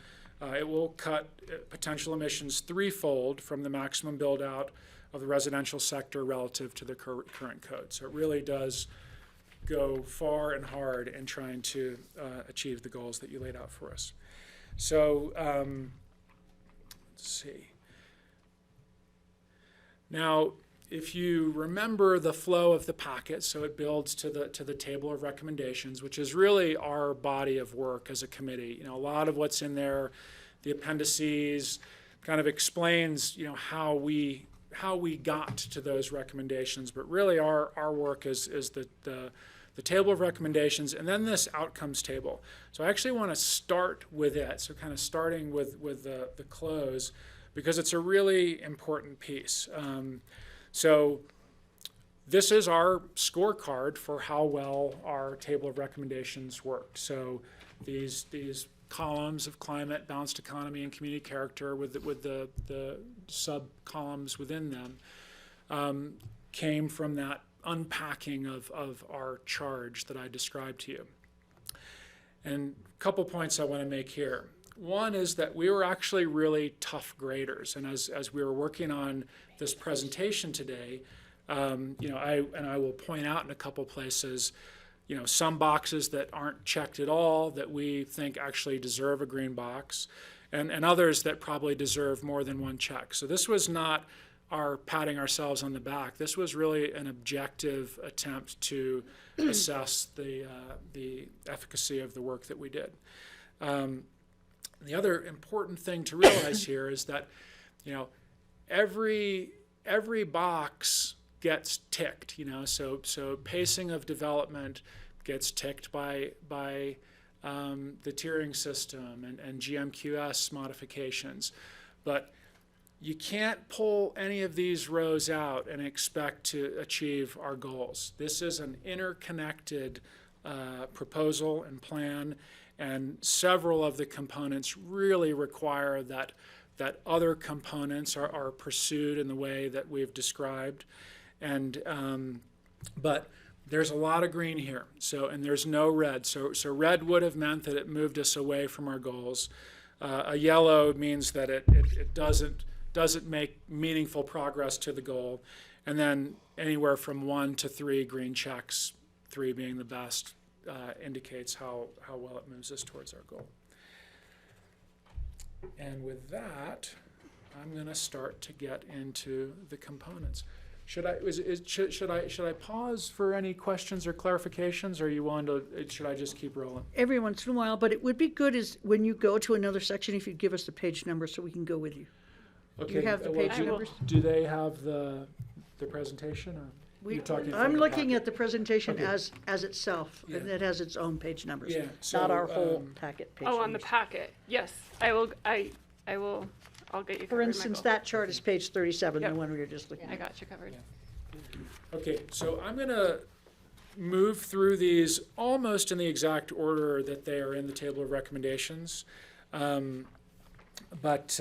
cut potential emissions threefold from the maximum build out of the residential sector relative to the current code. So it really does go far and hard in trying to achieve the goals that you laid out for us. So let's see. Now, if you remember the flow of the packet, so it builds to the table of recommendations, which is really our body of work as a committee. A lot of what's in there, the appendices, kind of explains how we got to those recommendations. But really, our work is the table of recommendations, and then this outcomes table. So I actually want to start with it, so kind of starting with the close, because it's a really important piece. So this is our scorecard for how well our table of recommendations worked. So these columns of climate, balanced economy, and community character with the sub-columns within them came from that unpacking of our charge that I described to you. And a couple points I want to make here. One is that we were actually really tough graders, and as we were working on this presentation today, I will point out in a couple places, some boxes that aren't checked at all that we think actually deserve a green box, and others that probably deserve more than one check. So this was not our patting ourselves on the back. This was really an objective attempt to assess the efficacy of the work that we did. The other important thing to realize here is that, every box gets ticked. So pacing of development gets ticked by the tiering system and GMQS modifications, but you can't pull any of these rows out and expect to achieve our goals. This is an interconnected proposal and plan, and several of the components really require that other components are pursued in the way that we've described. And but there's a lot of green here, and there's no red. So red would have meant that it moved us away from our goals. A yellow means that it doesn't make meaningful progress to the goal. And then anywhere from 1 to 3 green checks, 3 being the best, indicates how well it moves us towards our goal. And with that, I'm going to start to get into the components. Should I pause for any questions or clarifications, or should I just keep rolling? Every once in a while, but it would be good is when you go to another section, if you give us the page number so we can go with you. Okay. Do you have the page numbers? Do they have the presentation, or? I'm looking at the presentation Okay. as itself, and it has its own page numbers, Yeah, not our so, whole packet page Oh, numbers. on the packet. Yes, I will. I'll get you covered. For instance, Michael. that chart is page 37, Yep. the one we were just looking I at. got you covered. Okay, so I'm going to move through these almost in the exact order that they are in the table of recommendations. But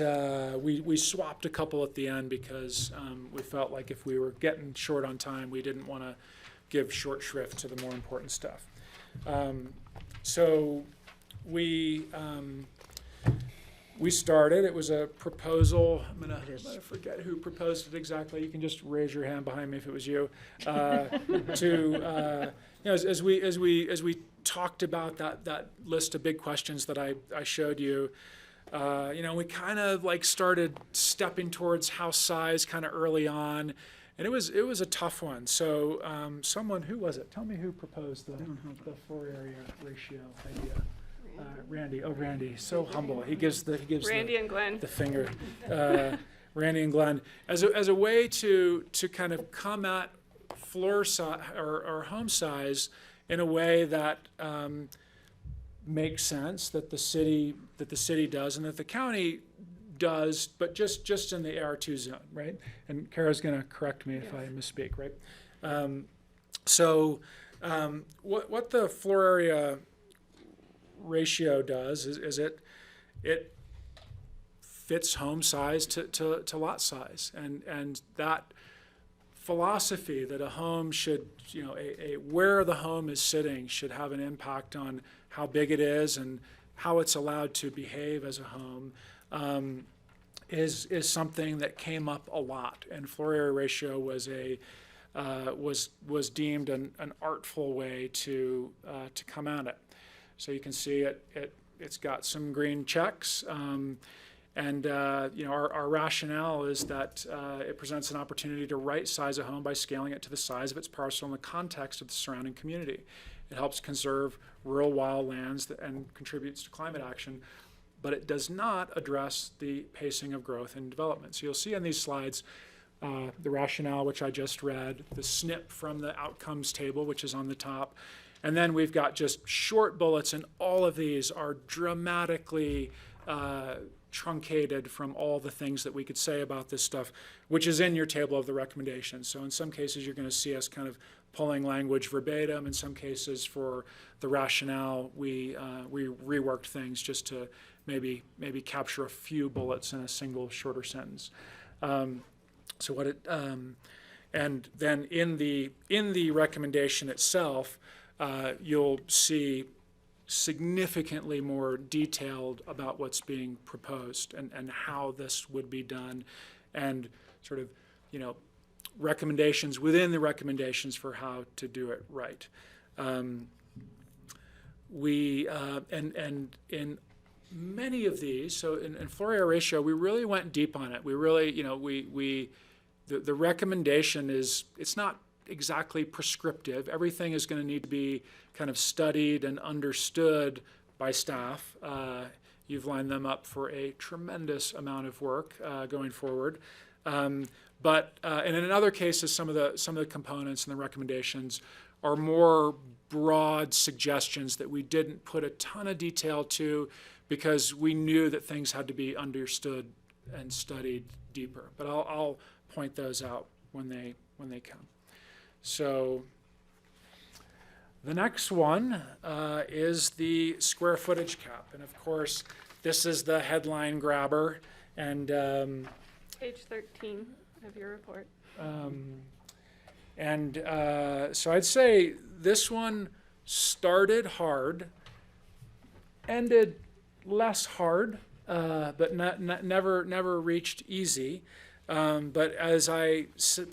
we swapped a couple at the end because we felt like if we were getting short on time, we didn't want to give short shrift to the more important stuff. So we started. It was a proposal. I'm gonna forget who proposed it exactly. You can just raise your hand behind me if it was you. As we talked about that list of big questions that I showed you. We kind of started stepping towards house size kind of early on, and it was a tough one. So who was it? Tell me who proposed the floor area ratio idea. Randy. Oh, Randy, so humble. He gives Randy and Glenn the finger. Randy and Glenn as a way to kind of come at floor size or home size in a way that makes sense, that the city does and that the county does, but just in the AR2 zone, right? And Kara's going to correct me if I misspeak, right? What the floor area ratio does is it fits home size to lot size, and that philosophy that a home should, where the home is sitting should have an impact on how big it is and how it's allowed to behave as a home, is something that came up a lot. And floor area ratio was deemed an artful way to come at it. So you can see it's got some green checks. Our rationale is that it presents an opportunity to right-size a home by scaling it to the size of its parcel in the context of the surrounding community. It helps conserve rural wild lands and contributes to climate action, but it does not address the pacing of growth and development. So you'll see on these slides the rationale, which I just read, the snip from the outcomes table, which is on the top, and then we've got just short bullets, and all of these are dramatically truncated from all the things that we could say about this stuff, which is in your table of the recommendations. So in some cases, you're going to see us kind of pulling language verbatim. In some cases, for the rationale, we reworked things just to maybe capture a few bullets in a single shorter sentence. So what it And then in the recommendation itself, you'll see significantly more detailed about what's being proposed and how this would be done, and sort of, recommendations within the recommendations for how to do it right. And in many of these, so in floor area ratio, we really went deep on it. We really, the recommendation is, it's not exactly prescriptive. Everything is going to need to be kind of studied and understood by staff. You've lined them up for a tremendous amount of work going forward. But in other cases, some of the components and the recommendations are more broad suggestions that we didn't put a ton of detail to, because we knew that things had to be understood and studied deeper. But I'll point those out when they come. So the next one is the square footage cap, and of course this is the headline grabber. And page 13 of your report. So I'd say this one started hard, ended less hard, but never reached easy. But as I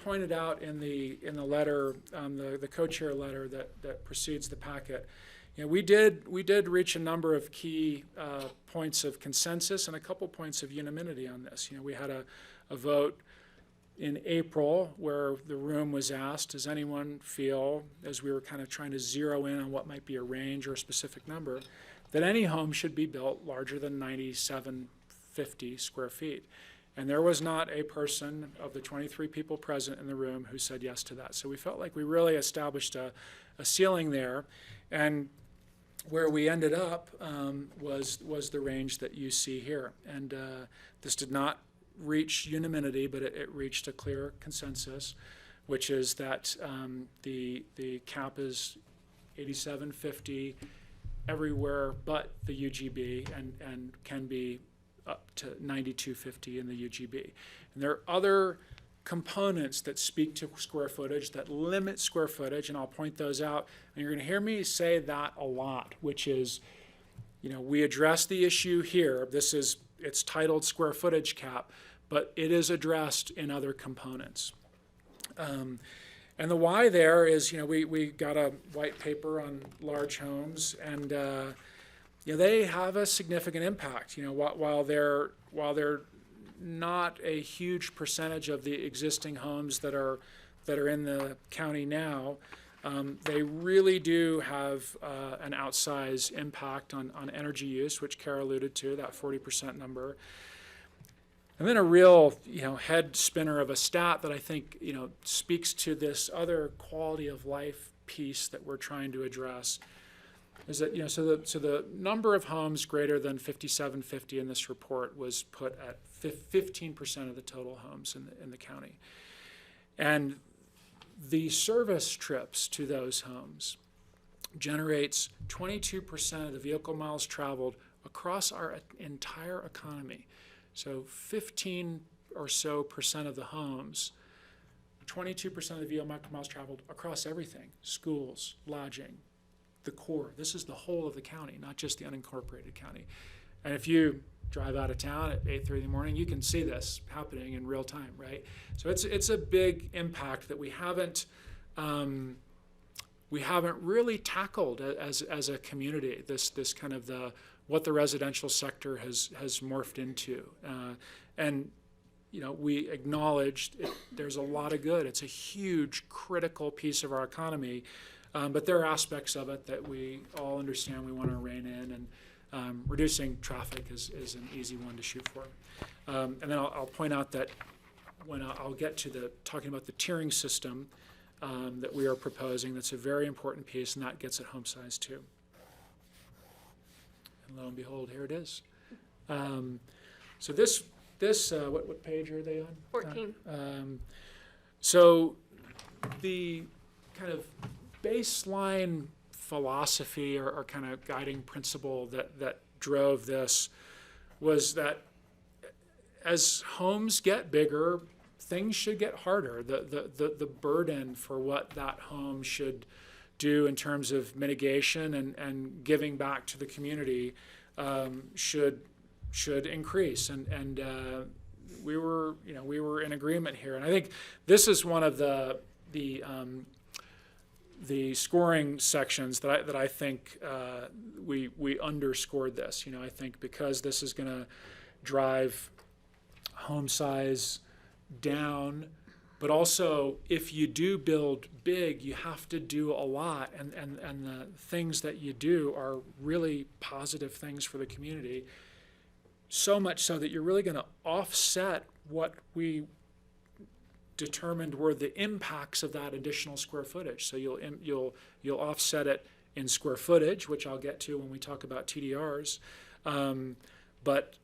pointed out in the letter, the co-chair letter that precedes the packet, we did reach a number of key points of consensus and a couple points of unanimity on this. We had a vote in April where the room was asked, does anyone feel, as we were kind of trying to zero in on what might be a range or a specific number, that any home should be built larger than 9,750 square feet? And there was not a person of the 23 people present in the room who said yes to that. So we felt like we really established a ceiling there. And where we ended up was the range that you see here. And this did not reach unanimity, but it reached a clear consensus, which is that the cap is 8750 everywhere but the UGB, and can be up to 9250 in the UGB. And there are other components that speak to square footage, that limit square footage, and I'll point those out. And you're going to hear me say that a lot, which is, we address the issue here. It's titled square footage cap, but it is addressed in other components. And the why there is, we got a white paper on large homes, and they have a significant impact. While they're not a huge percentage of the existing homes that are in the county now, they really do have an outsized impact on energy use, which Kara alluded to, that 40% number. And then a real, head spinner of a stat that I think, speaks to this other quality of life piece that we're trying to address is that, so the number of homes greater than 5,750 in this report was put at 15% of the total homes in the county. And the service trips to those homes generates 22% of the vehicle miles traveled across our entire economy. So 15 or so percent of the homes, 22% of the vehicle miles traveled across everything: schools, lodging, the core. This is the whole of the county, not just the unincorporated county. And if you drive out of town at 8:30 in the morning, you can see this happening in real time, right? So it's a big impact that we haven't really tackled as a community. This kind of what the residential sector has morphed into, and we acknowledged there's a lot of good. It's a huge, critical piece of our economy, but there are aspects of it that we all understand we want to rein in, and reducing traffic is an easy one to shoot for. And then I'll point out that when I'll get to talking about the tiering system that we are proposing, that's a very important piece, and that gets at home size too. And lo and behold, here it is. So this what page are they on? 14. So the kind of baseline philosophy or kind of guiding principle that drove this was that as homes get bigger, things should get harder. The burden for what that home should do in terms of mitigation and giving back to the community should increase. And we were in agreement here. And I think this is one of the scoring sections that I think we underscored this. I think because this is going to drive home size down, but also if you do build big, you have to do a lot, and the things that you do are really positive things for the community, so much so that you're really going to offset what we determined were the impacts of that additional square footage. So you'll offset it in square footage, which I'll get to when we talk about TDRs, but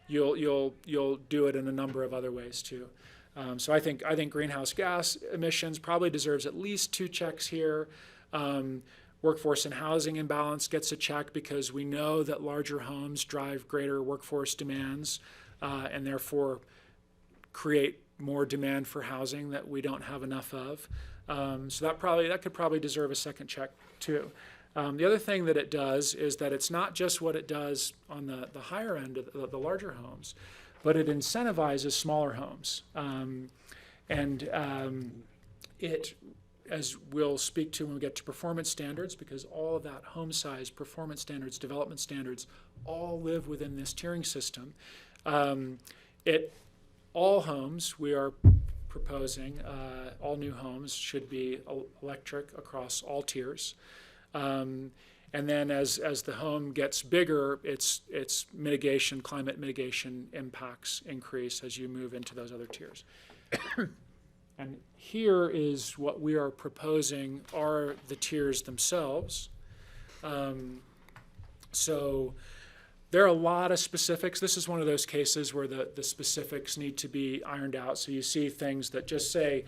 you'll do it in a number of other ways too. So I think greenhouse gas emissions probably deserves at least 2 checks here. Workforce and housing imbalance gets a check because we know that larger homes drive greater workforce demands and therefore create more demand for housing that we don't have enough of. So that could probably deserve a second check too. The other thing that it does is that it's not just what it does on the higher end of the larger homes, but it incentivizes smaller homes. It, as we'll speak to when we get to performance standards, because all of that home size, performance standards, development standards, all live within this tiering system. All homes we are proposing, all new homes should be electric across all tiers. And then as the home gets bigger, its climate mitigation impacts increase as you move into those other tiers. And here is what we are proposing are the tiers themselves. So there are a lot of specifics. This is one of those cases where the specifics need to be ironed out. So you see things that just say,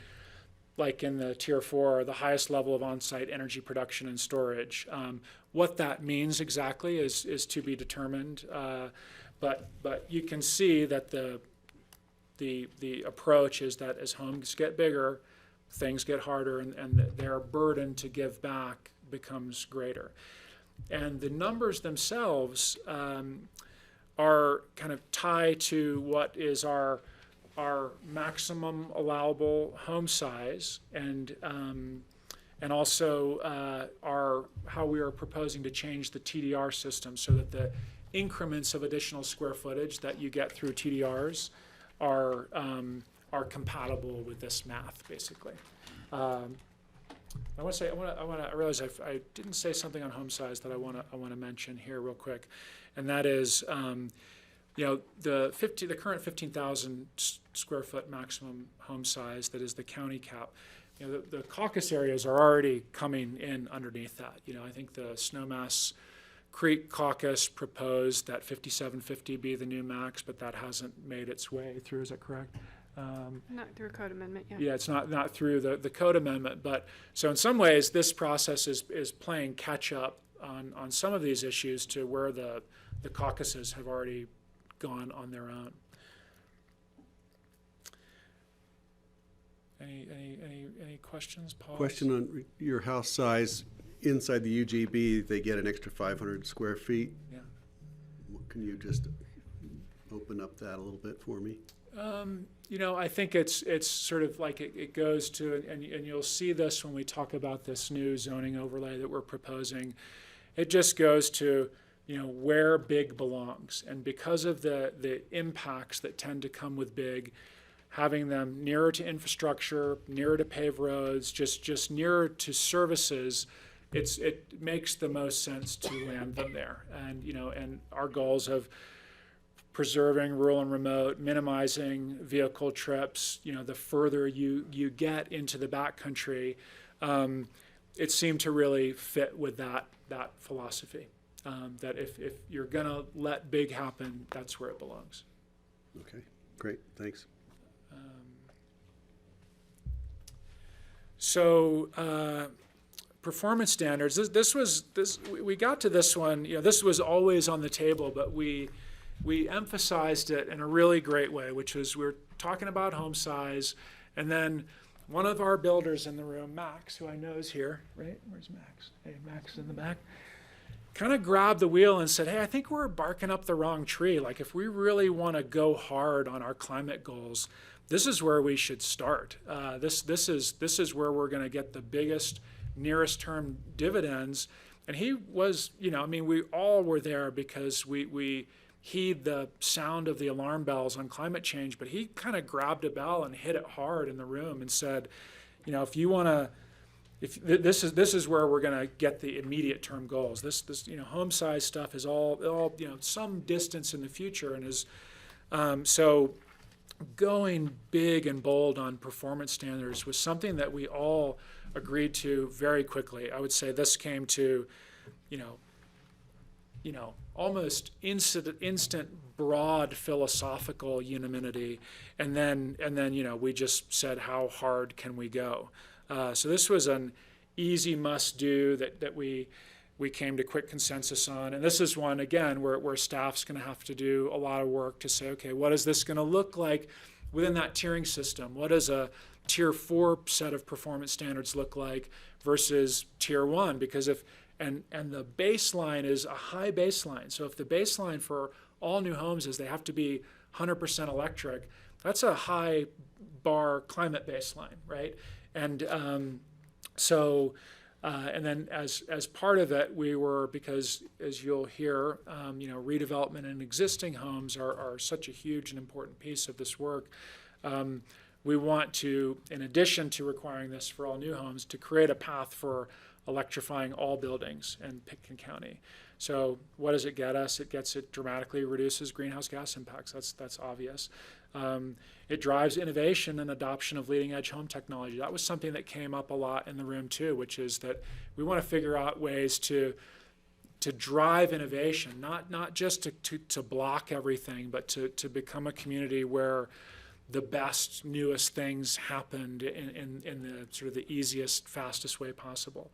like in the Tier 4, the highest level of on-site energy production and storage. What that means exactly is to be determined. But you can see that the approach is that as homes get bigger, things get harder, and their burden to give back becomes greater. And the numbers themselves are kind of tied to what is our maximum allowable home size, and also how we are proposing to change the TDR system so that the increments of additional square footage that you get through TDRs are compatible with this math, basically. I realize I didn't say something on home size that I want to mention here real quick, and that is, the current 15,000 square foot maximum home size that is the county cap. The caucus areas are already coming in underneath that. I think the Snowmass Creek caucus proposed that 5750 be the new max, but that hasn't made its way through. Is that correct? Not through code amendment yet. Yeah, it's not through the code amendment, but so in some ways this process is playing catch up on some of these issues to where the caucuses have already gone on their own. Any questions, Paul? Question on your house size. Inside the UGB, they get an extra 500 square feet. Yeah. Can you just open up that a little bit for me? I think it's sort of like it goes to, and you'll see this when we talk about this new zoning overlay that we're proposing. It just goes to, where big belongs. And because of the impacts that tend to come with big, having them nearer to infrastructure, nearer to paved roads, just nearer to services, it makes the most sense to land them there. And, and our goals of preserving rural and remote, minimizing vehicle trips, the further you get into the backcountry, it seemed to really fit with that philosophy. That if you're gonna let big happen, that's where it belongs. Okay, great, thanks. Performance standards. We got to this one. This was always on the table, but we we emphasized it in a really great way, which was we were talking about home size, and then one of our builders in the room, Max, who I know is here, right? Where's Max? Hey, Max in the back. Kind of grabbed the wheel and said, hey, I think we're barking up the wrong tree. Like, if we really want to go hard on our climate goals, this is where we should start. This is where we're going to get the biggest, nearest term dividends. And he was, I mean, we all were there because we heed the sound of the alarm bells on climate change, but he kind of grabbed a bell and hit it hard in the room and said, if you want to, this is where we're going to get the immediate term goals. This home size stuff is all some distance in the future, and is so going big and bold on performance standards was something that we all agreed to very quickly. I would say this came to, almost instant broad philosophical unanimity, and then we just said, how hard can we go? So this was an easy must-do that we came to quick consensus on. And this is one, again, where staff's going to have to do a lot of work to say, okay, what is this going to look like within that tiering system? What does a Tier 4 set of performance standards look like versus Tier 1? Because and the baseline is a high baseline. So if the baseline for all new homes is they have to be 100% electric, that's a high bar climate baseline, right? And and then as part of it, we were, because as you'll hear, redevelopment in existing homes are such a huge and important piece of this work. We want to, in addition to requiring this for all new homes, to create a path for electrifying all buildings in Pitkin County. So what does it get us? It dramatically reduces greenhouse gas impacts. That's obvious. It drives innovation and adoption of leading edge home technology. That was something that came up a lot in the room too, which is that we want to figure out ways to drive innovation, not just to block everything, but to become a community where the best, newest things happened in the sort of the easiest, fastest way possible.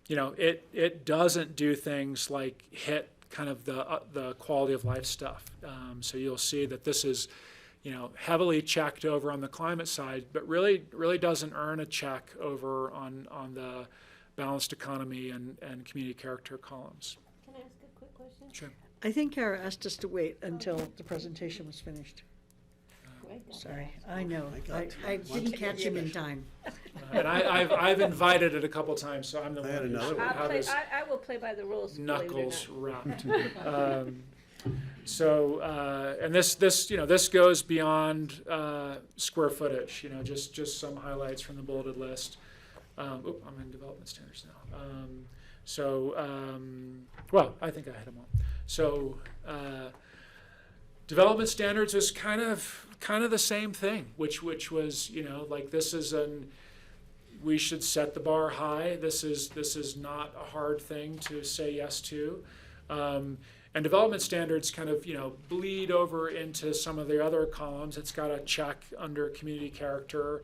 It doesn't do things like hit kind of the quality of life stuff. So you'll see that this is, heavily checked over on the climate side, but really doesn't earn a check over on the balanced economy and community character columns. Can I ask a quick question? Sure. I think Kara asked us to wait until the presentation was finished. Sorry, I know. I didn't catch him in time. And I've invited it a couple times, so I'm the one who should have his I will play by the rules. knuckles wrapped. And this goes beyond square footage. Just some highlights from the bulleted list. I'm in development standards now. I think I had them all. So development standards is kind of the same thing, which was, this is we should set the bar high. This is not a hard thing to say yes to. And development standards kind of, bleed over into some of the other columns. It's got a check under community character.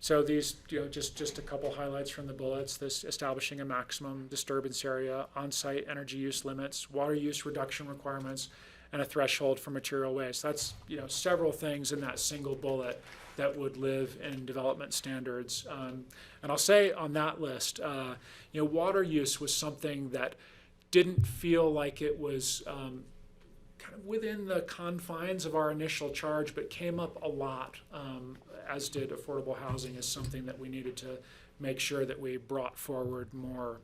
So these, just a couple highlights from the bullets. This establishing a maximum disturbance area, on-site energy use limits, water use reduction requirements, and a threshold for material waste. That's, several things in that single bullet that would live in development standards. And I'll say on that list, water use was something that didn't feel like it was kind of within the confines of our initial charge, but came up a lot, as did affordable housing, as something that we needed to make sure that we brought forward more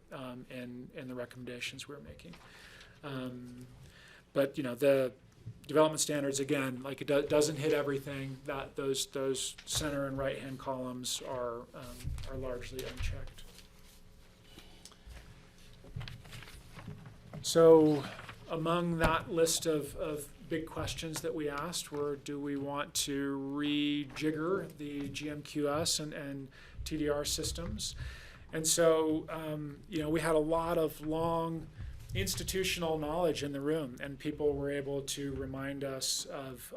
in the recommendations we were making. But the development standards, again, like it doesn't hit everything. That those center and right-hand columns are largely unchecked. So among that list of big questions that we asked were, do we want to rejigger the GMQS and TDR systems? And so, we had a lot of long institutional knowledge in the room, and people were able to remind us of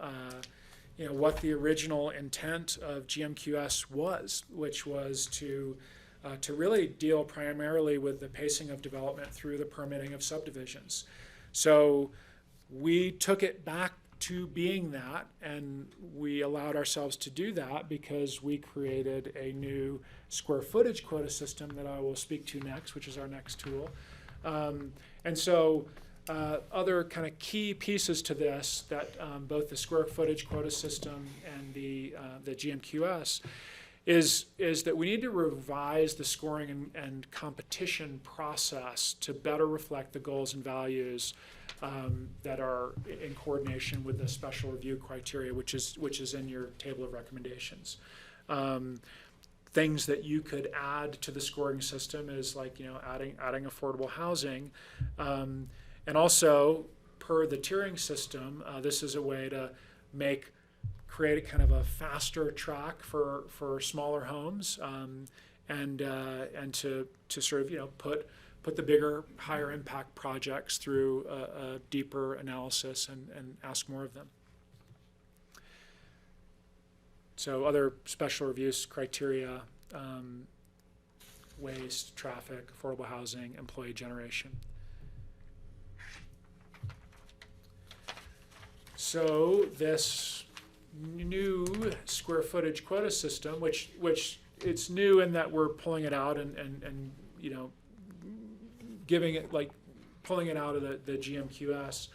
what the original intent of GMQS was, which was to to really deal primarily with the pacing of development through the permitting of subdivisions. So we took it back to being that, and we allowed ourselves to do that because we created a new square footage quota system that I will speak to next, which is our next tool. And so other kind of key pieces to this that both the square footage quota system and the GMQS is that we need to revise the scoring and competition process to better reflect the goals and values that are in coordination with the special review criteria, which is in your table of recommendations. Things that you could add to the scoring system is like, adding affordable housing. And also, per the tiering system, this is a way to create a kind of a faster track for smaller homes, and to sort of put the bigger, higher impact projects through a deeper analysis and ask more of them. So other special reviews criteria: waste, traffic, affordable housing, employee generation. So this new square footage quota system, which it's new in that we're pulling it out and giving it, like, pulling it out of the GMQS.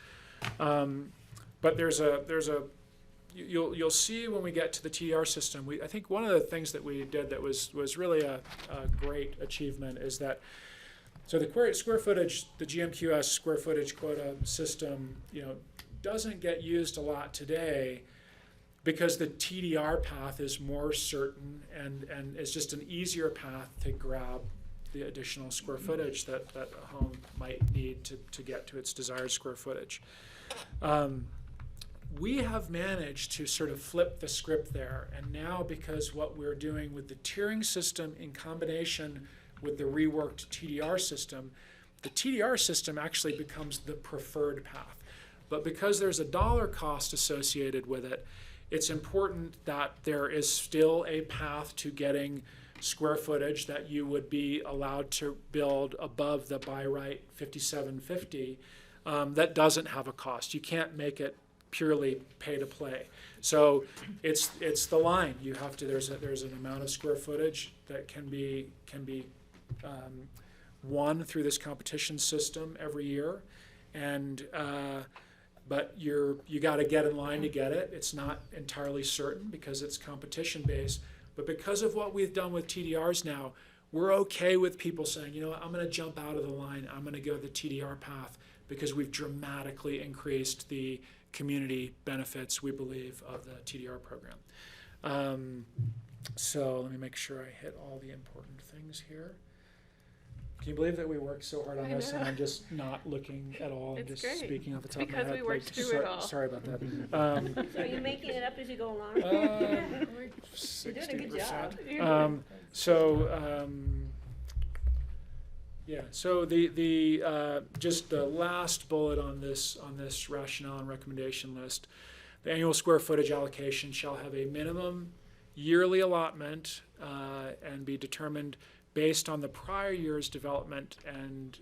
But you'll see when we get to the TDR system, I think one of the things that we did that was really a great achievement is that, so the square footage, the GMQS square footage quota system, doesn't get used a lot today because the TDR path is more certain and it's just an easier path to grab the additional square footage that a home might need to get to its desired square footage. We have managed to sort of flip the script there, and now, because what we're doing with the tiering system in combination with the reworked TDR system, the TDR system actually becomes the preferred path. But because there's a dollar cost associated with it, it's important that there is still a path to getting square footage that you would be allowed to build above the by right 5750 that doesn't have a cost. You can't make it purely pay to play. So it's the line. You have to, there's an amount of square footage that can be won through this competition system every year, and but you got to get in line to get it. It's not entirely certain because it's competition based, but because of what we've done with TDRs now, we're okay with people saying, I'm going to jump out of the line. I'm going to go the TDR path because we've dramatically increased the community benefits, we believe, of the TDR program. So let me make sure I hit all the important things here. Can you believe that we worked so hard on this and I'm just not looking at all and just great. Speaking off the top of my head? Because we worked through it all. Sorry about that. So are you making it up as you go along? 60%. You're doing a good job. So the just the last bullet on this rationale and recommendation list, the annual square footage allocation shall have a minimum yearly allotment and be determined based on the prior year's development and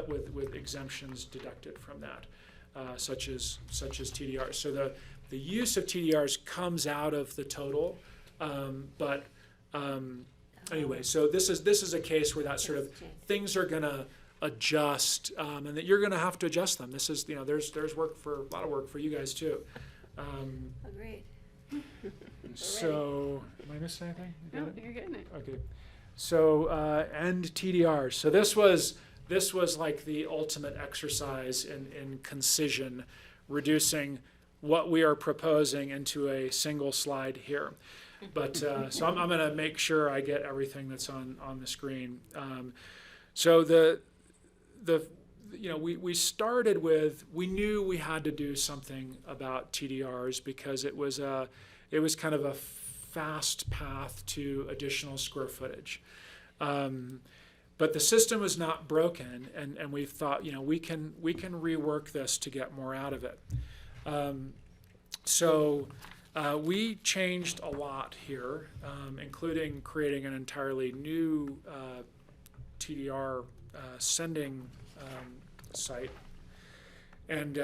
with exemptions deducted from that, such as TDRs. So the use of TDRs comes out of the total, anyway, so this is a case where that sort of things are going to adjust, and that you're going to have to adjust them. This is, there's a lot of work for you guys too. Agreed. So, am I missing anything? No, you're getting it. Okay. So, and TDRs. So this was like the ultimate exercise in concision, reducing what we are proposing into a single slide here. But so I'm going to make sure I get everything that's on the screen. So we started with, we knew we had to do something about TDRs because it was kind of a fast path to additional square footage. But the system was not broken, and we thought, we can rework this to get more out of it. We changed a lot here, including creating an entirely new TDR sending site. And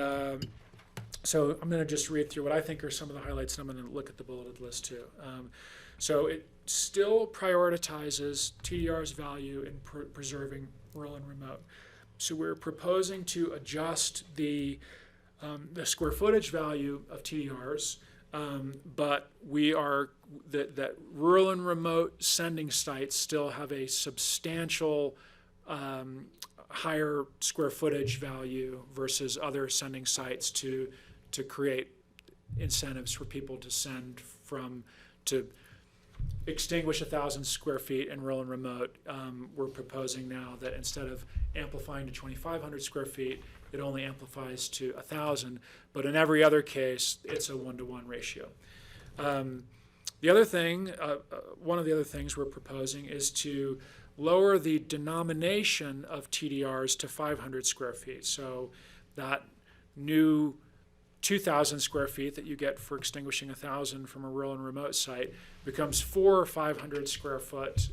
so I'm going to just read through what I think are some of the highlights, and I'm going to look at the bulleted list too. So it still prioritizes TDR's value in preserving rural and remote. So we're proposing to adjust the square footage value of TDRs, but we are that rural and remote sending sites still have a substantial higher square footage value versus other sending sites to create incentives for people to send to extinguish 1,000 square feet in rural and remote. We're proposing now that instead of amplifying to 2,500 square feet, it only amplifies to 1,000, but in every other case, it's a 1-to-1 ratio. The other thing, one of the other things we're proposing is to lower the denomination of TDRs to 500 square feet. So that new 2,000 square feet that you get for extinguishing 1,000 from a rural and remote site becomes 4 or 500 square foot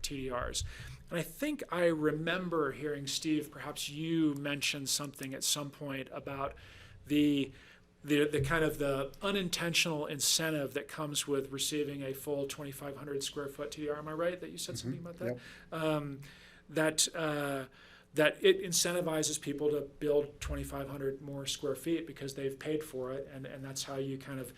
TDRs. And I think I remember hearing, Steve, perhaps you mentioned something at some point about the kind of the unintentional incentive that comes with receiving a full 2,500 square foot TDR. Am I right that you said something about that? Yep. That it incentivizes people to build 2,500 more square feet because they've paid for it, and that's how you kind of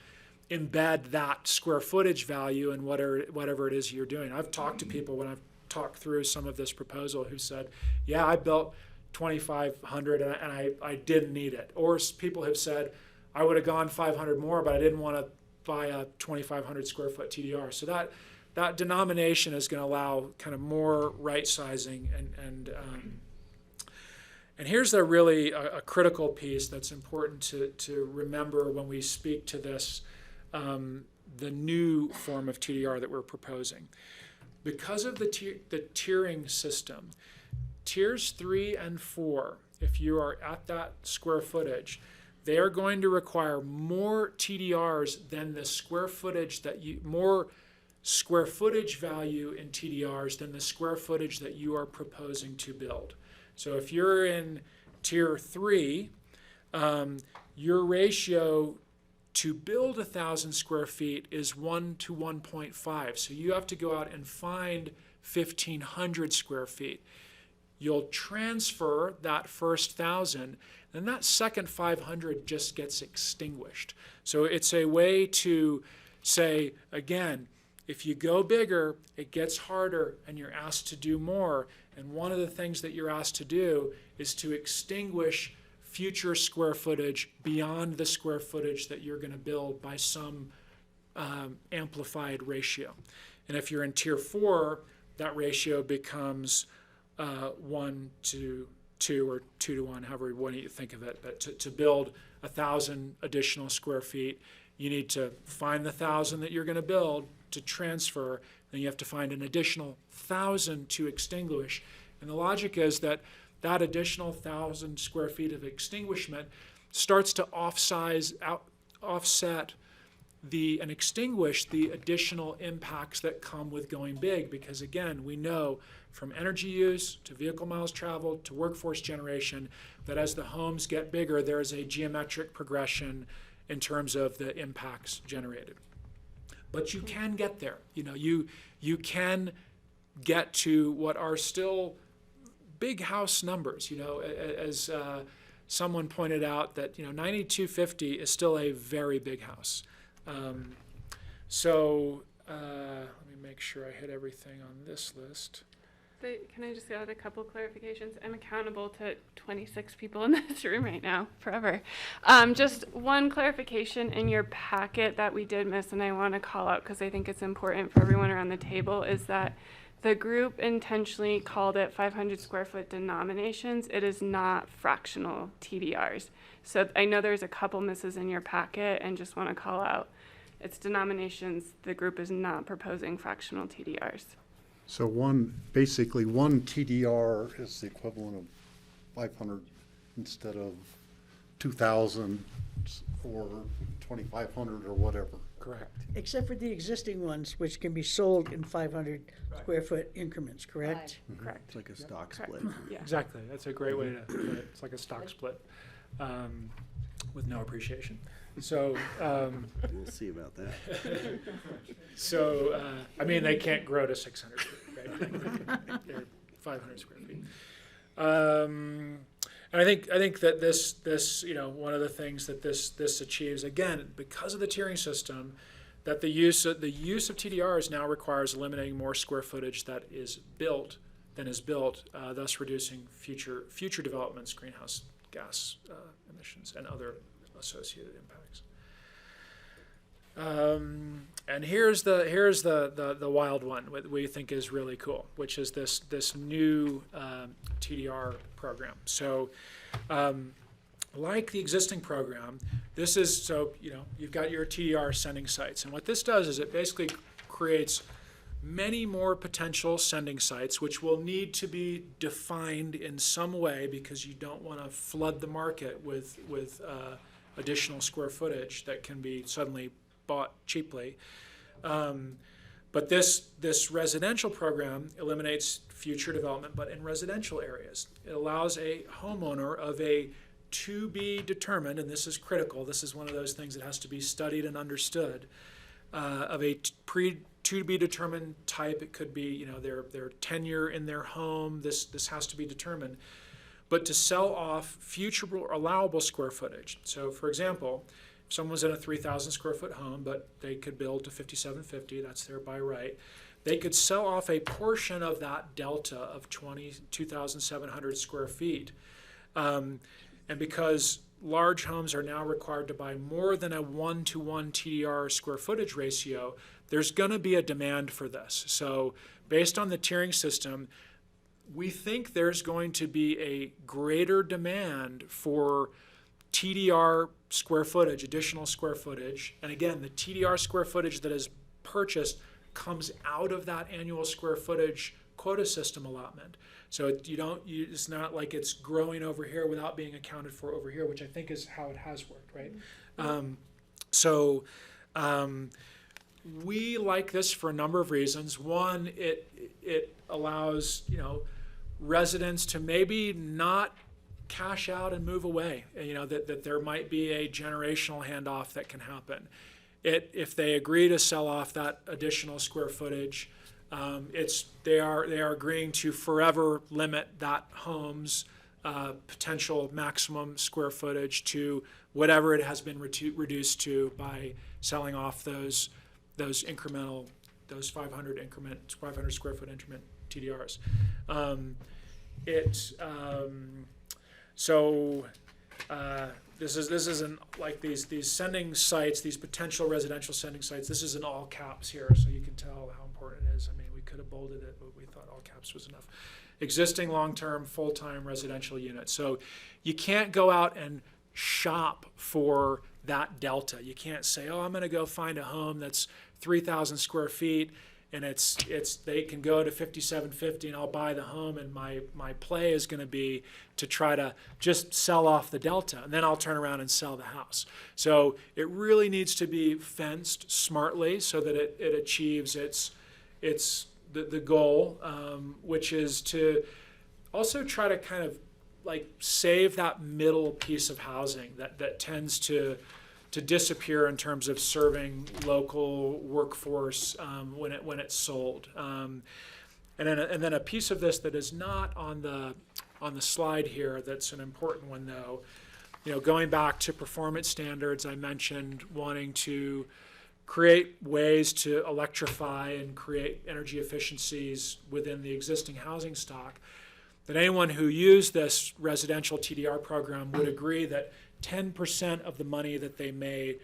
embed that square footage value in whatever it is you're doing. I've talked to people when I've talked through some of this proposal who said, yeah, I built 2,500 and I didn't need it. Or people have said, I would have gone 500 more, but I didn't want to buy a 2,500 square foot TDR. So that denomination is going to allow kind of more right sizing and here's a critical piece that's important to remember when we speak to this, the new form of TDR that we're proposing. Because of the tiering system, tiers 3 and 4, if you are at that square footage, they are going to require more TDRs than the square footage more square footage value in TDRs than the square footage that you are proposing to build. So if you're in tier 3, your ratio to build 1,000 square feet is 1 to 1.5. So you have to go out and find 1,500 square feet. You'll transfer that first 1,000, and that second 500 just gets extinguished. So it's a way to say, again, if you go bigger, it gets harder and you're asked to do more. And one of the things that you're asked to do is to extinguish future square footage beyond the square footage that you're going to build by some amplified ratio. And if you're in tier 4, that ratio becomes 1 to 2 or 2 to 1, however you think of it. But to build 1,000 additional square feet, you need to find the 1,000 that you're going to build to transfer, then you have to find an additional 1,000 to extinguish. And the logic is that additional 1,000 square feet of extinguishment starts to offset and extinguish the additional impacts that come with going big, because again, we know from energy use to vehicle miles traveled to workforce generation that as the homes get bigger, there is a geometric progression in terms of the impacts generated. But you can get there. You can get to what are still big house numbers. As someone pointed out that 9,250 is still a very big house. So let me make sure I hit everything on this list. Can I just add a couple clarifications? I'm accountable to 26 people in this room right now, forever. Just one clarification in your packet that we did miss, and I want to call out because I think it's important for everyone around the table, is that the group intentionally called it 500 square foot denominations. It is not fractional TDRs. So I know there's a couple misses in your packet, and just want to call out it's denominations. The group is not proposing fractional TDRs. So basically one TDR is the equivalent of 500 instead of 2,000 or 2,500 or whatever. Correct. Except for the existing ones, which can be sold in 500 square foot increments, correct? Correct. It's like a stock Correct. split. Yeah. Exactly. That's a great way to put it. It's like a stock split with no appreciation. So, We'll see about that. so I mean, they can't grow to 600 feet, right? They're 500 square feet. And I think that this one of the things that this achieves, again, because of the tiering system, that the use of TDRs now requires eliminating more square footage that is built than is built, thus reducing future developments, greenhouse gas emissions, and other associated impacts. And here's the wild one we think is really cool, which is this new TDR program. So, like the existing program, this is you've got your TDR sending sites, and what this does is it basically creates many more potential sending sites, which will need to be defined in some way because you don't want to flood the market with additional square footage that can be suddenly bought cheaply. But this residential program eliminates future development, but in residential areas. It allows a homeowner of a to be determined, and this is critical, this is one of those things that has to be studied and understood, of a to be determined type. It could be their tenure in their home, this has to be determined, but to sell off future allowable square footage. So for example, if someone's in a 3,000 square foot home, but they could build to 5,750, that's their by right, they could sell off a portion of that delta of 2,700 square feet. And because large homes are now required to buy more than a 1-to-1 TDR square footage ratio, there's going to be a demand for this. So based on the tiering system, we think there's going to be a greater demand for TDR square footage, additional square footage. And again, the TDR square footage that is purchased comes out of that annual square footage quota system allotment. So it's not like it's growing over here without being accounted for over here, which I think is how it has worked, right? We like this for a number of reasons. One, it allows residents to maybe not cash out and move away. That there might be a generational handoff that can happen. If they agree to sell off that additional square footage, they are agreeing to forever limit that home's potential maximum square footage to whatever it has been reduced to by selling off those 500 square foot increment TDRs. This isn't like these sending sites, these potential residential sending sites. This is in all caps here, so you can tell how important it is. I mean, we could have bolded it, but we thought all caps was enough. Existing long-term, full-time residential units. So you can't go out and shop for that delta. You can't say, oh, I'm going to go find a home that's 3,000 square feet, and they can go to 5,750 and I'll buy the home, and my play is going to be to try to just sell off the delta, and then I'll turn around and sell the house. So it really needs to be fenced smartly so that it achieves the goal, which is to also try to kind of like save that middle piece of housing that tends to disappear in terms of serving local workforce when it's sold. And then a piece of this that is not on the slide here that's an important one though, going back to performance standards, I mentioned wanting to create ways to electrify and create energy efficiencies within the existing housing stock. That anyone who used this residential TDR program would agree that 10% of the money that they made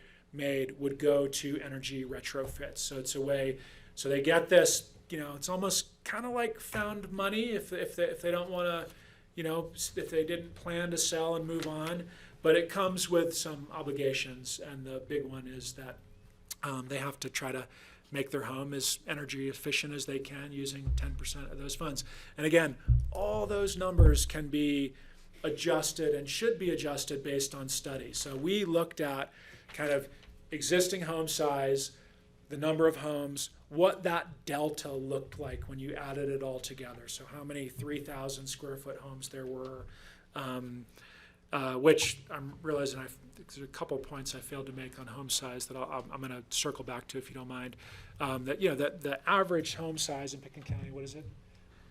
would go to energy retrofits. So it's a way, so they get this, it's almost kind of like found money if they don't want to, if they didn't plan to sell and move on, but it comes with some obligations, and the big one is that they have to try to make their home as energy efficient as they can using 10% of those funds. And again, all those numbers can be adjusted and should be adjusted based on studies. So we looked at kind of existing home size, the number of homes, what that delta looked like when you added it all together. So how many 3,000 square foot homes there were, which I'm realizing there's a couple points I failed to make on home size that I'm going to circle back to if you don't mind. That the average home size in Pickens County, what is it?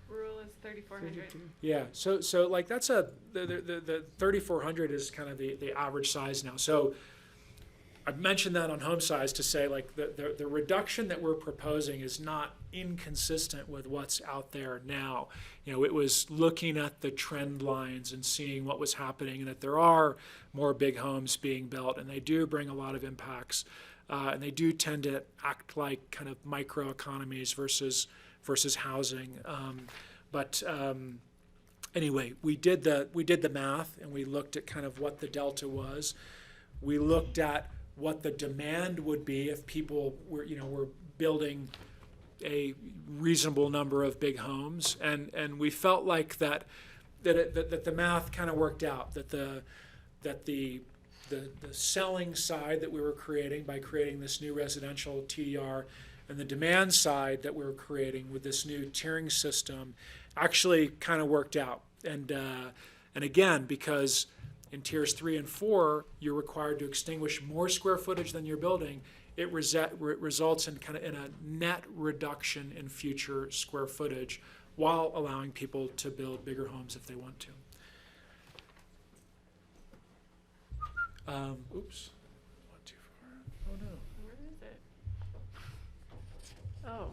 Rural is 3,400. Yeah, so like that's the 3,400 is kind of the average size now. So I've mentioned that on home size to say like the reduction that we're proposing is not inconsistent with what's out there now. It was looking at the trend lines and seeing what was happening, and that there are more big homes being built, and they do bring a lot of impacts, and they do tend to act like kind of microeconomies versus housing. Anyway, we did the math, and we looked at kind of what the delta was. We looked at what the demand would be if people were building a reasonable number of big homes, and we felt like that the math kind of worked out, that the selling side that we were creating by creating this new residential TDR and the demand side that we were creating with this new tiering system actually kind of worked out. And again, because in tiers 3 and 4, you're required to extinguish more square footage than you're building, it results in kind of in a net reduction in future square footage while allowing people to build bigger homes if they want to. Oops. Not too far. Oh no. Where is it? Oh.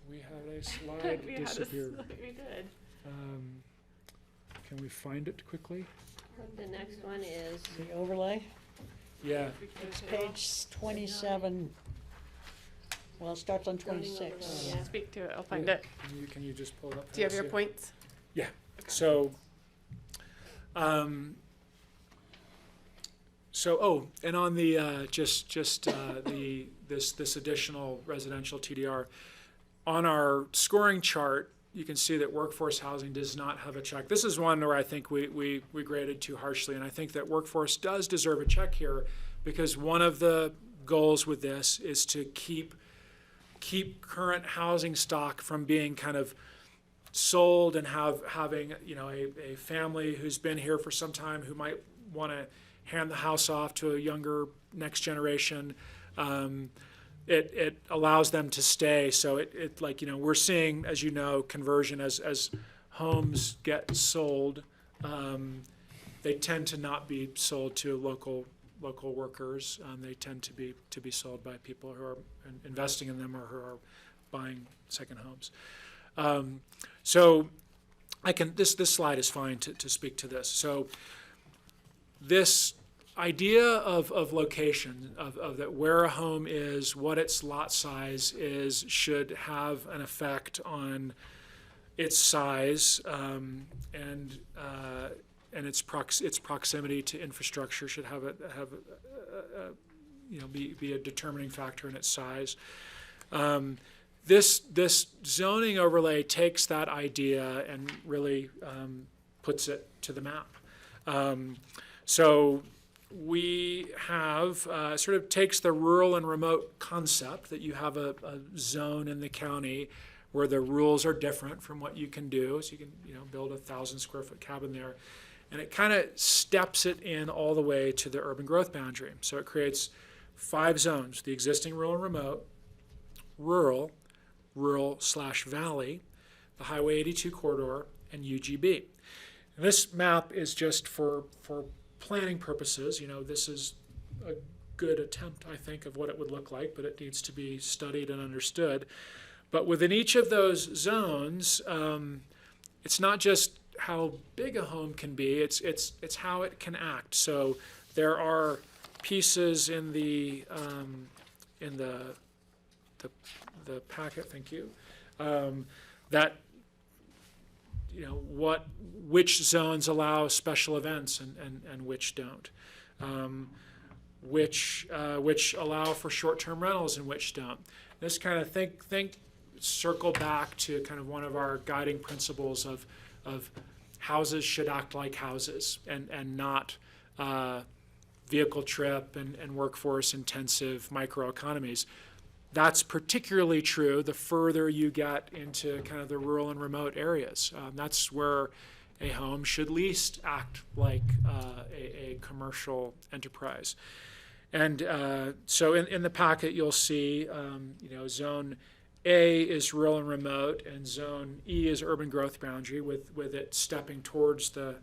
We had a slide We disappear. We did. Can we find it quickly? The next one is The overlay, Yeah. it's page 27. Well, it starts on 26. Yeah. Speak to it. I'll find it. Can you just pull it up? Do you have for your us? points? Yeah. So, and on the this additional residential TDR, on our scoring chart, you can see that workforce housing does not have a check. This is one where I think we graded too harshly, and I think that workforce does deserve a check here, because one of the goals with this is to keep current housing stock from being kind of sold and having a family who's been here for some time who might want to hand the house off to a younger next generation. It allows them to stay. So we're seeing, as you know, conversion as homes get sold. They tend to not be sold to local workers. They tend to be sold by people who are investing in them or who are buying second homes. So this slide is fine to speak to this. So this idea of location, of that where a home is, what its lot size is, should have an effect on its size, and its proximity to infrastructure should be a determining factor in its size. This zoning overlay takes that idea and really puts it to the map. So we have sort of takes the rural and remote concept that you have a zone in the county where the rules are different from what you can do. So you can build a 1,000 square foot cabin there, and it kind of steps it in all the way to the urban growth boundary. So it creates 5 zones: the existing rural and remote, rural/valley, the Highway 82 corridor, and UGB. And this map is just for planning purposes. This is a good attempt, I think, of what it would look like, but it needs to be studied and understood. But within each of those zones, it's not just how big a home can be, it's how it can act. So there are pieces in the packet, thank you, that which zones allow special events and which don't, which allow for short-term rentals and which don't. This kind of circle back to kind of one of our guiding principles of houses should act like houses and not vehicle trip and workforce intensive microeconomies. That's particularly true the further you get into kind of the rural and remote areas. That's where a home should least act like a commercial enterprise. And so in the packet, you'll see, Zone A is rural and remote, and Zone E is urban growth boundary, with it stepping towards the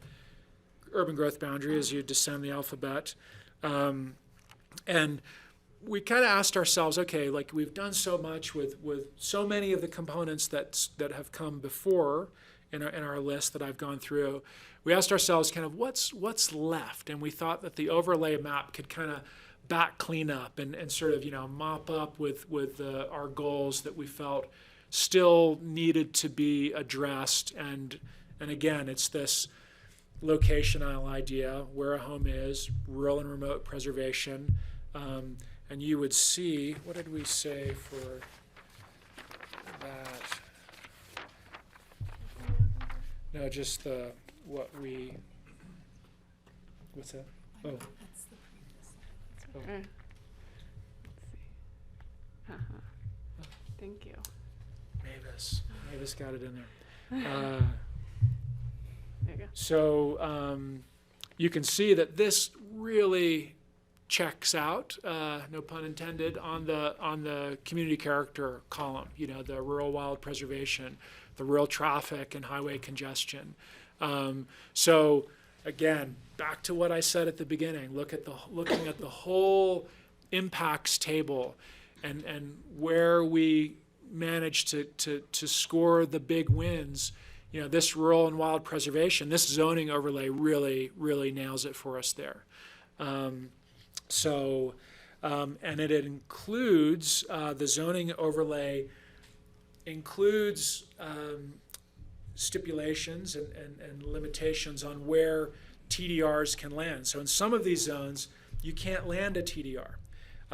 urban growth boundary as you descend the alphabet. And we kind of asked ourselves, okay, like we've done so much with so many of the components that have come before in our list that I've gone through. We asked ourselves kind of what's left, and we thought that the overlay map could kind of back clean up and sort of mop up with our goals that we felt still needed to be addressed. And again, it's this locational idea, where a home is, rural and remote preservation. And you would see, what did we say for that? No, just what's that? Oh. Oh. Let's see. Thank you. Mavis got it in there. There you go. So you can see that this really checks out, no pun intended, on the community character column. The rural wild preservation, the rural traffic and highway congestion. So again, back to what I said at the beginning. Looking at the whole impacts table, and where we managed to score the big wins. This rural and wild preservation, this zoning overlay really nails it for us there. And it includes, the zoning overlay includes stipulations and limitations on where TDRs can land. So in some of these zones, you can't land a TDR.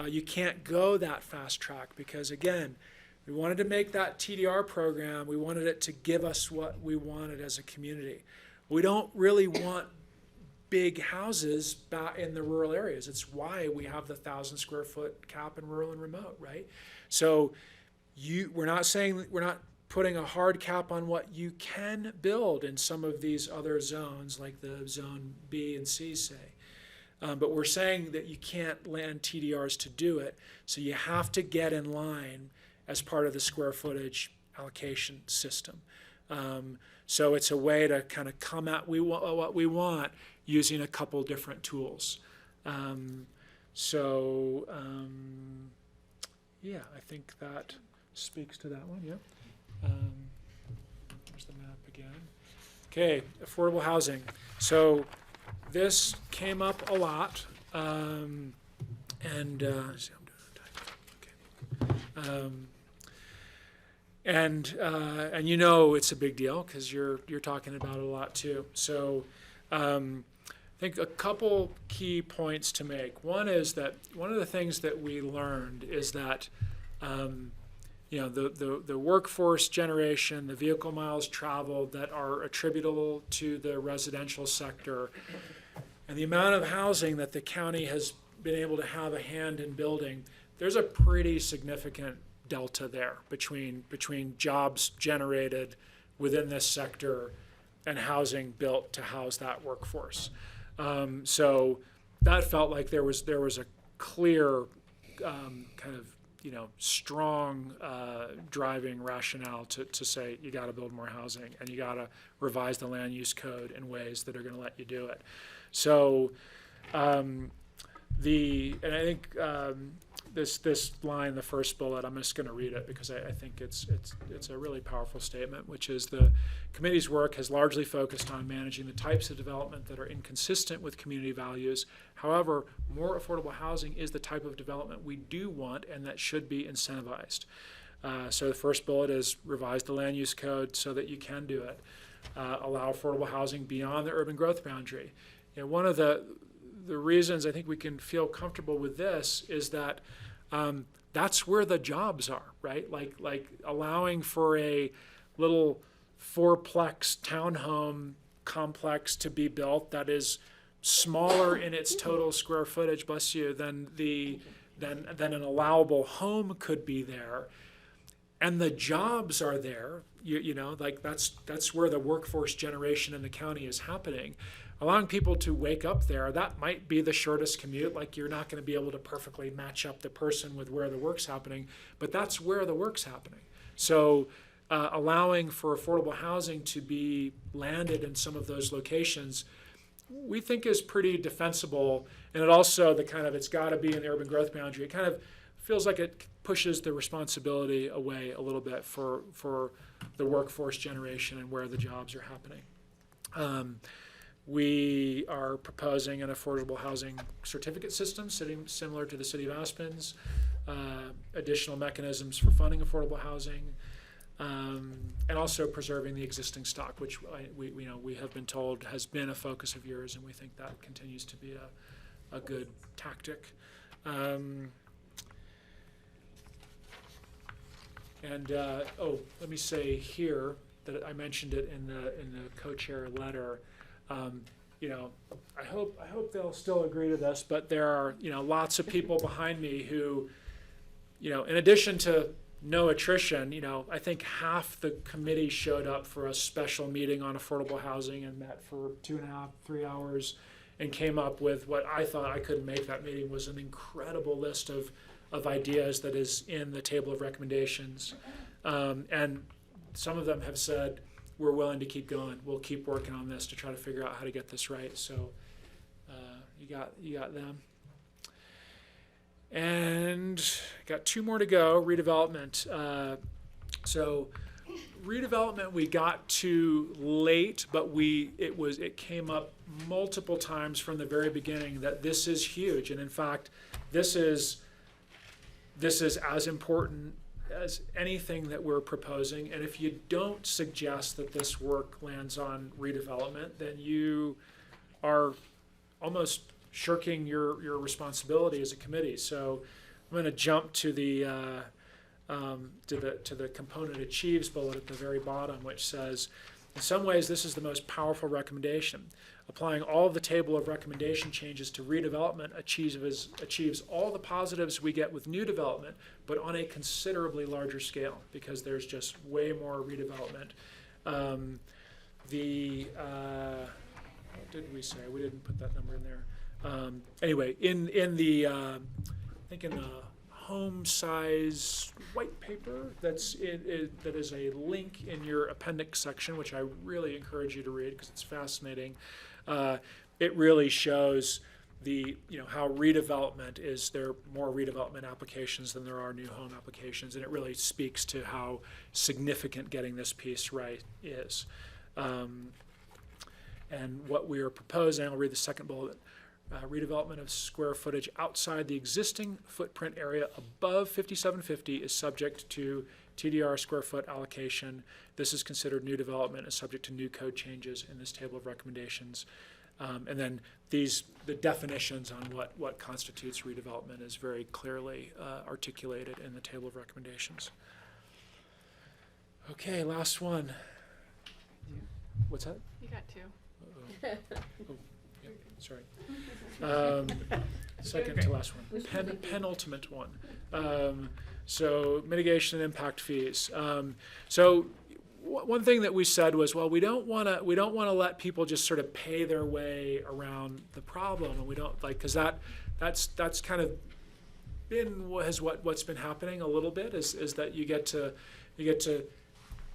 You can't go that fast track because, again, we wanted to make that TDR program, we wanted it to give us what we wanted as a community. We don't really want big houses back in the rural areas. It's why we have the 1,000 square foot cap in rural and remote, right? So we're not putting a hard cap on what you can build in some of these other zones, like the zone B and C say. But we're saying that you can't land TDRs to do it, so you have to get in line as part of the square footage allocation system. So it's a way to kind of come at what we want using a couple different tools. Yeah, I think that speaks to that one, yeah. There's the map again. Okay, affordable housing. So this came up a lot, and let's see, I'm doing a typo. Okay. And it's a big deal because you're talking about it a lot too. So I think a couple key points to make. One is that one of the things that we learned is that the workforce generation, the vehicle miles traveled that are attributable to the residential sector, and the amount of housing that the county has been able to have a hand in building, there's a pretty significant delta there between jobs generated within this sector and housing built to house that workforce. So that felt like there was a clear kind of strong driving rationale to say you got to build more housing and you got to revise the land use code in ways that are going to let you do it. So and I think this line, the first bullet, I'm just going to read it because I think it's a really powerful statement, which is the committee's work has largely focused on managing the types of development that are inconsistent with community values. However, more affordable housing is the type of development we do want and that should be incentivized. So the first bullet is revise the land use code so that you can do it. Allow affordable housing beyond the urban growth boundary. One of the reasons I think we can feel comfortable with this is that that's where the jobs are, right? Like allowing for a little fourplex townhome complex to be built that is smaller in its total square footage, bless you, than an allowable home could be there. And the jobs are there, you know, like that's where the workforce generation in the county is happening. Allowing people to wake up there, that might be the shortest commute. Like, you're not going to be able to perfectly match up the person with where the work's happening, but that's where the work's happening. So allowing for affordable housing to be landed in some of those locations, we think is pretty defensible. And it also, it's got to be in the urban growth boundary. It kind of feels like it pushes the responsibility away a little bit for the workforce generation and where the jobs are happening. We are proposing an affordable housing certificate system similar to the City of Aspen's, additional mechanisms for funding affordable housing, and also preserving the existing stock, which we have been told has been a focus of yours, and we think that continues to be a good tactic. Let me say here that I mentioned it in the co-chair letter. I hope they'll still agree to this, but there are, lots of people behind me who, in addition to no attrition, I think half the committee showed up for a special meeting on affordable housing and met for 2.5, 3 hours and came up with what I thought, I couldn't make that meeting, was an incredible list of ideas that is in the table of recommendations. And some of them have said, we're willing to keep going. We'll keep working on this to try to figure out how to get this right. So you got them. And got 2 more to go. Redevelopment. So redevelopment we got to late, but it came up multiple times from the very beginning that this is huge. And in fact, this is as important as anything that we're proposing. And if you don't suggest that this work lands on redevelopment, then you are almost shirking your responsibility as a committee. So I'm going to jump to the component achieves bullet at the very bottom, which says, in some ways, this is the most powerful recommendation. Applying all of the table of recommendation changes to redevelopment achieves all the positives we get with new development, but on a considerably larger scale because there's just way more redevelopment. What did we say? We didn't put that number in there. Anyway, in the I think in the home size white paper that is a link in your appendix section, which I really encourage you to read because it's fascinating. It really shows how redevelopment is, there are more redevelopment applications than there are new home applications, and it really speaks to how significant getting this piece right is. And what we are proposing, I'll read the second bullet. Redevelopment of square footage outside the existing footprint area above 5750 is subject to TDR square foot allocation. This is considered new development and subject to new code changes in this table of recommendations. And then the definitions on what constitutes redevelopment is very clearly articulated in the table of recommendations. Okay, last one. What's that? You got 2. Oh, yeah, sorry. Second to last one. Penultimate one. So mitigation and impact fees. So one thing that we said was, well, we don't want to let people just sort of pay their way around the problem, and we don't because that's kind of been what's been happening a little bit is that you get to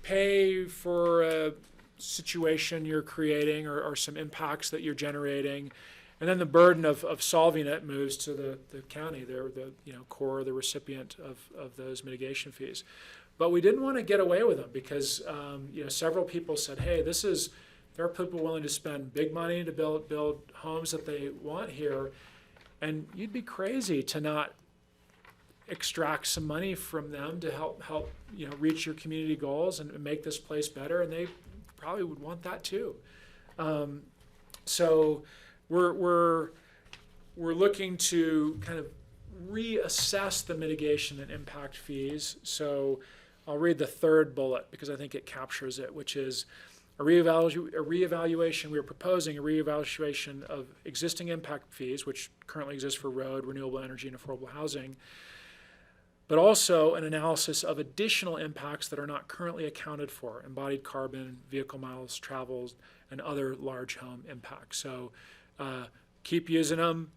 pay for a situation you're creating or some impacts that you're generating, and then the burden of solving it moves to the county. They're the core, the recipient of those mitigation fees. But we didn't want to get away with them because several people said, hey, there are people willing to spend big money to build homes that they want here, and you'd be crazy to not extract some money from them to help reach your community goals and make this place better, and they probably would want that too. So we're looking to kind of reassess the mitigation and impact fees. So I'll read the third bullet because I think it captures it, which is a reevaluation. We are proposing a reevaluation of existing impact fees, which currently exist for road, renewable energy, and affordable housing, but also an analysis of additional impacts that are not currently accounted for: embodied carbon, vehicle miles traveled, and other large home impacts. So keep using them.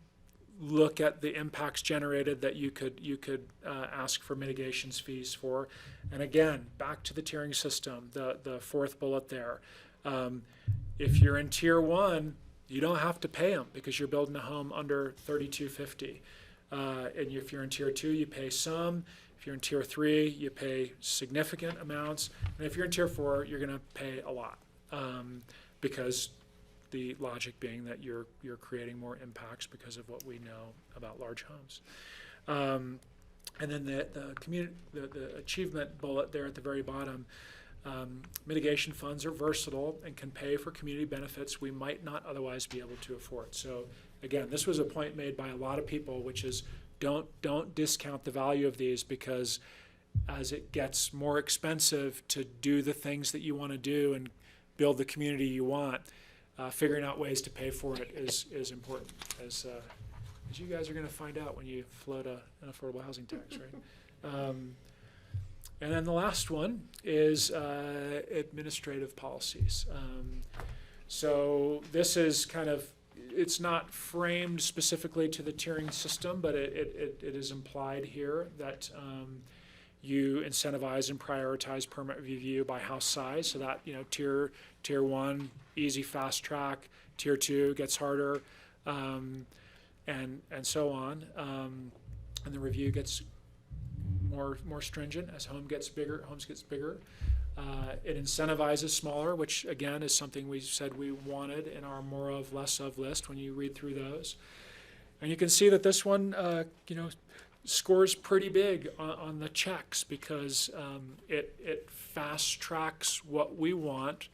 Look at the impacts generated that you could ask for mitigations fees for. And again, back to the tiering system, the fourth bullet there. If you're in tier 1, you don't have to pay them because you're building a home under $3,250. And if you're in tier 2, you pay some. If you're in tier 3, you pay significant amounts. And if you're in tier 4, you're going to pay a lot, because the logic being that you're creating more impacts because of what we know about large homes. And then the achievement bullet there at the very bottom, mitigation funds are versatile and can pay for community benefits we might not otherwise be able to afford. So again, this was a point made by a lot of people, which is don't discount the value of these, because as it gets more expensive to do the things that you want to do and build the community you want, figuring out ways to pay for it is important, as you guys are going to find out when you float an affordable housing tax, right? And then the last one is administrative policies. So this is kind of, it's not framed specifically to the tiering system, but it is implied here that you incentivize and prioritize permit review by house size, so that, tier 1, easy, fast track, tier 2 gets harder, and so on. And the review gets more stringent as homes get bigger. It incentivizes smaller, which again is something we said we wanted in our more of, less of list when you read through those. And you can see that this one, scores pretty big on the checks, because it fast tracks what we want,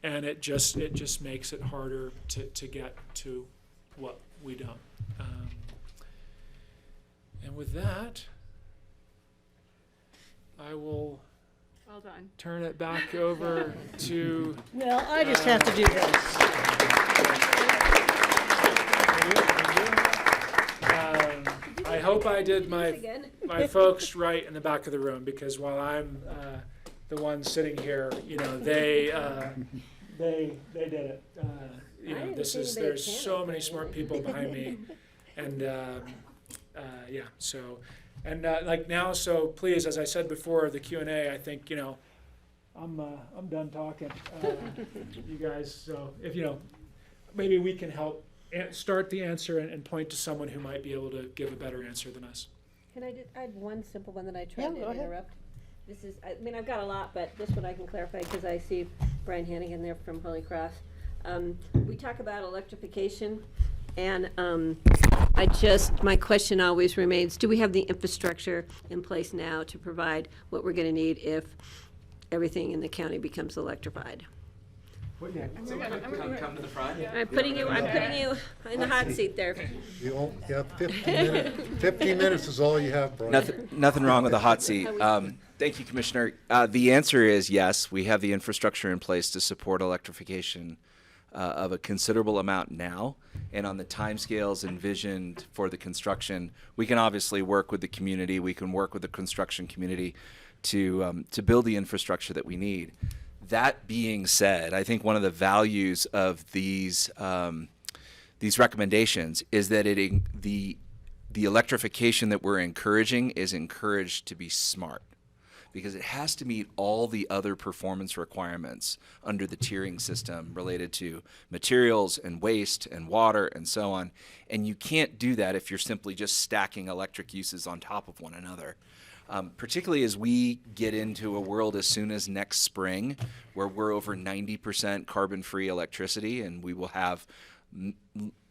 and it just makes it harder to get to what we don't. And with that, I will Well done. turn it back over to. Well, I just have to do I hope I did my folks right in the back of the room, because while I'm the one sitting here, they did it. There's so many smart people behind me, and so please, as I said before, the Q&A, I think I'm done talking. You guys, so if maybe we can help start the answer and point to someone who might be able to give a better answer than us. Can I add one simple one that I tried to interrupt? This is, I've got a lot, but this one I can clarify because I see Brian Hannigan there from Holy Cross. We talk about electrification, and my question always remains, do we have the infrastructure in place now to provide what we're going to need if everything in the county becomes electrified? Come to the front. I'm putting you in the hot seat there. You have 15 minutes. 15 minutes is all you have, Brian. Nothing wrong with a hot seat. Thank you, Commissioner. The answer is yes. We have the infrastructure in place to support electrification of a considerable amount now, and on the timescales envisioned for the construction, we can obviously work with the community. We can work with the construction community to build the infrastructure that we need. That being said, I think one of the values of these recommendations is that the electrification that we're encouraging is encouraged to be smart, because it has to meet all the other performance requirements under the tiering system related to materials and waste and water and so on. And you can't do that if you're simply just stacking electric uses on top of one another. Particularly as we get into a world as soon as next spring where we're over 90% carbon-free electricity, and we will have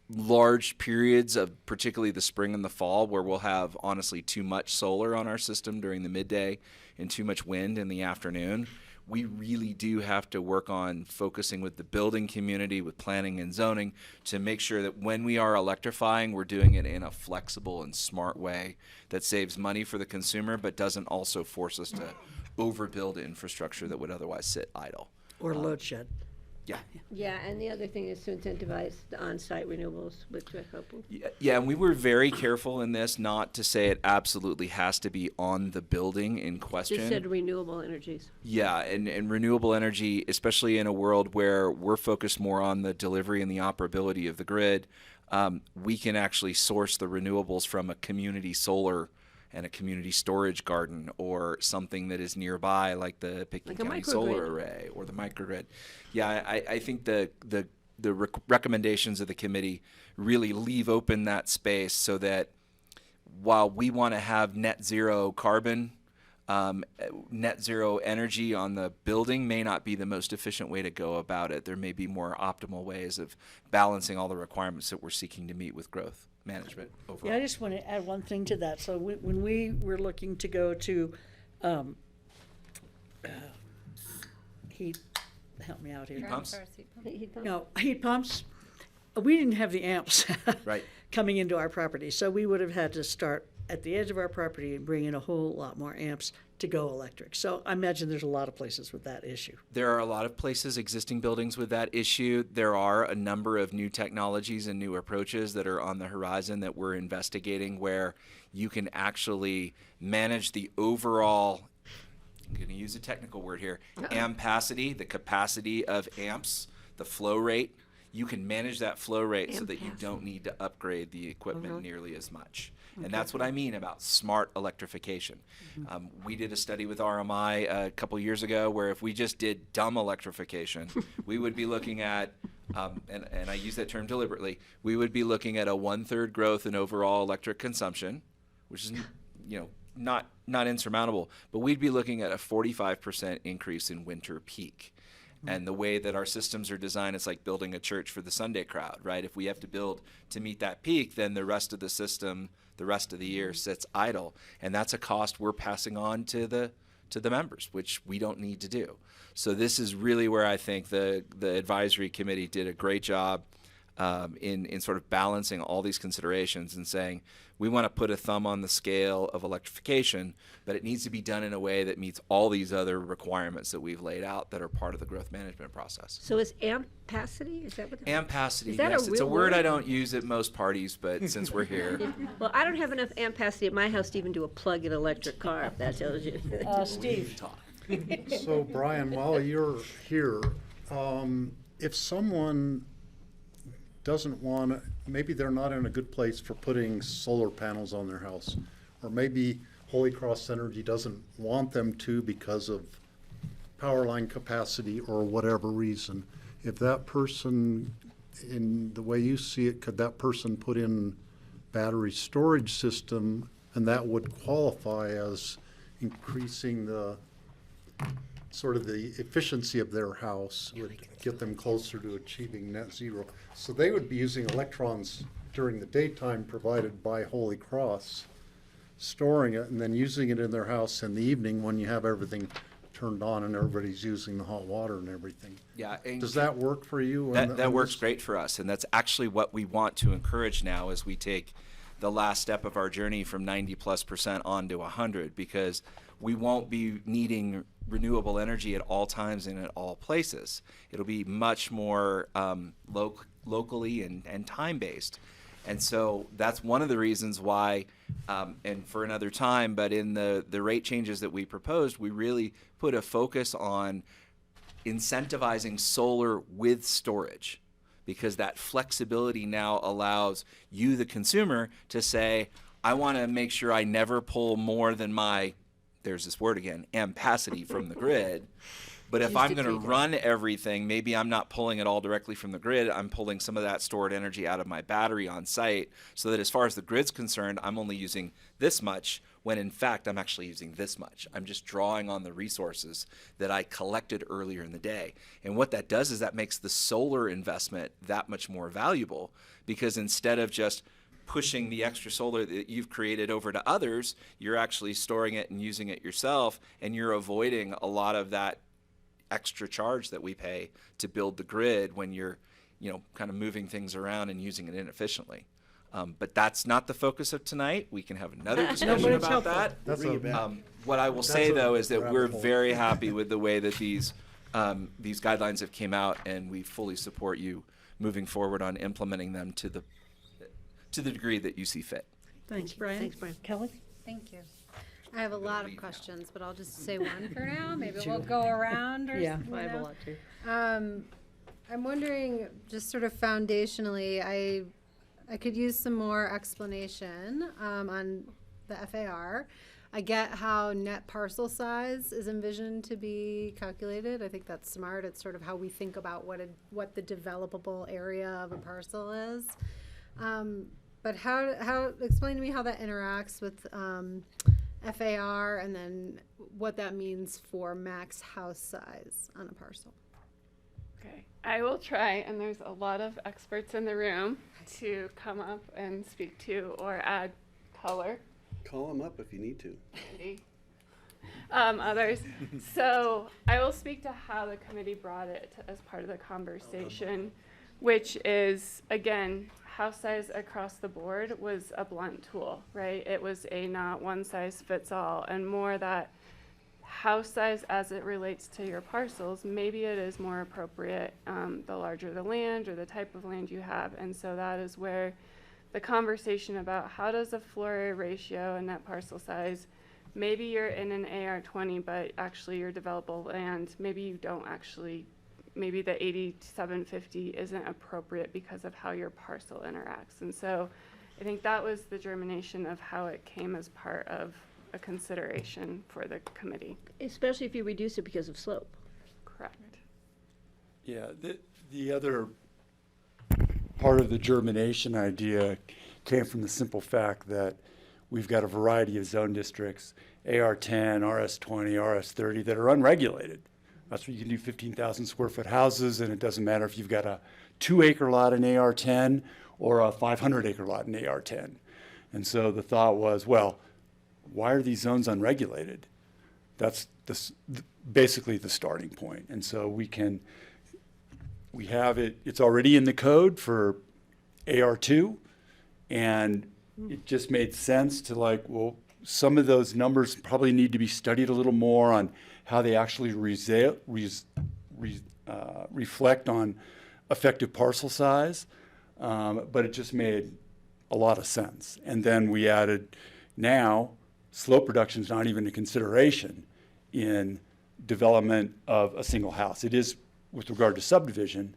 large periods of particularly the spring and the fall where we'll have honestly too much solar on our system during the midday and too much wind in the afternoon. We really do have to work on focusing with the building community, with planning and zoning, to make sure that when we are electrifying, we're doing it in a flexible and smart way that saves money for the consumer, but doesn't also force us to overbuild infrastructure that would otherwise sit idle. Or load shed. Yeah. Yeah, and the other thing is to incentivize the on-site renewables, which I hope will. Yeah, and we were very careful in this not to say it absolutely has to be on the building in question. Just said renewable energies. Yeah, and renewable energy, especially in a world where we're focused more on the delivery and the operability of the grid, we can actually source the renewables from a community solar and a community storage garden or something that is nearby, like the Pitkin County Solar Array or the microgrid. Yeah, I think the recommendations of the committee really leave open that space so that while we want to have net zero carbon, net zero energy on the building may not be the most efficient way to go about it. There may be more optimal ways of balancing all the requirements that we're seeking to meet with growth management overall. Yeah, I just want to add one thing to that. So when we were looking to go to heat, help me out here. Heat pumps? No, heat pumps. We didn't have the amps Right. coming into our property, so we would have had to start at the edge of our property and bring in a whole lot more amps to go electric. So I imagine there's a lot of places with that issue. There are a lot of places, existing buildings with that issue. There are a number of new technologies and new approaches that are on the horizon that we're investigating where you can actually manage the overall, I'm going to use a technical word here, ampacity, the capacity of amps, the flow rate. You can manage that flow rate so that you don't need to upgrade the equipment nearly as much. And that's what I mean about smart electrification. We did a study with RMI a couple years ago where if we just did dumb electrification, we would be looking at, and I use that term deliberately, we would be looking at a 1/3 growth in overall electric consumption, which is not insurmountable, but we'd be looking at a 45% increase in winter peak. And the way that our systems are designed, it's like building a church for the Sunday crowd, right? If we have to build to meet that peak, then the rest of the system, the rest of the year sits idle. And that's a cost we're passing on to the members, which we don't need to do. So this is really where I think the advisory committee did a great job in sort of balancing all these considerations and saying, we want to put a thumb on the scale of electrification, but it needs to be done in a way that meets all these other requirements that we've laid out that are part of the growth management process. So is ampacity, is that what? Ampacity, is that yes, it's a real word I don't use at most parties, but since we're here. Well, I don't have enough ampacity at my house to even do a plug-in electric car, if that tells you. Steve. So Brian, while you're here, if someone doesn't want to, maybe they're not in a good place for putting solar panels on their house, or maybe Holy Cross Energy doesn't want them to because of power line capacity or whatever reason. If that person, in the way you see it, could that person put in battery storage system and that would qualify as increasing the sort of the efficiency of their house, would get them closer to achieving net zero. So they would be using electrons during the daytime provided by Holy Cross, storing it and then using it in their house in the evening when you have everything turned on and everybody's using the hot water and everything. Yeah. And does that work for you? That works great for us, and that's actually what we want to encourage now as we take the last step of our journey from 90+% on to 100, because we won't be needing renewable energy at all times and at all places. It'll be much more locally and time-based. And so that's one of the reasons why, and for another time, but in the rate changes that we proposed, we really put a focus on incentivizing solar with storage, because that flexibility now allows you, the consumer, to say, I want to make sure I never pull more than my, there's this word again, ampacity from the grid. But if I'm going to run everything, maybe I'm not pulling it all directly from the grid. I'm pulling some of that stored energy out of my battery on site, so that as far as the grid's concerned, I'm only using this much, when in fact I'm actually using this much. I'm just drawing on the resources that I collected earlier in the day. And what that does is that makes the solar investment that much more valuable, because instead of just pushing the extra solar that you've created over to others, you're actually storing it and using it yourself, and you're avoiding a lot of that extra charge that we pay to build the grid when you're, kind of moving things around and using it inefficiently. But that's not the focus of tonight. We can have another discussion about that. What I will say, though, is that we're very happy with the way that these these guidelines have came out, and we fully support you moving forward on implementing them to the degree that you see fit. Thanks, Brian. Thanks, Brian. Kelly? Thank you. I have a lot of questions, but I'll just say one for now. Maybe we'll go around or Yeah, you I have a know. lot too. I'm wondering, just sort of foundationally, I could use some more explanation on the FAR. I get how net parcel size is envisioned to be calculated. I think that's smart. It's sort of how we think about what the developable area of a parcel is. But how explain to me how that interacts with FAR, and then what that means for max house size on a parcel. Okay, I will try, and there's a lot of experts in the room to come up and speak to or add color. Call them up if you need to. Others. So I will speak to how the committee brought it as part of the conversation, which is, again, house size across the board was a blunt tool, right? It was a not one size fits all, and more that house size as it relates to your parcels, maybe it is more appropriate the larger the land or the type of land you have. And so that is where the conversation about how does a floor area ratio and net parcel size, maybe you're in an AR20, but actually your developable land, maybe you don't actually, maybe the 8750 isn't appropriate because of how your parcel interacts. And so I think that was the germination of how it came as part of a consideration for the committee. Especially if you reduce it because of slope. Correct. Yeah, the other part of the germination idea came from the simple fact that we've got a variety of zone districts, AR10, RS20, RS30, that are unregulated. That's where you can do 15,000 square foot houses, and it doesn't matter if you've got a 2-acre lot in AR10 or a 500-acre lot in AR10. And so the thought was, well, why are these zones unregulated? That's basically the starting point. And so we have it, it's already in the code for AR2, and it just made sense to like, well, some of those numbers probably need to be studied a little more on how they actually reflect on effective parcel size, but it just made a lot of sense. And then we added, now slope reduction is not even a consideration in development of a single house. It is with regard to subdivision,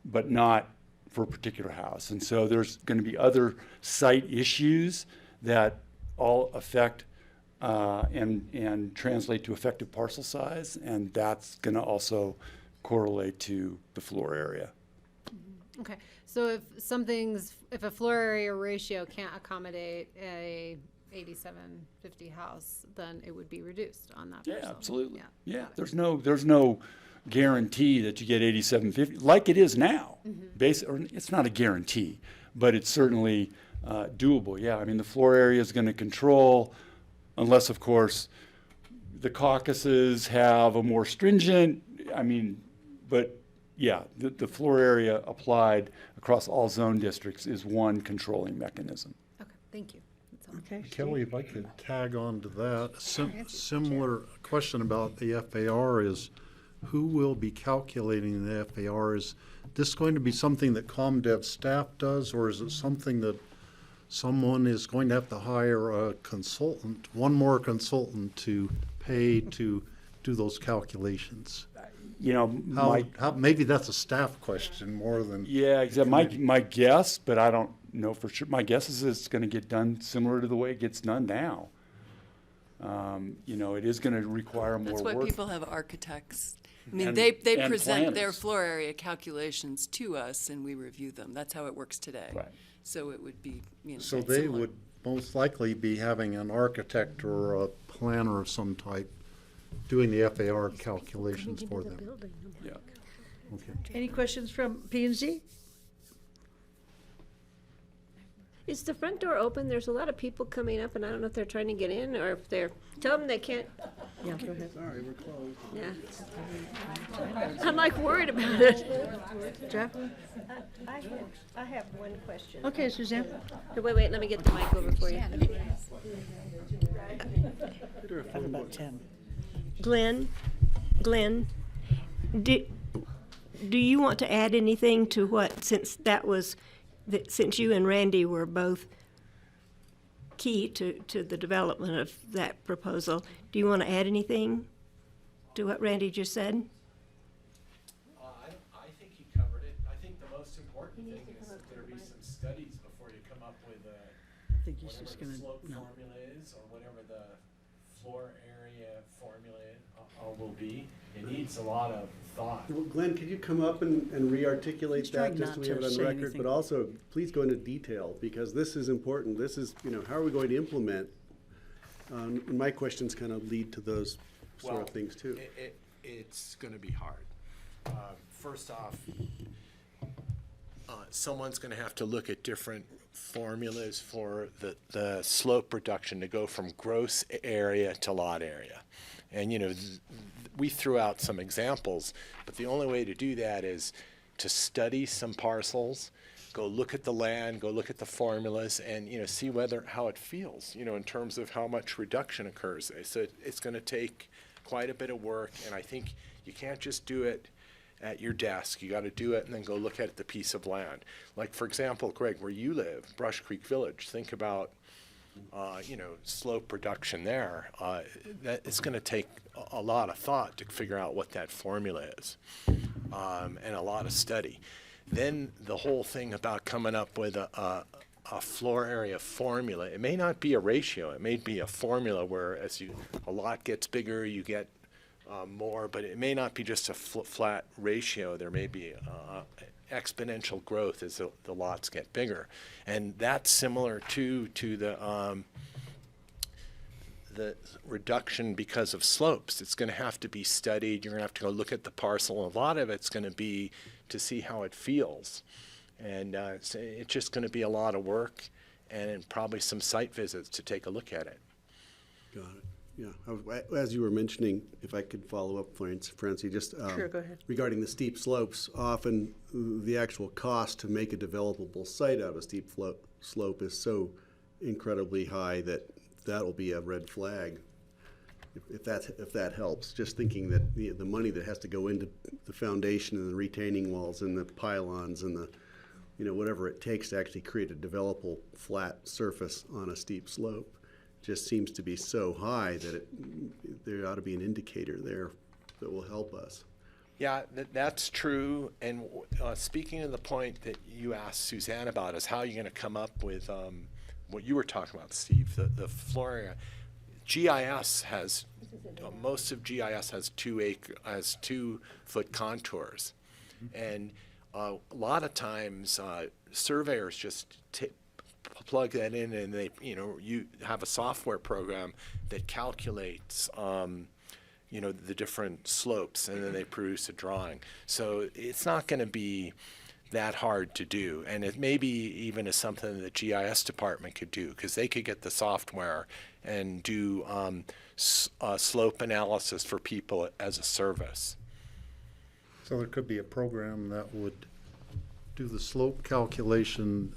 but not for a particular house. And so there's going to be other site issues that all affect and translate to effective parcel size, and that's going to also correlate to the floor area. Okay, so if a floor area ratio can't accommodate a 8750 house, then it would be reduced on that parcel. Yeah, absolutely. Yeah, there's no guarantee that you get 8750 like it is now. Or it's not a guarantee, but it's certainly doable. Yeah, I mean the floor area is going to control, unless of course the caucuses have a more stringent. But yeah, the floor area applied across all zone districts is one controlling mechanism. Okay, thank you. That's all. Okay. Kelly, if I could tag on to that, similar question about the FAR is, who will be calculating the FAR? Is this going to be something that ComDev staff does, or is it something that someone is going to have to hire a consultant, one more consultant to pay to do those calculations? Maybe that's a staff question more than. Yeah, exactly. My guess, but I don't know for sure. My guess is it's going to get done similar to the way it gets done now. It is going to require more work. That's why people have architects. I mean, And- they and present their planners. floor area calculations to us, and we review them. That's how it works today. Right. So it would be, So they similar. would most likely be having an architect or a planner of some type doing the FAR calculations for them. Yeah. Okay. Any questions from P&Z? Is the front door open? There's a lot of people coming up, and I don't know if they're trying to get in or if they're, tell them they can't. Yeah, go ahead. Sorry, we're closed. Yeah. I'm like worried about it. Jeff? I have one question. Okay, Suzanne. Wait, let me get the mic over for you. I have about 10. Glenn, Do you want to add anything to what, since you and Randy were both key to the development of that proposal, do you want to add anything to what Randy just said? I think he covered it. I think the most important thing is that there be some studies before you come up with think he's just whatever the gonna- slope no. formula is, or whatever the floor area formula will be. It needs a lot of thought. Well, Glenn, could you come up and re-articulate He's that, trying just so not we have it to on say record? anything. But also, please go into detail, because this is important. This is, how are we going to implement? And my questions kind of lead to those sort of things, too. It's going to be hard. First off, someone's going to have to look at different formulas for the slope reduction to go from gross area to lot area. And, we threw out some examples, but the only way to do that is to study some parcels, go look at the land, go look at the formulas, and, see how it feels, in terms of how much reduction occurs. So it's going to take quite a bit of work, and I think you can't just do it at your desk. You got to do it and then go look at the piece of land. Like, for example, Greg, where you live, Brush Creek Village, think about, slope reduction there. That it's going to take a lot of thought to figure out what that formula is, and a lot of study. Then the whole thing about coming up with a floor area formula, it may not be a ratio, it may be a formula where as a lot gets bigger, you get more, but it may not be just a flat ratio. There may be exponential growth as the lots get bigger. And that's similar to the reduction because of slopes. It's going to have to be studied. You're going to have to go look at the parcel. A lot of it's going to be to see how it feels. And it's just going to be a lot of work and probably some site visits to take a look at it. Got it. Yeah, as you were mentioning, if I could follow up, Francie, just Sure, go ahead. regarding the steep slopes, often the actual cost to make a developable site out of a steep slope is so incredibly high that will be a red flag. If that helps, just thinking that the money that has to go into the foundation and the retaining walls and the pylons and the whatever it takes to actually create a developable flat surface on a steep slope just seems to be so high that there ought to be an indicator there that will help us. Yeah, that's true. And speaking of the point that you asked Suzanne about, is how you're going to come up with what you were talking about, Steve, the floor area. GIS has, most of GIS has 2 foot contours. And a lot of times surveyors just plug that in, and they, you have a software program that calculates, the different slopes, and then they produce a drawing. So it's not going to be that hard to do, and it maybe even is something the GIS department could do, because they could get the software and do slope analysis for people as a service. So there could be a program that would do the slope calculation.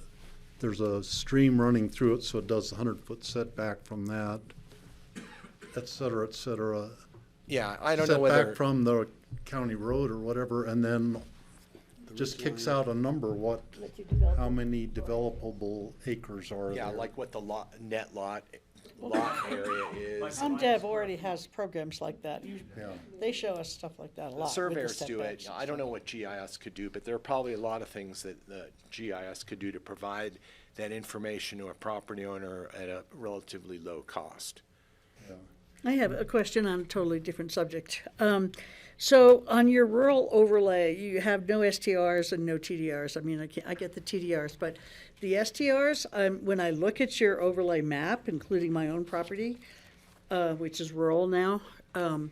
There's a stream running through it, so it does the 100-foot setback from that, et cetera, et cetera. Yeah, I don't know whether setback from the county road or whatever, and then just kicks out a number, how many developable acres are there? Yeah, like what the net lot area is. UMDEV already has programs like that. Yeah. They show us stuff like that a lot. with the Surveyors do it. setbacks. I don't know what GIS could do, but there are probably a lot of things that the GIS could do to provide that information to a property owner at a relatively low cost. I have a question on a totally different subject. So on your rural overlay, you have no STRs and no TDRs. I mean, I get the TDRs, but the STRs, when I look at your overlay map, including my own property, which is rural now, I'm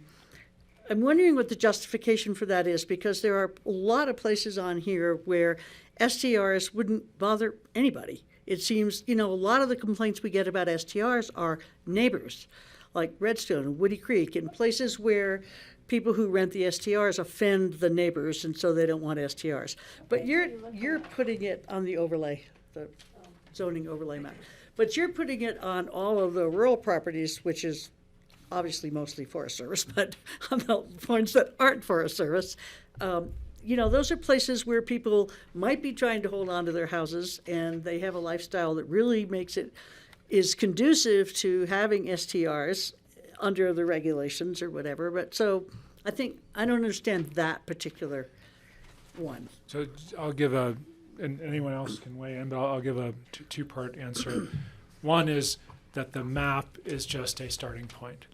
wondering what the justification for that is, because there are a lot of places on here where STRs wouldn't bother anybody. It seems, a lot of the complaints we get about STRs are neighbors, like Redstone and Woody Creek, and places where people who rent the STRs offend the neighbors, and so they don't want STRs. But you're putting it on the overlay, the zoning overlay map. But you're putting it on all of the rural properties, which is obviously mostly Forest Service, but on the ones that aren't Forest Service, you know, those are places where people might be trying to hold on to their houses, and they have a lifestyle that really is conducive to having STRs under the regulations or whatever. But so I don't understand that particular one. So I'll give and anyone else can weigh in, but I'll give a two-part answer. One is that the map is just a starting point.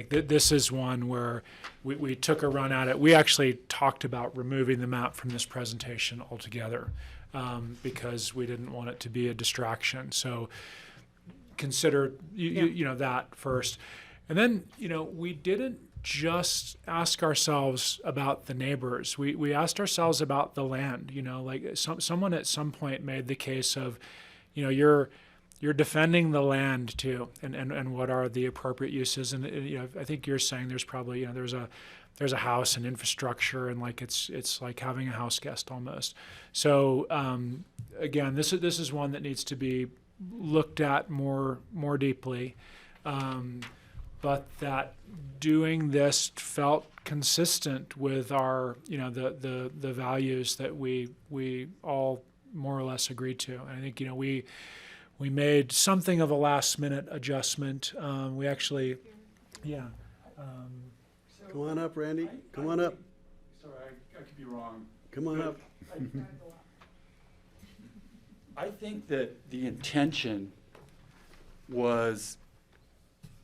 This is one where we took a run at it. We actually talked about removing the map from this presentation altogether because we didn't want it to be a distraction. So consider you know that first. And then, you know, we didn't just ask ourselves about the neighbors. We asked ourselves about the land. You know, like someone at some point made the case of, you know, you're defending the land too, and what are the appropriate uses. And you know, I think you're saying there's probably, you know, there's a house and infrastructure, and like it's like having a house guest almost. So again, this is one that needs to be looked at more deeply. But that doing this felt consistent with our, you know, the values that we all more or less agreed to. And I think, you know, we made something of a last minute adjustment. We actually, yeah. Come on up, Randy. Come on up. Sorry, I could be wrong. Come on up. I think that the intention was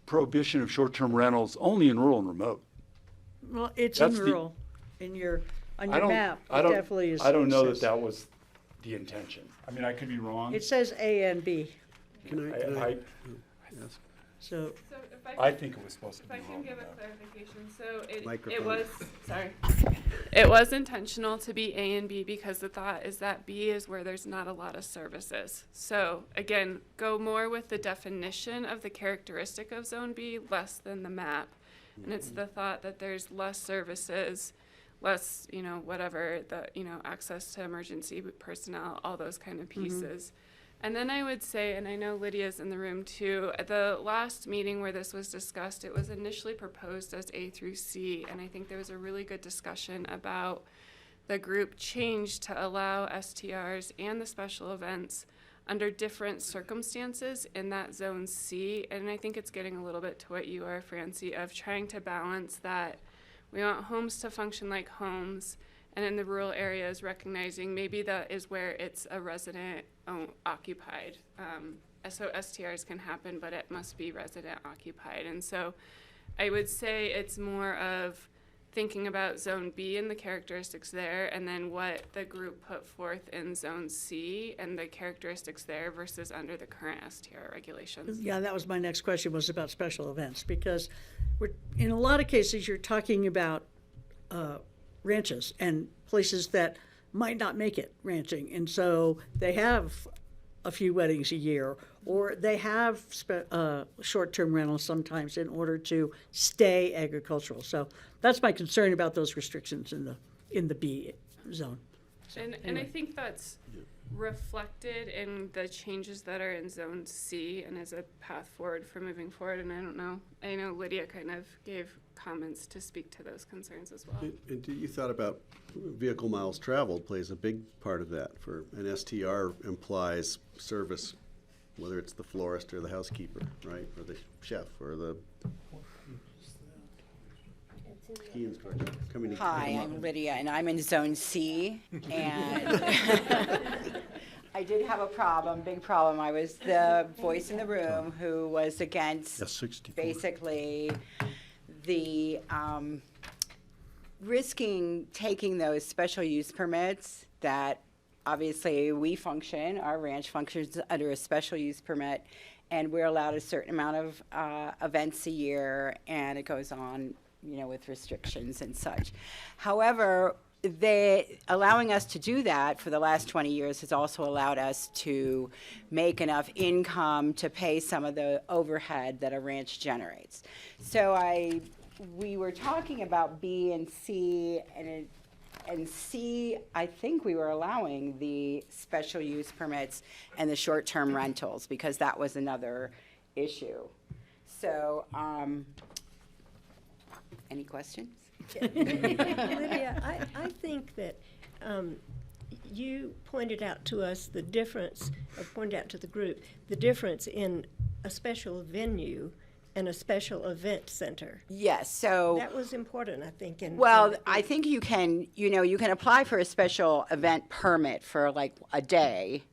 prohibition of short-term rentals only in rural and remote. Well, it's That's in the- rural, on your map. It definitely is. I don't know says- that was the intention. I mean, I could be wrong. It says A and B, Can I so. So if I think it was supposed to If be I can wrong give a about that. clarification, so it Microphone. was, sorry. It was intentional to be A and B because the thought is that B is where there's not a lot of services. So again, go more with the definition of the characteristic of Zone B, less than the map. And it's the thought that there's less services, less, you know, whatever, access to emergency personnel, all those kind of pieces. And then I would say, and I know Lydia's in the room too, at the last meeting where this was discussed, it was initially proposed as A through C, and I think there was a really good discussion about the group change to allow STRs and the special events under different circumstances in that Zone C, and I think it's getting a little bit to what you are, Francie, of trying to balance that we want homes to function like homes, and in the rural areas, recognizing maybe that is where it's a resident occupied. So STRs can happen, but it must be resident occupied. And so I would say it's more of thinking about Zone B and the characteristics there, and then what the group put forth in Zone C and the characteristics there versus under the current STR regulations. Yeah, that was my next question, was about special events, because in a lot of cases, you're talking about ranches and places that might not make it ranching, and so they have a few weddings a year, or they have short-term rentals sometimes in order to stay agricultural. So that's my concern about those restrictions in the B zone. So, And anyway. I think that's reflected in the changes that are in Zone C and as a path forward for moving forward. And I know Lydia kind of gave comments to speak to those concerns as well. And you thought about vehicle miles traveled plays a big part of that. For an STR implies service, whether it's the florist or the housekeeper, right, or the chef or the ski instructor coming to Hi, I'm Lydia, and I'm in Zone C, and I did have a problem, big problem. I was the voice in the room who was against basically the risking taking those special use permits that obviously we function, our ranch functions under a special use permit, and we're allowed a certain amount of events a year, and it goes on, you know, with restrictions and such. However, allowing us to do that for the last 20 years has also allowed us to make enough income to pay some of the overhead that a ranch generates. So we were talking about B and C, and C, I think we were allowing the special use permits and the short-term rentals because that was another issue. So questions? Lydia, I think that you pointed out to us the difference, or pointed out to the group, the difference in a special venue and a special event center. Yes, so. That was important, I think. Well, I think you can apply for a special event permit for like a day,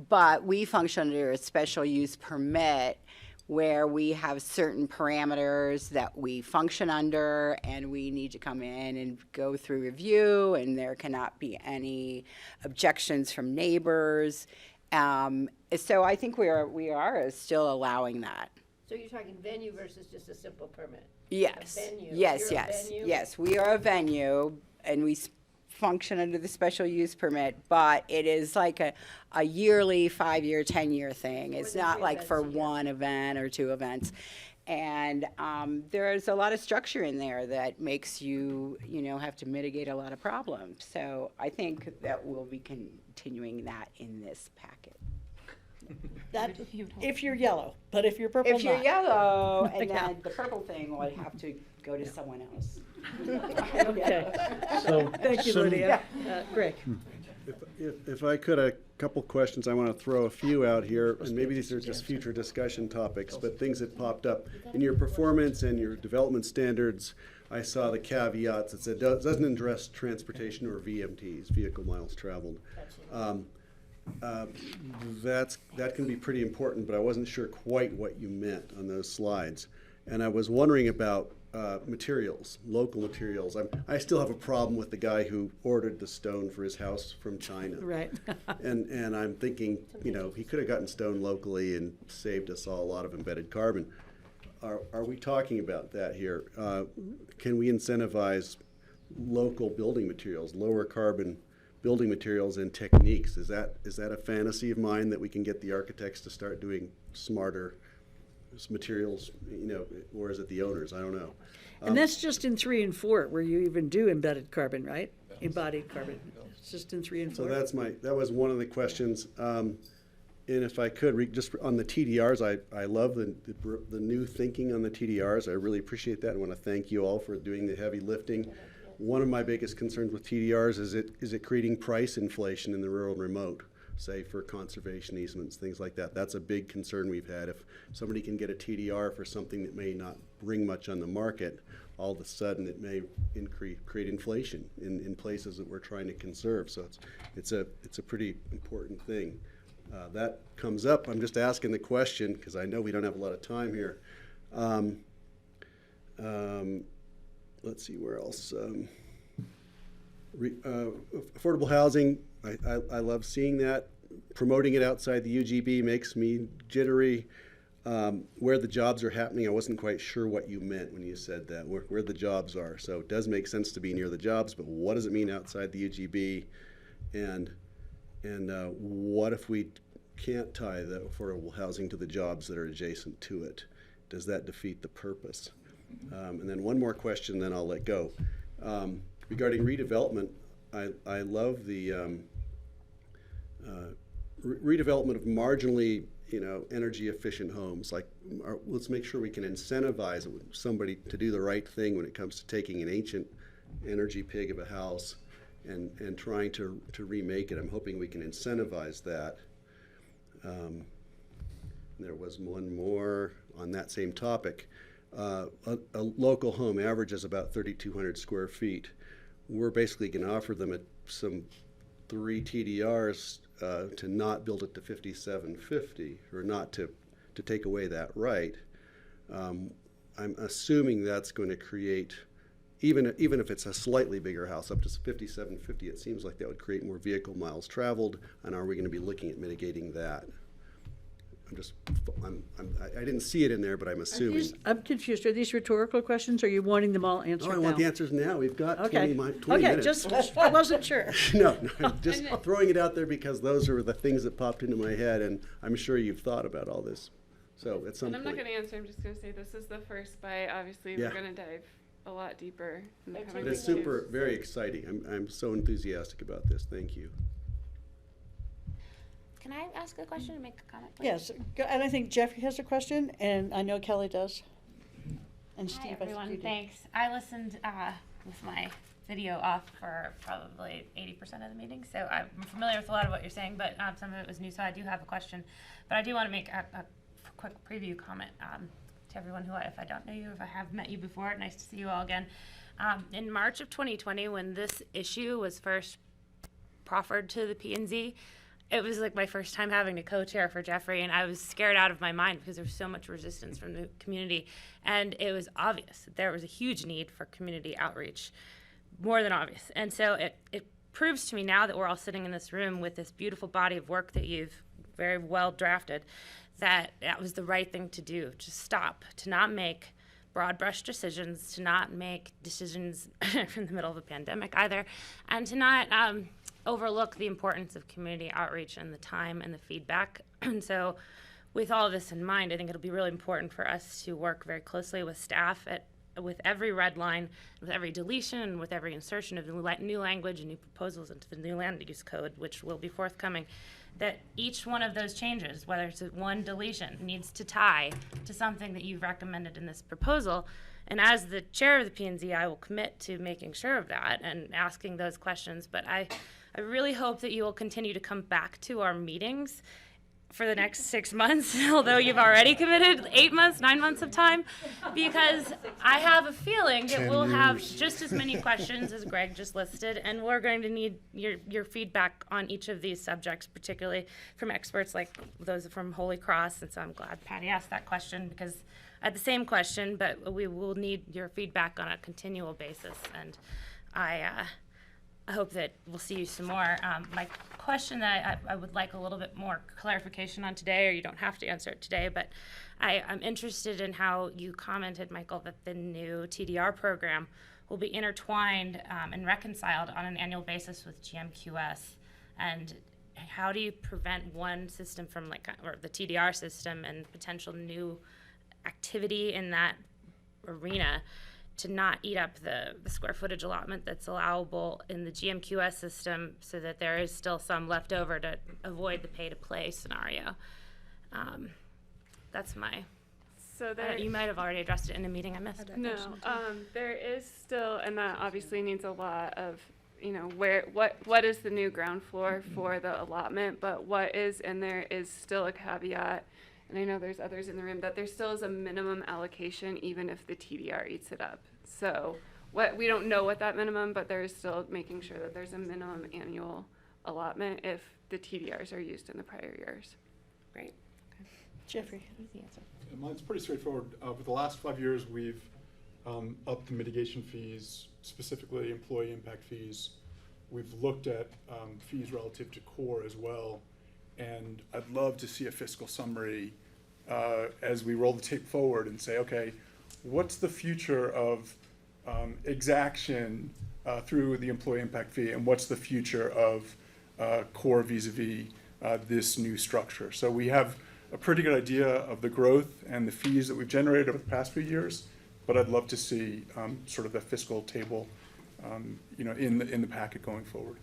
but we function under a special use permit where we have certain parameters that we function under, and we need to come in and go through review, and there cannot be any objections from neighbors. So I think we are still allowing that. So you're talking venue versus just a simple permit? Yes. A venue. Yes, You're a yes, venue? yes. We are a venue, and we function under the special use permit, but it is like a yearly, 5-year, 10-year thing. It's not like for one event or two events. And there's a lot of structure in there that makes you have to mitigate a lot of problems. So I think that we'll be continuing that in this packet. That, if you're yellow, but if you're purple, If you're not. yellow, and Yeah. then the purple thing would have to go to someone else. Okay. So, Thank you, some- Lydia. Greg? If I could, a couple questions. I want to throw a few out here, and maybe these are just future discussion topics, but things that popped up. In your performance and your development standards, I saw the caveats. It said, doesn't address transportation or VMTs, vehicle miles traveled. That can be pretty important, but I wasn't sure quite what you meant on those slides. And I was wondering about materials, local materials. I still have a problem with the guy who ordered the stone for his house from China. Right. And I'm thinking, he could have gotten stone locally and saved us all a lot of embedded carbon. Are we talking about that here? Can we incentivize local building materials, lower carbon building materials and techniques? Is that a fantasy of mine that we can get the architects to start doing smarter materials, or is it the owners? I don't know. And that's just in 3 and 4, where you even do embedded carbon, right? Embodied carbon. It's just in 3 and 4. So that was one of the questions. And if I could, just on the TDRs, I love the new thinking on the TDRs. I really appreciate that. I want to thank you all for doing the heavy lifting. One of my biggest concerns with TDRs is it creating price inflation in the rural and remote, say for conservation easements, things like that. That's a big concern we've had. If somebody can get a TDR for something that may not bring much on the market, all of a sudden it may create inflation in places that we're trying to conserve. So it's a pretty important thing. That comes up. I'm just asking the question because I know we don't have a lot of time here. Let's see where else. Affordable housing, I love seeing that. Promoting it outside the UGB makes me jittery. Where the jobs are happening, I wasn't quite sure what you meant when you said that, where the jobs are. So it does make sense to be near the jobs, but what does it mean outside the UGB? And what if we can't tie the affordable housing to the jobs that are adjacent to it? Does that defeat the purpose? And then one more question, then I'll let go. Regarding redevelopment, I love the redevelopment of marginally, energy efficient homes. Like, let's make sure we can incentivize somebody to do the right thing when it comes to taking an ancient energy pig of a house and trying to remake it. I'm hoping we can incentivize that. There was one more on that same topic. A local home averages about 3,200 square feet. We're basically going to offer them some 3 TDRs to not build it to 5,750, or not to take away that right. I'm assuming that's going to create, even if it's a slightly bigger house, up to 5,750, it seems like that would create more vehicle miles traveled. And are we going to be looking at mitigating that? I didn't see it in there, but I'm assuming. I'm confused. Are these rhetorical questions, or are you wanting them all answered now? I want the answers now. We've got 20 minutes. Okay, I wasn't sure. No, just throwing it out there because those are the things that popped into my head, and I'm sure you've thought about all this. So at some And I'm point. not going to answer. I'm just going to say this is the first bite. Obviously, Yeah. we're going to dive a lot deeper. In the coming But it's weeks. super, very exciting. I'm so enthusiastic about this. Thank you. Can I ask a question and make a comment, please? Yes, and I think Jeffrey has a question, and I know Kelly does. And Steve, Hi I think everyone, you did. thanks. I listened with my video off for probably 80% of the meeting, so I'm familiar with a lot of what you're saying, but some of it was new, so I do have a question. But I do want to make a quick preview comment to everyone who, if I don't know you, if I have met you before, nice to see you all again. In March of 2020, when this issue was first proffered to the P&Z, it was like my first time having to co-chair for Jeffrey, and I was scared out of my mind because there was so much resistance from the community, and it was obvious that there was a huge need for community outreach, more than obvious. And so it proves to me now that we're all sitting in this room with this beautiful body of work that you've very well drafted, that was the right thing to do. Just stop, to not make broad brush decisions, to not make decisions in the middle of a pandemic either, and to not overlook the importance of community outreach and the time and the feedback. And so with all this in mind, I think it'll be really important for us to work very closely with staff with every red line, with every deletion, with every insertion of new language and new proposals into the new land use code, which will be forthcoming, that each one of those changes, whether it's one deletion, needs to tie to something that you've recommended in this proposal. And as the chair of the P&Z, I will commit to making sure of that and asking those questions. But I really hope that you will continue to come back to our meetings for the next 6 months, although you've already committed 8 months, 9 months of time, because I have a feeling that we'll have just as many questions as Greg just listed, and we're going to need your feedback on each of these subjects, particularly from experts like those from Holy Cross. And so I'm glad Patty asked that question, because I had the same question, but we will need your feedback on a continual basis. And I hope that we'll see you some more. My question that I would like a little bit more clarification on today, or you don't have to answer it today, but I'm interested in how you commented, Michael, that the new TDR program will be intertwined and reconciled on an annual basis with GMQS. And how do you prevent one system from or the TDR system and potential new activity in that arena to not eat up the square footage allotment that's allowable in the GMQS system, so that there is still some left over to avoid the pay-to-play scenario? That's my... So there, you might have already addressed it in a meeting I missed. No, there is still, and that obviously needs a lot of, what is the new ground floor for the allotment, but what is in there is still a caveat, and I know there's others in the room, that there still is a minimum allocation even if the TDR eats it up. So we don't know what that minimum, but there is still making sure that there's a minimum annual allotment if the TDRs are used in the prior years. Great. Okay. Jeffrey. Easy answer. Mine's pretty straightforward. For the last 5 years, we've upped the mitigation fees, specifically employee impact fees. We've looked at fees relative to core as well. And I'd love to see a fiscal summary as we roll the tape forward and say, okay, what's the future of exaction through the employee impact fee, and what's the future of core vis-a-vis this new structure? So we have a pretty good idea of the growth and the fees that we've generated over the past few years, but I'd love to see sort of the fiscal table in the packet going forward.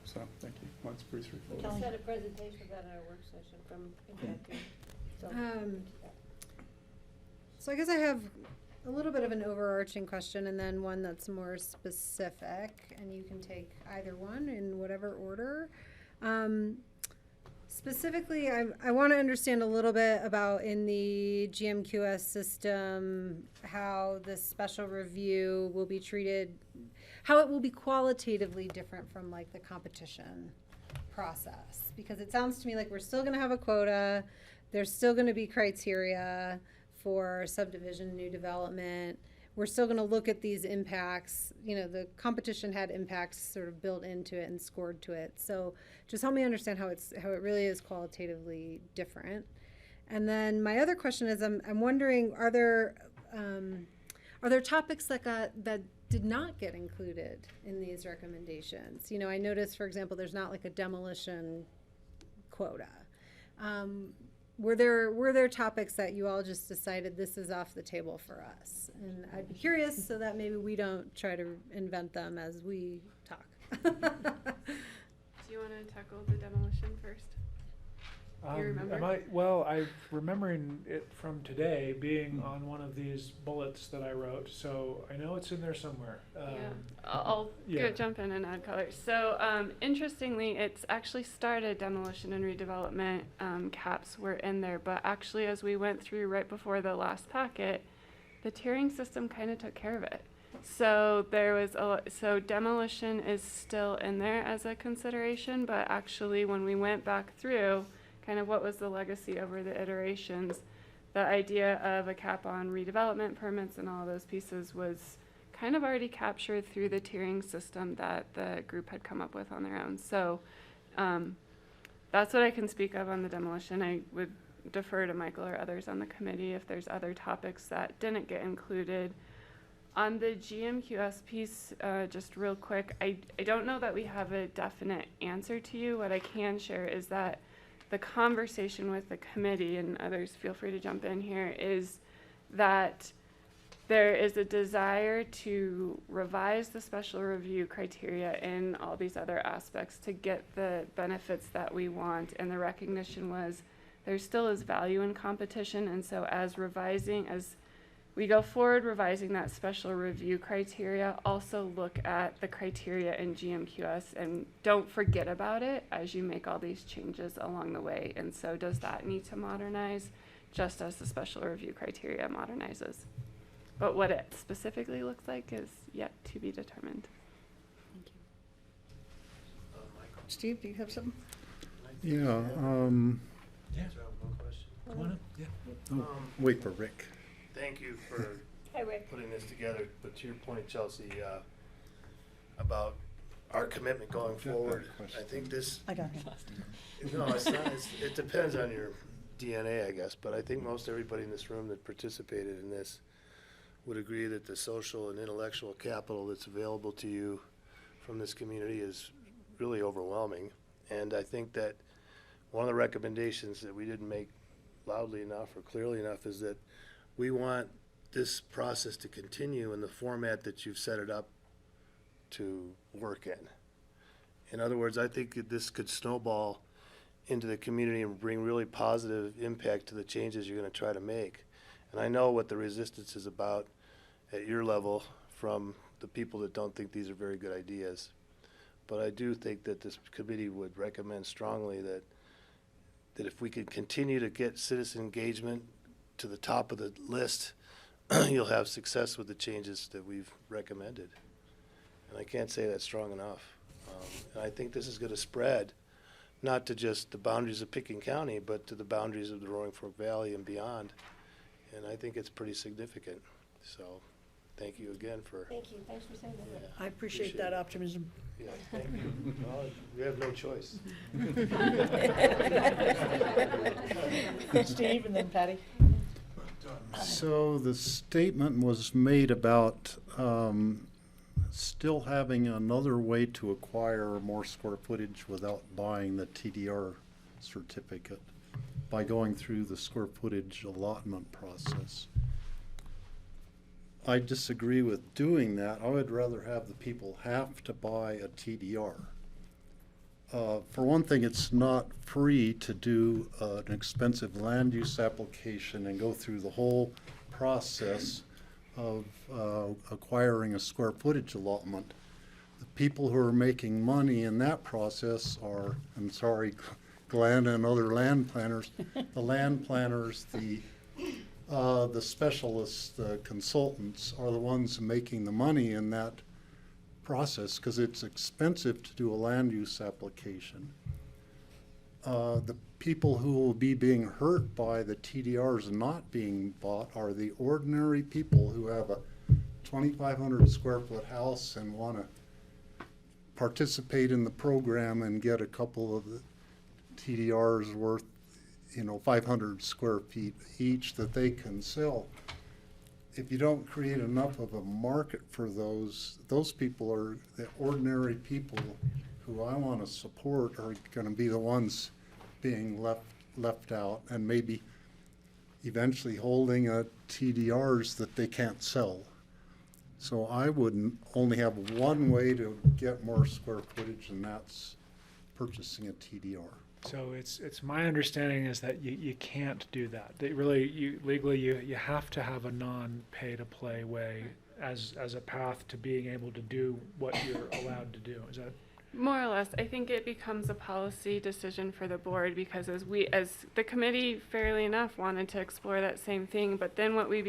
So, thank you. Mine's pretty straightforward. We just had a presentation of that in our work session from Impact. So I guess I have a little bit of an overarching question and then one that's more specific, and you can take either one in whatever order. Specifically, I want to understand a little bit about in the GMQS system how this special review will be treated, how it will be qualitatively different from like the competition process. Because it sounds to me like we're still going to have a quota, there's still going to be criteria for subdivision, new development. We're still going to look at these impacts. The competition had impacts sort of built into it and scored to it. So just help me understand how it really is qualitatively different. And then my other question is, I'm wondering, are there topics that did not get included in these recommendations? I noticed, for example, there's not like a demolition quota. Were there topics that you all just decided this is off the table for us? And I'd be curious so that maybe we don't try to invent them as we talk. Do you want to tackle the demolition first? You remember? I'm remembering it from today being on one of these bullets that I wrote, so I know it's in there somewhere. I'll jump in and add color. So interestingly, it's actually started demolition and redevelopment caps were in there, but actually as we went through right before the last packet, the tiering system kind of took care of it. So there was so demolition is still in there as a consideration, but actually when we went back through kind of what was the legacy over the iterations, the idea of a cap on redevelopment permits and all those pieces was kind of already captured through the tiering system that the group had come up with on their own. So that's what I can speak of on the demolition. I would defer to Michael or others on the committee if there's other topics that didn't get included. On the GMQS piece, just real quick, I don't know that we have a definite answer to you. What I can share is that the conversation with the committee, and others feel free to jump in here, is that there is a desire to revise the special review criteria in all these other aspects to get the benefits that we want. And the recognition was there still is value in competition. And so as we go forward revising that special review criteria, also look at the criteria in GMQS and don't forget about it as you make all these changes along the way. And so does that need to modernize just as the special review criteria modernizes? But what it specifically looks like is yet to be determined. Thank you. Steve, do you have something? Yeah, Yeah. One question. Come on up. Yeah. Wait for Rick. Thank you for Hi, Rick. putting this together, but to your point, Chelsea, about our commitment going forward, I think this, I got him. no, it's not, it depends on your DNA, I guess, but I think most everybody in this room that participated in this would agree that the social and intellectual capital that's available to you from this community is really overwhelming. And I think that one of the recommendations that we didn't make loudly enough or clearly enough is that we want this process to continue in the format that you've set it up to work in. In other words, I think that this could snowball into the community and bring really positive impact to the changes you're going to try to make. And I know what the resistance is about at your level from the people that don't think these are very good ideas. But I do think that this committee would recommend strongly that if we could continue to get citizen engagement to the top of the list, you'll have success with the changes that we've recommended. And I can't say that strong enough. And I think this is going to spread not to just the boundaries of Pickens County, but to the boundaries of the Roaring Fork Valley and beyond. And I think it's pretty significant. So thank you again for. Thank you. Thanks for saying that. I appreciate that optimism. Yeah, thank you. Well, we have no choice. Steve and then Patty. So the statement was made about still having another way to acquire more square footage without buying the TDR certificate by going through the square footage allotment process. I disagree with doing that. I would rather have the people have to buy a TDR. For one thing, it's not free to do an expensive land use application and go through the whole process of acquiring a square footage allotment. The people who are making money in that process are, I'm sorry, Glenn and other land planners, the land planners, the specialists, the consultants are the ones making the money in that process because it's expensive to do a land use application. The people who will be being hurt by the TDRs not being bought are the ordinary people who have a 2,500 square foot house and want to participate in the program and get a couple of the TDRs worth 500 square feet each that they can sell. If you don't create enough of a market for those people are the ordinary people who I want to support are going to be the ones being left out and maybe eventually holding TDRs that they can't sell. So I would only have one way to get more square footage, and that's purchasing a TDR. So it's my understanding is that you can't do that. That really, legally, you have to have a non-pay-to-play way as a path to being able to do what you're allowed to do. Is that? More or less, I think it becomes a policy decision for the board because as the committee, fairly enough, wanted to explore that same thing, but then what we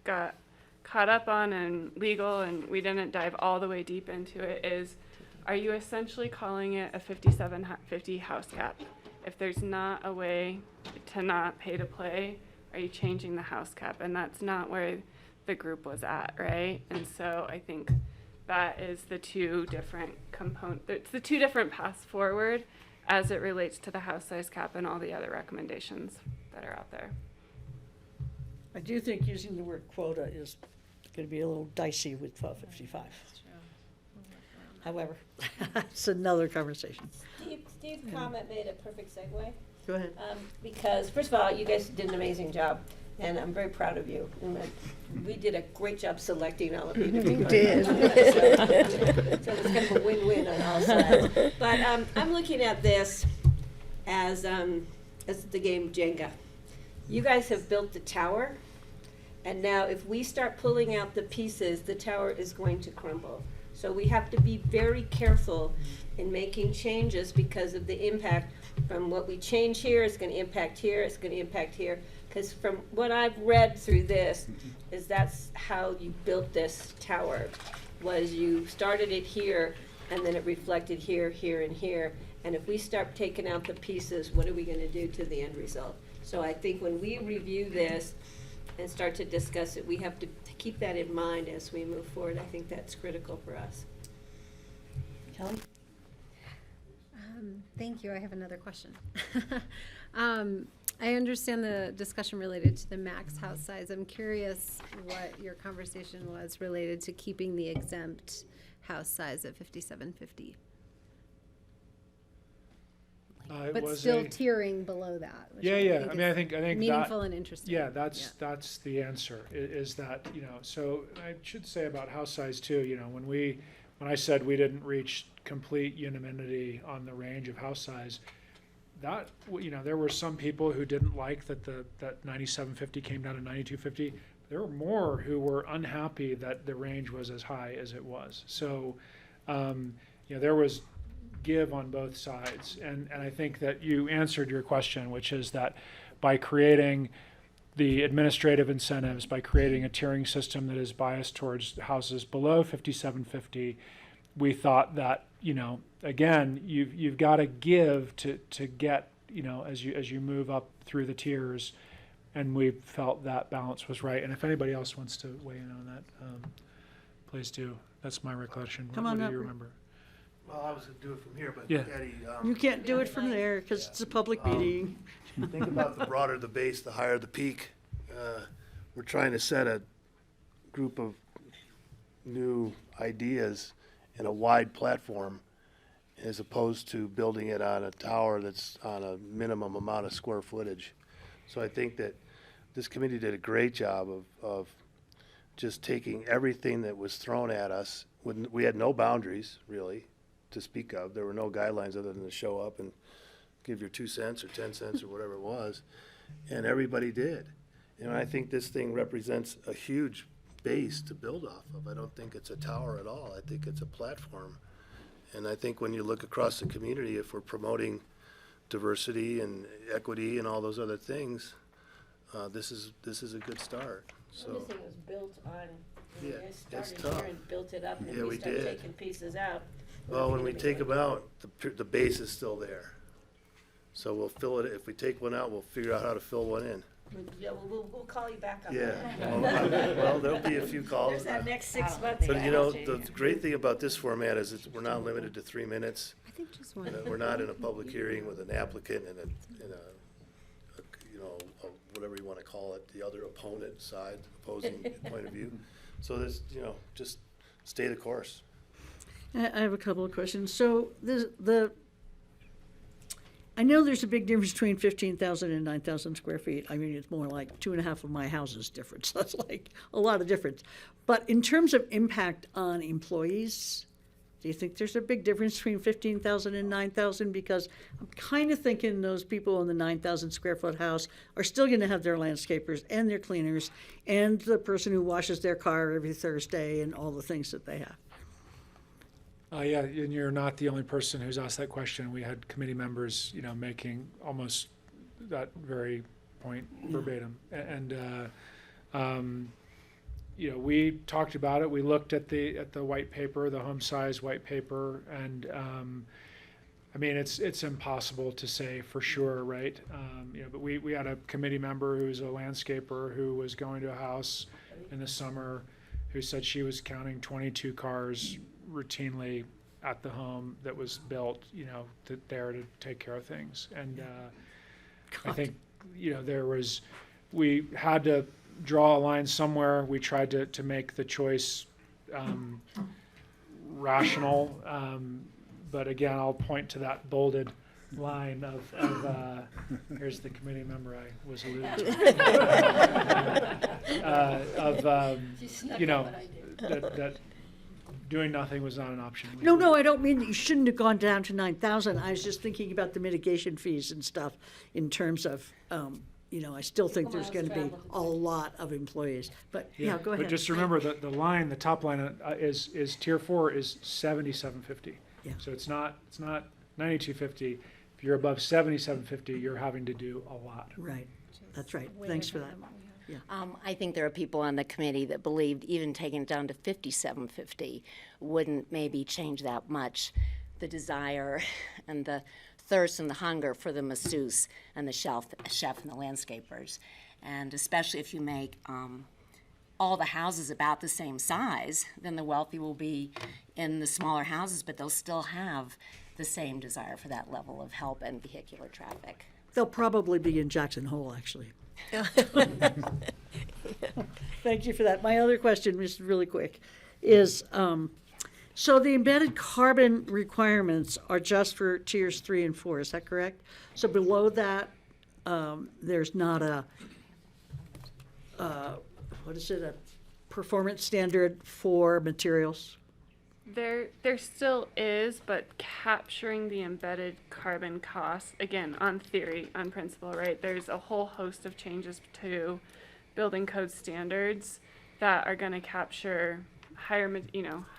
got caught up on and legal, and we didn't dive all the way deep into it, is are you essentially calling it a 5750 house cap? If there's not a way to not pay to play, are you changing the house cap? And that's not where the group was at, right? And so I think that is the two different it's the two different paths forward as it relates to the house size cap and all the other recommendations that are out there. I do think using the word quota is going to be a little dicey with 1255. However, it's another conversation. Steve's comment made a perfect segue. Go ahead. Because first of all, you guys did an amazing job, and I'm very proud of you. And we did a great job selecting all of you. To be You part did. of it. So it's kind of a win-win on all sides. But I'm looking at this as the game Jenga. You guys have built the tower, and now if we start pulling out the pieces, the tower is going to crumble. So we have to be very careful in making changes because of the impact from what we change here is going to impact here, it's going to impact here. Because from what I've read through this, is that's how you built this tower, was you started it here and then it reflected here, here, and here. And if we start taking out the pieces, what are we going to do to the end result? So I think when we review this and start to discuss it, we have to keep that in mind as we move forward. I think that's critical for us. Kelly? Thank you. I have another question. I understand the discussion related to the max house size. I'm curious what your conversation was related to keeping the exempt house size at 5750. But still tiering below that. Which I think meaningful that, and interesting. Yeah, that's the answer. Is that So I should say about house size too. When I said we didn't reach complete unanimity on the range of house size, that there were some people who didn't like that 9750 came down to 9250. There were more who were unhappy that the range was as high as it was. So there was give on both sides. And I think that you answered your question, which is that by creating the administrative incentives, by creating a tiering system that is biased towards houses below 5750, we thought that, again, you've got to give to get, as you move up through the tiers, and we felt that balance was right. And if anybody else wants to weigh in on that, please do. That's my recollection. Come what on do up. you remember? Well, I was going to do it from here, but Yeah. Patty, You can't do it from there because it's a public meeting. think about the broader the base, the higher the peak. We're trying to set a group of new ideas in a wide platform as opposed to building it on a tower that's on a minimum amount of square footage. So I think that this committee did a great job of just taking everything that was thrown at us. We had no boundaries, really, to speak of. There were no guidelines other than to show up and give your 2 cents or 10 cents or whatever it was. And everybody did. I think this thing represents a huge base to build off of. I don't think it's a tower at all. I think it's a platform. And I think when you look across the community, if we're promoting diversity and equity and all those other things, this is a good start. So This thing was built on, Yeah, we it's started tough. here and built it up, and Yeah, then we we started did. taking pieces out. well, when we take them out, the base is still there. So we'll fill it. If we take one out, we'll figure out how to fill one in. Yeah, we'll call you back on Yeah. that. Well, there'll be a few calls. There's that next 6 months. But the great thing about this format is that we're not limited to 3 minutes. I think just one. We're not in a public hearing with an applicant and whatever you want to call it, the other opponent side, opposing point of view. So this, just stay the course. I have a couple of questions. So I know there's a big difference between 15,000 and 9,000 square feet. I mean, it's more like 2.5 of my houses difference. That's like a lot of difference. But in terms of impact on employees, Do you think there's a big difference between 15,000 and 9,000? Because I'm kind of thinking those people in the 9,000 square foot house are still going to have their landscapers and their cleaners and the person who washes their car every Thursday and all the things that they have. Yeah, and you're not the only person who's asked that question. We had committee members, making almost that very point verbatim. We talked about it. We looked at the white paper, the home size white paper, and it's impossible to say for sure, right? But we had a committee member who's a landscaper who was going to a house in the summer who said she was counting 22 cars routinely at the home that was built, there to take care of things. And I think, we had to draw a line somewhere. We tried to make the choice rational. But again, I'll point to that bolded line of here's the committee member I was alluding to. That doing nothing was not an option. No, I don't mean that you shouldn't have gone down to 9,000. I was just thinking about the mitigation fees and stuff in terms of, I still think there's going to be a lot of employees. But yeah, go ahead. But just remember that the top line is tier 4 is 7,750. Yeah. So it's not 9,250. If you're above 7,750, you're having to do a lot. Right. That's right. Thanks for that. Yeah. I think there are people on the committee that believed even taking it down to 5,750 wouldn't maybe change that much the desire and the thirst and the hunger for the masseuse and the chef and the landscapers. And especially if you make all the houses about the same size, then the wealthy will be in the smaller houses, but they'll still have the same desire for that level of help and vehicular traffic. They'll probably be in Jackson Hole, actually. Thank you for that. My other question, just really quick, is so the embedded carbon requirements are just for tiers 3 and 4. Is that correct? So below that, there's not a a performance standard for materials? There still is, but capturing the embedded carbon costs, again, on theory, on principle, right? There's a whole host of changes to building code standards that are going to capture higher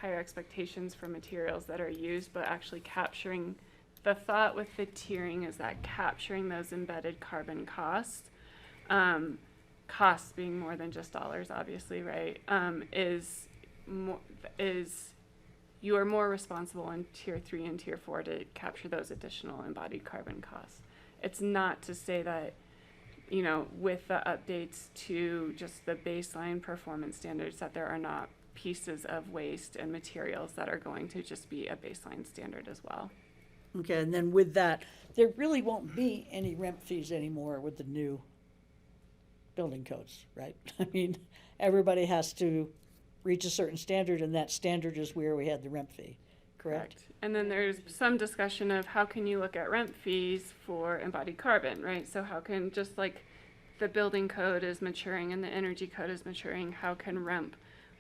expectations for materials that are used, but actually capturing, the thought with the tiering is that capturing those embedded carbon costs, costs being more than just dollars, obviously, right, is you are more responsible in tier 3 and tier 4 to capture those additional embodied carbon costs. It's not to say that, with the updates to just the baseline performance standards, that there are not pieces of waste and materials that are going to just be a baseline standard as well. Okay, and then with that, there really won't be any rent fees anymore with the new building codes, right? I mean, everybody has to reach a certain standard, and that standard is where we had the rent fee, correct? And then there's some discussion of how can you look at rent fees for embodied carbon, right? So how can, just like the building code is maturing and the energy code is maturing, how can REMP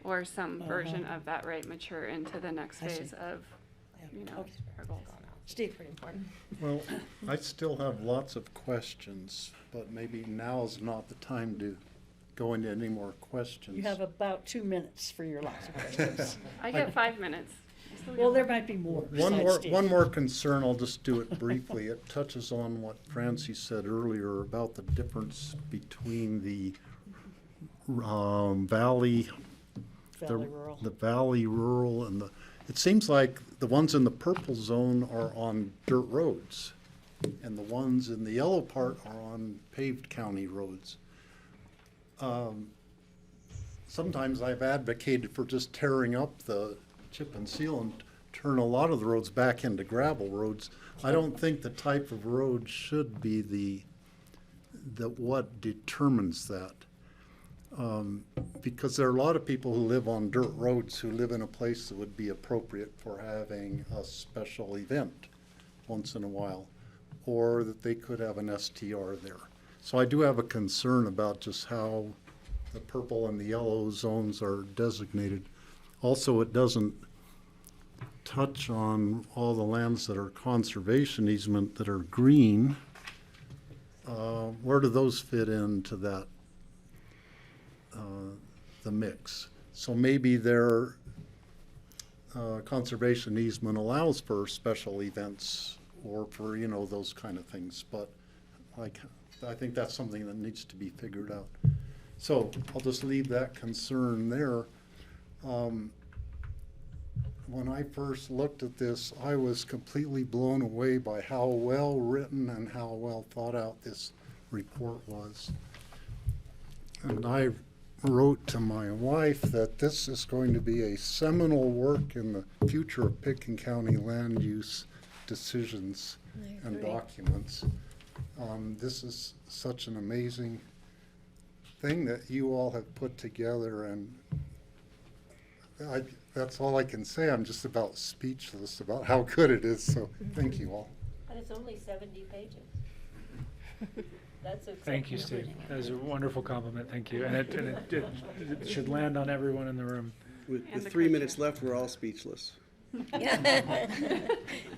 or some version of that, right, mature into the next phase of, our goals? Steve. Pretty important. Well, I still have lots of questions, but maybe now's not the time to go into any more questions. You have about 2 minutes for your lots of questions. I get 5 minutes. Well, there might be more. One more concern, I'll just do it briefly. It touches on what Francie said earlier about the difference between the valley rural. The valley rural and it seems like the ones in the purple zone are on dirt roads, and the ones in the yellow part are on paved county roads. Sometimes I've advocated for just tearing up the chip and seal and turn a lot of the roads back into gravel roads. I don't think the type of road should be what determines that. Because there are a lot of people who live on dirt roads who live in a place that would be appropriate for having a special event once in a while, or that they could have an STR there. So I do have a concern about just how the purple and the yellow zones are designated. Also, it doesn't touch on all the lands that are conservation easement that are green. Where do those fit into that, the mix? So maybe their conservation easement allows for special events or for, you know, those kind of things. But like, I think that's something that needs to be figured out. So I'll just leave that concern there. When I first looked at this, I was completely blown away by how well written and how well thought out this report was. And I wrote to my wife that this is going to be a seminal work in the future of Pitkin County land use decisions and documents. This is such an amazing thing that you all have put together, and that's all I can say. I'm just about speechless about how good it is, so thank you all. But it's only 70 pages. That's Thank you, Steve. That is a wonderful compliment. Thank you. And it should land on everyone in the room. With 3 minutes left, we're all speechless.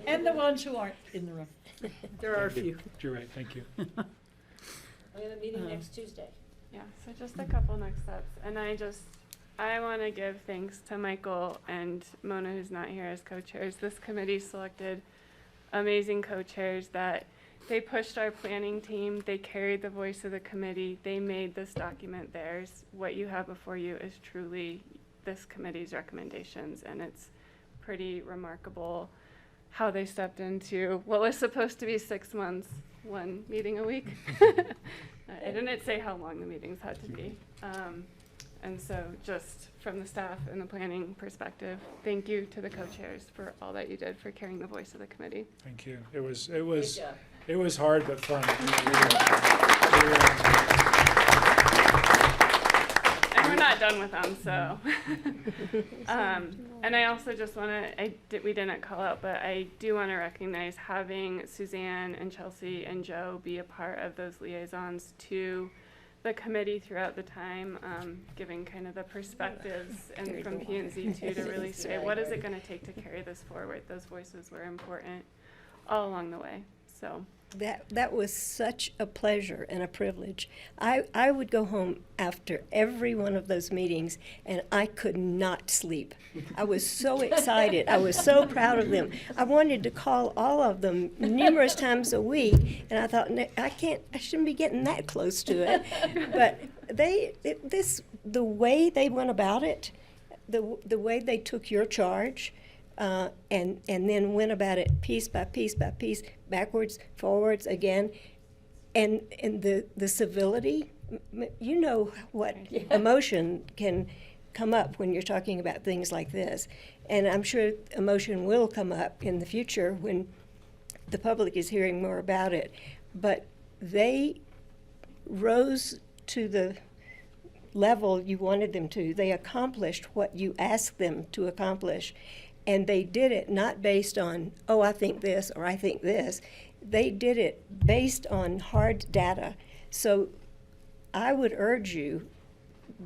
And the ones who aren't in the room. There are a few. You're right. Thank you. We have a meeting next Tuesday. Yeah, so just a couple next steps. And I want to give thanks to Michael and Mona, who's not here, as co-chairs. This committee selected amazing co-chairs that they pushed our planning team. They carried the voice of the committee. They made this document theirs. What you have before you is truly this committee's recommendations, and it's pretty remarkable how they stepped into what was supposed to be 6 months, one meeting a week. I didn't say how long the meetings had to be. And so just from the staff and the planning perspective, thank you to the co-chairs for all that you did for carrying the voice of the committee. Thank you. It was hard but fun. And we're not done with them, so. And I also just want to, we didn't call out, but I do want to recognize having Suzanne and Chelsea and Joe be a part of those liaisons to the committee throughout the time, giving kind of the perspectives and from P&Z too, to really say, what is it going to take to carry this forward? Those voices were important all along the way, so. That was such a pleasure and a privilege. I would go home after every one of those meetings, and I could not sleep. I was so excited. I was so proud of them. I wanted to call all of them numerous times a week, and I thought, I shouldn't be getting that close to it. But the way they went about it, the way they took your charge, and then went about it piece by piece by piece, backwards, forwards, again, and the civility. You know what emotion can come up when you're talking about things like this, and I'm sure emotion will come up in the future when the public is hearing more about it. But they rose to the level you wanted them to. They accomplished what you asked them to accomplish. And they did it not based on, oh, I think this or I think this. They did it based on hard data. So I would urge you,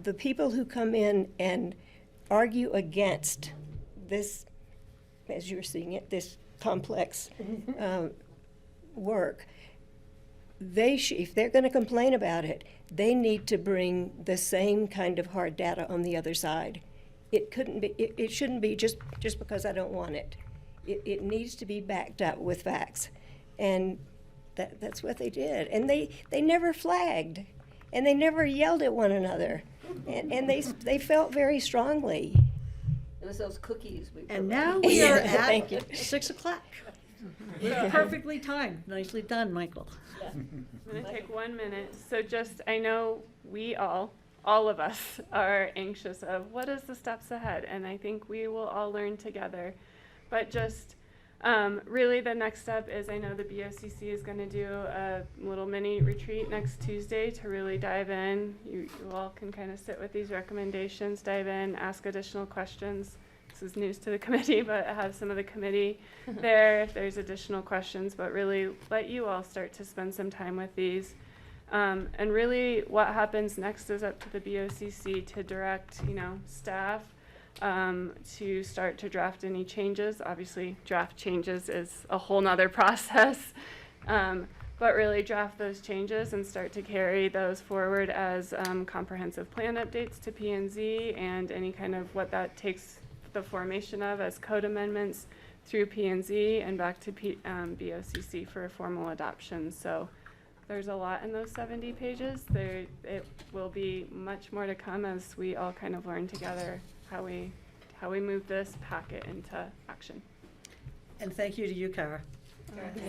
the people who come in and argue against this, as you're seeing it, this complex work, if they're going to complain about it, they need to bring the same kind of hard data on the other side. It couldn't be. It shouldn't be just because I don't want it. It needs to be backed up with facts, and that's what they did. And they never flagged, and they never yelled at one another, and they felt very strongly. It was those cookies we. And now we are Thank you. at 6 o'clock. Perfectly timed. Nicely done, Michael. I'm going to take 1 minute. So I know we all of us are anxious of what is the steps ahead, and I think we will all learn together. But just really the next step is, I know the BOCC is going to do a little mini retreat next Tuesday to really dive in. You all can kind of sit with these recommendations, dive in, ask additional questions. This is news to the committee, but have some of the committee there if there's additional questions, but really let you all start to spend some time with these. And really what happens next is up to the BOCC to direct, staff to start to draft any changes. Obviously, draft changes is a whole nother process. But really draft those changes and start to carry those forward as comprehensive plan updates to P&Z and any kind of what that takes the formation of as code amendments through P&Z and back to BOCC for a formal adoption. So there's a lot in those 70 pages. It will be much more to come as we all kind of learn together how we move this packet into action. And thank you to you, Kara.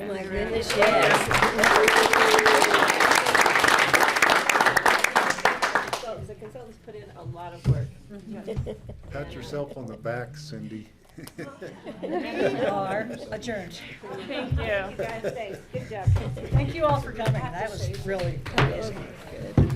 Oh my goodness, yes. The consultants put in a lot of work. Pat yourself on the back, Cindy. We are adjourned. Thank you. Guys, thanks. Good job. Thank you all for coming. That was really amazing. Good.